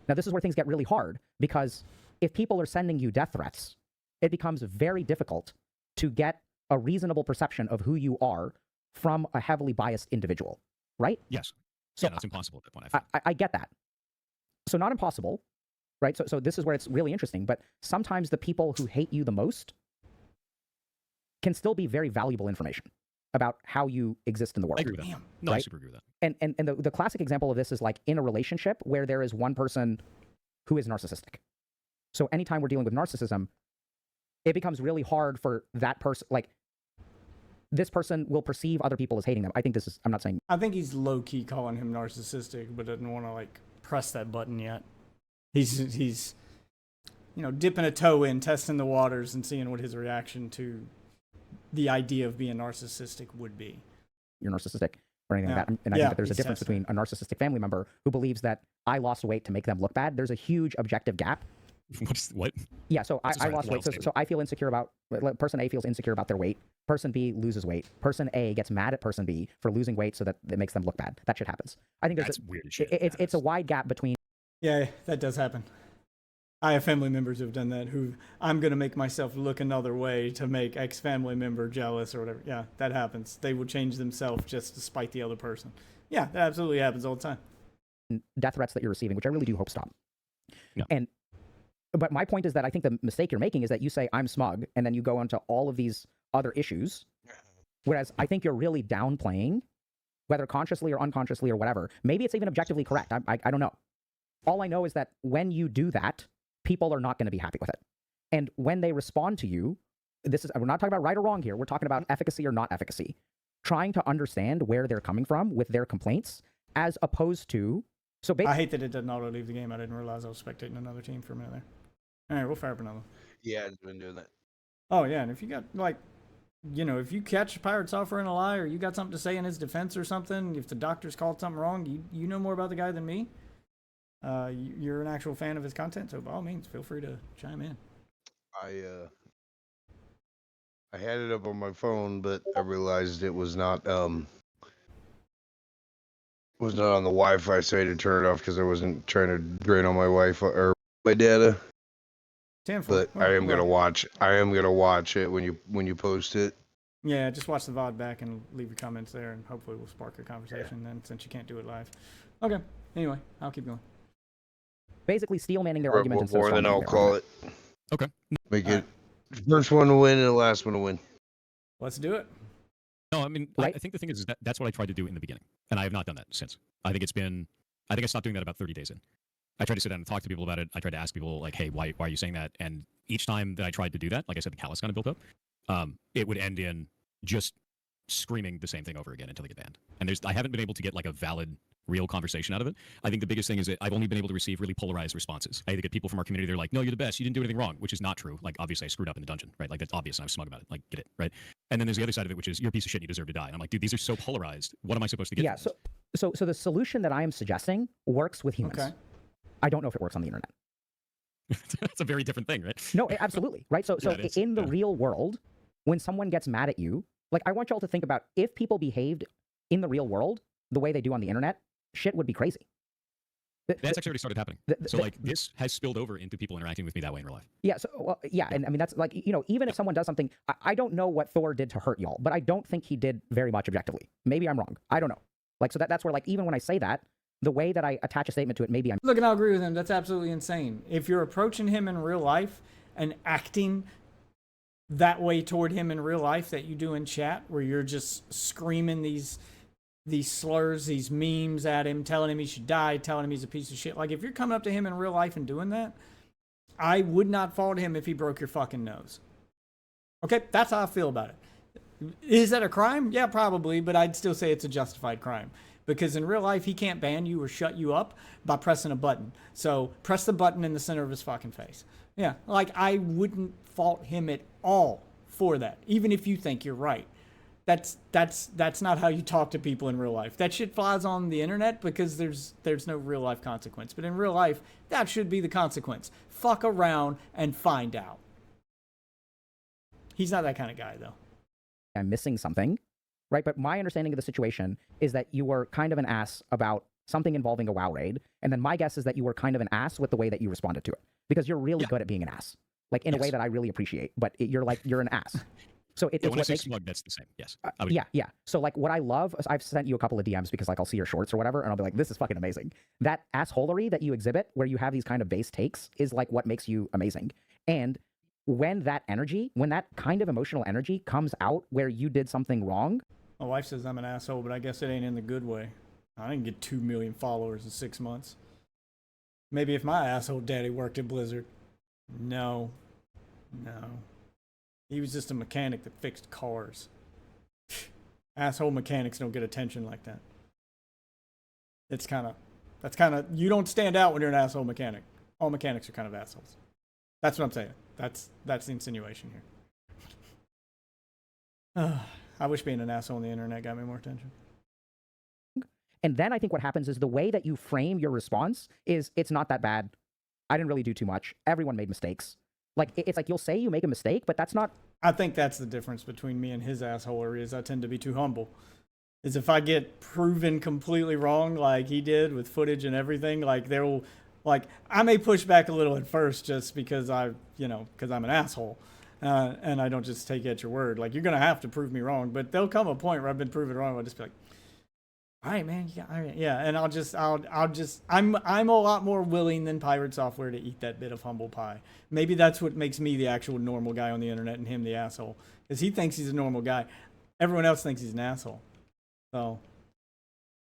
Now, this is where things get really hard, because if people are sending you death threats, it becomes very difficult to get a reasonable perception of who you are from a heavily biased individual, right? Yes. So yeah, that's impossible at that point. I get that. So not impossible, right? So this is where it's really interesting, but sometimes the people who hate you the most can still be very valuable information about how you exist in the world. I agree with that. No, right? I super agree with that. And the classic example of this is like in a relationship where there is one person who is narcissistic. So anytime we're dealing with narcissism, it becomes really hard for that person, like, this person will perceive other people as hating them. I think this is, I'm not saying. I think he's low-key calling him narcissistic, but doesn't want to, like, press that button yet. He's you know, dipping a toe in, testing the waters, and seeing what his reaction to the idea of being narcissistic would be. You're narcissistic or anything like that. And I think that there's a difference between a narcissistic family member who believes that I lost weight to make them look bad. There's a huge objective gap. What? Yeah, so I lost weight. So I feel insecure about, person A feels insecure about their weight. Person B loses weight. Person A gets mad at person B for losing weight so that it makes them look bad. That shit happens. I think that's weird as shit. It's a wide gap between. Yeah, that does happen. I have family members who've done that, who I'm going to make myself look another way to make ex-family member jealous or whatever. Yeah, that happens. They will change themselves just to spite the other person. Yeah, that absolutely happens all the time. Death threats that you're receiving, which I really do hope stop. No. But my point is that I think the mistake you're making is that you say, I'm smug, and then you go into all of these other issues, whereas I think you're really downplaying, whether consciously or unconsciously or whatever. Maybe it's even objectively correct. I don't know. All I know is that when you do that, people are not going to be happy with it. And when they respond to you, we're not talking about right or wrong here. We're talking about efficacy or not efficacy. Trying to understand where they're coming from with their complaints, as opposed to... I hate that it doesn't auto leave the game. I didn't realize I was spectating another team for a minute there. All right, we'll fire up another. Yeah, I've been doing that. Oh, yeah, and if you got, like, you know, if you catch Pirate's offering a lie, or you got something to say in his defense or something, if the doctor's called something wrong, you know more about the guy than me. You're an actual fan of his content, so by all means, feel free to chime in. I had it up on my phone, but I realized it was not on the Wi-Fi, so I had to turn it off because I wasn't trying to drain all my Wi-Fi or my data. But I am gonna watch it when you post it. Yeah, just watch the VOD back and leave your comments there, and hopefully we'll spark a conversation then, since you can't do it live. Okay. Anyway, I'll keep going. Basically, steel manning their argument and more than I'll call it. Okay. Make it first one to win and the last one to win. Let's do it. No, I mean, I think the thing is that's what I tried to do in the beginning, and I have not done that since. I think I stopped doing that about 30 days in. I tried to sit down and talk to people about it. I tried to ask people, like, hey, why are you saying that? And each time that I tried to do that, like I said, the callus kind of built up. It would end in just screaming the same thing over again until they get banned. And I haven't been able to get like a valid, real conversation out of it. I think the biggest thing is that I've only been able to receive really polarized responses. I either get people from our community, they're like, no, you're the best, you didn't do anything wrong, which is not true. Like, obviously I screwed up in the dungeon, right? Like, that's obvious and I was smug about it. Like, get it, right? And then there's the other side of it, which is, you're a piece of shit and you deserve to die. And I'm like, dude, these are so polarized. What am I supposed to get? Yeah, so the solution that I am suggesting works with humans. Okay. I don't know if it works on the internet. That's a very different thing, right? No, absolutely, right? So yeah, in the real world, when someone gets mad at you, like, I want y'all to think about, if people behaved in the real world the way they do on the internet, shit would be crazy. That's actually already started happening. So, like, this has spilled over into people interacting with me that way in real life. Yeah, so, yeah, and I mean, that's like, you know, even if someone does something, I don't know what Thor did to hurt y'all, but I don't think he did very much objectively. Maybe I'm wrong. I don't know. Like, so that's where, like, even when I say that, the way that I attach a statement to it, maybe I'm... Look, and I'll agree with him. That's absolutely insane. If you're approaching him in real life and acting that way toward him in real life that you do in chat, where you're just screaming these slurs, these memes at him, telling him he should die, telling him he's a piece of shit. Like, if you're coming up to him in real life and doing that, I would not fault him if he broke your fucking nose. Okay, that's how I feel about it. Is that a crime? Yeah, probably, but I'd still say it's a justified crime. Because in real life, he can't ban you or shut you up by pressing a button. So press the button in the center of his fucking face. Yeah, like I wouldn't fault him at all for that, even if you think you're right. That's not how you talk to people in real life. That shit flies on the internet because there's no real life consequence. But in real life, that should be the consequence. Fuck around and find out. He's not that kind of guy, though. I'm missing something, right? But my understanding of the situation is that you were kind of an ass about something involving a WoW raid, and then my guess is that you were kind of an ass with the way that you responded to it, because you're really good at being an ass, like in a way that I really appreciate. But you're an ass. So it's when I what say makes, smug, that's the same. Yes. yeah. So like what I love, I've sent you a couple of DMs because like I'll see your shorts or whatever, and I'll be like, this is fucking amazing. That assholery that you exhibit, where you have these kind of base takes, is like what makes you amazing. And when that energy, when that kind of emotional energy comes out where you did something wrong. My wife says I'm an asshole, but I guess it ain't in the good way. I didn't get 2 million followers in 6 months. Maybe if my asshole daddy worked at Blizzard. No. He was just a mechanic that fixed cars. Asshole mechanics don't get attention like that. That's kind of, you don't stand out when you're an asshole mechanic. All mechanics are kind of assholes. That's what I'm saying. That's the insinuation here. I wish being an asshole on the internet got me more attention. And then I think what happens is the way that you frame your response is, it's not that bad. I didn't really do too much. Everyone made mistakes. Like, it's like you'll say you make a mistake, but that's not... I think that's the difference between me and his assholery, is I tend to be too humble. Is if I get proven completely wrong, like he did with footage and everything, like I may push back a little at first just because because I'm an asshole. And I don't just take you at your word. Like, you're going to have to prove me wrong, but there'll come a point where I've been proven wrong. I'll just be like, all right, man. Yeah, all right, yeah. And I'm a lot more willing than Pirate Software to eat that bit of humble pie. Maybe that's what makes me the actual normal guy on the internet and him the asshole, because he thinks he's a normal guy. Everyone else thinks he's an asshole. So,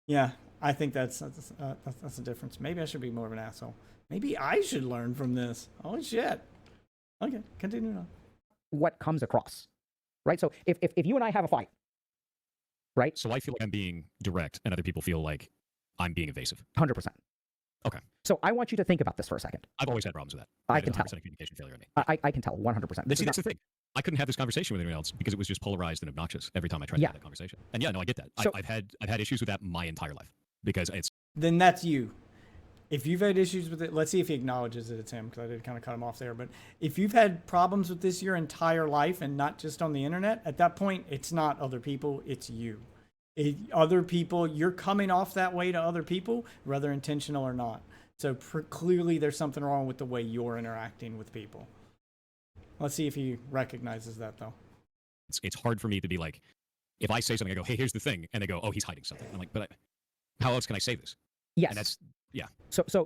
yeah, I think that's the difference. Maybe I should be more of an asshole. Maybe I should learn from this. Holy shit. Okay, continue on. What comes across, right? So if you and I have a fight, right? So I feel like I'm being direct, and other people feel like I'm being evasive. 100%. Okay. So I want you to think about this for a second. I've always had problems with that. I can tell. A communication failure in me. I can tell 100%. See, that's the thing. I couldn't have this conversation with anyone else because it was just polarized and obnoxious every time I tried to have that conversation. And yeah, no, I get that. So, I've had issues with that my entire life because it's... Then that's you. If you've had issues with it, let's see if he acknowledges that it's him, because I did kind of cut him off there. But if you've had problems with this your entire life and not just on the internet, at that point, it's not other people, it's you. Other people, you're coming off that way to other people, whether intentional or not. So clearly there's something wrong with the way you're interacting with people. Let's see if he recognizes that, though. It's hard for me to be like, if I say something, I go, hey, here's the thing. And they go, oh, he's hiding something. I'm like, but how else can I say this? Yes. And that's, yeah. So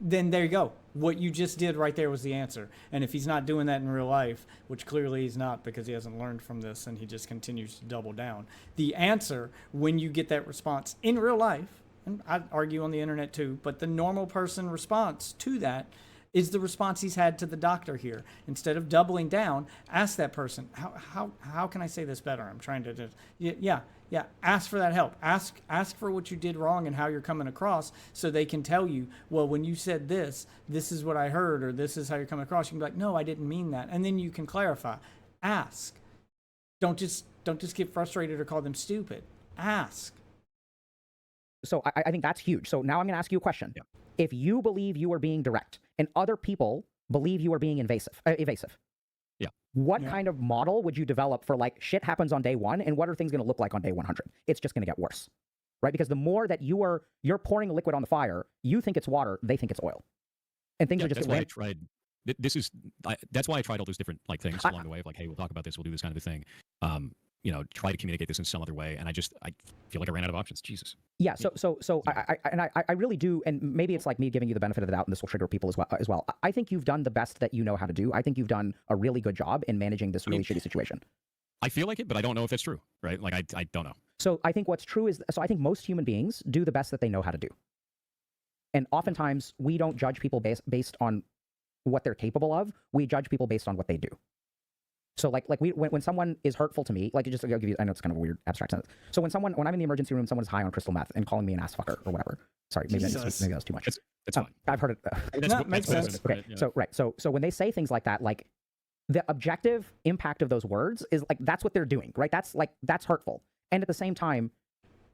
then there you go. What you just did right there was the answer. And if he's not doing that in real life, which clearly he's not because he hasn't learned from this and he just continues to double down, the answer when you get that response in real life, and I'd argue on the internet too, but the normal person response to that is the response he's had to the doctor here. Instead of doubling down, ask that person, how can I say this better? I'm trying to just, yeah, ask for that help. Ask for what you did wrong and how you're coming across, so they can tell you, well, when you said this is what I heard, or this is how you're coming across. You can be like, no, I didn't mean that. And then you can clarify. Ask. Don't just get frustrated or call them stupid. Ask. So I think that's huge. So now I'm going to ask you a question. Yeah. If you believe you are being direct and other people believe you are being evasive, yeah, what kind of model would you develop for, like, shit happens on day one, and what are things going to look like on day 100? It's just going to get worse, right? Because the more that you're pouring a liquid on the fire, you think it's water, they think it's oil, and things are just. That's why I tried. That's why I tried all those different things along the way of like, hey, we'll talk about this, we'll do this kind of a thing. Try to communicate this in some other way, and I feel like I ran out of options. Jesus. Yeah. So I really do, and maybe it's like me giving you the benefit of the doubt, and this will trigger people as well. I think you've done the best that you know how to do. I think you've done a really good job in managing this really shitty situation. I feel like it, but I don't know if it's true, right? Like I don't know. So I think what's true is, I think most human beings do the best that they know how to do, and oftentimes we don't judge people based on what they're capable of. We judge people based on what they do. So like when someone is hurtful to me, like I'll give you, I know it's kind of a weird abstract sentence. So when I'm in the emergency room, someone's high on crystal meth and calling me an ass fucker or whatever. Sorry, maybe that was too much. It's fine. I've heard it. Makes sense. Okay, so right, so when they say things like that, like the objective impact of those words is like that's what they're doing, right? That's hurtful. And at the same time,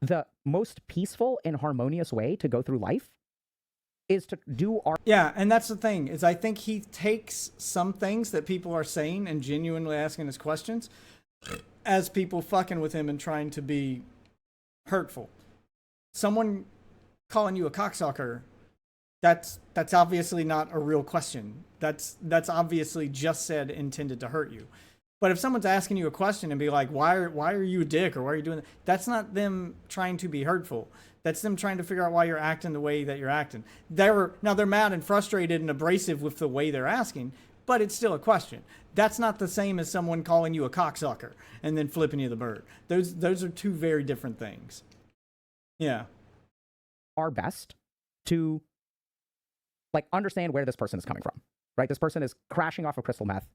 the most peaceful and harmonious way to go through life is to do our and that's the thing is I think he takes some things that people are saying and genuinely asking us questions as people fucking with him and trying to be hurtful. Someone calling you a cocksucker, that's obviously not a real question. That's obviously just said intended to hurt you. But if someone's asking you a question and be like, why are you a dick or why are you doing that? That's not them trying to be hurtful. That's them trying to figure out why you're acting the way that you're acting. They're mad and frustrated and abrasive with the way they're asking, but it's still a question. That's not the same as someone calling you a cocksucker and then flipping you the bird. Those are two very different things. Yeah. our best to like understand where this person is coming from, right? This person is crashing off of crystal meth.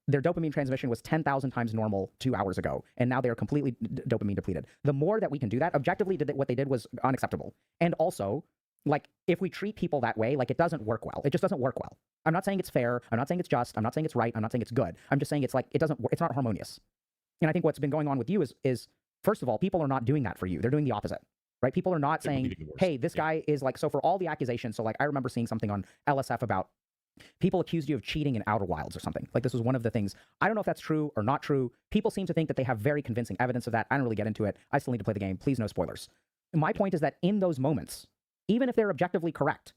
Their dopamine transmission was 10,000 times normal 2 hours ago, and now they are completely dopamine depleted. The more that we can do that, objectively, what they did was unacceptable. And also, like, if we treat people that way, like, it doesn't work well. It just doesn't work well. I'm not saying it's fair. I'm not saying it's just. I'm not saying it's right. I'm not saying it's good. I'm just saying it's like, it's not harmonious. And I think what's been going on with you is first of all, people are not doing that for you. They're doing the opposite, right? People are not saying, hey, this guy is like, so for all the accusations, so like, I remember seeing something on LSF about people accused you of cheating in Outer Wilds or something. Like, this was one of the things. I don't know if that's true or not true. People seem to think that they have very convincing evidence of that. I don't really get into it. I still need to play the game. Please, no spoilers. My point is that in those moments, even if they're objectively correct,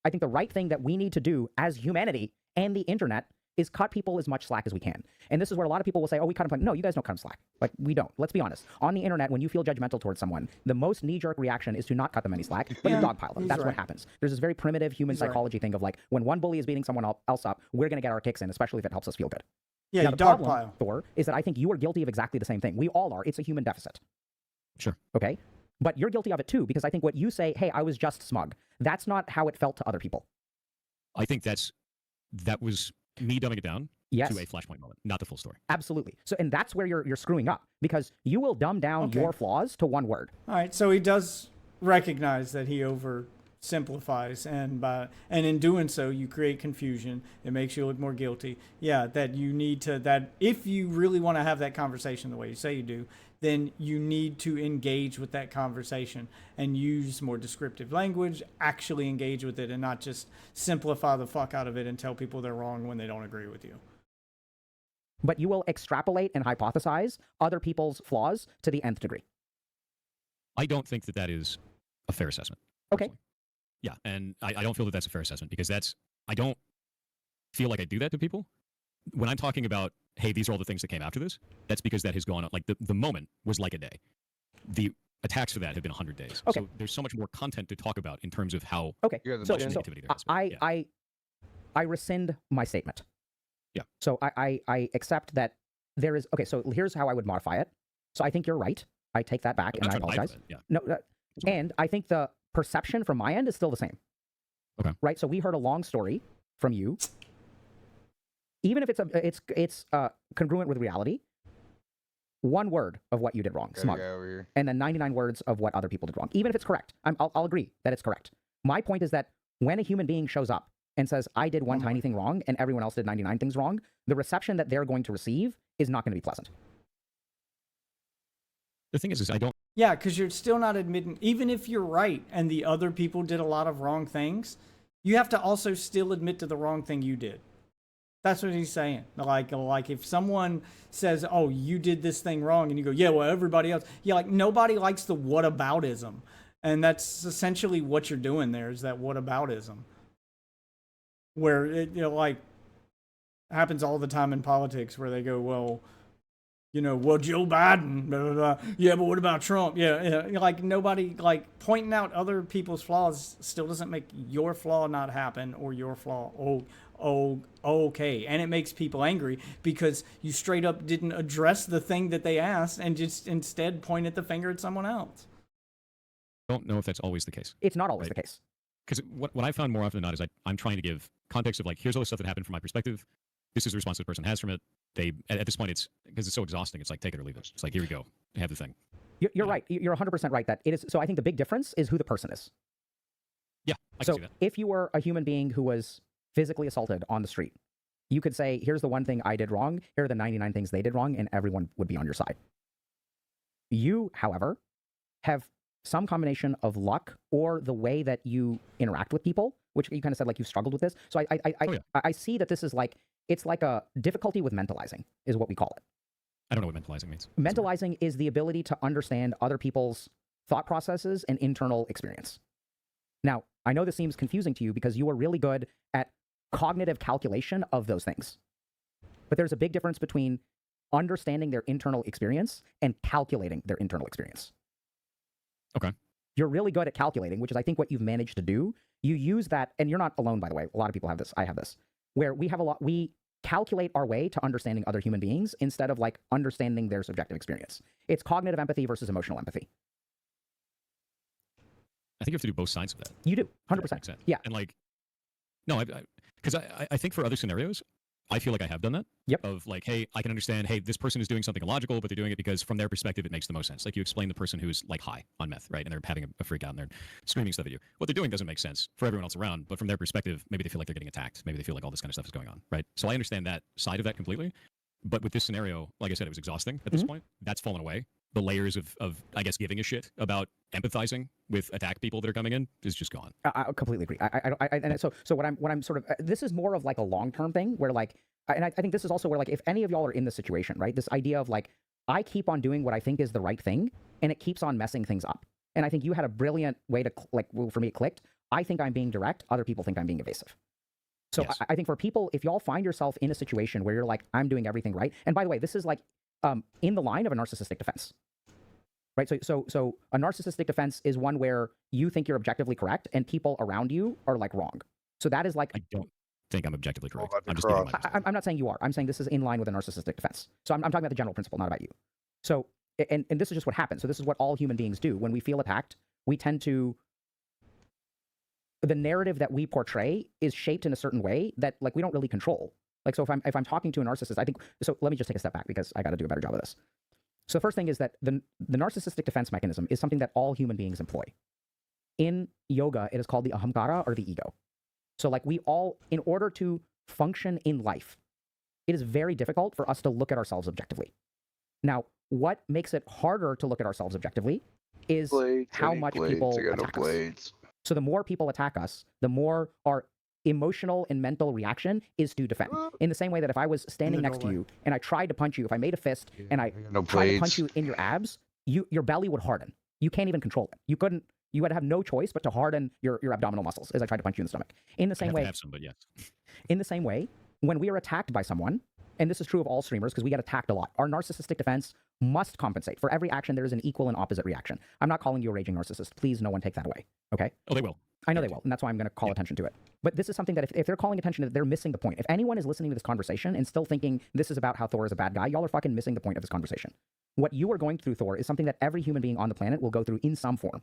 I think the right thing that we need to do as humanity and the internet is cut people as much slack as we can. And this is where a lot of people will say, oh, we cut them. No, you guys don't cut them slack. Like, we don't. Let's be honest. On the internet, when you feel judgmental towards someone, the most knee-jerk reaction is to not cut them any slack, but to dogpile them. That's what happens. There's this very primitive human psychology thing of like, when one bully is beating someone else up, we're going to get our kicks in, especially if it helps us feel good. Yeah, now, you the problem, dogpile. Thor, is that I think you are guilty of exactly the same thing. We all are. It's a human deficit. Sure. Okay? But you're guilty of it too, because I think what you say, hey, I was just smug, that's not how it felt to other people. I think that was me dumbing it down to a flashpoint moment, not the full story. Absolutely. So, and that's where you're screwing up, because you will dumb down your flaws to one word. All right, so he does recognize that he oversimplifies, and in doing so, you create confusion. It makes you look more guilty. Yeah, that you need to, that if you really want to have that conversation the way you say you do, then you need to engage with that conversation and use more descriptive language, actually engage with it, and not just simplify the fuck out of it and tell people they're wrong when they don't agree with you. But you will extrapolate and hypothesize other people's flaws to the nth degree. I don't think that is a fair assessment. Okay. Personally. Yeah, and I don't feel that that's a fair assessment, because I don't feel like I do that to people. When I'm talking about, hey, these are all the things that came after this, that's because that has gone on. Like, the moment was like a day. The attacks for that have been 100 days. Okay. So there's so much more content to talk about in terms of how much negativity there is. I rescind my statement. Yeah. So I accept that there is, okay, so here's how I would modify it. So I think you're right. I take that back, and I apologize. Yeah. No, and I think the perception from my end is still the same. Okay. Right? So we heard a long story from you. Even if it's congruent with reality, one word of what you did wrong, smug, and then 99 words of what other people did wrong. Even if it's correct, I'll agree that it's correct. My point is that when a human being shows up and says, I did one tiny thing wrong and everyone else did 99 things wrong, the reception that they're going to receive is not going to be pleasant. The thing is I don't... Yeah, because you're still not admitting, even if you're right and the other people did a lot of wrong things, you have to also still admit to the wrong thing you did. That's what he's saying. Like if someone says, oh, you did this thing wrong, and you go, yeah, well, everybody else. Yeah, like, nobody likes the whataboutism. And that's essentially what you're doing there, is that whataboutism. Where it, like, happens all the time in politics, where they go, well, well, Joe Biden, blah, blah, blah. Yeah, but what about Trump? Yeah, like, nobody, like, pointing out other people's flaws still doesn't make your flaw not happen, or your flaw, okay. And it makes people angry because you straight up didn't address the thing that they asked and just instead pointed the finger at someone else. I don't know if that's always the case. It's not always the case. Because what I found more often than not is I'm trying to give context of, like, here's all the stuff that happened from my perspective. This is the response the person has from it. they at this point, it's because it's so exhausting. It's like take it or leave it. It's like, here we go, have the thing. You're right. You're 100% right that it is. So I think the big difference is who the person is. Yeah, I can So see that. if you were a human being who was physically assaulted on the street, you could say, here's the one thing I did wrong, here are the 99 things they did wrong, and everyone would be on your side. You, however, have some combination of luck or the way that you interact with people, which you kind of said like you've struggled with this. So I see that this is like, it's like a difficulty with mentalizing is what we call it. I don't know what mentalizing means. Mentalizing is the ability to understand other people's thought processes and internal experience. Now, I know this seems confusing to you because you are really good at cognitive calculation of those things. But there's a big difference between understanding their internal experience and calculating their internal experience. Okay. You're really good at calculating, which is I think what you've managed to do. You use that, and you're not alone, by the way. A lot of people have this. I have this, where we calculate our way to understanding other human beings instead of like understanding their subjective experience. It's cognitive empathy versus emotional empathy. I think you have to do both sides of that. You do, 100%. Yeah. And like, no, because I think for other scenarios, I feel like I have done that. Yep. Of like, hey, I can understand, hey, this person is doing something illogical, but they're doing it because from their perspective, it makes the most sense. Like you explain the person who's like high on meth, right? And they're having a freak out and they're screaming stuff at you. What they're doing doesn't make sense for everyone else around, but from their perspective, maybe they feel like they're getting attacked. Maybe they feel like all this kind of stuff is going on, right? So I understand that side of that completely. But with this scenario, like I said, it was exhausting at this point. That's fallen away. The layers of, I guess, giving a shit about empathizing with attack people that are coming in is just gone. I completely agree. And so what I'm sort of, this is more of like a long-term thing where like, and I think this is also where like, if any of y'all are in this situation, right? This idea of like, I keep on doing what I think is the right thing and it keeps on messing things up. And I think you had a brilliant way to, like, well, for me, it clicked. I think I'm being direct. Other people think I'm being evasive. So yes. I think for people, if y'all find yourself in a situation where you're like, I'm doing everything right. And by the way, this is like in the line of a narcissistic defense. Right. So a narcissistic defense is one where you think you're objectively correct and people around you are like wrong. So that is like, I don't think I'm objectively correct. I'm not saying you are. I'm saying this is in line with a narcissistic defense. So I'm talking about the general principle, not about you. So, and this is just what happens. So this is what all human beings do. When we feel attacked, we tend to, the narrative that we portray is shaped in a certain way that like we don't really control. Like, so if I'm talking to a narcissist, I think, so let me just take a step back because I got to do a better job of this. So the first thing is that the narcissistic defense mechanism is something that all human beings employ. In yoga, it is called the ahamkara or the ego. So like we all, in order to function in life, it is very difficult for us to look at ourselves objectively. Now, what makes it harder to look at ourselves objectively is how much people attack us. So the more people attack us, the more our emotional and mental reaction is to defend. In the same way that if I was standing next to you and I tried to punch you, if I made a fist and I tried to punch you in your abs, your belly would harden. You can't even control it. You would have no choice but to harden your abdominal muscles as I tried to punch you in the stomach. In the same way, have some, but yes. In the same way, when we are attacked by someone, and this is true of all streamers because we get attacked a lot, our narcissistic defense must compensate. For every action, there is an equal and opposite reaction. I'm not calling you a raging narcissist. Please, no one take that away. Okay? Oh, they will. I know they will, and that's why I'm going to call attention to it. But this is something that if they're calling attention to it, they're missing the point. If anyone is listening to this conversation and still thinking this is about how Thor is a bad guy, y'all are fucking missing the point of this conversation. What you are going through, Thor, is something that every human being on the planet will go through in some form.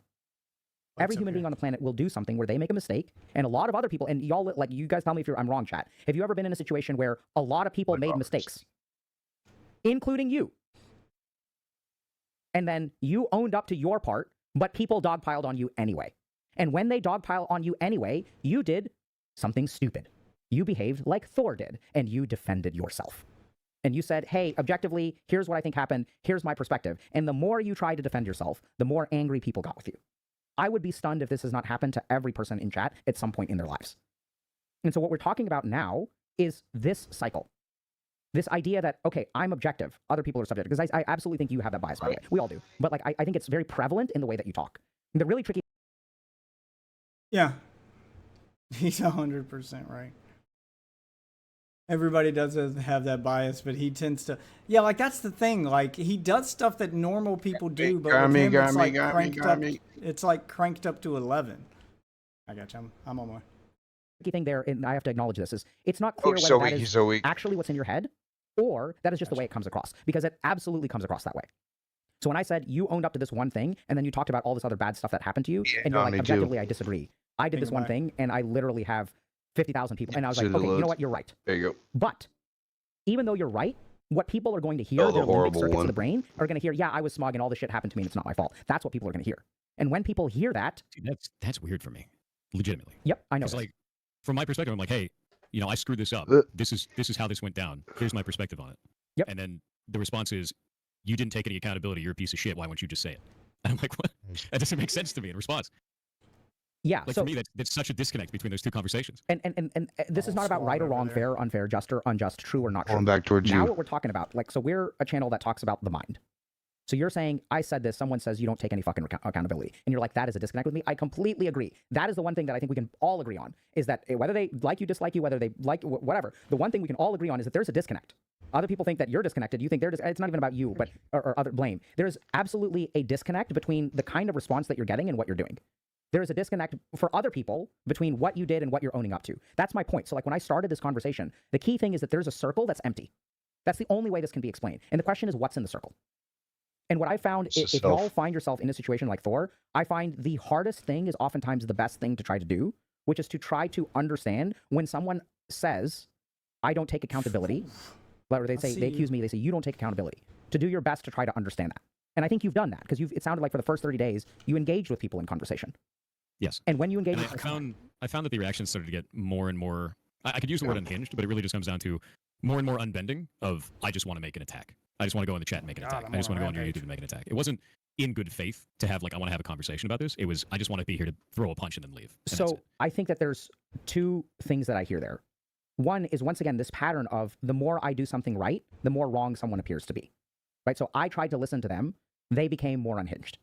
Every human being on the planet will do something where they make a mistake, and a lot of other people, and y'all, like, you guys tell me if I'm wrong, chat. Have you ever been in a situation where a lot of people made mistakes, including you? And then you owned up to your part, but people dogpiled on you anyway. And when they dogpile on you anyway, you did something stupid. You behaved like Thor did, and you defended yourself. And you said, hey, objectively, here's what I think happened. Here's my perspective. And the more you tried to defend yourself, the more angry people got with you. I would be stunned if this has not happened to every person in chat at some point in their lives. And so what we're talking about now is this cycle. This idea that, okay, I'm objective, other people are subjective. Because I absolutely think you have that bias, by the way. We all do. But like, I think it's very prevalent in the way that you talk. The really tricky... Yeah. He's 100% right. Everybody does have that bias, but he tends to... Yeah, like, that's the thing. Like, he does stuff that normal people do, but with him, it's like cranked up. It's like cranked up to 11. I got you. I'm on my way. The thing there, and I have to acknowledge this, is it's not clear whether that is actually what's in your head, or that is just the way it comes across, because it absolutely comes across that way. So when I said you owned up to this one thing, and then you talked about all this other bad stuff that happened to you, and you're like, objectively, I disagree. I did this one thing, and I literally have 50,000 people. And I was like, okay, you know what? You're right. There you go. But even though you're right, What people are going to hear, Oh, the their limbic horrible circuits of one. the brain are going to hear, yeah, I was smug and all this shit happened to me and it's not my fault. That's what people are going to hear. And when people hear that, Dude, that's weird for me, legitimately. yep, I know. It's like, from my perspective, I'm like, hey, I screwed this up. This is how this went down. Here's my perspective on it. Yep. And then the response is, you didn't take any accountability. You're a piece of shit. Why won't you just say it? And I'm like, what? That doesn't make sense to me in response. Yeah. Like So for me, that's such a disconnect between those two conversations. and this is not about right or wrong, fair, unfair, just or unjust, true or not true. Going back towards Now you. what we're talking about, like, so we're a channel that talks about the mind. So you're saying, I said this, someone says you don't take any fucking accountability. And you're like, that is a disconnect with me. I completely agree. That is the one thing that I think we can all agree on, is that whether they like you, dislike you, whether they like whatever, the one thing we can all agree on is that there's a disconnect. Other people think that you're disconnected. You think it's not even about you, but or other blame. There's absolutely a disconnect between the kind of response that you're getting and what you're doing. There is a disconnect for other people between what you did and what you're owning up to. That's my point. So like when I started this conversation, the key thing is that there's a circle that's empty. That's the only way this can be explained. And the question is, what's in the circle? And what I found, if you all find yourself in a situation like Thor, I find the hardest thing is oftentimes the best thing to try to do, which is to try to understand when someone says, I don't take accountability, or they say, they accuse me, they say, you don't take accountability, to do your best to try to understand that. And I think you've done that, because it sounded like for the first 30 days, you engaged with people in conversation. Yes. And when you engage I found that the reactions started to get more and more, I could use the word unhinged, but it really just comes down to more and more unbending of, I just want to make an attack. I just want to go in the chat and make an attack. I just want to go on your YouTube and make an attack. It wasn't in good faith to have, like, I want to have a conversation about this. It was, I just want to be here to throw a punch and then leave. And so I think that there's two things that I hear there. One is, once again, this pattern of the more I do something right, the more wrong someone appears to be. Right? So I tried to listen to them. They became more unhinged.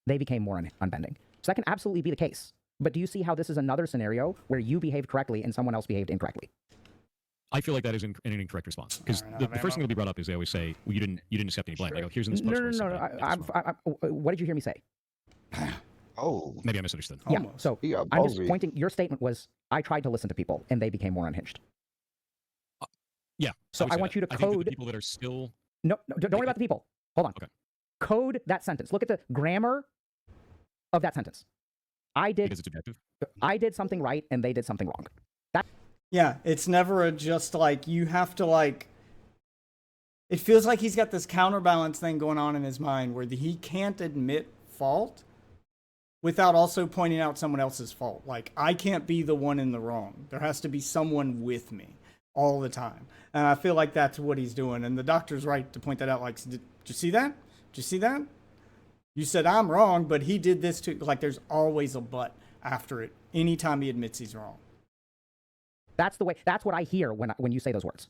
They became more unbending. So that can absolutely be the case. But do you see how this is another scenario where you behaved correctly and someone else behaved incorrectly? I feel like that is an incorrect response, because the first thing that'll be brought up is they always say, well, you didn't accept any blame. I go, here's in this post. No. What did you hear me say? Oh. Maybe I misunderstood. Yeah. So I'm just pointing. Your statement was, I tried to listen to people and they became more unhinged. Yeah. So I want you to I think that code the people that are still. No, don't worry about the people. Hold on. Okay. Code that sentence. Look at the grammar of that sentence. Because it's objective. I did something right and they did something wrong. Yeah, it's never just like, you have to like, it feels like he's got this counterbalance thing going on in his mind where he can't admit fault without also pointing out someone else's fault. Like, I can't be the one in the wrong. There has to be someone with me all the time. And I feel like that's what he's doing. And the doctor's right to point that out. Like, did you see that? Did you see that? You said I'm wrong, but he did this too. Like, there's always a but after it anytime he admits he's wrong. That's the way. That's what I hear when you say those words.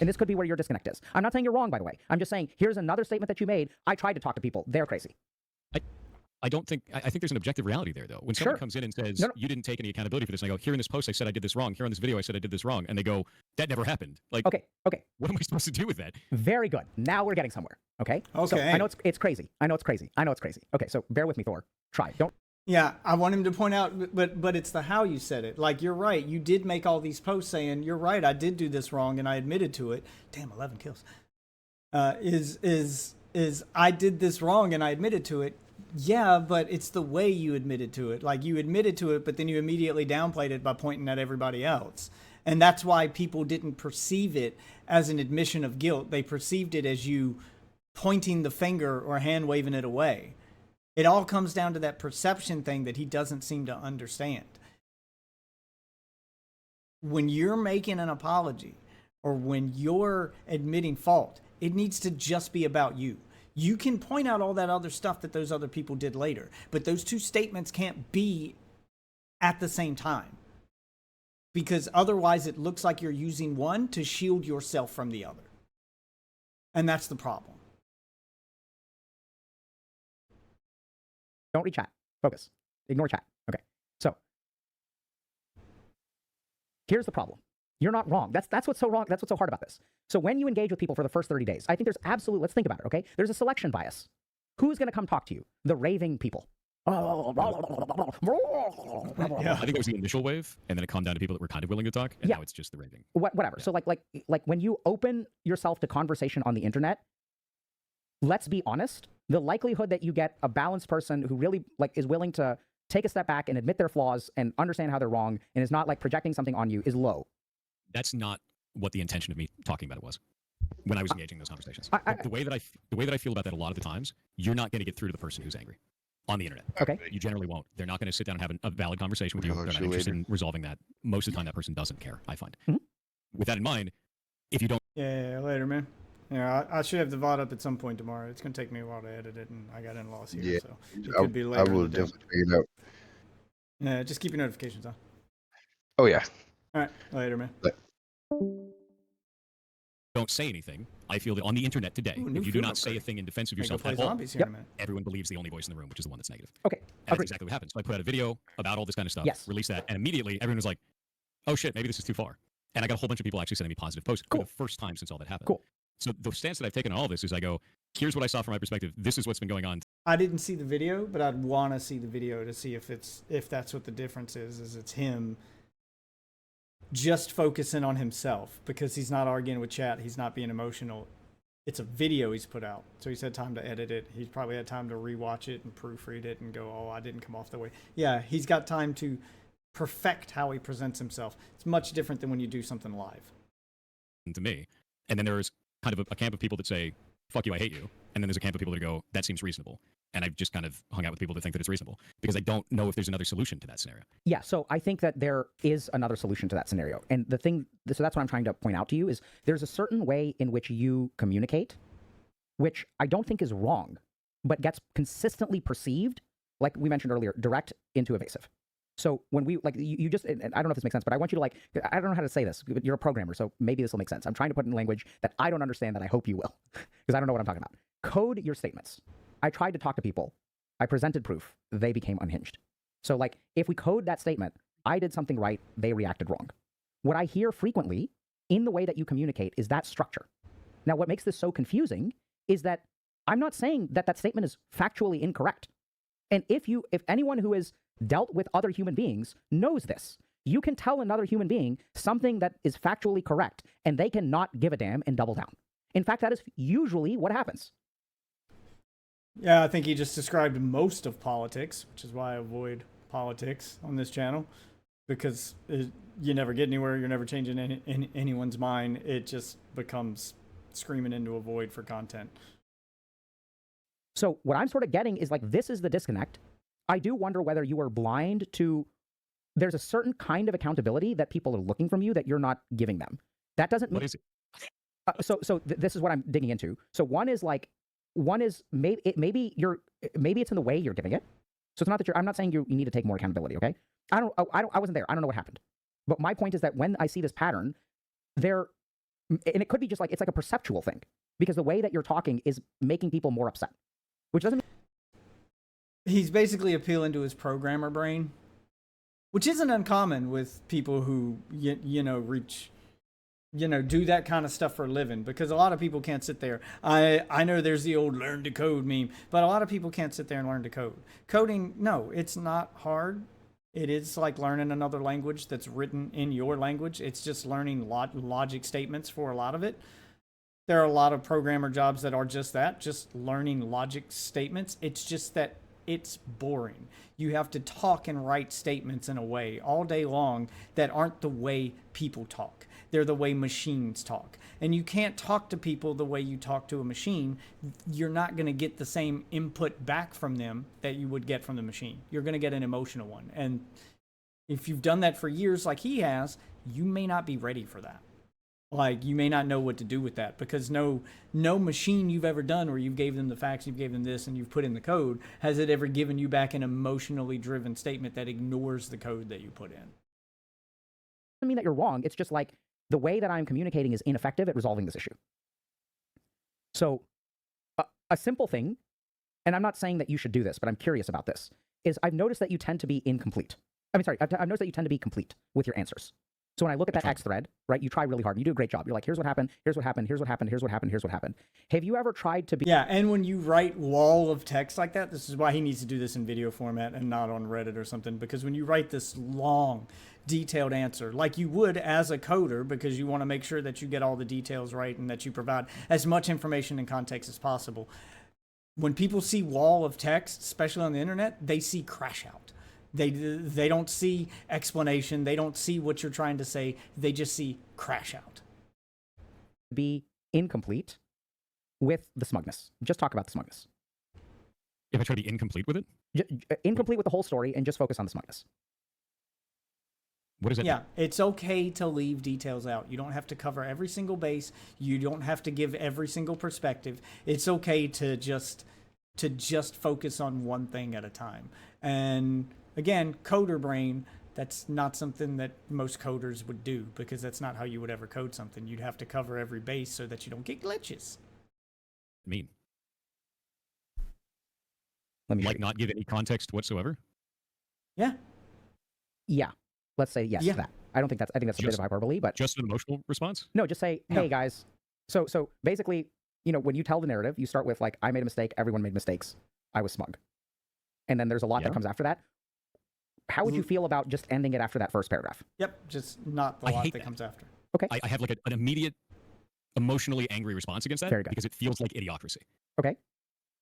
And this could be where your disconnect is. I'm not saying you're wrong, by the way. I'm just saying, here's another statement that you made. I tried to talk to people. They're crazy. I don't think. I think there's an objective reality there, though. When someone comes in and says, you didn't take any accountability for this, and I go, here in this post, I said I did this wrong. Here on this video, I said I did this wrong. And they go, that never happened. Like, okay. What am I supposed to do with that? Very good. Now we're getting somewhere. Okay. So I know it's crazy. I know it's crazy. Okay. So bear with me, Thor. Try. Don't. Yeah, I want him to point out, but it's the how you said it. Like, you're right. You did make all these posts saying, you're right, I did do this wrong, and I admitted to it. Damn, 11 kills. Is I did this wrong, and I admitted to it. Yeah, but it's the way you admitted to it. Like, you admitted to it, but then you immediately downplayed it by pointing at everybody else. And that's why people didn't perceive it as an admission of guilt. They perceived it as you pointing the finger or hand waving it away. It all comes down to that perception thing that he doesn't seem to understand. When you're making an apology or when you're admitting fault, it needs to just be about you. You can point out all that other stuff that those other people did later, but those two statements can't be at the same time, because otherwise it looks like you're using one to shield yourself from the other. And that's the problem. Don't read chat. Focus. Ignore chat. Okay. So here's the problem. You're not wrong. That's what's so wrong. That's what's so hard about this. So when you engage with people for the first 30 days, I think there's let's think about it, okay? There's a selection bias. Who's going to come talk to you? The raving people. I think it was the initial wave, and then it calmed down to people that were kind of willing to talk, and now it's just the raving. Whatever. Yeah. So like when you open yourself to conversation on the internet, let's be honest, the likelihood that you get a balanced person who really is willing to take a step back and admit their flaws and understand how they're wrong and is not projecting something on you is low. That's not what the intention of me talking about it was. when I was engaging in those conversations. The way that I feel about that a lot of the times, you're not going to get through to the person who's angry on the internet. Okay. You generally won't. They're not going to sit down and have a valid conversation with you. They're not interested in resolving that. Most of the time, that person doesn't care, I find. With that in mind, if you don't... Yeah, later, man. Yeah, I should have the VOD up at some point tomorrow. It's going to take me a while to edit it, and I got in-laws here, so it could be later. I will definitely check it out. Yeah, just keep your notifications on. Oh, yeah. All right, later, man. Don't say anything, I feel that on the internet today, if you do not say a thing in defense of yourself at all, everyone believes the only voice in the room, which is the one that's negative. Okay. And that's exactly what happened. So I put out a video about all this kind of stuff, released that, and immediately everyone was like, oh shit, maybe this is too far. And I got a whole bunch of people actually sending me positive posts for the first time since all that happened. Cool. So the stance that I've taken on all this is I go, here's what I saw from my perspective. This is what's been going on. I didn't see the video, but I'd want to see the video to see if that's what the difference is it's him just focusing on himself because he's not arguing with chat. He's not being emotional. It's a video he's put out. So he's had time to edit it. He's probably had time to rewatch it and proofread it and go, oh, I didn't come off the way. Yeah, he's got time to perfect how he presents himself. It's much different than when you do something live. To me. And then there's kind of a camp of people that say, fuck you, I hate you. And then there's a camp of people that go, that seems reasonable. And I've just kind of hung out with people that think that it's reasonable because I don't know if there's another solution to that scenario. Yeah, so I think that there is another solution to that scenario. And the thing, so that's what I'm trying to point out to you is there's a certain way in which you communicate, which I don't think is wrong, but gets consistently perceived, like we mentioned earlier, direct into evasive. So when we, like, you just, and I don't know if this makes sense, but I want you to, like, I don't know how to say this, but you're a programmer, so maybe this will make sense. I'm trying to put it in language that I don't understand that I hope you will, because I don't know what I'm talking about. Code your statements. I tried to talk to people. I presented proof. They became unhinged. So, like, if we code that statement, I did something right, they reacted wrong. What I hear frequently in the way that you communicate is that structure. Now, what makes this so confusing is that I'm not saying that that statement is factually incorrect. And if anyone who has dealt with other human beings knows this, you can tell another human being something that is factually correct, and they cannot give a damn and double down. In fact, that is usually what happens. Yeah, I think he just described most of politics, which is why I avoid politics on this channel, because you never get anywhere. You're never changing anyone's mind. It just becomes screaming into a void for content. So what I'm sort of getting is, like, this is the disconnect. I do wonder whether you are blind to, there's a certain kind of accountability that people are looking from you that you're not giving them. That doesn't mean... What is it? This is what I'm digging into. So one is maybe it's in the way you're giving it. So it's not that I'm not saying you need to take more accountability, okay? I wasn't there. I don't know what happened. But my point is that when I see this pattern, and it could be just like, it's like a perceptual thing, because the way that you're talking is making people more upset, which doesn't... He's basically appealing to his programmer brain, which isn't uncommon with people who, do that kind of stuff for a living, because a lot of people can't sit there. I know there's the old learn to code meme, but a lot of people can't sit there and learn to code. Coding, no, it's not hard. It is like learning another language that's written in your language. It's just learning logic statements for a lot of it. There are a lot of programmer jobs that are just that, just learning logic statements. It's just that it's boring. You have to talk and write statements in a way all day long that aren't the way people talk. They're the way machines talk. And you can't talk to people the way you talk to a machine. You're not going to get the same input back from them that you would get from the machine. You're going to get an emotional one. And if you've done that for years like he has, you may not be ready for that. Like, you may not know what to do with that, because no machine you've ever done where you gave them the facts, you gave them this, and you've put in the code, has it ever given you back an emotionally driven statement that ignores the code that you put in. I mean that you're wrong. It's just like the way that I'm communicating is ineffective at resolving this issue. So a simple thing, and I'm not saying that you should do this, but I'm curious about this, is I've noticed that you tend to be incomplete. I've noticed that you tend to be complete with your answers. So when I look at that X thread, right, you try really hard and you do a great job. You're like, here's what happened, here's what happened, here's what happened, here's what happened, here's what happened. Have you ever tried to be... Yeah, and when you write wall of text like that, this is why he needs to do this in video format and not on Reddit or something, because when you write this long, detailed answer, like you would as a coder, because you want to make sure that you get all the details right and that you provide as much information and context as possible. When people see wall of text, especially on the internet, they see crash out. They don't see explanation. They don't see what you're trying to say. They just see crash out. Be incomplete with the smugness. Just talk about the smugness. If I try to be incomplete with it, Incomplete with the whole story and just focus on the smugness. what does that Yeah, mean? it's okay to leave details out. You don't have to cover every single base. You don't have to give every single perspective. It's okay to just focus on one thing at a time. And again, coder brain, that's not something that most coders would do, because that's not how you would ever code something. You'd have to cover every base so that you don't get glitches. Mean? Let me Like not give any context whatsoever? Yeah. Yeah. Let's say yes Yeah. to that. I think that's a bit Just- of hyperbole, but Just an emotional response? no, just say, No. hey guys. So basically, you know, when you tell the narrative, you start with like, I made a mistake, everyone made mistakes, I was smug. And then there's a lot Yeah. that comes after that. How would you feel about just ending it after that first paragraph? Yep. Just not the I lot hate that that. comes after. I have like an immediate emotionally angry response against that Very good. because it feels like idiocracy. Okay.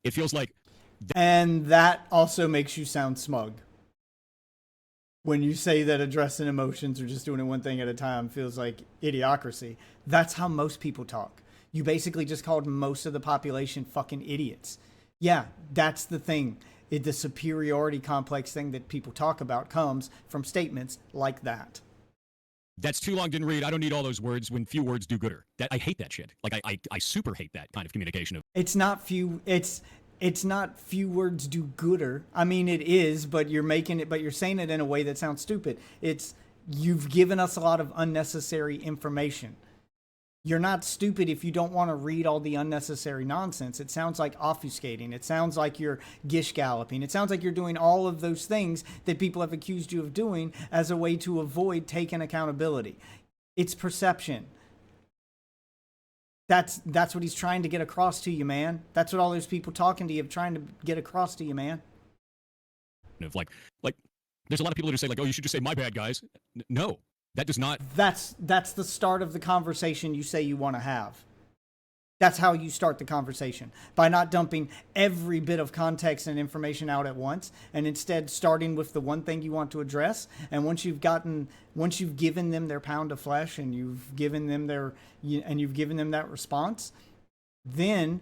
It feels like And that also makes you sound smug. When you say that addressing emotions or just doing it one thing at a time feels like idiocracy, that's how most people talk. You basically just called most of the population fucking idiots. Yeah, that's the thing. The superiority complex thing that people talk about comes from statements like that. that's too long, didn't read. I don't need all those words when few words do gooder. That I hate that shit. Like I super hate that kind of communication of It's not few. It's not few words do gooder. I mean, it is, but you're making it. But you're saying it in a way that sounds stupid. It's you've given us a lot of unnecessary information. You're not stupid if you don't want to read all the unnecessary nonsense. It sounds like obfuscating. It sounds like you're gish galloping. It sounds like you're doing all of those things that people have accused you of doing as a way to avoid taking accountability. It's perception. That's what he's trying to get across to you, man. That's what all those people talking to you are trying to get across to you, man. like there's a lot of people who just say like, oh, you should just say my bad, guys. No, that does not. That's the start of the conversation you say you want to have. That's how you start the conversation, by not dumping every bit of context and information out at once, and instead starting with the one thing you want to address. And once you've given them their pound of flesh and you've given them that response, then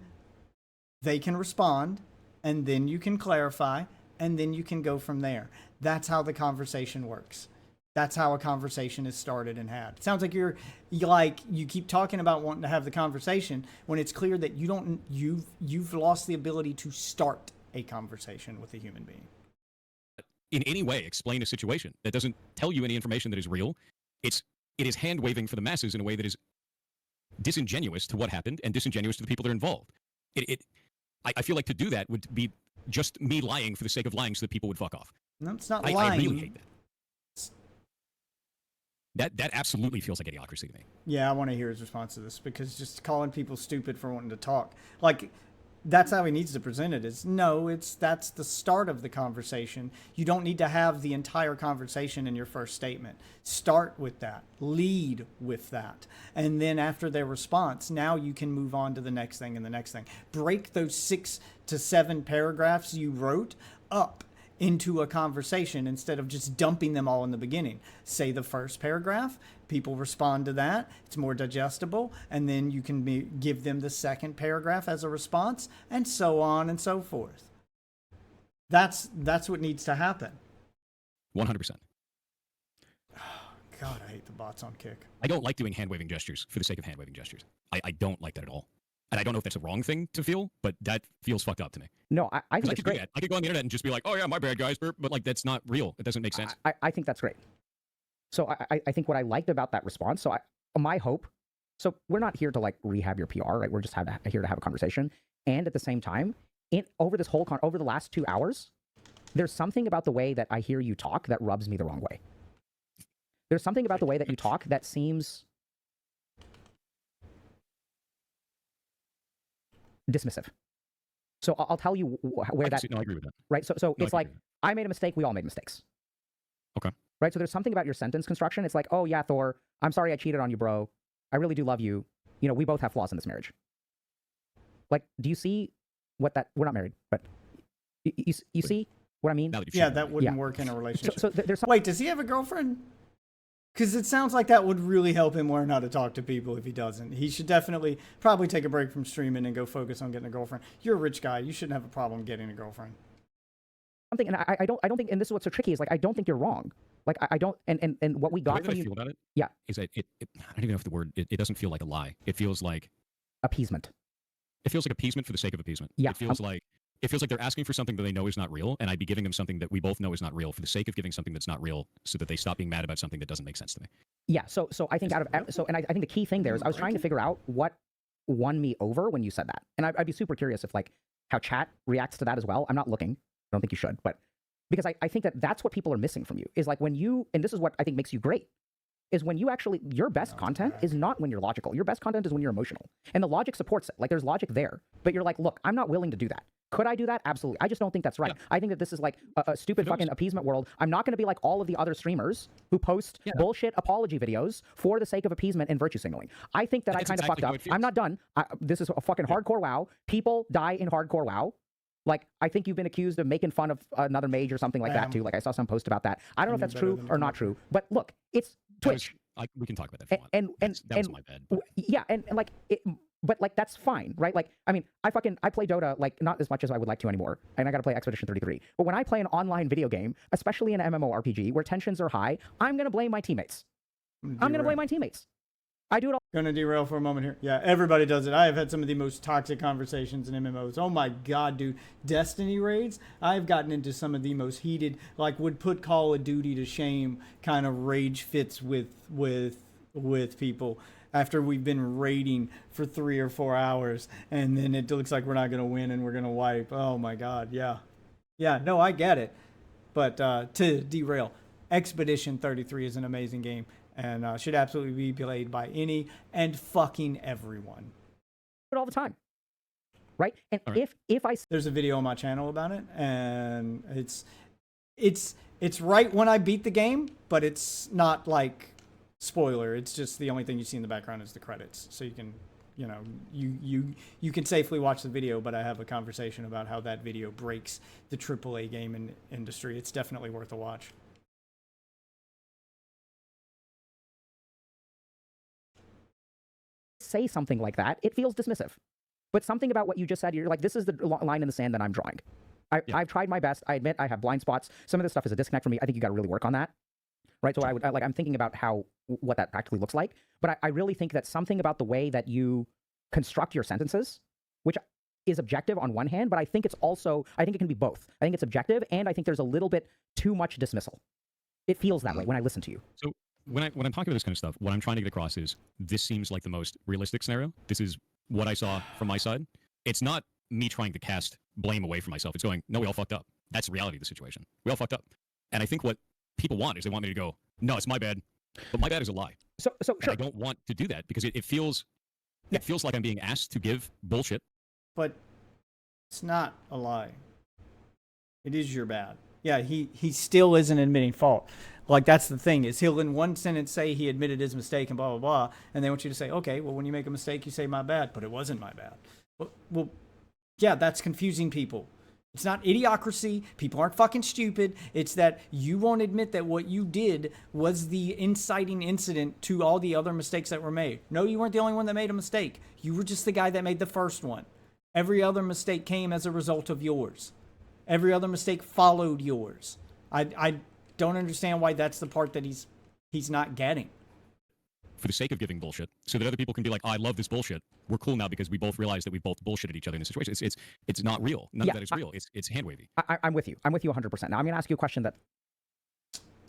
they can respond, and then you can clarify, and then you can go from there. That's how the conversation works. That's how a conversation is started and had. It sounds like you keep talking about wanting to have the conversation when it's clear that you've lost the ability to start a conversation with a human being. In any way explain a situation that doesn't tell you any information that is real. It is hand waving for the masses in a way that is disingenuous to what happened and disingenuous to the people that are involved. I feel like to do that would be just me lying for the sake of lying so that people would fuck off. No, it's not I lying. really hate that. That absolutely feels like idiocracy to me. Yeah, I want to hear his response to this, because just calling people stupid for wanting to talk, like, that's how he needs to present it. That's the start of the conversation. You don't need to have the entire conversation in your first statement. Start with that. Lead with that. And then after their response, now you can move on to the next thing and the next thing. Break those 6 to 7 paragraphs you wrote up into a conversation instead of just dumping them all in the beginning. Say the first paragraph, people respond to that, it's more digestible, and then you can give them the second paragraph as a response, and so on and so forth. That's what needs to happen. 100%. God, I hate the bots on Kick. I don't like doing hand waving gestures for the sake of hand waving gestures. I don't like that at all. And I don't know if that's a wrong thing to feel, but that feels fucked up to me. No, I think I it's could do great. that. I could go on the internet and just be like, oh yeah, my bad, guys. But like, that's not real. It doesn't make sense. I think that's great. So I think what I liked about that response, so my hope, so we're not here to like rehab your PR, right? We're just here to have a conversation. And at the same time, over the last 2 hours, there's something about the way that I hear you talk that rubs me the wrong way. There's something about the way that you talk that seems dismissive. So I'll tell you where that. No, I agree with that. Right. So No, it's I like, agree. I made a mistake. We all made mistakes. Okay. Right. So there's something about your sentence construction. It's like, oh yeah, Thor, I'm sorry I cheated on you, bro. I really do love you. You know, we both have flaws in this marriage. Like, do you see what that? We're not married, but you see what I mean? Now that you've Yeah, shared that wouldn't Yeah. work in a relationship. So there's Wait, does he have a girlfriend? Because it sounds like that would really help him learn how to talk to people if he doesn't. He should definitely probably take a break from streaming and go focus on getting a girlfriend. You're a rich guy. You shouldn't have a problem getting a girlfriend. Something, and I don't think, and this is what's so tricky, is like, I don't think you're wrong. Like, I don't, and what we The way got that from I you, feel about it yeah, is that I don't even know if the word, it doesn't feel like a lie. It feels like appeasement. It feels like appeasement for the sake of appeasement. Yeah, It feels like they're asking for something that they know is not real, and I'd be giving them something that we both know is not real for the sake of giving something that's not real, so that they stop being mad about something that doesn't make sense to me. Yeah, so I think and I think the key thing there is I was trying to figure out what won me over when you said that, and I'd be super curious if like how chat reacts to that as well. I'm not looking. I don't think you should, but because I think that that's what people are missing from you is like when you, and this is what I think makes you great, is when you actually, your best content is not when you're logical. Your best content is when you're emotional, and the logic supports it. Like there's logic there, but you're like, look, I'm not willing to do that. Could I do that? Absolutely. I just don't think that's right. Yeah. I think that this is like a stupid fucking appeasement world. I'm not going to be like all of the other streamers who post bullshit apology videos for the sake of appeasement and virtue signaling. I think that I kind of fucked up. I'm not done. This is a fucking hardcore WoW. People die in hardcore WoW. Like, I think you've been accused of making fun of another mage or something like that too. Like, I saw some post about that. I don't know if that's true or not true. But look, it's Twitch. We can talk about that if you want. That was my bad. Yeah, and like, but like, that's fine, right? Like, I mean, I play Dota, like, not as much as I would like to anymore. And I got to play Expedition 33. But when I play an online video game, especially an MMORPG where tensions are high, I'm going to blame my teammates. I'm going to blame my teammates. I do it all. Gonna derail for a moment here. Yeah, everybody does it. I have had some of the most toxic conversations in MMOs. Oh my god, dude. Destiny raids, I've gotten into some of the most heated, like would put Call of Duty to shame kind of rage fits with people after we've been raiding for 3 or 4 hours, and then it looks like we're not gonna win and we're gonna wipe. Oh my god, yeah. Yeah, no, I get it. But to derail, Expedition 33 is an amazing game. And should absolutely be played by any and fucking everyone. All the time, right? And if I there's a video on my channel about it, and it's right when I beat the game, but it's not like spoiler. It's just the only thing you see in the background is the credits, so you can, you know, you can safely watch the video. But I have a conversation about how that video breaks the AAA gaming industry. It's definitely worth a watch. say something like that, it feels dismissive. But something about what you just said, you're like, this is the line in the sand that I'm drawing. I've tried my best. I admit I have blind spots. Some of this stuff is a disconnect for me. I think you got to really work on that. Right. So I'm thinking about what that practically looks like. But I really think that something about the way that you construct your sentences, which is objective on one hand, but I think it's also, I think it can be both. I think it's objective, and I think there's a little bit too much dismissal. It feels that way when I listen to you. So when I'm talking about this kind of stuff, what I'm trying to get across is this seems like the most realistic scenario. This is what I saw from my side. It's not me trying to cast blame away from myself. It's going, no, we all fucked up. That's the reality of the situation. We all fucked up. And I think what people want is they want me to go, no, it's my bad. But my bad is a lie. So sure. I don't want to do that because it feels like I'm being asked to give bullshit. But it's not a lie. It is your bad. Yeah, he still isn't admitting fault. Like, that's the thing, is he'll in one sentence say he admitted his mistake and blah, blah, blah, and they want you to say, okay, well, when you make a mistake, you say my bad, but it wasn't my bad. Well, yeah, that's confusing people. It's not idiocracy. People aren't fucking stupid. It's that you won't admit that what you did was the inciting incident to all the other mistakes that were made. No, you weren't the only one that made a mistake. You were just the guy that made the first one. Every other mistake came as a result of yours. Every other mistake followed yours. I don't understand why that's the part that he's not getting. For the sake of giving bullshit, so that other people can be like, oh, I love this bullshit. We're cool now because we both realize that we both bullshitted each other in this situation. It's not real. None of that is real. It's hand wavy. I'm with you. I'm with you 100%. Now I'm going to ask you a question that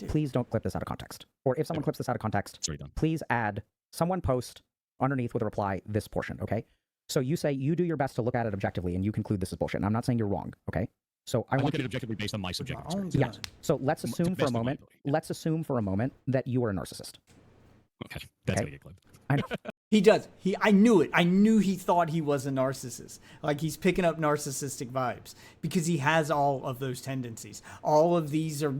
please don't clip this out of context. Or if someone clips this out of context, please add someone post underneath with a reply this portion, okay? So you say you do your best to look at it objectively and you conclude this is bullshit. And I'm not saying you're wrong, okay? So I look at it objectively based on my subjective experience. Yeah. So let's assume for a moment. Let's assume for a moment that you are a narcissist. Okay, that's gonna get clipped. I know. He does. I knew it. I knew he thought he was a narcissist. Like, he's picking up narcissistic vibes because he has all of those tendencies. All of these are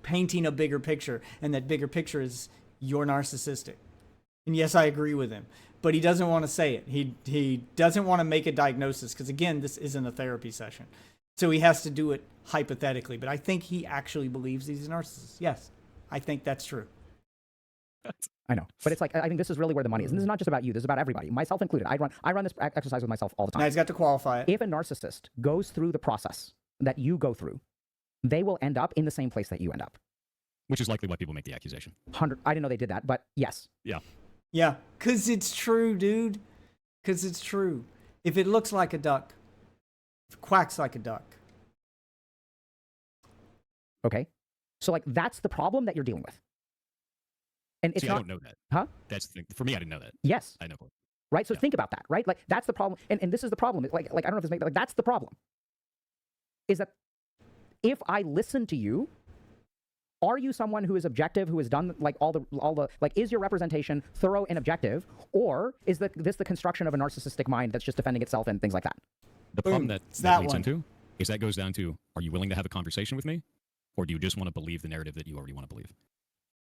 painting a bigger picture, and that bigger picture is you're narcissistic. And yes, I agree with him, but he doesn't want to say it. He doesn't want to make a diagnosis because, again, this isn't a therapy session. So he has to do it hypothetically. But I think he actually believes he's a narcissist. Yes, I think that's true. I know, but it's like I think this is really where the money is, and this is not just about you. This is about everybody, myself included. I run this exercise with myself all the time. Now he's got to qualify it. If a narcissist goes through the process that you go through, they will end up in the same place that you end up. Which is likely why people make the accusation. I didn't know they did that, but yes. Yeah. Yeah, because it's true, dude. Because it's true. If it looks like a duck, if it quacks like a duck. Okay. So, like, that's the problem that you're dealing with. And it's See, not, I don't know that. Huh? That's the thing. For me, I didn't know that. Yes. I know. Right? So Yeah. think about that, right? Like, that's the problem. And this is the problem. Like I don't know if this makes, like, that's the problem. Is that if I listen to you, are you someone who is objective, who has done like all the like, is your representation thorough and objective, or is this the construction of a narcissistic mind that's just defending itself and things like that? The problem Boom. that It's that leads one. into is that goes down to, are you willing to have a conversation with me? Or do you just want to believe the narrative that you already want to believe?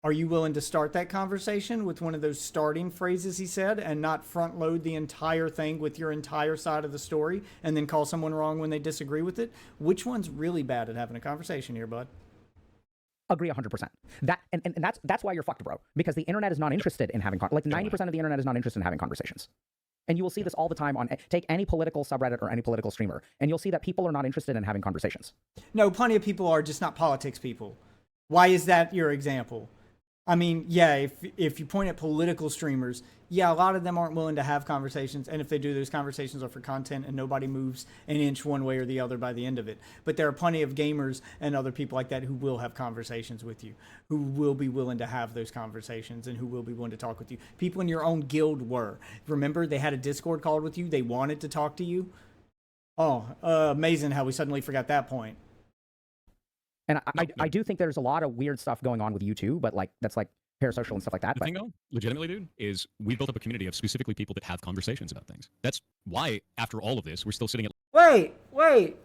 Are you willing to start that conversation with one of those starting phrases he said and not front load the entire thing with your entire side of the story and then call someone wrong when they disagree with it? Which one's really bad at having a conversation here, bud? Agree 100%. That and that's why you're fucked, bro. Because the internet is not interested in having like 90% of the internet is not interested in having conversations. And you will see this all the time on take any political subreddit or any political streamer, and you'll see that people are not interested in having conversations. No, plenty of people are, just not politics people. Why is that your example? I mean, yeah, if you point at political streamers, yeah, a lot of them aren't willing to have conversations, and if they do, those conversations are for content, and nobody moves an inch one way or the other by the end of it. But there are plenty of gamers and other people like that who will have conversations with you, who will be willing to have those conversations, and who will be willing to talk with you. People in your own guild were. Remember, they had a Discord call with you. They wanted to talk to you. Oh, amazing how we suddenly forgot that point. And I do think there's a lot of weird stuff going on with you too, but like that's like parasocial and stuff like that. The But thing, though, legitimately, dude, is we built up a community of specifically people that have conversations about things. That's why, after all of this, we're still sitting at. Wait.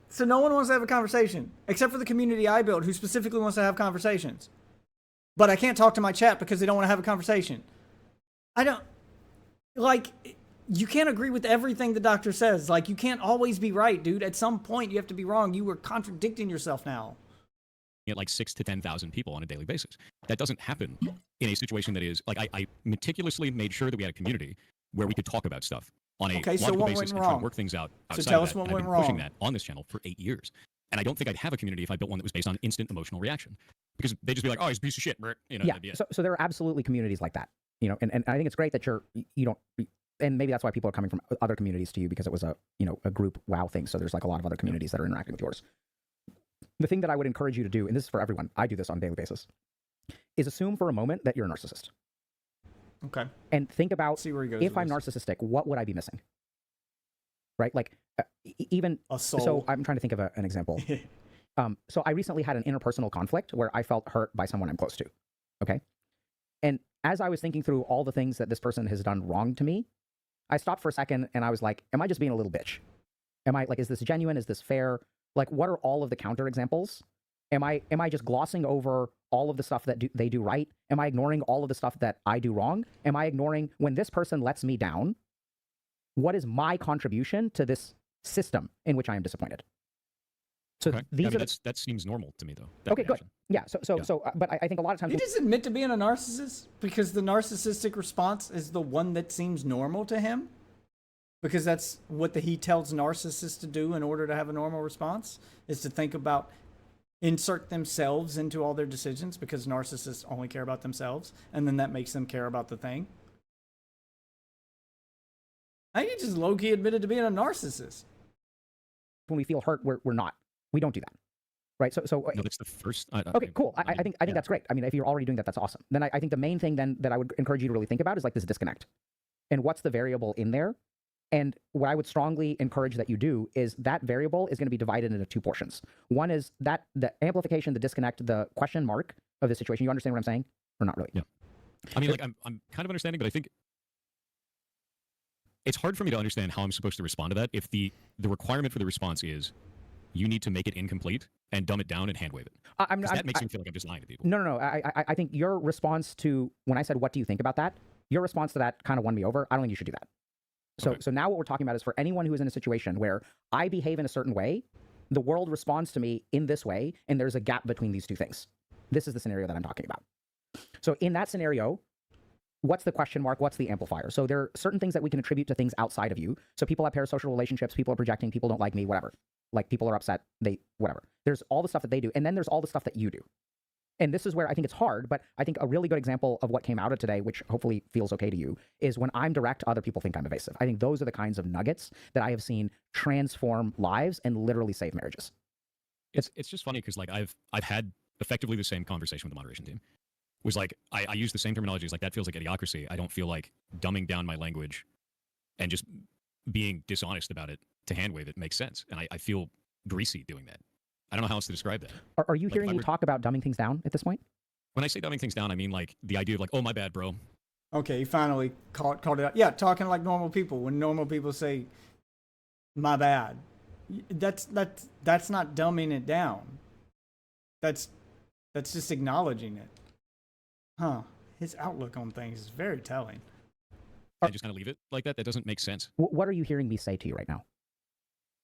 So no one wants to have a conversation, except for the community I built, who specifically wants to have conversations. But I can't talk to my chat because they don't want to have a conversation. I don't... Like, you can't agree with everything the doctor says. Like, you can't always be right, dude. At some point, you have to be wrong. You are contradicting yourself now. At like 6,000 to 10,000 people on a daily basis. That doesn't happen in a situation that is like I meticulously made sure that we had a community where we could talk about stuff on a logical basis and try to work things out outside So tell of us that. what And I've went been pushing wrong. that on this channel for 8 years. And I don't think I'd have a community if I built one that was based on instant emotional reaction. Because they'd just be like, oh, he's a piece of shit. You know, yeah, that'd be it. so there are absolutely communities like that, you know, and I think it's great that you don't, and maybe that's why people are coming from other communities to you, because it was a group WoW thing. So there's like a lot of other communities that are interacting with yours. The thing that I would encourage you to do, and this is for everyone, I do this on a daily basis, is assume for a moment that you're a narcissist. Okay. And think about, See where he goes if with I'm this. narcissistic, what would I be missing? Right? Like, even, A soul. so I'm trying to think of an example. So I recently had an interpersonal conflict where I felt hurt by someone I'm close to. Okay. And as I was thinking through all the things that this person has done wrong to me, I stopped for a second and I was like, am I just being a little bitch? Am I like, is this genuine? Is this fair? Like, what are all of the counter examples? Am I just glossing over all of the stuff that they do right? Am I ignoring all of the stuff that I do wrong? Am I ignoring when this person lets me down? What is my contribution to this system in which I am disappointed? So Okay. these I mean, are that seems normal to me, though. that okay, good. reaction. Yeah. So, but I think a lot of times He just admit to being a narcissist because the narcissistic response is the one that seems normal to him, because that's what he tells narcissists to do in order to have a normal response, is to think about, insert themselves into all their decisions, because narcissists only care about themselves, and then that makes them care about the thing. I think he just low-key admitted to being a narcissist. when we feel hurt, we're not. We don't do that. Right. So No, that's the first. okay, cool. I think that's great. I mean, if you're already doing that, that's awesome. Then I think the main thing then that I would encourage you to really think about is like this disconnect, and what's the variable in there. And what I would strongly encourage that you do is that variable is going to be divided into two portions. One is that the amplification, the disconnect, the question mark of the situation. You understand what I'm saying, or not really? Yeah. I mean, like I'm kind of understanding, but I think it's hard for me to understand how I'm supposed to respond to that if the requirement for the response is you need to make it incomplete and dumb it down and hand wave it. That makes me feel like I'm just lying to people. No. I think your response to when I said, "What do you think about that?" Your response to that kind of won me over. I don't think you should do that. So, Okay. so now what we're talking about is for anyone who is in a situation where I behave in a certain way, the world responds to me in this way, and there's a gap between these two things. This is the scenario that I'm talking about. So in that scenario, what's the question mark? What's the amplifier? So there are certain things that we can attribute to things outside of you. So people have parasocial relationships, people are projecting, people don't like me, whatever. Like people are upset, whatever. There's all the stuff that they do. And then there's all the stuff that you do. And this is where I think it's hard, but I think a really good example of what came out of today, which hopefully feels okay to you, is when I'm direct, other people think I'm evasive. I think those are the kinds of nuggets that I have seen transform lives and literally save marriages. It's just funny because like I've had effectively the same conversation with the moderation team. Was like I use the same terminologies, like that feels like idiocracy. I don't feel like dumbing down my language and just being dishonest about it to hand wave it makes sense. And I feel greasy doing that. I don't know how else to describe that. Are you hearing me talk about dumbing things down at this point? When I say dumbing things down, I mean like the idea of like, oh, my bad, bro. Okay, he finally called it out. Yeah, talking like normal people. When normal people say, my bad. That's not dumbing it down. That's just acknowledging it. Huh. His outlook on things is very telling. I just kind of leave it like that. That doesn't make sense. What are you hearing me say to you right now?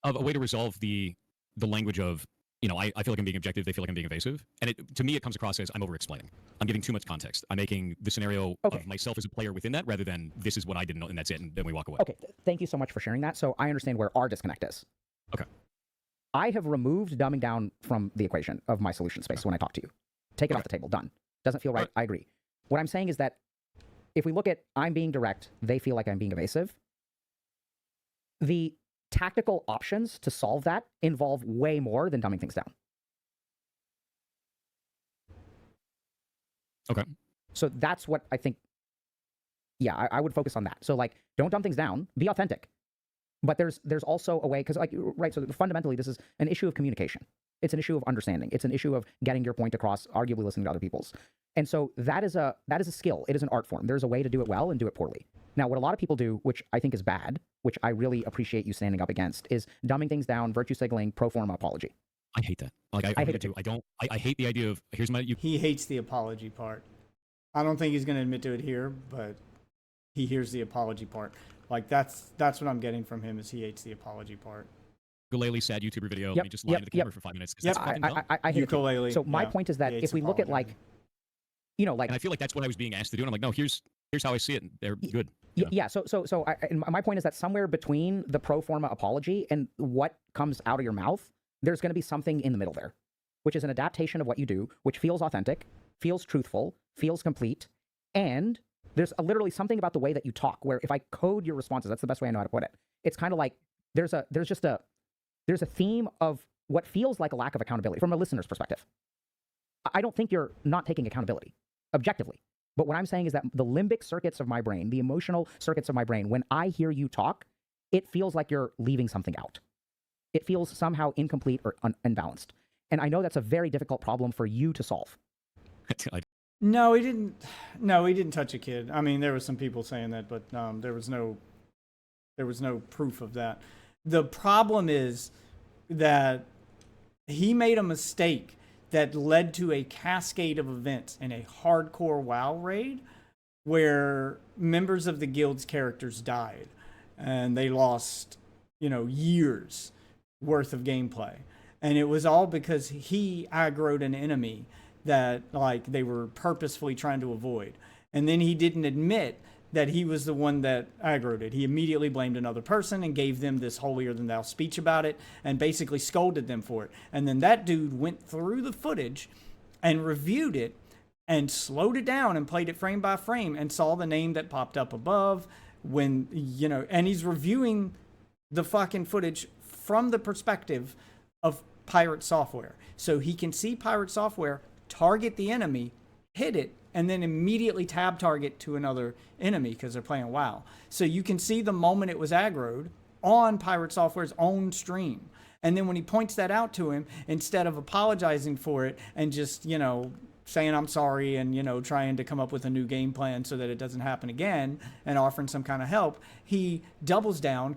Of a way to resolve the language of, you know, I feel like I'm being objective. They feel like I'm being evasive. And to me, it comes across as I'm over-explaining. I'm giving too much context. I'm making the scenario of myself as a player within that rather than this is what I didn't know and that's it, and then we walk away. Okay, thank you so much for sharing that. So I understand where our disconnect is. Okay. I have removed dumbing down from the equation of my solution space when I talk to you. Take it off the table. Done. Doesn't feel right. I agree. What I'm saying is that if we look at I'm being direct, they feel like I'm being evasive. The tactical options to solve that involve way more than dumbing things down. Okay. So that's what I think. Yeah, I would focus on that. So like, don't dumb things down. Be authentic. But there's also a way, because like, right, so fundamentally this is an issue of communication. It's an issue of understanding. It's an issue of getting your point across, arguably listening to other people's. And so that is a skill. It is an art form. There's a way to do it well and do it poorly. Now, what a lot of people do, which I think is bad, which I really appreciate you standing up against, is dumbing things down, virtue signaling, pro forma apology. I hate that. Like I hate it too. I hate the idea of here's my. He hates the apology part. I don't think he's going to admit to it here, but he hears the apology part. Like that's what I'm getting from him is he hates the apology part. Ukulele sad YouTuber video. Let me just lie to the camera for 5 minutes. Yep. I hate ukulele. So my point is that if we look at like, you know, like, and I feel like that's what I was being asked to do. And I'm like, no, here's how I see it. They're good. Yeah. So and my point is that somewhere between the pro forma apology and what comes out of your mouth, there's going to be something in the middle there, which is an adaptation of what you do, which feels authentic, feels truthful, feels complete, and there's literally something about the way that you talk where if I code your responses, that's the best way I know how to put it. It's kind of like there's a theme of what feels like a lack of accountability from a listener's perspective. I don't think you're not taking accountability objectively. But what I'm saying is that the limbic circuits of my brain, the emotional circuits of my brain, when I hear you talk, it feels like you're leaving something out. It feels somehow incomplete or unbalanced. And I know that's a very difficult problem for you to solve. No, he didn't. No, he didn't touch a kid. I mean, there were some people saying that, but there was no proof of that. The problem is that he made a mistake that led to a cascade of events in a hardcore WoW raid where members of the guild's characters died and they lost, years worth of gameplay. And it was all because he aggroed an enemy that they were purposefully trying to avoid. And then he didn't admit that he was the one that aggroed it. He immediately blamed another person and gave them this holier-than-thou speech about it and basically scolded them for it. And then that dude went through the footage and reviewed it and slowed it down and played it frame by frame and saw the name that popped up above when, and he's reviewing the fucking footage from the perspective of Pirate Software. So he can see Pirate Software target the enemy, hit it, and then immediately tab target to another enemy because they're playing WoW. So you can see the moment it was aggroed on Pirate Software's own stream. And then when he points that out to him, instead of apologizing for it and just, saying I'm sorry and, trying to come up with a new game plan so that it doesn't happen again and offering some kind of help, he doubles down,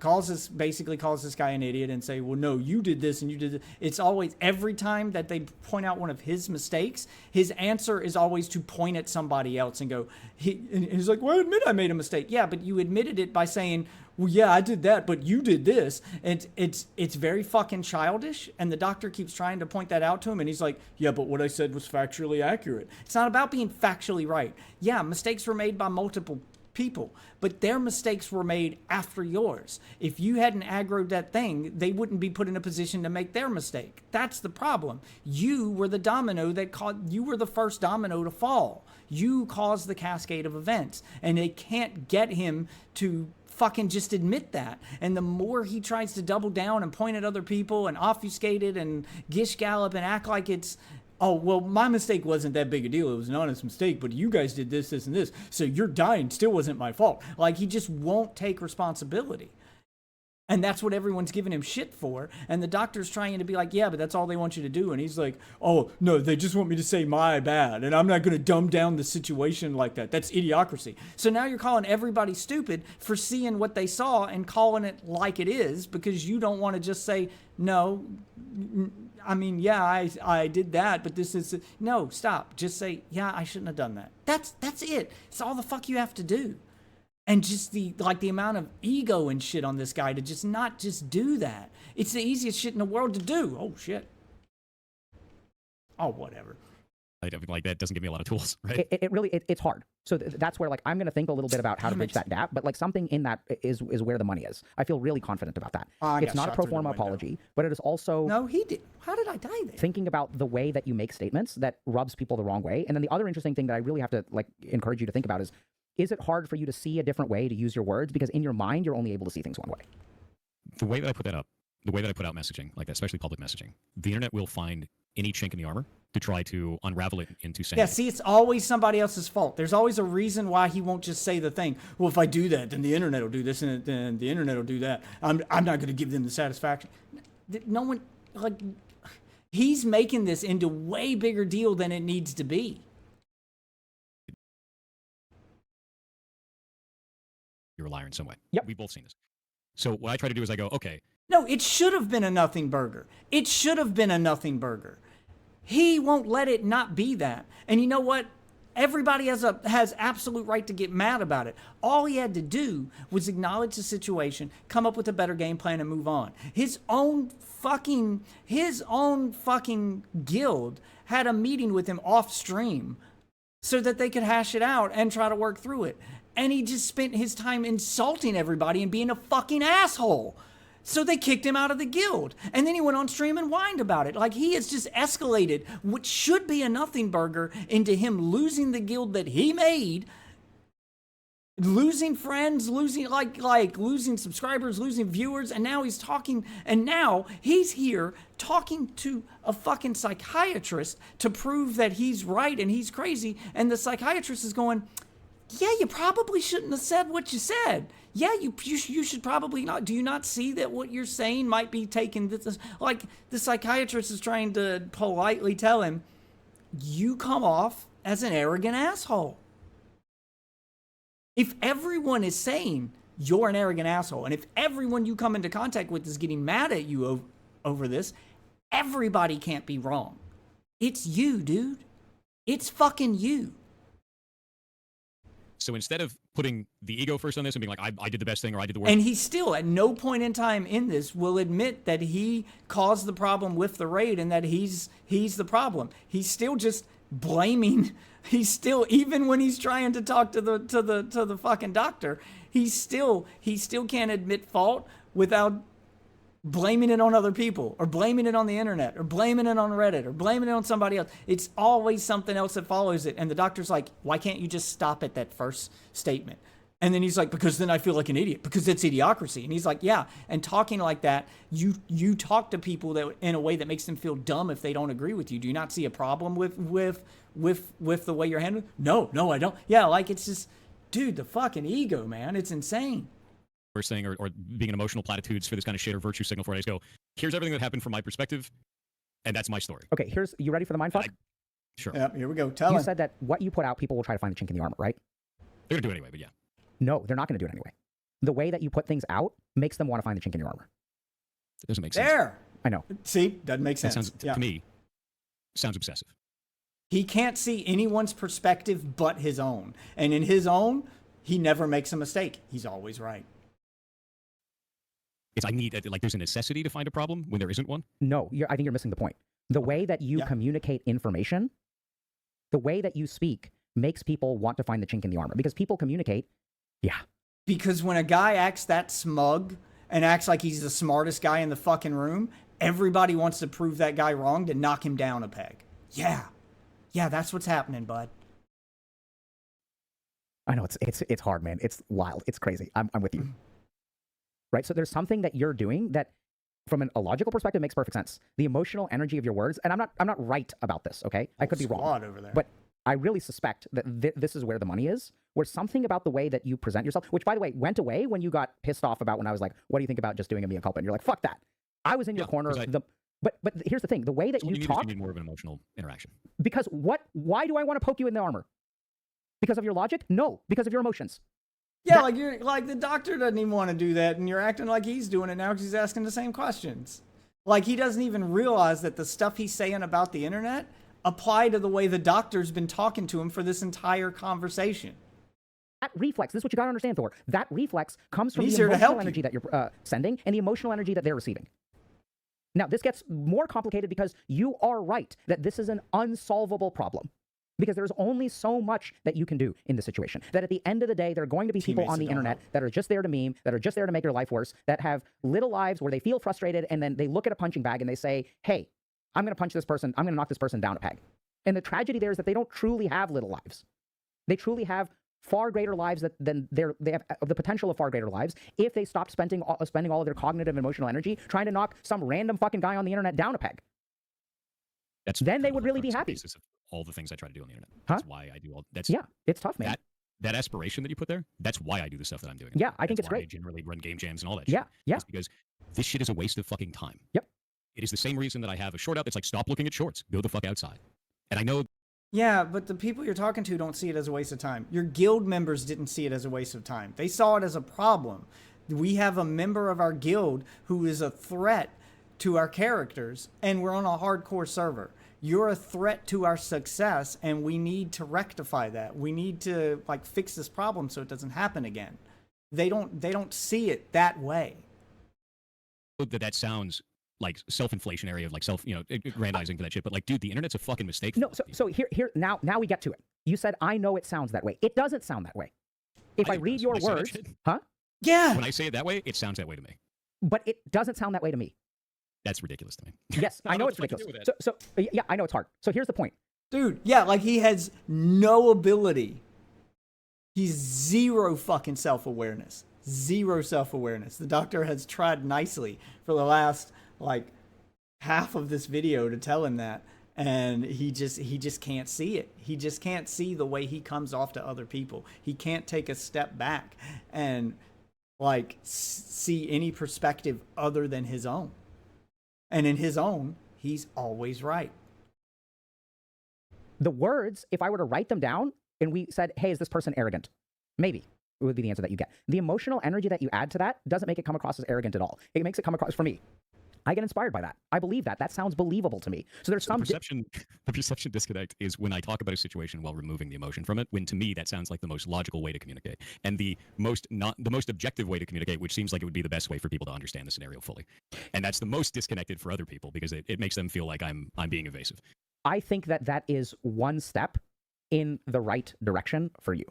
basically calls this guy an idiot and say, well, no, you did this and you did this. It's always, every time that they point out one of his mistakes, his answer is always to point at somebody else and go, and he's like, well, I admit I made a mistake. Yeah, but you admitted it by saying, well, yeah, I did that, but you did this. And it's very fucking childish. And the doctor keeps trying to point that out to him. And he's like, yeah, but what I said was factually accurate. It's not about being factually right. Yeah, mistakes were made by multiple people, but their mistakes were made after yours. If you hadn't aggroed that thing, they wouldn't be put in a position to make their mistake. That's the problem. You were the domino you were the first domino to fall. You caused the cascade of events, and they can't get him to fucking just admit that. And the more he tries to double down and point at other people and obfuscate it and gish gallop and act like it's, oh, well, my mistake wasn't that big a deal. It was an honest mistake, but you guys did this, this, and this. So your dying still wasn't my fault. Like, he just won't take responsibility. And that's what everyone's giving him shit for. And the doctor's trying to be like, yeah, but that's all they want you to do. And he's like, oh, no, they just want me to say my bad. And I'm not going to dumb down the situation like that. That's idiocracy. So now you're calling everybody stupid for seeing what they saw and calling it like it is, because you don't want to just say, no, I mean, yeah, I did that, but this is, no, stop. Just say, yeah, I shouldn't have done that. That's it. It's all the fuck you have to do. And just the amount of ego and shit on this guy to just not just do that. It's the easiest shit in the world to do. Oh, shit. Oh, whatever. Like, that doesn't give me a lot of tools, right? It really, it's hard. So that's where, like, I'm going to think a little bit about how to bridge that gap, but, like, something in that is where the money is. I feel really confident about that. It's not a pro forma apology, but it is also... No, he did. How did I die there? Thinking about the way that you make statements that rubs people the wrong way. And then the other interesting thing that I really have to, like, encourage you to think about is it hard for you to see a different way to use your words? Because in your mind, you're only able to see things one way. The way that I put that up, the way that I put out messaging, like that, especially public messaging, the internet will find any chink in the armor to try to unravel it into saying. Yeah, see, it's always somebody else's fault. There's always a reason why he won't just say the thing. Well, if I do that, then the internet will do this, and then the internet will do that. I'm not going to give them the satisfaction. No one, like, he's making this into way bigger deal than it needs to be. You're a liar in some way. Yep. We've both seen this. So what I try to do is I go, okay. No, it should have been a nothing burger. It should have been a nothing burger. He won't let it not be that. And you know what? Everybody has absolute right to get mad about it. All he had to do was acknowledge the situation, come up with a better game plan, and move on. His own fucking guild had a meeting with him off stream so that they could hash it out and try to work through it. And he just spent his time insulting everybody and being a fucking asshole. So they kicked him out of the guild. And then he went on stream and whined about it. Like, he has just escalated what should be a nothing burger into him losing the guild that he made, losing friends, losing losing subscribers, losing viewers. And now he's talking, and now he's here talking to a fucking psychiatrist to prove that he's right and he's crazy. And the psychiatrist is going, yeah, you probably shouldn't have said what you said. Yeah, you should probably not. Do you not see that what you're saying might be taken? This, like, the psychiatrist is trying to politely tell him, you come off as an arrogant asshole. If everyone is saying you're an arrogant asshole, and if everyone you come into contact with is getting mad at you over this, everybody can't be wrong. It's you, dude. It's fucking you. So instead of putting the ego first on this and being like, I did the best thing or I did the worst. And he still, at no point in time in this, will admit that he caused the problem with the raid and that he's the problem. He's still just blaming. He's still, even when he's trying to talk to the fucking doctor, he still can't admit fault without blaming it on other people, or blaming it on the internet, or blaming it on Reddit, or blaming it on somebody else. It's always something else that follows it. And the doctor's like, why can't you just stop at that first statement? And then he's like, because then I feel like an idiot, because it's idiocracy. And he's like, yeah. And talking like that, you talk to people that in a way that makes them feel dumb if they don't agree with you. Do you not see a problem with the way you're handling? No, I don't. Yeah, like, it's just, dude, the fucking ego, man. It's insane. Worst thing, or being an emotional platitudes for this kind of shit, or virtue signal for it. I just go, here's everything that happened from my perspective, and that's my story. Okay, you ready for the mindfuck? Sure. Yep, here we go. Tell You him. said that what you put out, people will try to find the chink in the armor, right? They're going to do it anyway, but yeah. No, they're not going to do it anyway. The way that you put things out makes them want to find the chink in your armor. It doesn't make sense. There. I know. See, doesn't make sense. That sounds, to me, sounds obsessive. He can't see anyone's perspective but his own. And in his own, he never makes a mistake. He's always right. It's I need like there's a necessity to find a problem when there isn't one. No, I think you're missing the point. The way that you communicate information, the way that you speak, makes people want to find the chink in the armor because people communicate. Yeah. Because when a guy acts that smug and acts like he's the smartest guy in the fucking room, everybody wants to prove that guy wrong to knock him down a peg. Yeah. Yeah, that's what's happening, bud. I know it's hard, man. It's wild. It's crazy. I'm with you. Right? So there's something that you're doing that from a logical perspective makes perfect sense. The emotional energy of your words, and I'm not right about this, okay? I could be wrong. Over there. But I really suspect that this is where the money is, where something about the way that you present yourself, which by the way, went away when you got pissed off about when I was like, what do you think about just doing a mea culpa? And you're like, fuck that. I was in your corner. But here's the thing, the way that you talk. You need more of an emotional interaction. Because why do I want to poke you in the armor? Because of your logic? No, because of your emotions. Yeah, like you're like the doctor doesn't even want to do that, and you're acting like he's doing it now because he's asking the same questions. Like he doesn't even realize that the stuff he's saying about the internet apply to the way the doctor's been talking to him for this entire conversation. That reflex, this is what you got to understand, Thor. That reflex comes from the emotional energy that you're sending and the emotional energy that they're receiving. Now, this gets more complicated because you are right that this is an unsolvable problem. Because there's only so much that you can do in this situation. That at the end of the day, there are going to be people on the internet that are just there to meme, that are just there to make their life worse, that have little lives where they feel frustrated and then they look at a punching bag and they say, hey, I'm going to punch this person, I'm going to knock this person down a peg. And the tragedy there is that they don't truly have little lives. They truly have far greater lives than they have the potential of far greater lives if they stopped spending all of their cognitive and emotional energy trying to knock some random fucking guy on the internet down a peg. Then they would really be happy. All the things I try to do on the internet. That's why I do all. That's it's tough, man. That aspiration that you put there. That's why I do the stuff that I'm doing. Yeah, I think it's great. I generally run game jams and all that. Yeah, shit. It's because this shit is a waste of fucking time. Yep. It is the same reason that I have a short out that's like stop looking at shorts, go the fuck outside. And I know. Yeah, but the people you're talking to don't see it as a waste of time. Your guild members didn't see it as a waste of time. They saw it as a problem. We have a member of our guild who is a threat to our characters, and we're on a hardcore server. You're a threat to our success, and we need to rectify that. We need to like fix this problem so it doesn't happen again. They don't see it that way. That sounds like self-inflationary of like aggrandizing for that shit. But like, dude, the internet's a fucking mistake. No, so here now we get to it. You said I know it sounds that way. It doesn't sound that way. If I read your words, huh? Yeah. When I say it that way, it sounds that way to me. But it doesn't sound that way to me. That's ridiculous to me. Yes, I know it's ridiculous. So yeah, I know it's hard. So here's the point. Dude, yeah, like he has no ability. He's zero fucking self-awareness. Zero self-awareness. The doctor has tried nicely for the last like half of this video to tell him that, and he just can't see it. He just can't see the way he comes off to other people. He can't take a step back and like see any perspective other than his own. And in his own, he's always right. The words, if I were to write them down and we said, hey, is this person arrogant? Maybe it would be the answer that you get. The emotional energy that you add to that doesn't make it come across as arrogant at all. It makes it come across, for me, I get inspired by that. I believe that. That sounds believable to me. So there's some the perception disconnect is when I talk about a situation while removing the emotion from it, when to me that sounds like the most logical way to communicate. And the most objective way to communicate, which seems like it would be the best way for people to understand the scenario fully. And that's the most disconnected for other people because it makes them feel like I'm being evasive. I think that is one step in the right direction for you.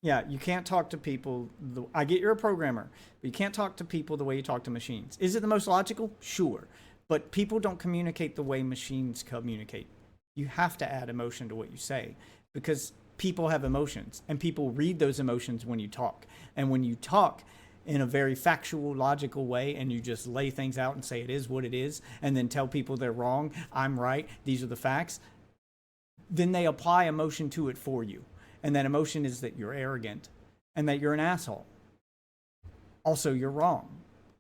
Yeah, you can't talk to people. I get you're a programmer, but you can't talk to people the way you talk to machines. Is it the most logical? Sure. But people don't communicate the way machines communicate. You have to add emotion to what you say because people have emotions and people read those emotions when you talk. And when you talk in a very factual, logical way and you just lay things out and say it is what it is and then tell people they're wrong, I'm right, these are the facts, then they apply emotion to it for you. And that emotion is that you're arrogant and that you're an asshole. Also, you're wrong.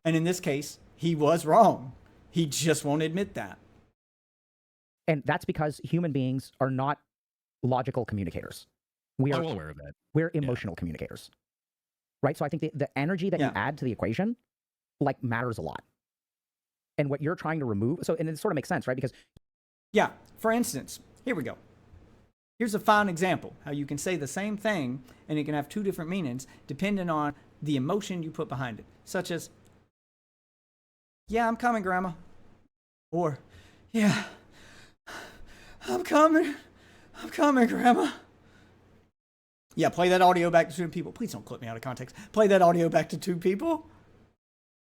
And in this case, he was wrong. He just won't admit that. And that's because human beings are not logical communicators. We are I'm well aware of that. We're emotional communicators. Right? So I think the energy that you add to the equation like matters a lot. And what you're trying to remove, and it sort of makes sense, right? Because yeah, for instance, here we go. Here's a fine example how you can say the same thing and it can have two different meanings depending on the emotion you put behind it, such as, yeah, I'm coming, Grandma. Or, yeah, I'm coming, Grandma. Yeah, play that audio back to 2 people. Please don't clip me out of context. Play that audio back to 2 people.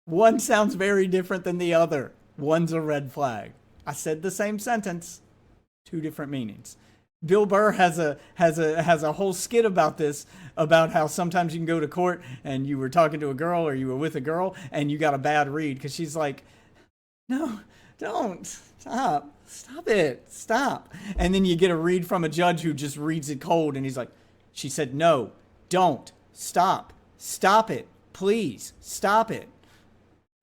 One sounds very different than the other. One's a red flag. I said the same sentence, 2 different meanings. Bill Burr has a whole skit about this, about how sometimes you can go to court and you were talking to a girl or you were with a girl and you got a bad read because she's like, no, don't, stop it, stop. And then you get a read from a judge who just reads it cold and he's like, she said, no, don't, stop it, please, stop it.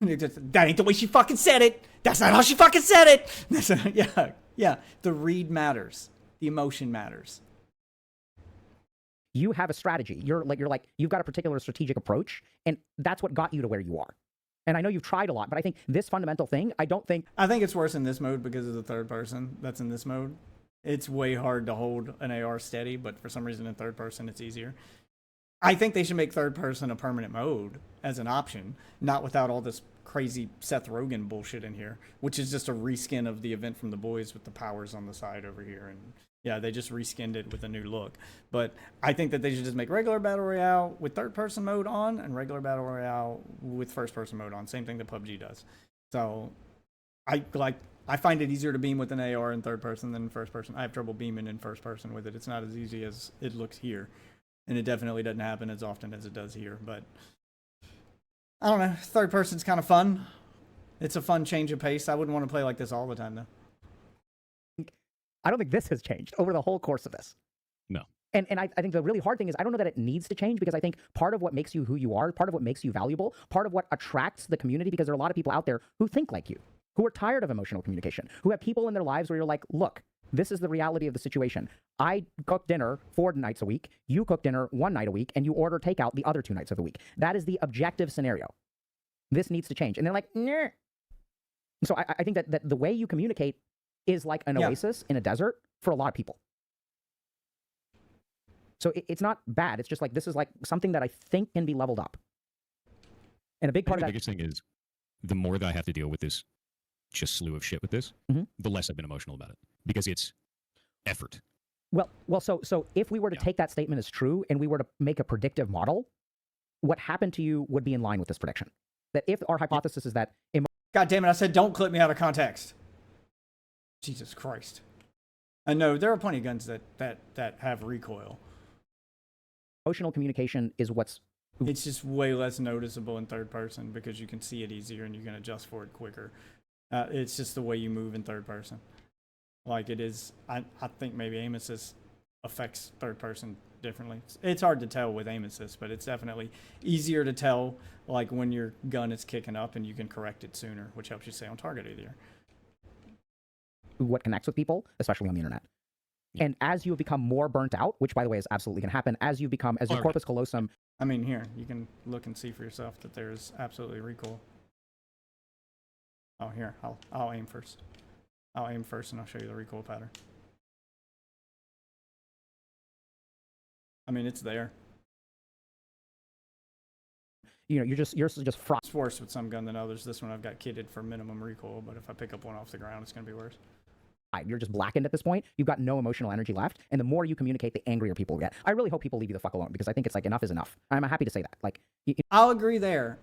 That ain't the way she fucking said it. That's not how she fucking said it. Yeah. The read matters. The emotion matters. You have a strategy. You're like, you've got a particular strategic approach, and that's what got you to where you are. And I know you've tried a lot, but I think this fundamental thing, I think it's worse in this mode because of the third person that's in this mode. It's way hard to hold an AR steady, but for some reason in third person it's easier. I think they should make third person a permanent mode as an option, not without all this crazy Seth Rogen bullshit in here, which is just a reskin of the event from The Boys with the powers on the side over here. And yeah, they just reskinned it with a new look. But I think that they should just make regular Battle Royale with third person mode on and regular Battle Royale with first person mode on. Same thing that PUBG does. So I find it easier to beam with an AR in third person than in first person. I have trouble beaming in first person with it. It's not as easy as it looks here. And it definitely doesn't happen as often as it does here. But I don't know. Third person's kind of fun. It's a fun change of pace. I wouldn't want to play like this all the time, though. I don't think this has changed over the whole course of this. No. And I think the really hard thing is I don't know that it needs to change, because I think part of what makes you who you are, part of what makes you valuable, part of what attracts the community, because there are a lot of people out there who think like you, who are tired of emotional communication, who have people in their lives where you're like, look, this is the reality of the situation. I cook dinner 4 nights a week, you cook dinner 1 night a week, and you order takeout the other 2 nights of the week. That is the objective scenario. This needs to change. And they're like, nah. So I think that the way you communicate is like an oasis in a desert for a lot of people. So it's not bad. It's just like, this is like something that I think can be leveled up. And a big part of that... The biggest thing is, the more that I have to deal with this just slew of shit with this, the less I've been emotional about it, because it's effort. Well, so if we were to take that statement as true and we were to make a predictive model, what happened to you would be in line with this prediction. That if our hypothesis is that... God damn it, I said don't clip me out of context. Jesus Christ. I know, there are plenty of guns that have recoil. Emotional communication is what's... It's just way less noticeable in third person because you can see it easier and you can adjust for it quicker. It's just the way you move in third person. Like it is, I think maybe aim assist affects third person differently. It's hard to tell with aim assist, but it's definitely easier to tell like when your gun is kicking up and you can correct it sooner, which helps you stay on target easier. What connects with people, especially on the internet. Yeah. And as you have become more burnt out, which by the way is absolutely going to happen, as your corpus callosum... I mean, here, you can look and see for yourself that there's absolutely recoil. Oh, here, I'll aim first. I'll aim first and I'll show you the recoil pattern. I mean, it's there. You know, you're just It's worse with some gun than others. This one I've got kitted for minimum recoil, but if I pick up one off the ground, it's going to be worse. You're just blackened at this point. You've got no emotional energy left, and the more you communicate, the angrier people get. I really hope people leave you the fuck alone, because I think it's like enough is enough. I'm happy to say that. Like, I'll agree there.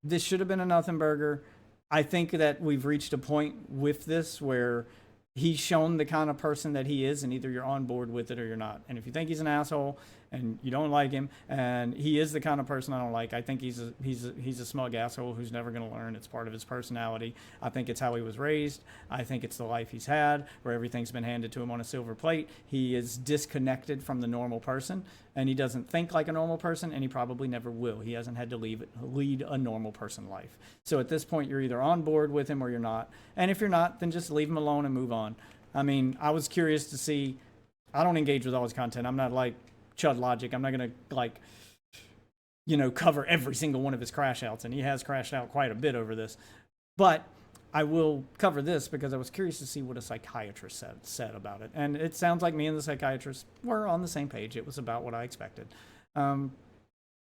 This should have been a nothing burger. I think that we've reached a point with this where he's shown the kind of person that he is, and either you're on board with it or you're not. And if you think he's an asshole and you don't like him, and he is the kind of person I don't like, I think he's a smug asshole who's never going to learn. It's part of his personality. I think it's how he was raised. I think it's the life he's had, where everything's been handed to him on a silver plate. He is disconnected from the normal person, and he doesn't think like a normal person, and he probably never will. He hasn't had to lead a normal person life. So at this point, you're either on board with him or you're not. And if you're not, then just leave him alone and move on. I mean, I was curious to see. I don't engage with all his content. I'm not like Chud Logic. I'm not going to, like, you know, cover every single one of his crash outs, and he has crashed out quite a bit over this. But I will cover this because I was curious to see what a psychiatrist said about it. And it sounds like me and the psychiatrist were on the same page. It was about what I expected.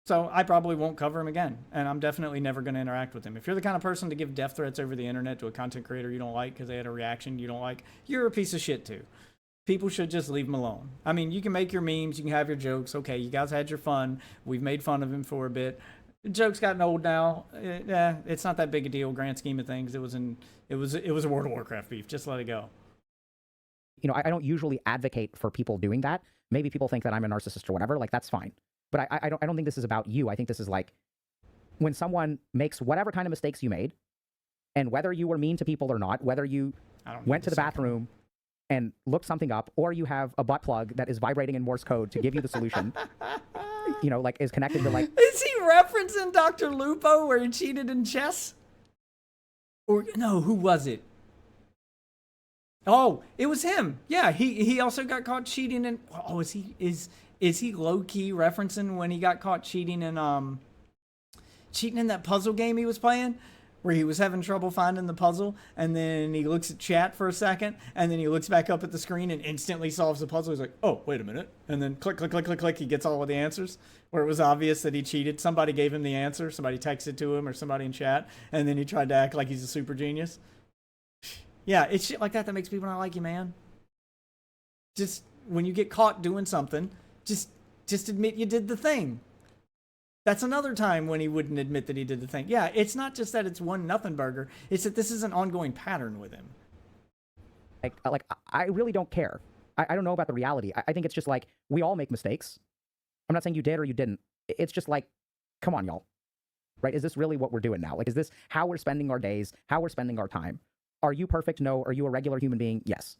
So I probably won't cover him again, and I'm definitely never going to interact with him. If you're the kind of person to give death threats over the internet to a content creator you don't like because they had a reaction you don't like, you're a piece of shit too. People should just leave him alone. I mean, you can make your memes, you can have your jokes. Okay, you guys had your fun. We've made fun of him for a bit. The joke's gotten old now. It's not that big a deal, grand scheme of things. It was a World of Warcraft beef. Just let it go. You know, I don't usually advocate for people doing that. Maybe people think that I'm a narcissist or whatever. Like, that's fine. But I don't think this is about you. I think this is like when someone makes whatever kind of mistakes you made, and whether you were mean to people or not, whether you went to the bathroom and looked something up, or you have a butt plug that is vibrating in Morse code to give you the solution, you know, like is connected to like... Is he referencing Dr. Lupo where he cheated in chess? Or no, who was it? Oh, it was him. Yeah, he also got caught cheating in... Oh, is he low-key referencing when he got caught cheating in that puzzle game he was playing? Where he was having trouble finding the puzzle, and then he looks at chat for a second, and then he looks back up at the screen and instantly solves the puzzle. He's like, oh, wait a minute. And then click, click, click, click, click, he gets all of the answers. Where it was obvious that he cheated. Somebody gave him the answer. Somebody texted to him or somebody in chat, and then he tried to act like he's a super genius. Yeah, it's shit like that that makes people not like you, man. Just, when you get caught doing something, just admit you did the thing. That's another time when he wouldn't admit that he did the thing. Yeah, it's not just that it's 1-0 burger. It's that this is an ongoing pattern with him. Like I really don't care. I don't know about the reality. I think it's just like, we all make mistakes. I'm not saying you did or you didn't. It's just like, come on, y'all. Right? Is this really what we're doing now? Like, is this how we're spending our days? How we're spending our time? Are you perfect? No. Are you a regular human being? Yes.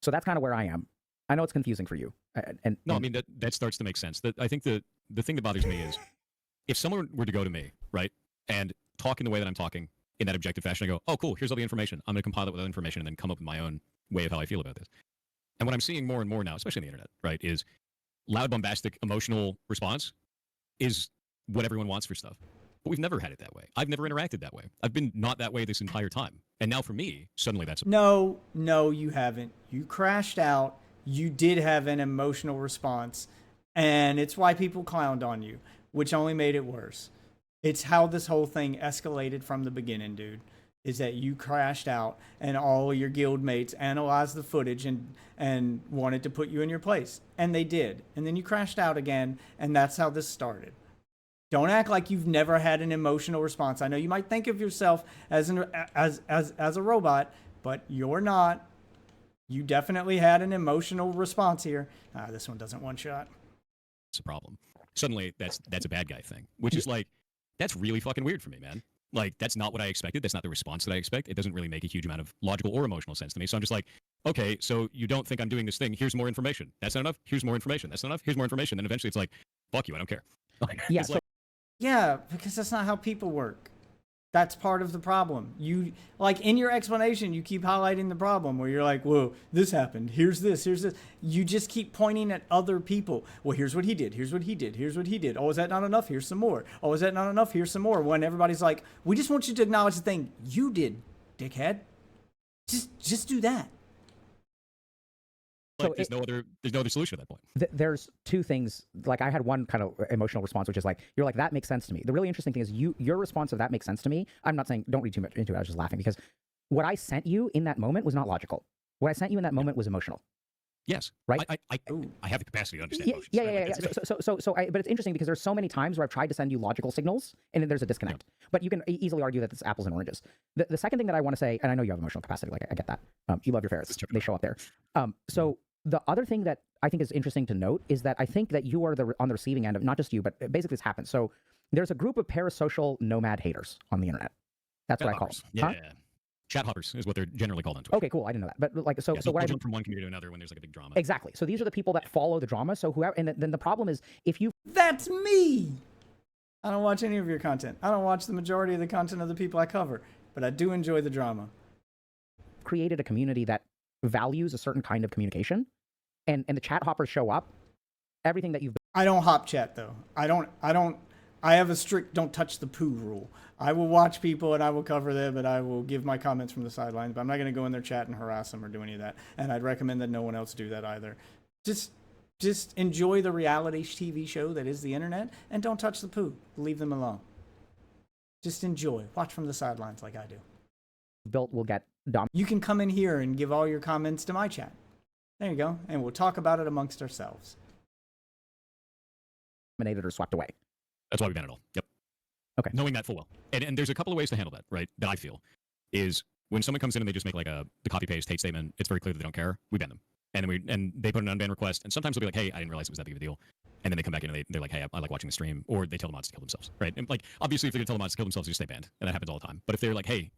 So that's kind of where I am. I know it's confusing for you. I mean, that starts to make sense. I think the thing that bothers me is if someone were to go to me, right, and talk in the way that I'm talking in that objective fashion, I go, oh, cool, here's all the information. I'm going to compile it with that information and then come up with my own way of how I feel about this. And what I'm seeing more and more now, especially on the internet, right, is loud, bombastic, emotional response is what everyone wants for stuff. But we've never had it that way. I've never interacted that way. I've been not that way this entire time. And now for me, suddenly that's... No, you haven't. You crashed out. You did have an emotional response, and it's why people clowned on you, which only made it worse. It's how this whole thing escalated from the beginning, dude, is that you crashed out and all your guildmates analyzed the footage and wanted to put you in your place, and they did. And then you crashed out again, and that's how this started. Don't act like you've never had an emotional response. I know you might think of yourself as a robot, but you're not. You definitely had an emotional response here. This one doesn't one shot. It's a problem. Suddenly, that's a bad guy thing, which is like, that's really fucking weird for me, man. Like, that's not what I expected. That's not the response that I expect. It doesn't really make a huge amount of logical or emotional sense to me. So I'm just like, okay, so you don't think I'm doing this thing. Here's more information. That's not enough. Here's more information. That's not enough. Here's more information. Then eventually it's like, fuck you, I don't care. Like, yeah, yeah, because that's not how people work. That's part of the problem. You, like, in your explanation, you keep highlighting the problem where you're like, whoa, this happened. Here's this. You just keep pointing at other people. Well, here's what he did. Here's what he did. Here's what he did. Oh, is that not enough? Here's some more. Oh, is that not enough? Here's some more. When everybody's like, we just want you to acknowledge the thing you did, dickhead. Just do that. Like, there's no other solution at that point. There's two things. Like, I had one kind of emotional response, which is like, you're like, that makes sense to me. The really interesting thing is your response of that makes sense to me. I'm not saying don't read too much into it. I was just laughing because what I sent you in that moment was not logical. What I sent you in that moment was emotional. Yes. Right. I have the capacity to understand emotions. Yeah. But it's interesting because there's so many times where I've tried to send you logical signals and then there's a disconnect. Yeah. But you can easily argue that it's apples and oranges. The second thing that I want to say, and I know you have emotional capacity, like I get that. You love your ferrets. They show up there. So the other thing that I think is interesting to note is that I think that you are on the receiving end of, not just you, but basically this happens. So there's a group of parasocial nomad haters on the internet. That's what I call them. Yeah. Huh? Chat hoppers is what they're generally called on Twitter. Okay, cool. I didn't know that. But like, so what I jump from one community to another when there's like a big drama. Exactly. So these are the people that follow the drama. So whoever, and then the problem is if you... That's me. I don't watch any of your content. I don't watch the majority of the content of the people I cover, but I do enjoy the drama. Created a community that values a certain kind of communication, and the chat hoppers show up. Everything that you've... I don't hop chat though. I have a strict don't touch the poo rule. I will watch people and I will cover them and I will give my comments from the sidelines, but I'm not going to go in their chat and harass them or do any of that. And I'd recommend that no one else do that either. Just Just enjoy the reality TV show that is the internet, and don't touch the poo. Leave them alone. Just enjoy. Watch from the sidelines like I do. Built will get You can come in here and give all your comments to my chat. There you go. And we'll talk about it amongst ourselves. dominated or swept away. That's why we ban it all. Yep. Okay. Knowing that full well. And there's a couple of ways to handle that, right? That I feel is when someone comes in and they just make like the copy paste hate statement, it's very clear that they don't care. We ban them. And then they put an unban request, and sometimes they'll be like, hey, I didn't realize it was that big of a deal. And then they come back in and they're like, hey, I like watching the stream, or they tell the mods to kill themselves, right? And like, obviously, if they're gonna tell the mods to kill themselves, they just stay banned, and that happens all the time. But if they're like, hey,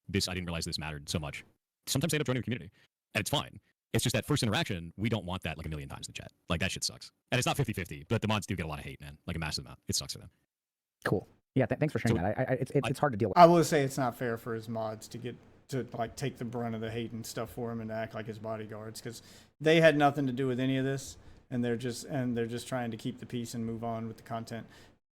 this, I didn't realize this mattered so much, sometimes they end up joining the community, and it's fine. It's just that first interaction, we don't want that like a million times in the chat. Like, that shit sucks. And it's not 50-50, but the mods do get a lot of hate, man. Like a massive amount. It sucks for them. Cool. Yeah, thanks for sharing that. It's hard to deal with. I will say it's not fair for his mods to like take the brunt of the hate and stuff for him and act like his bodyguards, because they had nothing to do with any of this, and they're just trying to keep the peace and move on with the content.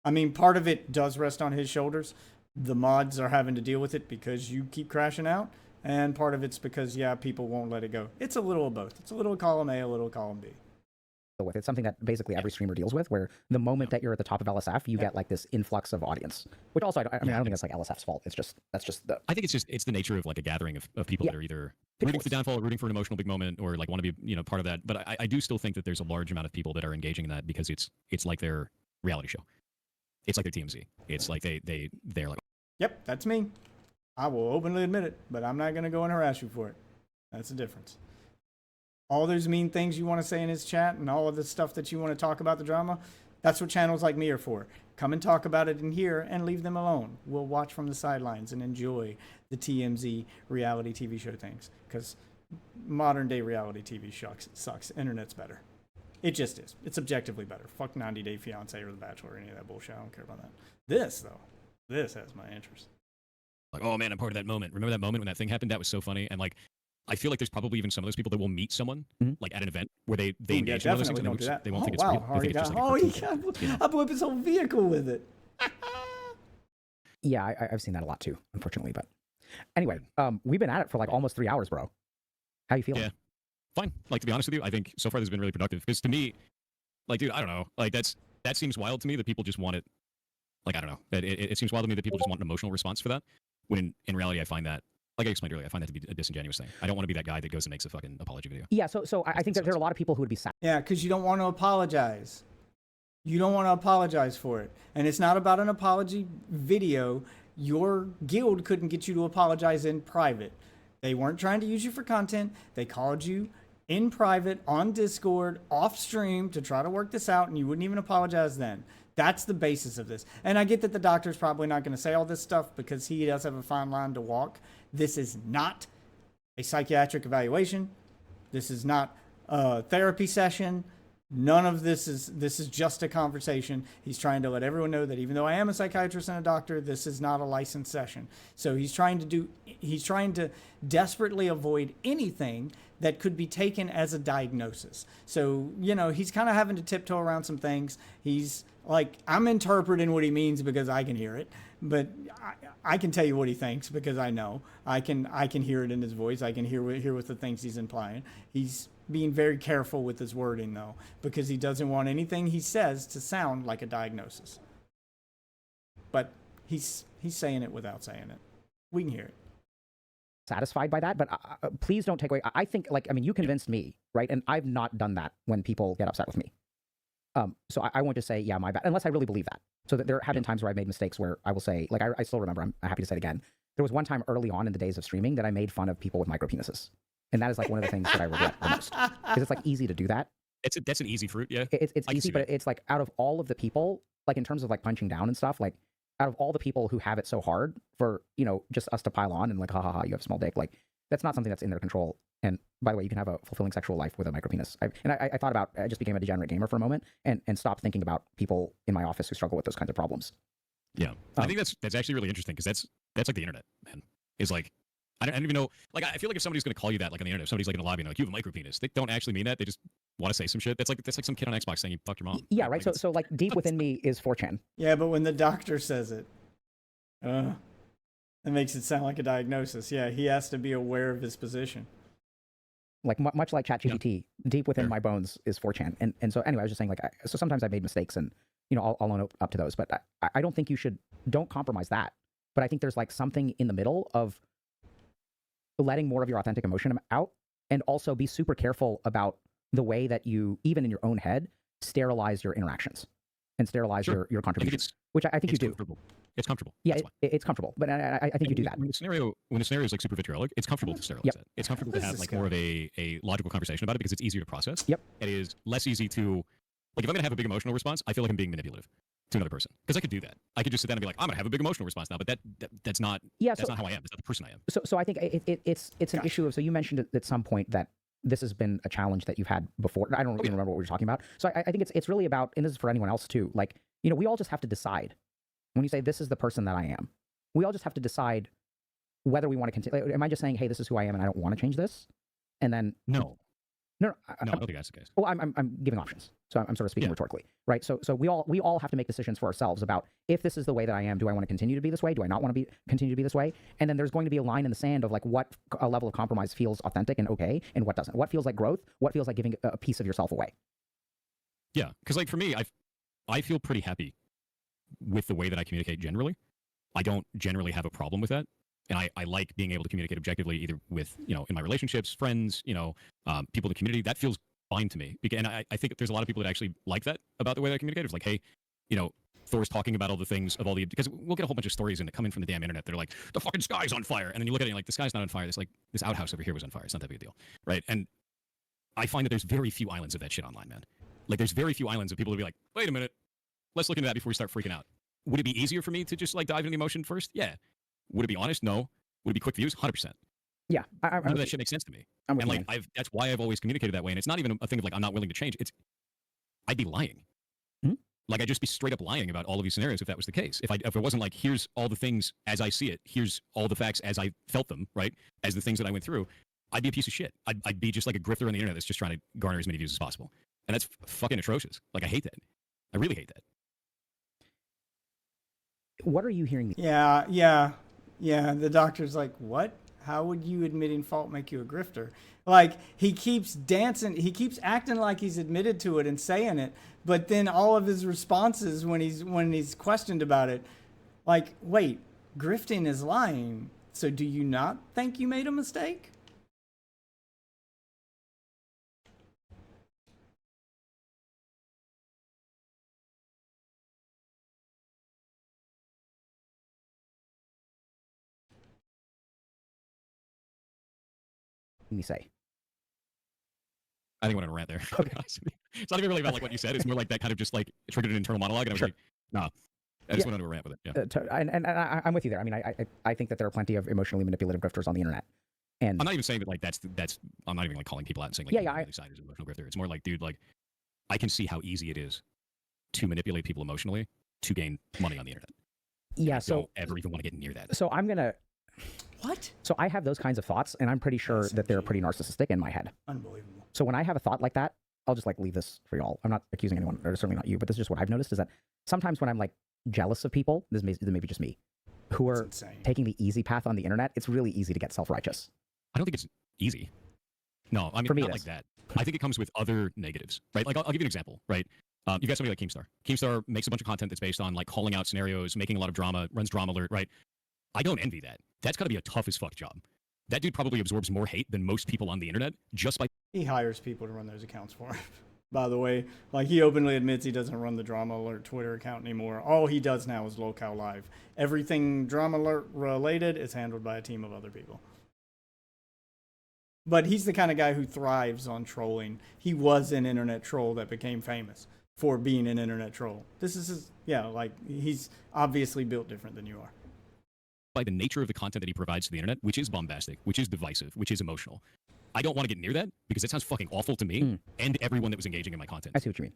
I mean, part of it does rest on his shoulders. The mods are having to deal with it because you keep crashing out, and part of it's because people won't let it go. It's a little of both. It's a little column A, a little column B. With. It's something that basically every streamer deals with, where the moment that you're at the top of LSF, you get like this influx of audience, which also, I don't think it's like LSF's fault. That's just the... I think it's the nature of like a gathering of people that are either rooting for the downfall, rooting for an emotional big moment, or like want to be, part of that. But I do still think that there's a large amount of people that are engaging in that because it's like their reality show. It's like their TMZ. It's like they're like... Yep, that's me. I will openly admit it, but I'm not going to go and harass you for it. That's the difference. All those mean things you want to say in his chat and all of the stuff that you want to talk about the drama, that's what channels like me are for. Come and talk about it in here and leave them alone. We'll watch from the sidelines and enjoy the TMZ reality TV show things, because modern day reality TV sucks. Internet's better. It just is. It's objectively better. Fuck 90 Day Fiance or The Bachelor or any of that bullshit. I don't care about that. This, though, this has my interest. Like, oh man, I'm part of that moment. Remember that moment when that thing happened? That was so funny. And like, I feel like there's probably even some of those people that will meet someone like at an event where they engage in those things and they won't think it's real. They think it's just like I blew up his whole vehicle with it. Yeah, I've seen that a lot too, unfortunately. But anyway, we've been at it for like almost 3 hours, bro. How you feeling? Yeah, fine. Like, to be honest with you, I think so far this has been really productive. Because to me, like, dude, I don't know. Like, that seems wild to me that people just want it. Like, I don't know. It seems wild to me that people just want an emotional response for that. When in reality, I find that, like I explained earlier, I find that to be a disingenuous thing. I don't want to be that guy that goes and makes a fucking apology video. Yeah, so I think that there are a lot of people who would be sad. Yeah, because you don't want to apologize. You don't want to apologize for it. And it's not about an apology video. Your guild couldn't get you to apologize in private. They weren't trying to use you for content. They called you in private, on Discord, off stream to try to work this out, and you wouldn't even apologize then. That's the basis of this. And I get that the doctor's probably not going to say all this stuff because he does have a fine line to walk. This is not a psychiatric evaluation. This is not a therapy session. None of this is just a conversation. He's trying to let everyone know that even though I am a psychiatrist and a doctor, this is not a licensed session. So he's trying to desperately avoid anything that could be taken as a diagnosis. So, he's kind of having to tiptoe around some things. He's like, I'm interpreting what he means because I can hear it, but I can tell you what he thinks because I know. I can hear it in his voice. I can hear what the things he's implying. He's being very careful with his wording, though, because he doesn't want anything he says to sound like a diagnosis. But he's saying it without saying it. We can hear it. Satisfied by that, but please don't take away. I think, you convinced me, right? And I've not done that when people get upset with me. So I won't just say, yeah, my bad, unless I really believe that. So that there have been times where I've made mistakes where I will say, like, I still remember, I'm happy to say it again. There was one time early on in the days of streaming that I made fun of people with micro penises. And that is like one of the things that I regret the most. Because it's like easy to do that. That's an easy fruit, yeah. It's easy, but it's like out of all of the people, like in terms of like punching down and stuff, like out of all the people who have it so hard for, just us to pile on and like, ha, you have a small dick, like that's not something that's in their control. And by the way, you can have a fulfilling sexual life with a micro penis. I thought about, I just became a degenerate gamer for a moment and stopped thinking about people in my office who struggle with those kinds of problems. Yeah. I think that's actually really interesting because that's like the internet, man. Is like, I don't even know, like, I feel like if somebody's going to call you that, like on the internet, if somebody's like in a lobby and like, you have a micro penis, they don't actually mean that. They just want to say some shit. That's like some kid on Xbox saying you fucked your mom. Yeah, right. So like deep within me is 4chan. Yeah, but when the doctor says it, that makes it sound like a diagnosis. Yeah, he has to be aware of his position. Like much like ChatGPT, deep within my bones is 4chan. And so anyway, I was just saying like, so sometimes I made mistakes and, you know, I'll own up to those, but I don't think don't compromise that. But I think there's like something in the middle of letting more of your authentic emotion out, and also be super careful about the way that you, even in your own head, sterilize your interactions and sterilize your contributions, which I think you do. It's comfortable. Yeah, it's comfortable, but I think you do that. When the scenario is like super vitriolic, it's comfortable to sterilize it. It's comfortable to have like more of a logical conversation about it because it's easier to process. Yep. It is less easy to, like, if I'm gonna have a big emotional response, I feel like I'm being manipulative to another person, because I could do that. I could just sit down and be like, I'm gonna have a big emotional response now, but that's not. Yeah, that's not how I am. That's not the person I am. So I think it's an issue of. So you mentioned at some point that this has been a challenge that you've had before. I don't even remember what we were talking about. So I think it's really about, and this is for anyone else too. Like, you know, we all just have to decide. When you say this is the person that I am, we all just have to decide whether we want to continue. Am I just saying, hey, this is who I am, and I don't want to change this? And then no, I don't think that's the case. Well, I'm giving options, so I'm sort of speaking rhetorically, right? So we all have to make decisions for ourselves about, if this is the way that I am, do I want to continue to be this way? Do I not want to continue to be this way? And then there's going to be a line in the sand of like what a level of compromise feels authentic and okay, and what doesn't. What feels like growth? What feels like giving a piece of yourself away? Yeah, because like for me, I feel pretty happy with the way that I communicate generally. I don't generally have a problem with that. And I like being able to communicate objectively, either with, you know, in my relationships, friends, you know, people in the community. That feels fine to me. And I think there's a lot of people that actually like that about the way that I communicate. It's like, hey, you know, Thor's talking about all the things of all the, because we'll get a whole bunch of stories in that come in from the damn internet. They're like, the fucking sky's on fire. And then you look at it and you're like, the sky's not on fire. It's like, this outhouse over here was on fire. It's not that big a deal. Right. And I find that there's very few islands of that shit online, man. Like, there's very few islands of people to be like, wait a minute, let's look into that before we start freaking out. Would it be easier for me to just like dive into the emotion first? Yeah. Would it be honest? No. Would it be quick views? 100%. Yeah. None of that shit makes sense to me. And like, that's why I've always communicated that way. And it's not even a thing of like, I'm not willing to change. I'd be lying. Mm-hmm. Like, I'd just be straight up lying about all of these scenarios if that was the case. If it wasn't like, here's all the things as I see it, here's all the facts as I felt them, right? As the things that I went through, I'd be a piece of shit. I'd be just like a grifter on the internet that's just trying to garner as many views as possible. And that's fucking atrocious. Like, I hate that. I really hate that. What are you hearing? Yeah. The doctor's like, what? How would you admitting fault make you a grifter? Like, he keeps dancing, he keeps acting like he's admitted to it and saying it, but then all of his responses when he's questioned about it, like, wait, grifting is lying. So do you not think you made a mistake? Me say. I think I went on a rant there. Okay. It's not even really about like what you said. It's more like that kind of just like triggered an internal monologue, and I was like, nah. I just went on a rant with it. Yeah. And I'm with you there. I mean, I think that there are plenty of emotionally manipulative grifters on the internet. And I'm not even saying that like that's I'm not even like calling people out and saying like the side is an emotional grifter. It's more like, dude, like I can see how easy it is to manipulate people emotionally to gain money on the internet. Yeah. I don't ever even want to get near that. So I'm gonna. What? So I have those kinds of thoughts, and I'm pretty sure that they're pretty narcissistic in my head. Unbelievable. So when I have a thought like that, I'll just like leave this for y'all. I'm not accusing anyone, or certainly not you, but this is just what I've noticed is that sometimes when I'm like jealous of people, this may be just me, who are taking the easy path on the internet, it's really easy to get self-righteous. I don't think it's easy. No, I mean, for me, not like that. I think it comes with other negatives, right? Like I'll give you an example, right? You've got somebody like Keemstar. Keemstar makes a bunch of content that's based on like calling out scenarios, making a lot of drama, runs Drama Alert, right? I don't envy that. That's got to be a tough as fuck job. That dude probably absorbs more hate than most people on the internet just by... He hires people to run those accounts for him. By the way, like he openly admits he doesn't run the Drama Alert Twitter account anymore. All he does now is Locale Live. Everything Drama Alert related is handled by a team of other people. But he's the kind of guy who thrives on trolling. He was an internet troll that became famous for being an internet troll. This is his, like he's obviously built different than you are. By the nature of the content that he provides to the internet, which is bombastic, which is divisive, which is emotional. I don't want to get near that because that sounds fucking awful to me and everyone that was engaging in my content. I see what you mean.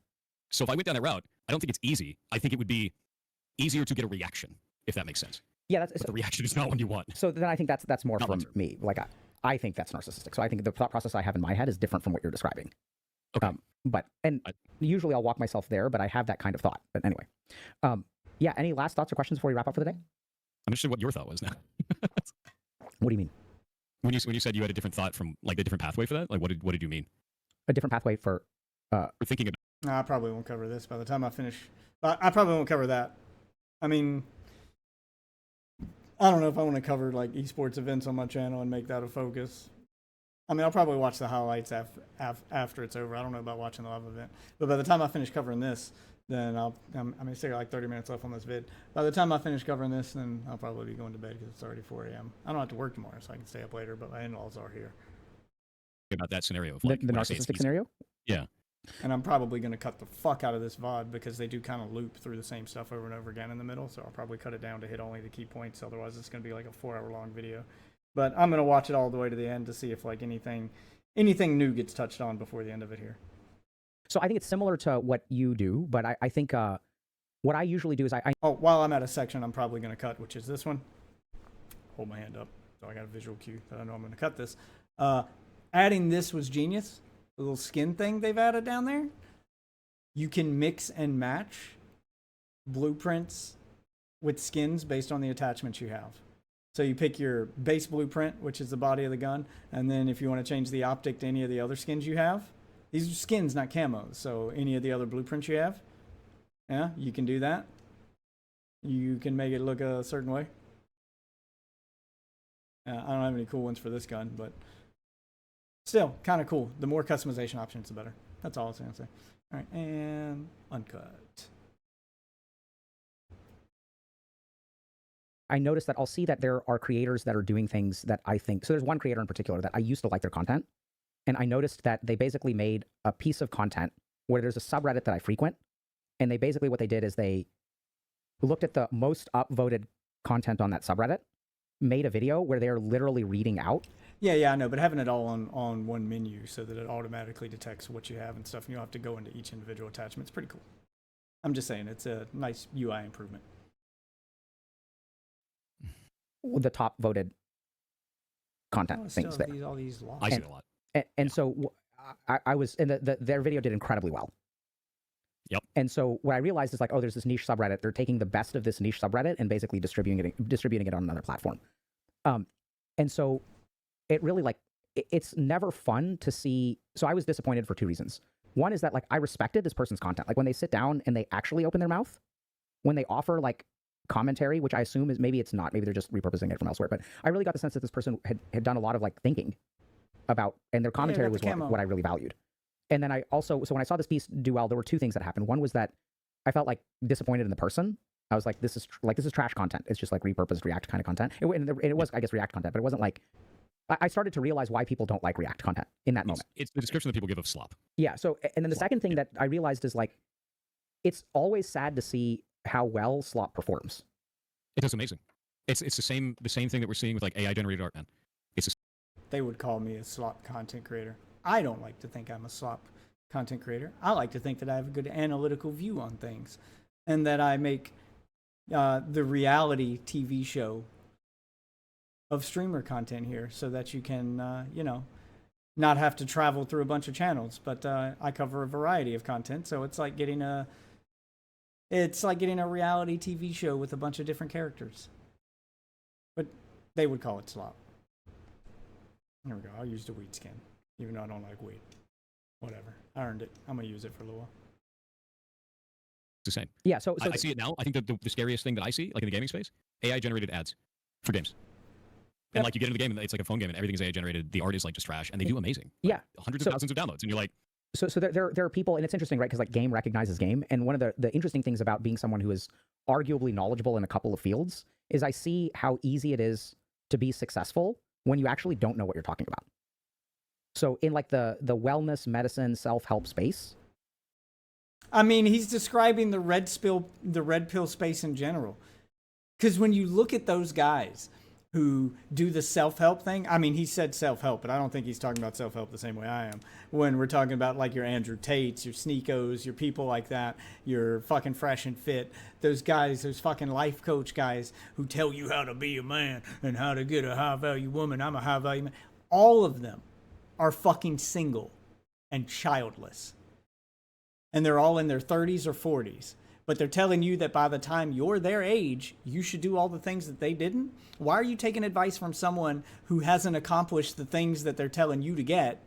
So if I went down that route, I don't think it's easy. I think it would be easier to get a reaction, if that makes sense. Yeah, but the reaction is not one you want. So then I think that's more from me. Like I think that's narcissistic. So I think the thought process I have in my head is different from what you're describing. Okay. Usually I'll walk myself there, but I have that kind of thought. But anyway, yeah. Any last thoughts or questions before we wrap up for the day? I'm interested in what your thought was now. What do you mean? When you said you had a different thought from like a different pathway for that, like what did you mean? A different pathway for For thinking about No, I probably won't cover this by the time I finish. I probably won't cover that. I mean, I don't know if I want to cover like esports events on my channel and make that a focus. I mean, I'll probably watch the highlights after it's over. I don't know about watching the live event. But by the time I finish covering this, then still got like 30 minutes left on this vid. By the time I finish covering this, then I'll probably be going to bed because it's already 4 a.m. I don't have to work tomorrow, so I can stay up later, but my in-laws are here. that scenario of like the when I say it's narcissistic easy. scenario. Yeah. And I'm probably going to cut the fuck out of this VOD because they do kind of loop through the same stuff over and over again in the middle. So I'll probably cut it down to hit only the key points. Otherwise, it's going to be like a 4-hour long video. But I'm going to watch it all the way to the end to see if like anything new gets touched on before the end of it here. So I think it's similar to what you do, but I think what I usually do is while I'm at a section I'm probably going to cut, which is this one. Hold my hand up so I got a visual cue that I know I'm going to cut this. Adding this was genius. The little skin thing they've added down there. You can mix and match blueprints with skins based on the attachments you have. So you pick your base blueprint, which is the body of the gun, and then if you want to change the optic to any of the other skins you have, these are skins, not camos, so any of the other blueprints you have, yeah, you can do that. You can make it look a certain way. I don't have any cool ones for this gun, but still, kind of cool. The more customization options, the better. That's all I was going to say. All right, and uncut. I noticed that I'll see that there are creators that are doing things that I think... So there's one creator in particular that I used to like their content, and I noticed that they basically made a piece of content where there's a subreddit that I frequent, and they basically, what they did is they looked at the most upvoted content on that subreddit, made a video where they're literally reading out. Yeah, I know, but having it all on one menu so that it automatically detects what you have and stuff, and you don't have to go into each individual attachment. It's pretty cool. I'm just saying, it's a nice UI improvement. The top voted content things there. All these laws. I see it a lot. And so I was, and their video did incredibly well. Yep. And so what I realized is like, oh, there's this niche subreddit. They're taking the best of this niche subreddit and basically distributing it on another platform. And so it really like, it's never fun to see. So I was disappointed for two reasons. One is that like, I respected this person's content. Like when they sit down and they actually open their mouth, when they offer like commentary, which I assume is, maybe it's not, maybe they're just repurposing it from elsewhere, but I really got the sense that this person had done a lot of like thinking about, and their commentary was what I really valued. And then I also, so when I saw this piece do well, there were two things that happened. One was that I felt like disappointed in the person. I was like, this is trash content. It's just like repurposed React kind of content. It was, I guess, React content, but it wasn't like, I started to realize why people don't like React content in that moment. It's the description that people give of slop. Yeah. So, and then the second thing that I realized is like, it's always sad to see how well slop performs. It does amazing. It's the same thing that we're seeing with like AI generated art, man. They would call me a slop content creator. I don't like to think I'm a slop content creator. I like to think that I have a good analytical view on things, and that I make the reality TV show of streamer content here, so that you can, not have to travel through a bunch of channels. But I cover a variety of content, so it's like getting a reality TV show with a bunch of different characters. But they would call it slop. There we go. I'll use the weed skin, even though I don't like weed. Whatever. I earned it. I'm going to use it for a little while. It's the same. Yeah, so I see it now. I think the scariest thing that I see, like in the gaming space, AI generated ads for games. And like you get into the game and it's like a phone game and everything's AI generated. The art is like just trash and they do amazing. Yeah. Like, hundreds of thousands of downloads and you're like. So there are people, and it's interesting, right? Because like game recognizes game. And one of the interesting things about being someone who is arguably knowledgeable in a couple of fields is I see how easy it is to be successful when you actually don't know what you're talking about. So in like the wellness, medicine, self-help space. I mean, he's describing the red pill space in general. Because when you look at those guys who do the self-help thing, I mean, he said self-help, but I don't think he's talking about self-help the same way I am. When we're talking about like your Andrew Tates, your Sneekos, your people like that, your fucking Fresh and Fit, those guys, those fucking life coach guys who tell you how to be a man and how to get a high-value woman. I'm a high-value man. All of them are fucking single and childless. And they're all in their 30s or 40s. but they're telling you that by the time you're their age, you should do all the things that they didn't. Why are you taking advice from someone who hasn't accomplished the things that they're telling you to get?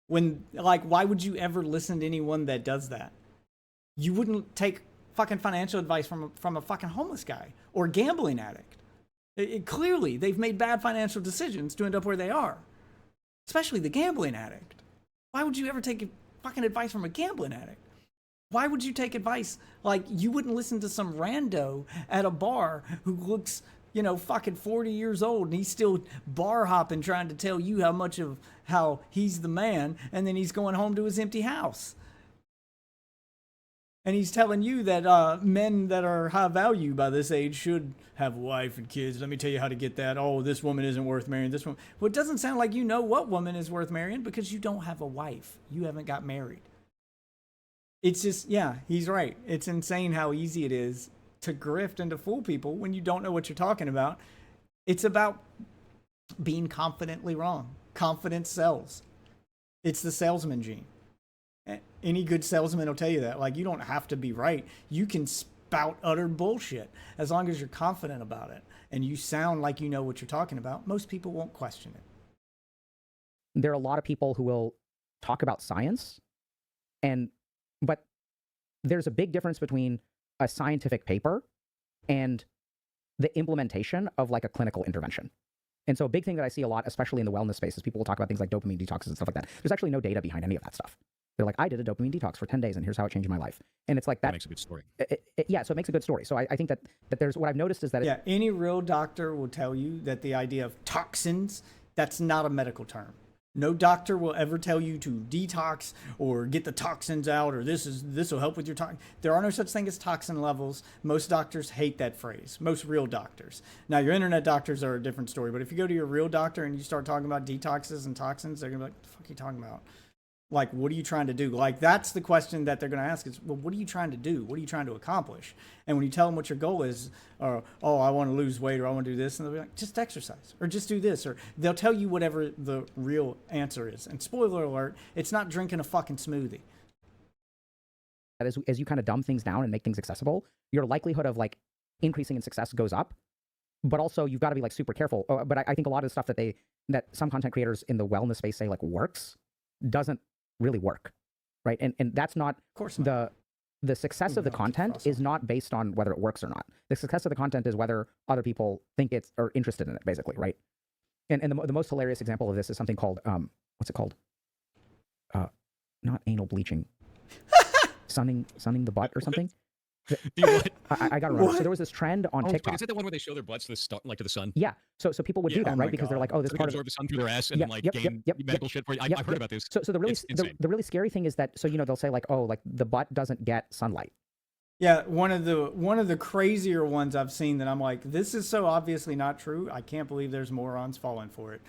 When, like, why would you ever listen to anyone that does that? You wouldn't take fucking financial advice from a fucking homeless guy or gambling addict. Clearly, they've made bad financial decisions to end up where they are, especially the gambling addict. Why would you ever take fucking advice from a gambling addict? Why would you take advice? Like, you wouldn't listen to some rando at a bar who looks, you know, fucking 40 years old and he's still bar hopping trying to tell you how he's the man, and then he's going home to his empty house. And he's telling you that men that are high value by this age should have a wife and kids. Let me tell you how to get that. Oh, this woman isn't worth marrying. This woman. Well, it doesn't sound like you know what woman is worth marrying because you don't have a wife. You haven't got married. It's just, yeah, he's right. It's insane how easy it is to grift and to fool people when you don't know what you're talking about. It's about being confidently wrong. Confidence sells. It's the salesman gene. Any good salesman will tell you that. Like, you don't have to be right. You can spout utter bullshit as long as you're confident about it and you sound like you know what you're talking about. Most people won't question it. There are a lot of people who will talk about science, but there's a big difference between a scientific paper and the implementation of like a clinical intervention. And so a big thing that I see a lot, especially in the wellness space, is people will talk about things like dopamine detoxes and stuff like that. There's actually no data behind any of that stuff. They're like, I did a dopamine detox for 10 days and here's how it changed my life. And it's like that makes a good story. Yeah, so it makes a good story. So I think that there's, what I've noticed is that yeah, any real doctor will tell you that the idea of toxins, that's not a medical term. No doctor will ever tell you to detox or get the toxins out or this will help with your toxin. There are no such thing as toxin levels. Most doctors hate that phrase. Most real doctors. Now, your internet doctors are a different story, but if you go to your real doctor and you start talking about detoxes and toxins, they're gonna be like, what the fuck are you talking about? Like, what are you trying to do? Like, that's the question that they're going to ask is, well, what are you trying to do? What are you trying to accomplish? And when you tell them what your goal is, or, oh, I want to lose weight, or I want to do this, and they'll be like, just exercise, or just do this, or they'll tell you whatever the real answer is. And spoiler alert, it's not drinking a fucking smoothie. As you kind of dumb things down and make things accessible, your likelihood of like increasing in success goes up. But also, you've got to be like super careful. But I think a lot of the stuff that some content creators in the wellness space say like works doesn't really work, right? And that's not, of course not. The success of the content is not based on whether it works or not. The success of the content is whether other people think it's or interested in it, basically, right? And the most hilarious example of this is something called what's it called? Not anal bleaching, sunning the butt or something. I got to remember. So there was this trend on TikTok. Is it the one where they show their butts to the sun? Yeah. So people would do that, right? Because they're like, oh, this so part absorb the sun through their ass and then like gain medical shit for you. I've heard about this. So the really scary thing is that, so you know, they'll say like, oh, like the butt doesn't get sunlight. Yeah, one of the crazier ones I've seen that I'm like, this is so obviously not true. I can't believe there's morons falling for it.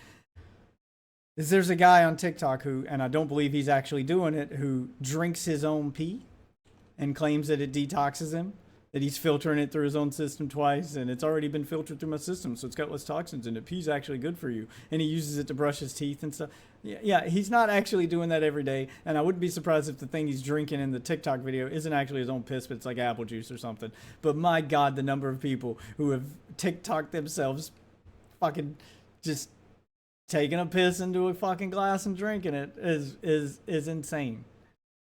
There's a guy on TikTok who, and I don't believe he's actually doing it, who drinks his own pee and claims that it detoxes him, that he's filtering it through his own system twice, and it's already been filtered through my system, so it's got less toxins in it. Pee's actually good for you. And he uses it to brush his teeth and stuff. Yeah, he's not actually doing that every day, and I wouldn't be surprised if the thing he's drinking in the TikTok video isn't actually his own piss, but it's like apple juice or something. But my God, the number of people who have TikToked themselves fucking just taking a piss into a fucking glass and drinking it is insane.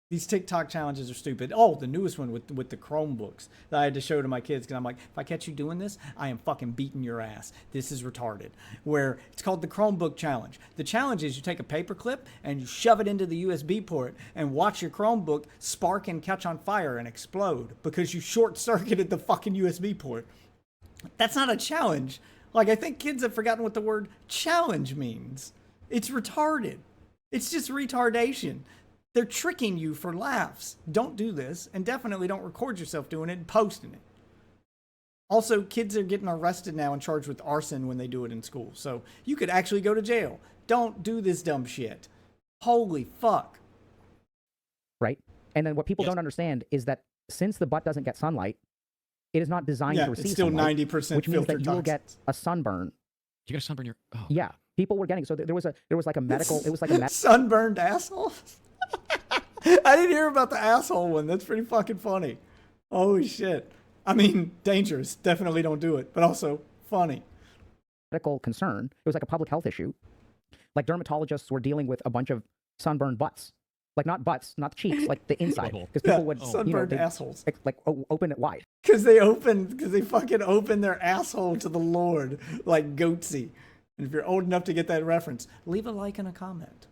These TikTok challenges are stupid. Oh, the newest one with the Chromebooks that I had to show to my kids because I'm like, if I catch you doing this, I am fucking beating your ass. This is retarded. Where it's called the Chromebook challenge. The challenge is you take a paper clip and you shove it into the USB port and watch your Chromebook spark and catch on fire and explode because you short-circuited the fucking USB port. That's not a challenge. Like, I think kids have forgotten what the word challenge means. It's retarded. It's just retardation. They're tricking you for laughs. Don't do this, and definitely don't record yourself doing it and posting it. Also, kids are getting arrested now and charged with arson when they do it in school. So you could actually go to jail. Don't do this dumb shit. Holy fuck. Right? And then what people don't understand is that since the butt doesn't get sunlight, it is not designed to receive it's still sunlight, 90% which means that you will toxins. get a sunburn. You get a sunburn your... Oh. Yeah. People were getting... So there was like a medical... It was like a... Sunburned asshole? I didn't hear about the asshole one. That's pretty fucking funny. Oh shit. I mean, dangerous. Definitely don't do it, but also funny. medical concern. It was like a public health issue. Like dermatologists were dealing with a bunch of sunburned butts. Like not butts, not the cheeks, like the inside. Because people would, sunburned assholes. Like open it wide. Because they fucking open their asshole to the Lord, like Goatsy. And if you're old enough to get that reference, leave a like and a comment.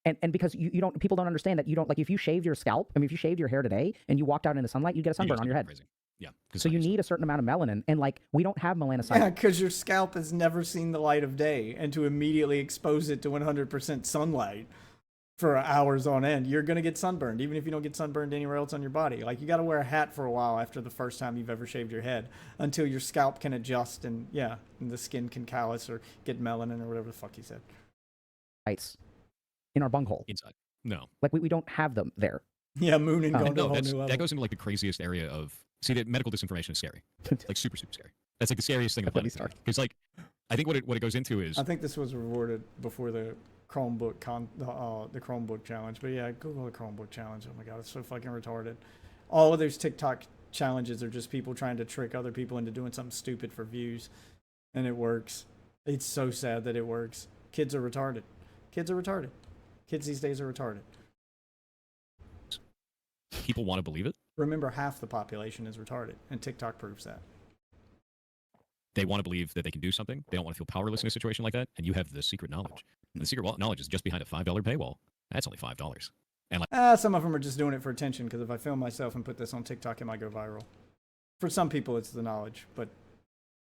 And because you don't, people don't understand that you don't, like if you shaved your scalp, I mean, if you shaved your hair today and you walked out in the sunlight, you get a sunburn on your head. Crazy. Yeah. So you need a certain amount of melanin, and like we don't have melanocytes. Yeah, because your scalp has never seen the light of day, and to immediately expose it to 100% sunlight for hours on end, you're gonna get sunburned, even if you don't get sunburned anywhere else on your body. Like you got to wear a hat for a while after the first time you've ever shaved your head, until your scalp can adjust and and the skin can callus or get melanin or whatever the fuck he said. In our bunghole. Inside. No. Like we don't have them there. Yeah, mooning going to a No, whole new level. that goes into like the craziest area of. See, that medical disinformation is scary. Like super, super scary. That's like the scariest thing. Because like, I think what it goes into is. I think this was rewarded before the Chromebook the Chromebook challenge. But yeah, Google the Chromebook challenge. Oh my god, it's so fucking retarded. All of those TikTok challenges are just people trying to trick other people into doing something stupid for views, and it works. It's so sad that it works. Kids are retarded. Kids are retarded. Kids these days are retarded. People want to believe it. Remember, half the population is retarded, and TikTok proves that. They want to believe that they can do something. They don't want to feel powerless in a situation like that. And you have the secret knowledge. And the secret knowledge is just behind a $5 paywall. That's only $5. And like, some of them are just doing it for attention, because if I film myself and put this on TikTok, it might go viral. For some people, it's the knowledge, but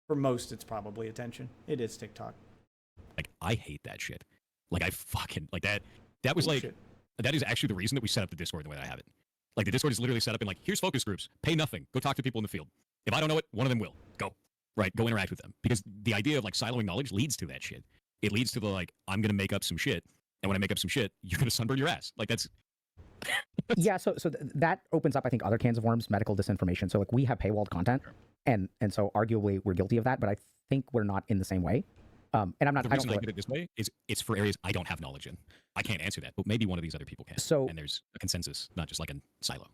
for most, it's probably attention. It is TikTok. Like, I hate that shit. Like, I fucking, like that. That was Bullshit. That is actually the reason that we set up the Discord the way that I have it. Like, the Discord is literally set up in like, here's focus groups. Pay nothing. Go talk to people in the field. If I don't know it, one of them will. Go. Right? Go interact with them. Because the idea of like siloing knowledge leads to that shit. It leads to the like, I'm going to make up some shit. And when I make up some shit, you're going to sunburn your ass. Like, that's... Yeah, so that opens up, I think, other cans of worms, medical disinformation. So like we have paywalled content, and so arguably we're guilty of that, but I think we're not in the same way. And I'm not. The reason I did it this way is it's for areas I don't have knowledge in. I can't answer that, but maybe one of these other people can. So, and there's a consensus, not just like a silo.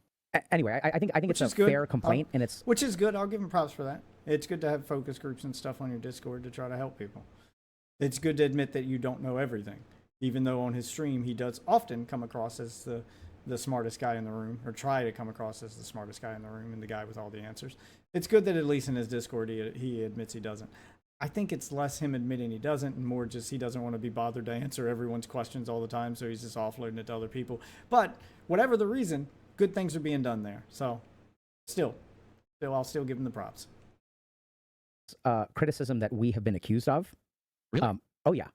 Anyway, I think it's a fair complaint, and it's which is good. I'll give him props for that. It's good to have focus groups and stuff on your Discord to try to help people. It's good to admit that you don't know everything, even though on his stream he does often come across as the smartest guy in the room, or try to come across as the smartest guy in the room and the guy with all the answers. It's good that at least in his Discord he admits he doesn't. I think it's less him admitting he doesn't and more just he doesn't want to be bothered to answer everyone's questions all the time, so he's just offloading it to other people. But whatever the reason, good things are being done there. So still I'll still give him the props. Criticism that we have been accused of. Really? Oh yeah.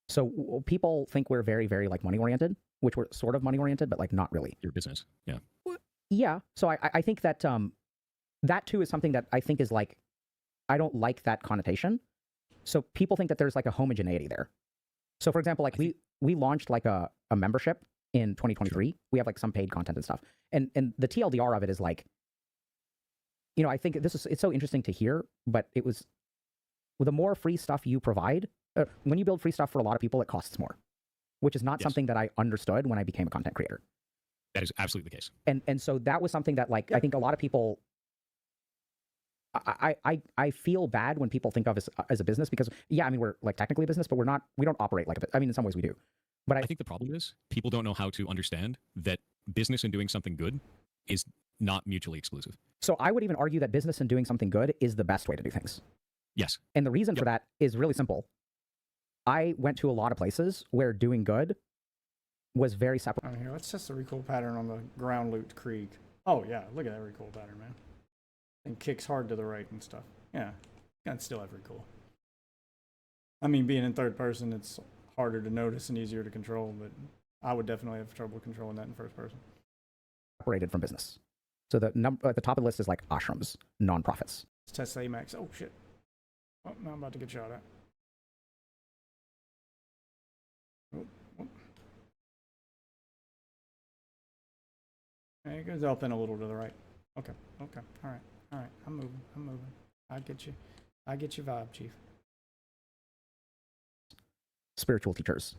So people think we're very, very like money oriented, which we're sort of money oriented, but like not really. Your business. Yeah. Yeah. So I think that that too is something that I think is like, I don't like that connotation. So people think that there's like a homogeneity there. So for example, like we launched like a membership in 2023. Sure. We have like some paid content and stuff. And the TLDR of it is like, you know, I think it's so interesting to hear, but it was, the more free stuff you provide, when you build free stuff for a lot of people, it costs more, which is not something that I understood when I became a content creator. That is absolutely the case. And so that was something that like, I think a lot of people, I feel bad when people think of us as a business, because yeah, I mean, we're like technically a business, but we don't operate like a, I mean, in some ways we do. But I think the problem is people don't know how to understand that business and doing something good is not mutually exclusive. So I would even argue that business and doing something good is the best way to do things. Yes. And the reason for that is really simple. I went to a lot of places where doing good was very separate. Oh, here, let's test the recoil pattern on the ground loot Krieg. Oh yeah, look at that recoil pattern, man. And kicks hard to the right and stuff. Yeah, can still have recoil. I mean, being in third person, it's harder to notice and easier to control, but I would definitely have trouble controlling that in first person. Separated from business. So the number at the top of the list is like ashrams, non-profits. Let's test the AMAX. Oh shit. Oh, now I'm about to get shot at. Oh, oh. There it goes up and a little to the right. Okay, okay, all right, I'm moving. I get you vibe, Chief. Spiritual teachers,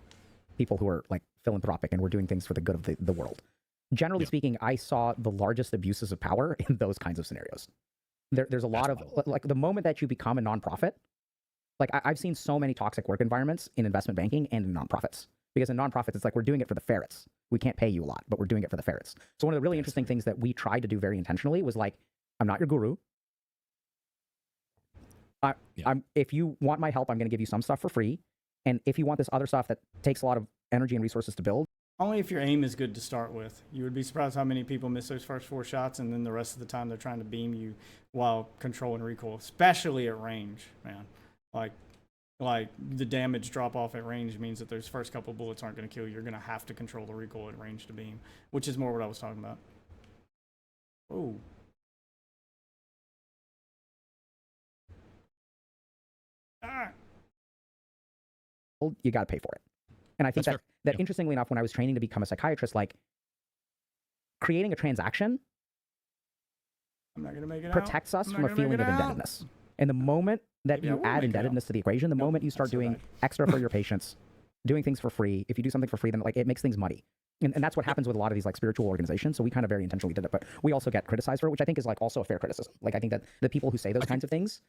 people who are like philanthropic and we're doing things for the good of the world. generally speaking, I saw the largest abuses of power in those kinds of scenarios. There's a lot of, like, the moment that you become a nonprofit, like, I've seen so many toxic work environments in investment banking and in nonprofits. Because in nonprofits, it's like, we're doing it for the ferrets. We can't pay you a lot, but we're doing it for the ferrets. So one of the really interesting things that we tried to do very intentionally was like, I'm not your guru. If you want my help, I'm going to give you some stuff for free. And if you want this other stuff that takes a lot of energy and resources to build. Only if your aim is good to start with. You would be surprised how many people miss those first 4 shots, and then the rest of the time they're trying to beam you while controlling recoil, especially at range, man. Like the damage drop off at range means that those first couple bullets aren't going to kill you. You're going to have to control the recoil at range to beam, which is more what I was talking about. Oh. Ah. You got to pay for it. And I think that interestingly enough, when I was training to become a psychiatrist, like, creating a transaction I'm not gonna make it protects us from a feeling of indebtedness. And the moment that you add indebtedness to the equation, the moment you start doing extra for your patients, doing things for free, if you do something for free, then like it makes things muddy. And that's what happens with a lot of these like spiritual organizations. So we kind of very intentionally did it, but we also get criticized for it, which I think is like also a fair criticism. Like, I think that the people who say those kinds of things,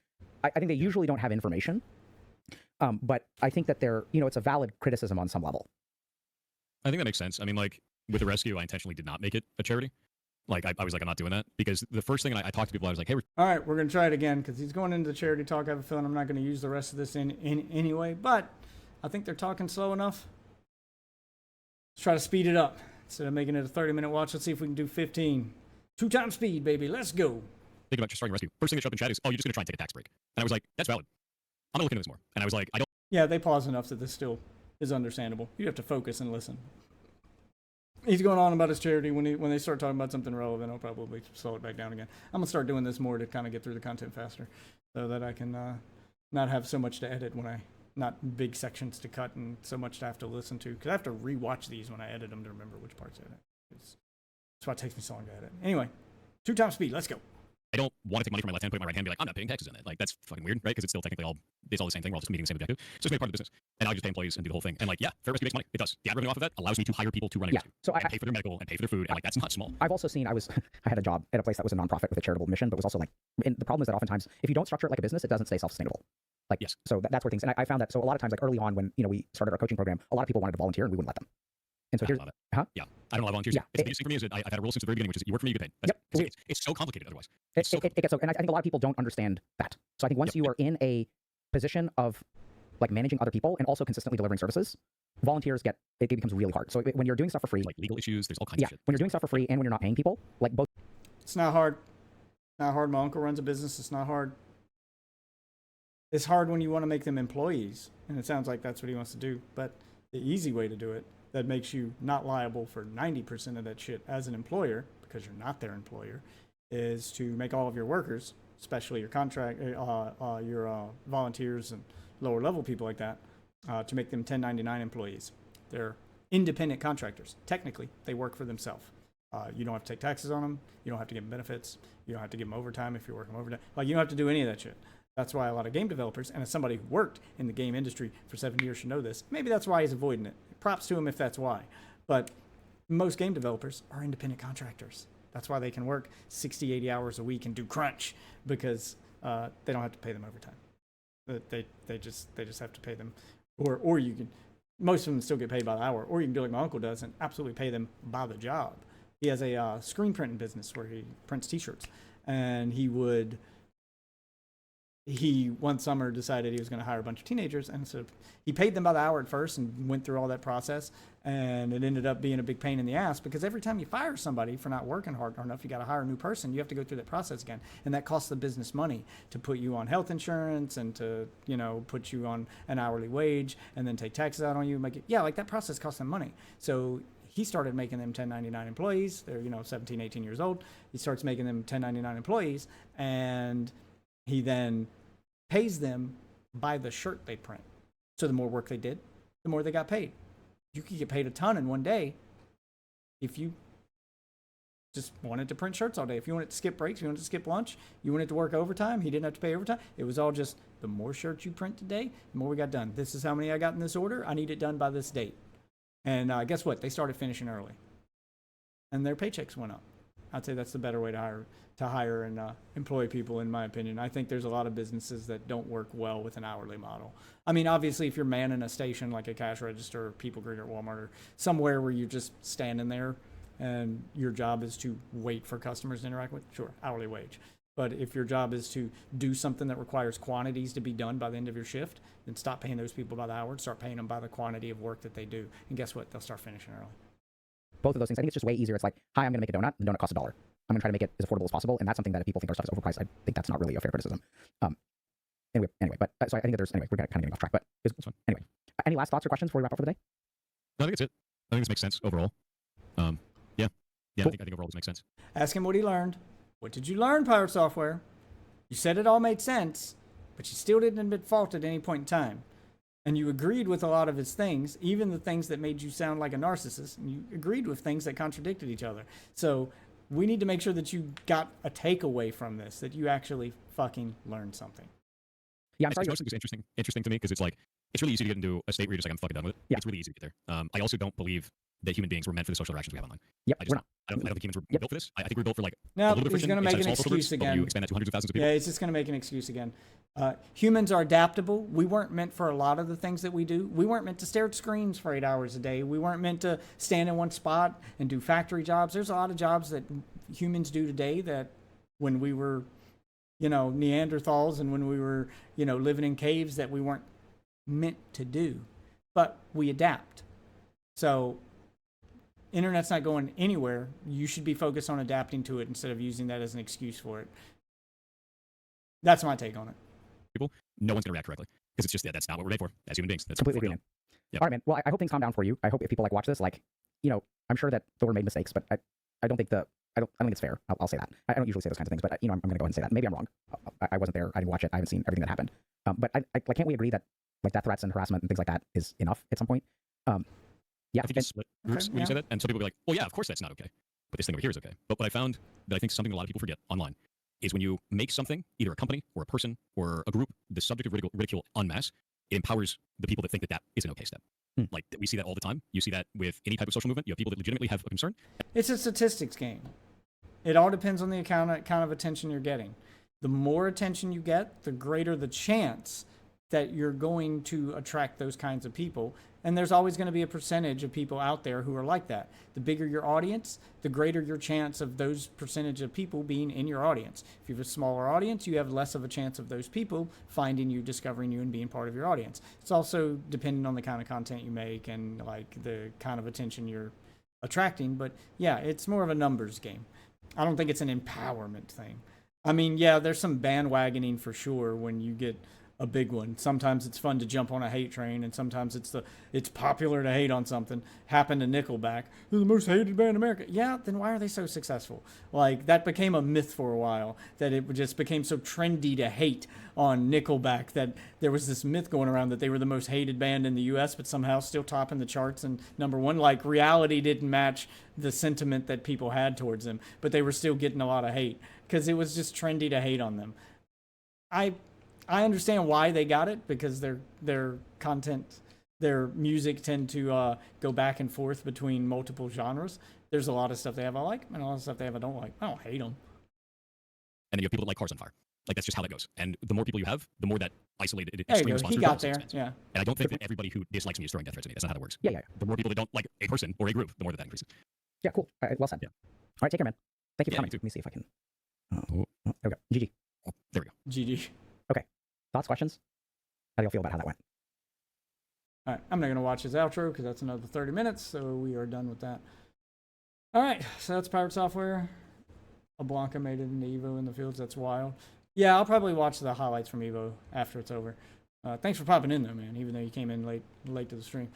I think they usually don't have information. But I think that they're, it's a valid criticism on some level. I think that makes sense. I mean, like, with the rescue, I intentionally did not make it a charity. Like, I was like, I'm not doing that, because the first thing I talked to people, I was like, hey, all right, we're going to try it again, because he's going into the charity talk. I have a feeling I'm not going to use the rest of this in anyway, but I think they're talking slow enough. Let's try to speed it up. Instead of making it a 30-minute watch, let's see if we can do 15. 2 times speed, baby. Let's go. Think about just starting rescue. First thing that showed up in chat is, oh, you're just going to try and take a tax break. And I was like, that's valid. I'm going to look into this more. And I was like, I don't. Yeah, they pause enough that this still is understandable. You have to focus and listen. He's going on about his charity. When they start talking about something relevant, I'll probably slow it back down again. I'm going to start doing this more to kind of get through the content faster, so that I can not have so much to edit not big sections to cut and so much to have to listen to. Because I have to rewatch these when I edit them to remember which parts I edit. That's why it takes me so long to edit. Anyway, 2 times speed. Let's go. I don't want to take money from my left hand, put it in my right hand, and be like, I'm not paying taxes on it. Like, that's fucking weird, right? Because it's still technically it's all the same thing. We're all just meeting the same objective. So it's made part of the business. And I just pay employees and do the whole thing. And like, yeah, fair rescue makes money. It does. The ad revenue off of that allows me to hire people to run a rescue. So and pay for their medical and pay for their food. And like, that's not small. I've also seen, I had a job at a place that was a nonprofit with a charitable mission, but was also like, and the problem is that oftentimes, if you don't structure it like a business, it doesn't stay self-sustainable. Like, yes. So that's where things, and I found that, so a lot of times, like early on when, we started our coaching program, a lot of people wanted to volunteer and we wouldn't let them. And so here's, Yeah, I don't know volunteers. Yeah, It's the biggest thing for me is that I've had a rule since the very beginning, which is you work for me, you get paid. That's it's so complicated otherwise. It gets so, and I think a lot of people don't understand that. So I think once you are in a position of like managing other people and also consistently delivering services, volunteers it becomes really hard. So when you're doing stuff for free, like legal issues, there's all kinds of shit. When you're doing stuff for free and when you're not paying people, like both. It's not hard. Not hard. My uncle runs a business. It's not hard. It's hard when you want to make them employees, and it sounds like that's what he wants to do. But the easy way to do it, that makes you not liable for 90% of that shit as an employer, because you're not their employer, is to make all of your workers, especially your your volunteers and lower level people like that, to make them 1099 employees. They're independent contractors. Technically, they work for themselves. You don't have to take taxes on them. You don't have to give them benefits. You don't have to give them overtime if you're working overtime. Like, you don't have to do any of that shit. That's why a lot of game developers, and as somebody who worked in the game industry for 7 years should know this. Maybe that's why he's avoiding it. Props to him if that's why. But most game developers are independent contractors. That's why they can work 60, 80 hours a week and do crunch, because they don't have to pay them overtime. They just have to pay them, or you can. Most of them still get paid by the hour, or you can do like my uncle does and absolutely pay them by the job. He has a screen printing business where he prints T-shirts, and he one summer decided he was going to hire a bunch of teenagers, and so he paid them by the hour at first and went through all that process, and it ended up being a big pain in the ass, because every time you fire somebody for not working hard enough, you got to hire a new person. You have to go through that process again, and that costs the business money to put you on health insurance and to put you on an hourly wage and then take taxes out on you. Like that process costs them money. So he started making them 1099 employees. They're 17, 18 years old. He starts making them 1099 employees, and he then pays them by the shirt they print. So the more work they did, the more they got paid. You could get paid a ton in one day if you just wanted to print shirts all day. If you wanted to skip breaks, you wanted to skip lunch, you wanted to work overtime, he didn't have to pay overtime. It was all just, the more shirts you print today, the more we got done. This is how many I got in this order. I need it done by this date. And guess what? They started finishing early. and their paychecks went up. I'd say that's the better way to hire and employ people, in my opinion. I think there's a lot of businesses that don't work well with an hourly model. I mean, obviously, if you're manning a station like a cash register or people greeter at Walmart or somewhere where you're just standing there and your job is to wait for customers to interact with, sure, hourly wage. But if your job is to do something that requires quantities to be done by the end of your shift, then stop paying those people by the hour and start paying them by the quantity of work that they do. And guess what? They'll start finishing early. Both of those things. I think it's just way easier. It's like, hi, I'm going to make a donut. The donut costs $1. I'm going to try to make it as affordable as possible. And that's something that if people think our stuff is overpriced, I think that's not really a fair criticism. Anyway, but so I think that there's, anyway, we're kind of getting off track, but anyway, any last thoughts or questions before we wrap up for the day? No, I think that's it. I think this makes sense overall. Yeah, cool. I think overall this makes sense. Ask him what he learned. What did you learn, Pirate Software? You said it all made sense, but you still didn't admit fault at any point in time. And you agreed with a lot of his things, even the things that made you sound like a narcissist. And you agreed with things that contradicted each other. So we need to make sure that you got a takeaway from this, that you actually fucking learned something. Yeah, I'm sorry. It's interesting to me because it's like, it's really easy to get into a state where you're just like, I'm fucking done with it. Yeah. It's really easy to get there. I also don't believe that human beings were meant for the social interactions we have online. Yep, we're not. I don't think humans were built for this. I think we're built for like a No, little bit of he's friction. going to make an inside small excuse filters, but again. you expand that to hundreds of thousands of people. Yeah, he's just going to make an excuse again. Humans are adaptable. We weren't meant for a lot of the things that we do. We weren't meant to stare at screens for 8 hours a day. We weren't meant to stand in one spot and do factory jobs. There's a lot of jobs that humans do today that when we were, Neanderthals and when we were, living in caves that we weren't meant to do. But we adapt. So internet's not going anywhere. You should be focused on adapting to it instead of using that as an excuse for it. That's my take on it. People, no one's going to react correctly because it's just that's not what we're made for as human beings. That's completely agree, man. Yep. All right, man. Well, I hope things calm down for you. I hope if people watch this, I'm sure that there were made mistakes, but I don't think I don't think it's fair. I'll say that. I don't usually say those kinds of things, but I'm going to go ahead and say that. Maybe I'm wrong. I wasn't there. I didn't watch it. I haven't seen everything that happened. But can't we agree that death threats and harassment and things like that is enough at some point? Yeah. I think it's split groups when you say that, and some people will be like, "Well, yeah, of course that's not okay, but this thing over here is okay." But what I found that I think something a lot of people forget online is when you make something, either a company or a person or a group, the subject of ridicule en masse, it empowers the people that think that is an okay step. Like we see that all the time. You see that with any type of social movement. You have people that legitimately have a concern. It's a statistics game. It all depends on the kind of attention you're getting. The more attention you get, the greater the chance that you're going to attract those kinds of people. And there's always going to be a percentage of people out there who are like that. The bigger your audience, the greater your chance of those percentage of people being in your audience. If you have a smaller audience, you have less of a chance of those people finding you, discovering you, and being part of your audience. It's also dependent on the kind of content you make and the kind of attention you're attracting. But yeah, it's more of a numbers game. I don't think it's an empowerment thing. I mean, yeah, there's some bandwagoning for sure when you get a big one. Sometimes it's fun to jump on a hate train, and sometimes it's popular to hate on something. Happened to Nickelback. They're the most hated band in America. Yeah, then why are they so successful? That became a myth for a while, that it just became so trendy to hate on Nickelback that there was this myth going around that they were the most hated band in the U.S., but somehow still topping the charts and number one. Reality didn't match the sentiment that people had towards them, but they were still getting a lot of hate because it was just trendy to hate on them. I understand why they got it, because their content, their music tend to go back and forth between multiple genres. There's a lot of stuff they have I like, and a lot of stuff they have I don't like. I don't hate them. And then you have people that like Cars on Fire. That's just how that goes. And the more people you have, the more that isolated There you extreme go. response He got there. Yeah. And I don't think that everybody who dislikes me is throwing death threats at me. That's not how that works. Yeah. The more people that don't like a person or a group, the more that increases. Yeah, cool. All right, well said. Yeah. All right, take care, man. Thank you for Yeah, coming. you too. Let me see if I can. There we go. GG. Oh, there we go. GG. Thoughts, questions? How do you feel about how that went? All right, I'm not going to watch his outro because that's another 30 minutes, so we are done with that. All right, so that's Pirate Software. A Blanca made it into Evo in the fields. That's wild. Yeah, I'll probably watch the highlights from Evo after it's over. Thanks for popping in, though, man, even though you came in late to the stream.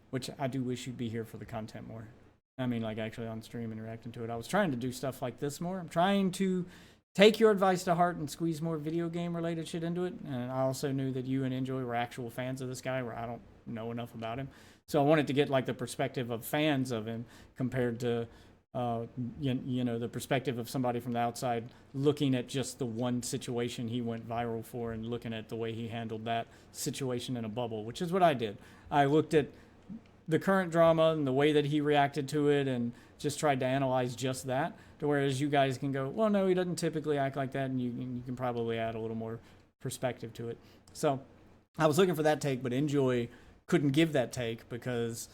Which I do wish you'd be here for the content more. I mean, actually on stream and reacting to it. I was trying to do stuff like this more. I'm trying to take your advice to heart and squeeze more video game related shit into it. And I also knew that you and Enjoy were actual fans of this guy, where I don't know enough about him. So I wanted to get the perspective of fans of him compared to, the perspective of somebody from the outside looking at just the one situation he went viral for and looking at the way he handled that situation in a bubble, which is what I did. I looked at the current drama and the way that he reacted to it, and just tried to analyze just that. To whereas you guys can go, well, no, he doesn't typically act like that, and you can probably add a little more perspective to it. So I was looking for that take, but Enjoy couldn't give that take because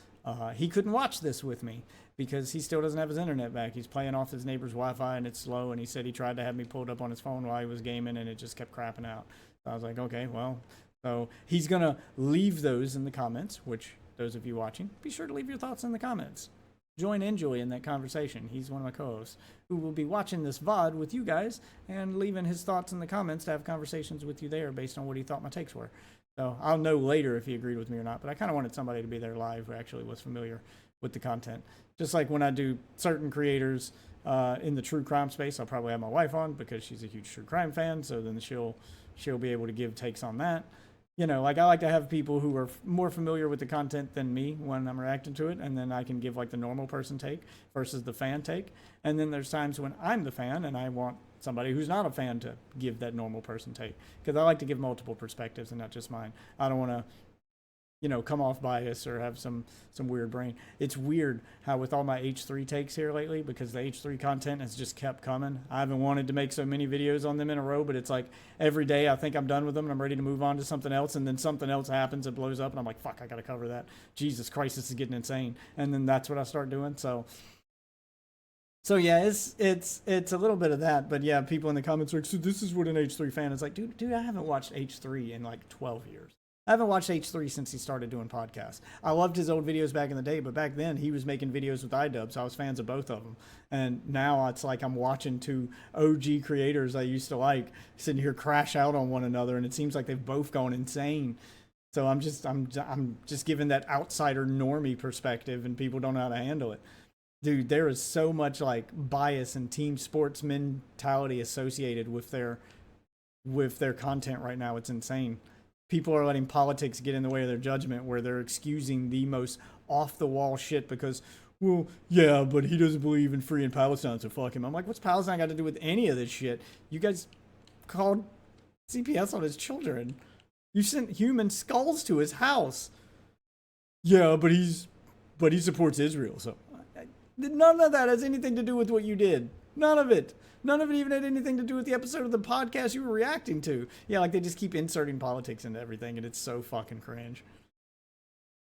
he couldn't watch this with me because he still doesn't have his internet back. He's playing off his neighbor's Wi-Fi and it's slow, and he said he tried to have me pulled up on his phone while he was gaming and it just kept crapping out. So I was like, okay, well, so he's going to leave those in the comments, which those of you watching, be sure to leave your thoughts in the comments. Join Enjoy in that conversation. He's one of my co-hosts who will be watching this VOD with you guys and leaving his thoughts in the comments to have conversations with you there based on what he thought my takes were. So I'll know later if he agreed with me or not, but I kind of wanted somebody to be there live who actually was familiar with the content. Just like when I do certain creators in the true crime space, I'll probably have my wife on because she's a huge true crime fan, so then she'll be able to give takes on that. You know, like I like to have people who are more familiar with the content than me when I'm reacting to it, and then I can give like the normal person take versus the fan take. And then there's times when I'm the fan and I want somebody who's not a fan to give that normal person take, because I like to give multiple perspectives and not just mine. I don't want to, you know, come off bias or have some weird brain. It's weird how with all my H3 takes here lately, because the H3 content has just kept coming. I haven't wanted to make so many videos on them in a row, but it's like every day I think I'm done with them and I'm ready to move on to something else, and then something else happens, it blows up, and I'm like, fuck, I gotta cover that. Jesus Christ, this is getting insane. And then that's what I start doing. So yeah, it's a little bit of that, but yeah, people in the comments are like, so this is what an H3 fan is like. Dude, I haven't watched H3 in like 12 years. I haven't watched H3 since he started doing podcasts. I loved his old videos back in the day, but back then he was making videos with iDub, so I was fans of both of them. And now it's like I'm watching two OG creators I used to like sitting here crash out on one another, and it seems like they've both gone insane. So I'm just giving that outsider normie perspective, and people don't know how to handle it. Dude, there is so much like bias and team sports mentality associated with their content right now. It's insane. People are letting politics get in the way of their judgment, where they're excusing the most off-the-wall shit because, well, yeah, but he doesn't believe in freeing Palestine, so fuck him. I'm like, what's Palestine got to do with any of this shit? You guys called CPS on his children. You sent human skulls to his house. Yeah, but he supports Israel, so none of that has anything to do with what you did. None of it. None of it even had anything to do with the episode of the podcast you were reacting to. Yeah, like they just keep inserting politics into everything, and it's so fucking cringe.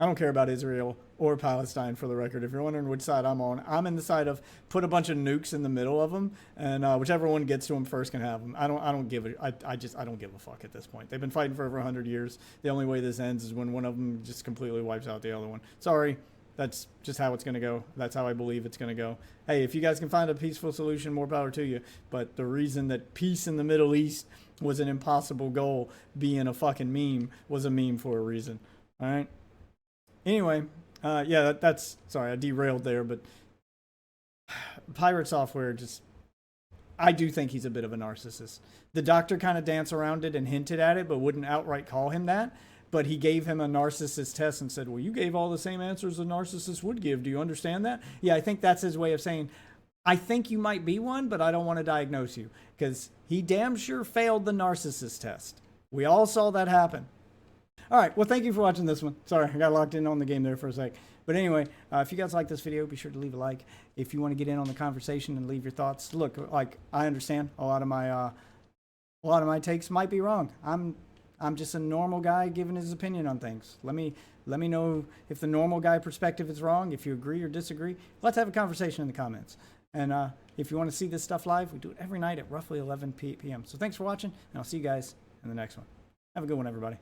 I don't care about Israel or Palestine, for the record. If you're wondering which side I'm on, I'm in the side of put a bunch of nukes in the middle of them, and whichever one gets to them first can have them. I don't give a fuck at this point. They've been fighting for over 100 years. The only way this ends is when one of them just completely wipes out the other one. Sorry. That's just how it's going to go. That's how I believe it's going to go. Hey, if you guys can find a peaceful solution, more power to you. But the reason that peace in the Middle East was an impossible goal, being a fucking meme, was a meme for a reason. All right? Anyway, yeah, that's... Sorry, I derailed there, but... Pirate Software just... I do think he's a bit of a narcissist. The doctor kind of danced around it and hinted at it, but wouldn't outright call him that. But he gave him a narcissist test and said, well, you gave all the same answers a narcissist would give. Do you understand that? Yeah, I think that's his way of saying, I think you might be one, but I don't want to diagnose you. Because he damn sure failed the narcissist test. We all saw that happen. All right, well, thank you for watching this one. Sorry, I got locked in on the game there for a sec. But anyway, if you guys like this video, be sure to leave a like. If you want to get in on the conversation and leave your thoughts, look, like, I understand a lot of my takes might be wrong. I'm just a normal guy giving his opinion on things. Let me know if the normal guy perspective is wrong, if you agree or disagree. Let's have a conversation in the comments. And if you want to see this stuff live, we do it every night at roughly 11 p.m. So thanks for watching, and I'll see you guys in the next one. Have a good one, everybody.